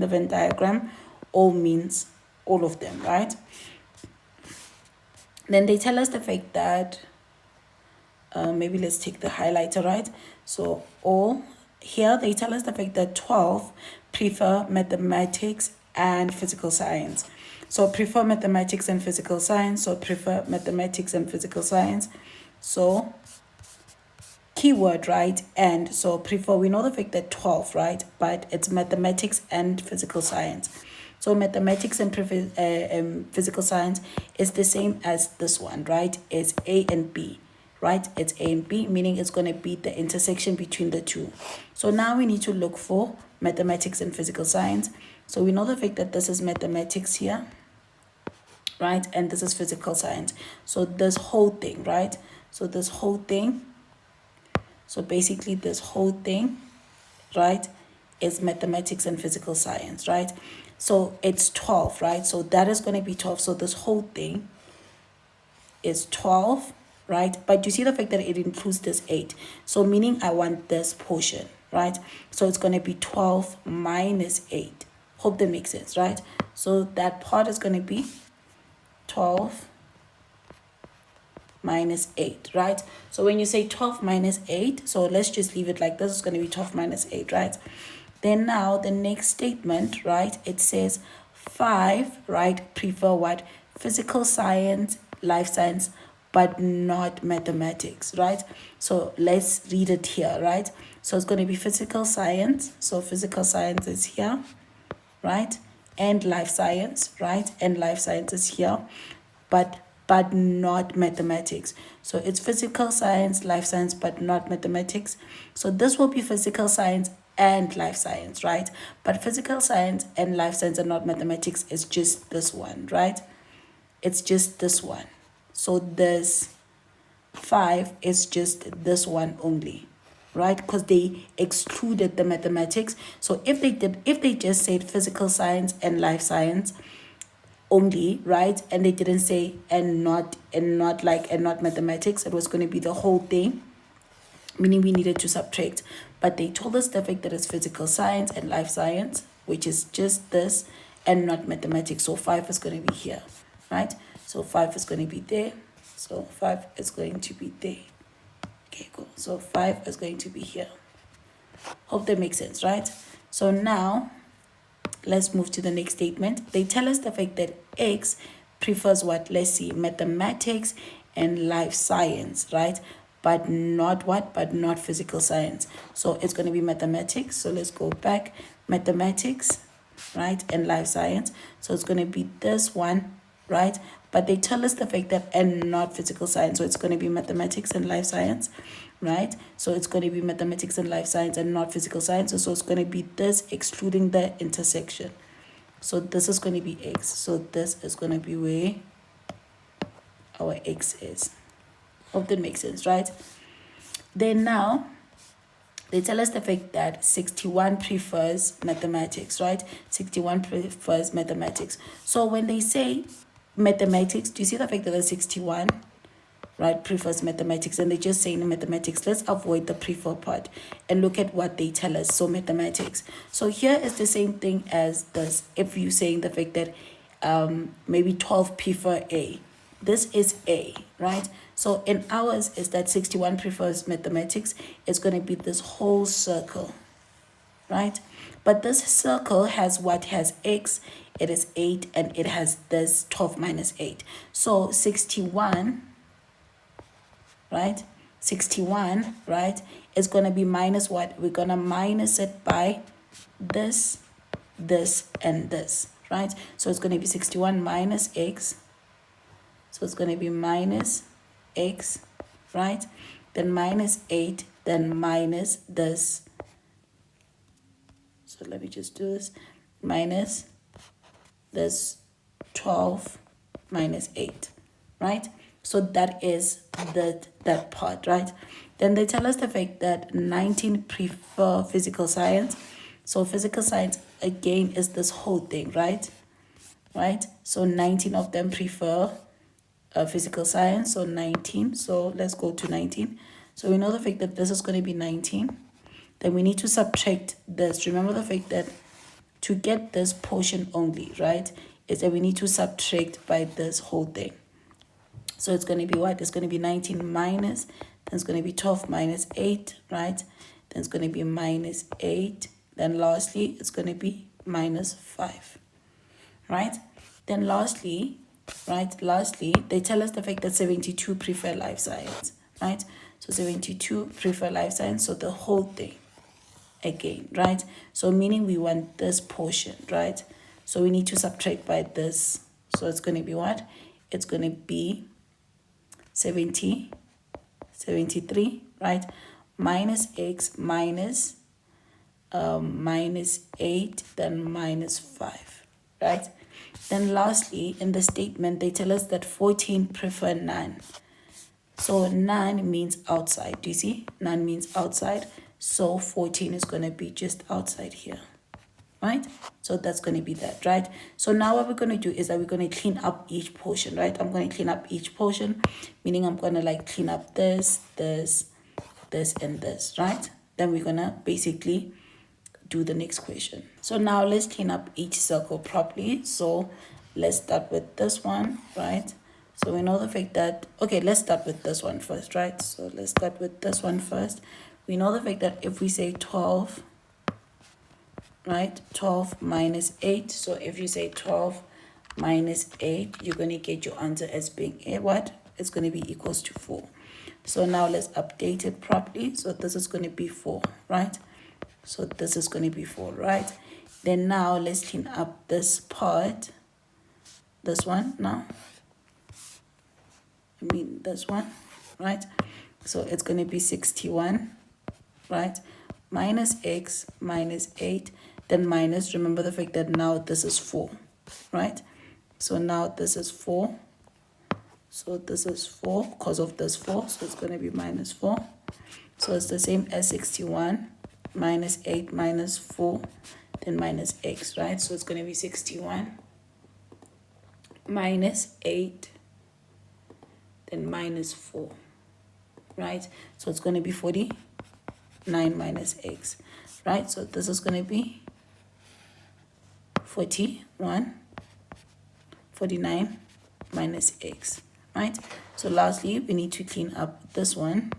Venn diagram, all means all of them, right? Then they tell us the fact that, maybe let's take the highlighter, right? So all, here they tell us the fact that 12 prefer mathematics and physical science. So prefer mathematics and physical science. So prefer mathematics and physical science. So keyword, right? And so prefer, we know the fact that 12, right? But it's mathematics and physical science. So mathematics and physical science is the same as this one, right? It's A and B, right? It's A and B, meaning it's going to be the intersection between the two. So now we need to look for mathematics and physical science. So we know the fact that this is mathematics here, right? And this is physical science. So this whole thing, right? So this whole thing, So basically this whole thing, right, is mathematics and physical science, right? So it's 12, right? So that is going to be 12. So this whole thing is 12, right? But you see the fact that it includes this 8. So meaning I want this portion, right? So it's going to be 12 minus 8. Hope that makes sense, right? So that part is going to be 12 minus 8, right? So when you say 12 minus 8, so let's just leave it like this. It's going to be 12 minus 8, right? Then now the next statement, right? It says 5, right? Prefer what? Physical science, life science, but not mathematics, right? So let's read it here, right? So it's going to be physical science. So physical science is here, right? And life science, right? And life science is here, but not mathematics. So it's physical science, life science, but not mathematics. So this will be physical science and life science, right? But physical science and life science and not mathematics is just this one, right? It's just this one. So this 5 is just this one only, right? Because they excluded the mathematics. So if they just said physical science and life science only, right, and they didn't say and not mathematics, it was going to be the whole thing, meaning we needed to subtract. But they told us the fact that it's physical science and life science, which is just this and not mathematics. So 5 is going to be here, right? So 5 is going to be there. So 5 is going to be there. Okay, cool. So 5 is going to be here. Hope that makes sense, right? So now let's move to the next statement. They tell us the fact that X prefers what? Let's see, mathematics and life science, right? But not what? But not physical science. So it's going to be mathematics. So let's go back. Mathematics, right? And life science. So it's going to be this one, right? But they tell us the fact that and not physical science. So it's going to be mathematics and life science, right? So it's going to be mathematics and life science and not physical science. So it's going to be this excluding the intersection. So this is going to be X. So this is going to be where our X is. Hope that makes sense, right? Then now they tell us the fact that 61 prefers mathematics, right? 61 prefers mathematics. So when they say mathematics, do you see the fact that the 61, right, prefers mathematics, and they just say in mathematics? Let's avoid the prefer part and look at what they tell us. So mathematics. So here is the same thing as this. If you're saying the fact that maybe 12 prefer A, this is A, right? So in ours is that 61 prefers mathematics. It's going to be this whole circle, right? But this circle has what? Has X, it is 8, and it has this 12 minus 8. So 61, right? 61, right, is going to be minus what? We're going to minus it by this, this, and this, right? So it's going to be 61 minus X. So it's going to be minus X, right? Then minus 8, then minus this. So let me just do this. Minus this 12 minus 8, right? So that is that part, right? Then they tell us the fact that 19 prefer physical science. So physical science, again, is this whole thing, right? Right? So 19 of them prefer physical science. So 19. So let's go to 19. So we know the fact that this is going to be 19. Then we need to subtract this. Remember the fact that to get this portion only, right, is that we need to subtract by this whole thing. So it's going to be what? It's going to be 19 minus, then it's going to be 12 minus 8, right? Then it's going to be minus 8. Then lastly, it's going to be minus 5, right? Then lastly, right, they tell us the fact that 72 prefer life science, right? So 72 prefer life science, so the whole thing again, right? So meaning we want this portion, right? So we need to subtract by this. So it's going to be what? It's going to be 73, right? Minus X minus 8, then minus 5, right? Then lastly, in the statement, they tell us that 14 prefer none. So none means outside. Do you see? None means outside. So 14 is going to be just outside here, right? So that's going to be that, right? So now what we're going to do is that we're going to clean up each portion, right? I'm going to clean up each portion, meaning I'm going to like clean up this, this, this, and this, right? Then we're going to basically do the next question. So now let's clean up each circle properly. So let's start with this one, right? So we know the fact that, okay, let's start with this one first, right? So let's start with this one first. We know the fact that if we say 12, right, 12 minus 8. So if you say 12 minus 8, you're going to get your answer as being what? It's going to be equals to 4. So now let's update it properly. So this is going to be 4, right? So this is going to be 4, right? Then now let's clean up this part. This one now. This one, right? So it's going to be 61, right? Minus x minus 8, then minus, remember the fact that now this is 4, right? So now this is 4. So this is 4 because of this 4. So it's going to be minus 4. So it's the same as 61 minus 8 minus 4, then minus x, right? So it's going to be 61 minus 8, then minus 4, right? So it's going to be 49 minus x, right? So this is going to be 49 minus x, right? So lastly, we need to clean up this one,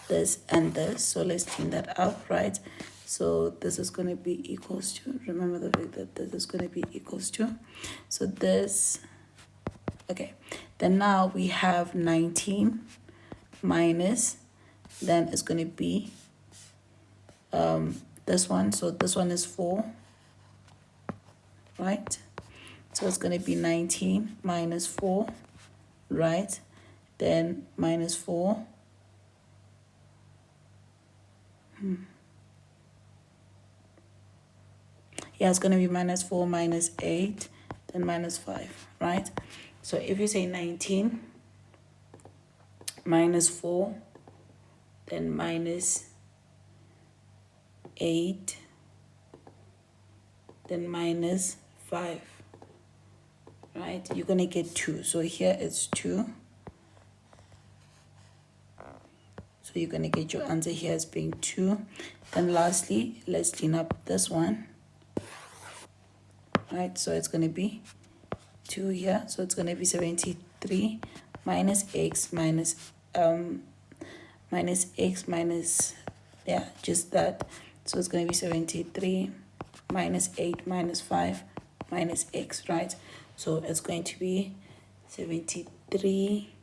this and this. So let's clean that up, right? So this is going to be equals to, remember the fact that this is going to be equals to, so this, okay. Then now we have 19 minus, then it's going to be this one. So this one is 4, right? So it's going to be 19 minus 4, right? Then minus 4. Yeah, it's going to be minus 4 minus 8, then minus 5, right? So if you say 19 minus 4, then minus 8, then minus 5, right? You're going to get 2. So here it's 2. So you're going to get your answer here as being 2. Then lastly, let's clean up this one, right? So it's going to be 2 here. So it's going to be 73 minus x minus x minus, yeah, just that. So it's going to be 73 minus 8 minus 5 minus x, right? So it's going to be 73,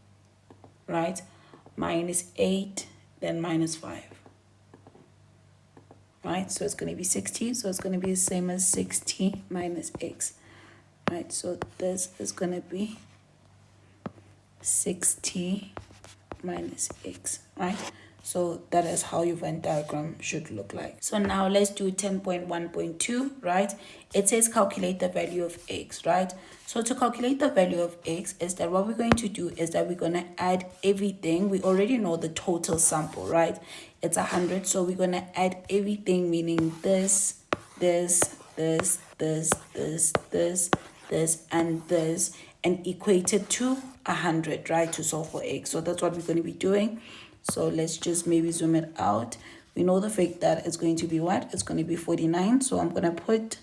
right, minus 8, then minus 5, right? So it's going to be 60. So it's going to be the same as 60 minus x, right? So this is going to be 60 minus x, right? So that is how your Venn diagram should look like. So now let's do 10.1.2, right? It says calculate the value of x, right? So to calculate the value of x is that what we're going to do is that we're going to add everything. We already know the total sample, right? It's 100. So we're going to add everything, meaning this, and this, and equate it to 100, right? To solve for x. So that's what we're going to be doing. So let's just maybe zoom it out. We know the fact that it's going to be what? It's going to be 49. So I'm going to put,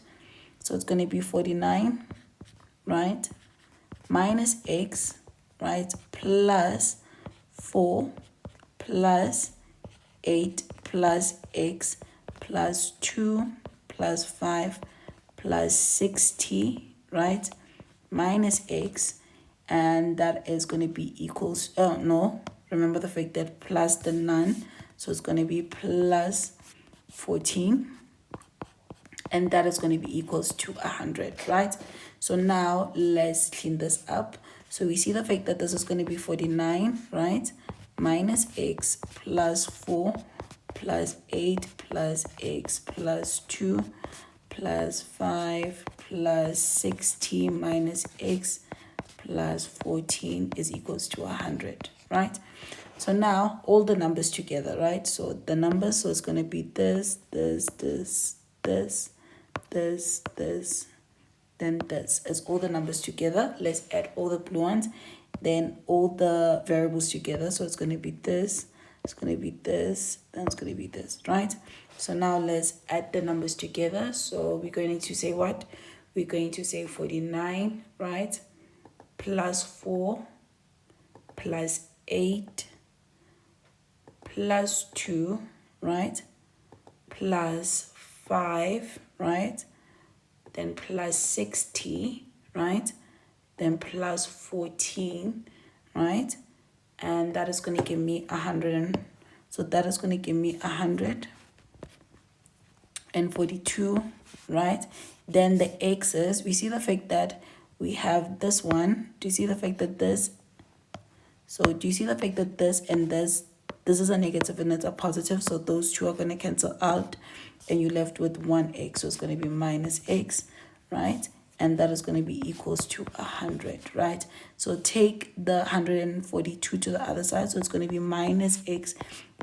so it's going to be 49, right? Minus x, right? Plus 4 plus 8 plus x plus 2 plus 5 plus 60, right? Minus x. And that is going to be equals, no. Remember the fact that plus the none, so it's going to be plus 14, and that is going to be equals to 100, right? So now let's clean this up. So we see the fact that this is going to be 49, right? Minus x plus 4 plus 8 plus x plus 2 plus 5 plus 60 minus x plus 14 is equals to 100. right? So now all the numbers together, right? So the numbers, so it's going to be this, then this. As all the numbers together, let's add all the blue ones, then all the variables together. So it's going to be this, it's going to be this, then it's going to be this, right? So now let's add the numbers together. So we're going to say what? We're going to say 49, right? Plus 4, plus 8, plus 2, right? Plus 5, right? Then plus 60, right? Then plus 14, right? And that is going to give me 100. So that is going to give me 142, right? Then the x's, we see the fact that we have this one. Do you see the fact that this? So do you see the fact that this and this is a negative and it's a positive? So those two are going to cancel out and you're left with 1x. So it's going to be minus x, right? And that is going to be equals to 100, right? So take the 142 to the other side. So it's going to be minus x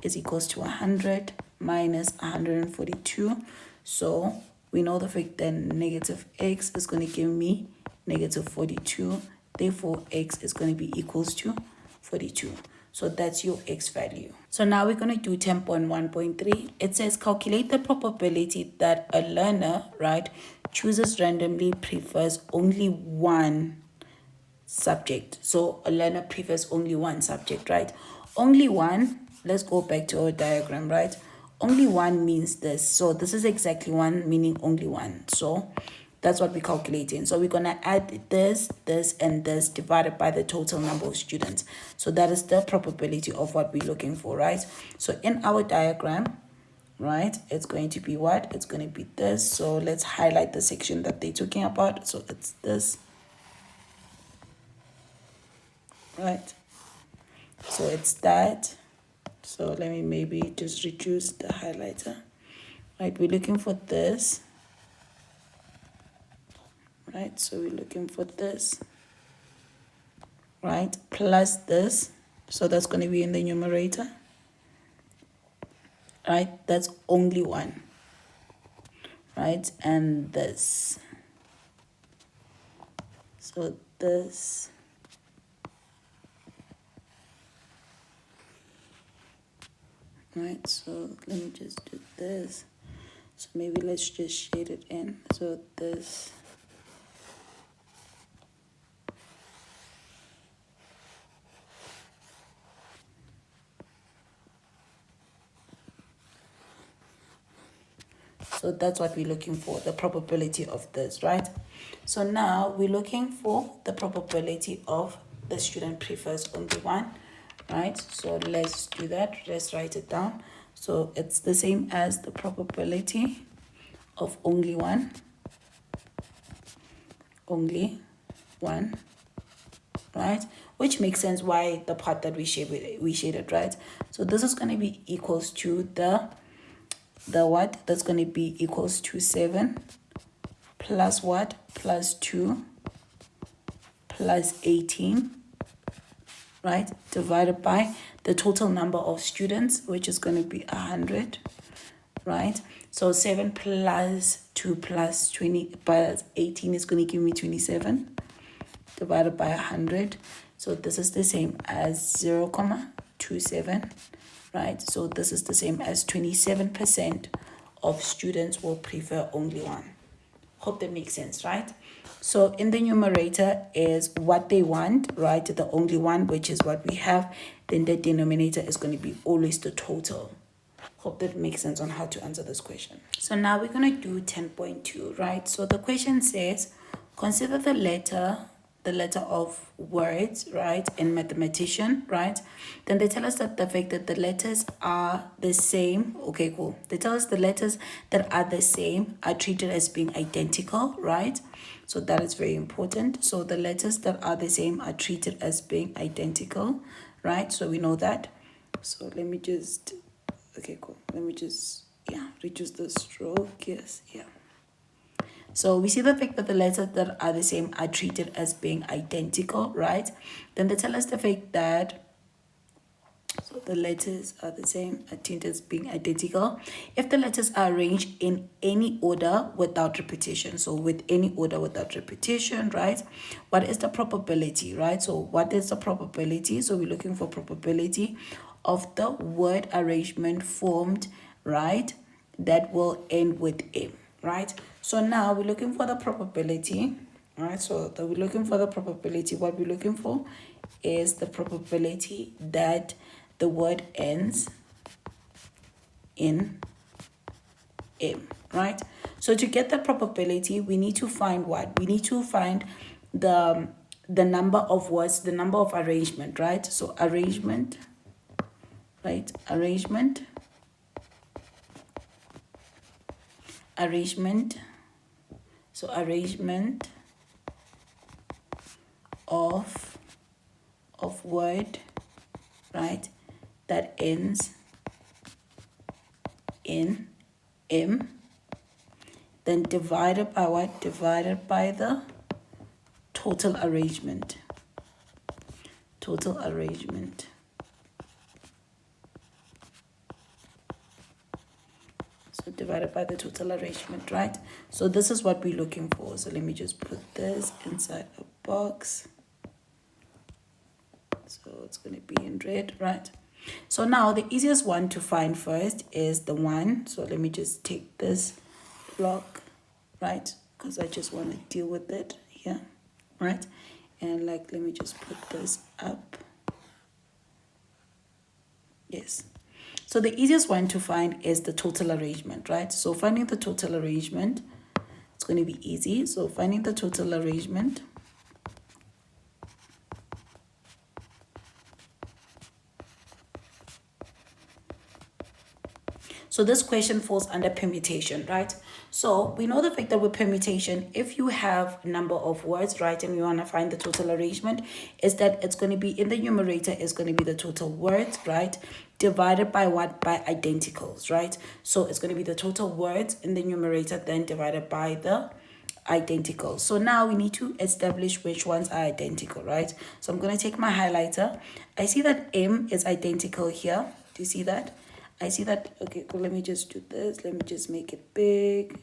is equals to 100 minus 142. So we know the fact that negative x is going to give me negative 42. Therefore, x is going to be equals to 42. So that's your x value. So now we're going to do 10.1.3. It says calculate the probability that a learner, right, chooses randomly, prefers only one subject. So a learner prefers only one subject, right? Only one. Let's go back to our diagram, right? Only one means this. So this is exactly one, meaning only one. So that's what we're calculating. So we're going to add this, this, and this divided by the total number of students. So that is the probability of what we're looking for, right? So in our diagram, right, it's going to be what? It's going to be this. So let's highlight the section that they're talking about. So it's this, right? So it's that. So let me maybe just reduce the highlighter, right? We're looking for this. Right, so we're looking for this, right, plus this, so that's going to be in the numerator, right, that's only one, right, and this, so this, right, so let me just do this, so maybe let's just shade it in, so this, so that's what we're looking for, the probability of this, right? So now we're looking for the probability of the student prefers only one, right? So let's do that. Let's write it down. So it's the same as the probability of only one, right? Which makes sense why the part that we shaded, right? So this is going to be equals to the what? That's going to be equals to 7 plus what? Plus 2 plus 18, right? Divided by the total number of students, which is going to be 100, right? So 7 plus 2 plus 20 plus 18 is going to give me 27 divided by 100. So this is the same as 0.27, right? So this is the same as 27% of students will prefer only one. Hope that makes sense, right? So in the numerator is what they want, right? The only one, which is what we have. Then the denominator is going to be always the total. Hope that makes sense on how to answer this question. So now we're going to do 10.2, right? So the question says, consider the letter of words, right, in mathematician, right? Then they tell us that the fact that the letters are the same. Okay, cool. They tell us the letters that are the same are treated as being identical, right? So that is very important. So the letters that are the same are treated as being identical, right? So we know that. So let me just, okay, cool. Let me just, reduce the stroke. Yes, yeah. So we see the fact that the letters that are the same are treated as being identical, right? Then they tell us the fact that the letters are the same, attuned as being identical. If the letters are arranged in any order without repetition, so with any order without repetition, right? What is the probability, right? So what is the probability? So we're looking for probability of the word arrangement formed, right? That will end with M, right? So now we're looking for the probability, right? So we're looking for the probability. What we're looking for is the probability that the word ends in M, right? So to get the probability, we need to find what? We need to find the number of words, the number of arrangement, right? So arrangement, right? Arrangement so arrangement of word, right, that ends in M, then divided by what? Divided by the total arrangement. So divided by the total arrangement, right? So this is what we're looking for. So let me just put this inside a box. So it's going to be in red, right? So now the easiest one to find first is the 1. So let me just take this block, right? Because I just want to deal with it here, right? And like, let me just put this up. Yes. So the easiest one to find is the total arrangement, right? So finding the total arrangement, it's going to be easy. So finding the total arrangement, so this question falls under permutation, right? So we know the fact that with permutation, if you have a number of words, right, and you want to find the total arrangement, is that it's going to be in the numerator is going to be the total words, right, divided by what? By identicals, right? So it's going to be the total words in the numerator, then divided by the identical. So now we need to establish which ones are identical, right? So I'm going to take my highlighter. I see that M is identical here. Do you see that? I see that. Okay, cool. Let me just do this. Let me just make it big.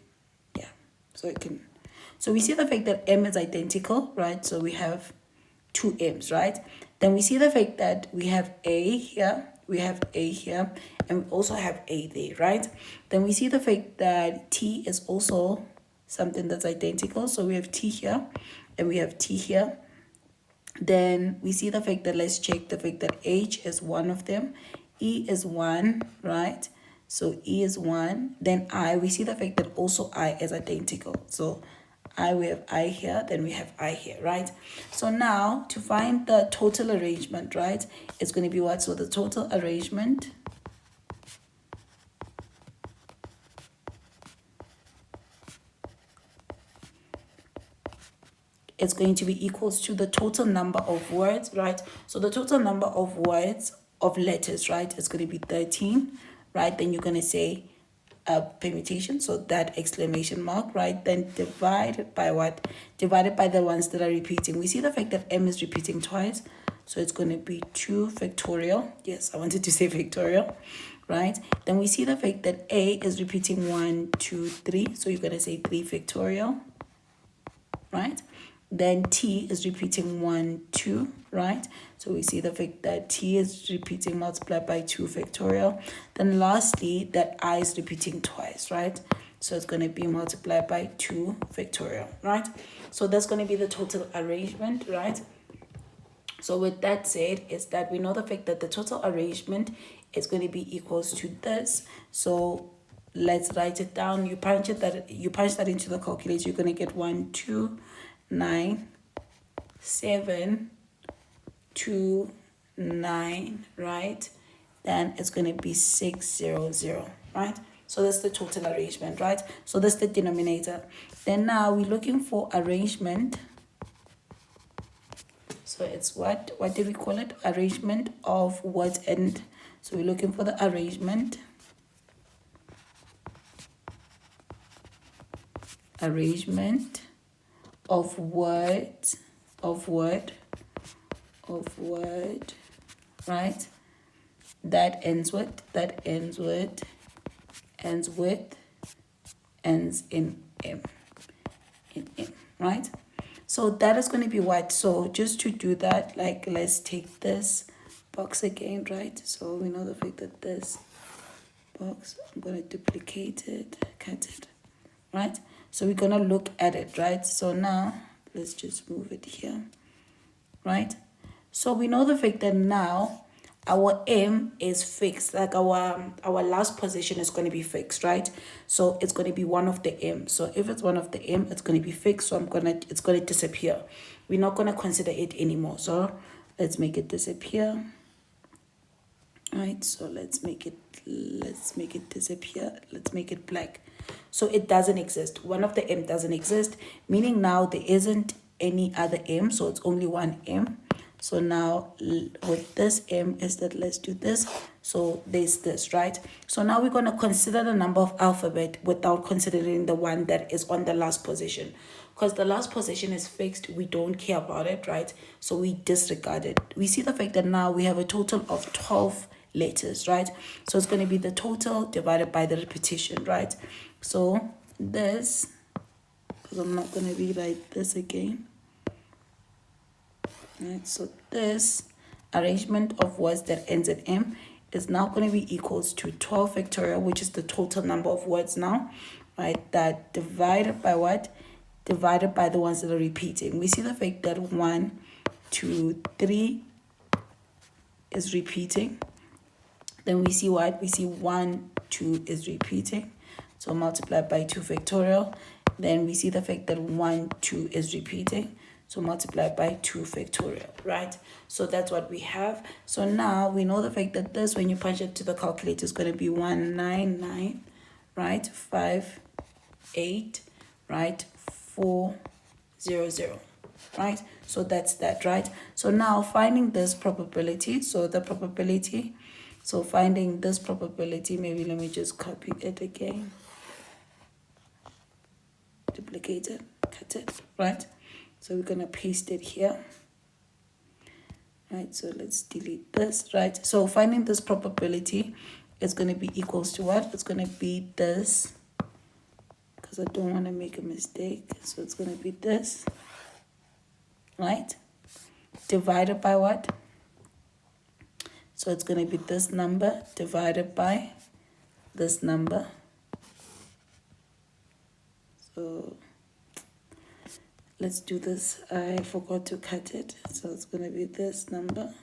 Yeah, so it can. So we see the fact that M is identical, right? So we have 2 M's, right? Then we see the fact that we have A here, we have A here, and we also have A there, right? Then we see the fact that T is also something that's identical. So we have T here, and we have T here. Then we see the fact that, let's check the fact that H is one of them. E is 1, right? So E is 1. Then I, we see the fact that also I is identical. So I, we have I here, then we have I here, right? So now to find the total arrangement, right, it's going to be what? So the total arrangement is going to be equals to the total number of words, right? So the total number of words of letters, right, is going to be 13, right? Then you're going to say permutation, so that exclamation mark, right? Then divided by what? Divided by the ones that are repeating. We see the fact that M is repeating twice, so it's going to be 2 factorial. Yes, I wanted to say factorial, right? Then we see the fact that A is repeating 1, 2, 3, so you're going to say 3 factorial, right? Then T is repeating 1, 2, right? So we see the fact that T is repeating multiplied by 2 factorial. Then lastly, that I is repeating twice, right? So it's going to be multiplied by 2 factorial, right? So that's going to be the total arrangement, right? So with that said, is that we know the fact that the total arrangement is going to be equals to this. So let's write it down. You punch that into the calculator. You're going to get 1, 2, 9, 7, 2, 9, right? Then it's going to be 600, right? So that's the total arrangement, right? So that's the denominator. Then now we're looking for arrangement. So it's what did we call it? Arrangement of words. And so we're looking for the arrangement of words, right? that ends with, ends in M, right? So that is going to be what? So just to do that, like, let's take this box again, right? So we know the fact that this box, I'm going to duplicate it, cut it, right? So we're going to look at it, right? So now let's just move it here, right? So we know the fact that now our M is fixed, like our last position is going to be fixed, right? So it's going to be one of the M. So if it's one of the M, it's going to be fixed. So it's going to disappear. We're not going to consider it anymore. So let's make it disappear. Right, so let's make it disappear. Let's make it black. So it doesn't exist. One of the M doesn't exist, meaning now there isn't any other M, so it's only one M. So now with this M is that, let's do this. So there's this, right? So now we're going to consider the number of alphabet without considering the one that is on the last position. Because the last position is fixed, we don't care about it, right? So we disregard it. We see the fact that now we have a total of 12 letters, right? So it's going to be the total divided by the repetition, right? So this, because I'm not going to rewrite this again. Right, so this arrangement of words that ends in M is now going to be equals to 12 factorial, which is the total number of words now, right? That divided by what? Divided by the ones that are repeating. We see the fact that 1, 2, 3 is repeating. Then we see what? We see 1, 2 is repeating. So multiply by 2 factorial. Then we see the fact that 1, 2 is repeating. So multiply by 2 factorial, right? So that's what we have. So now we know the fact that this, when you punch it to the calculator, is going to be 199, right? 58, right? 400, right? So that's that, right? So now finding this probability, finding this probability, maybe let me just copy it again. Duplicate it, cut it, right? So we're going to paste it here. Right, so let's delete this, right? So finding this probability is going to be equals to what? It's going to be this, because I don't want to make a mistake. So it's going to be this, right? Divided by what? So it's going to be this number divided by this number. So let's do this. I forgot to cut it. So it's going to be this number.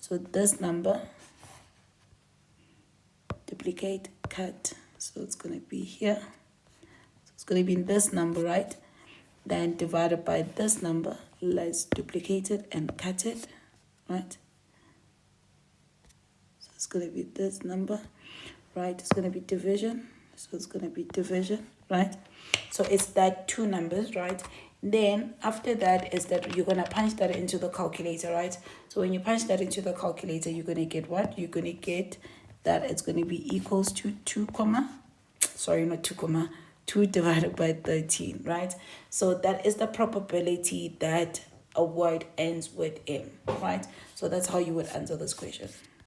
So this number, duplicate, cut. So it's going to be here. So it's going to be in this number, right? Then divided by this number. Let's duplicate it and cut it, right? So it's going to be this number, right? It's going to be division. So it's going to be division, right? So it's that two numbers, right? Then after that is that you're going to punch that into the calculator, right? So when you punch that into the calculator, you're going to get what? You're going to get that it's going to be equals to 2 divided by 13, right? So that is the probability that a word ends with M, right? So that's how you would answer this question.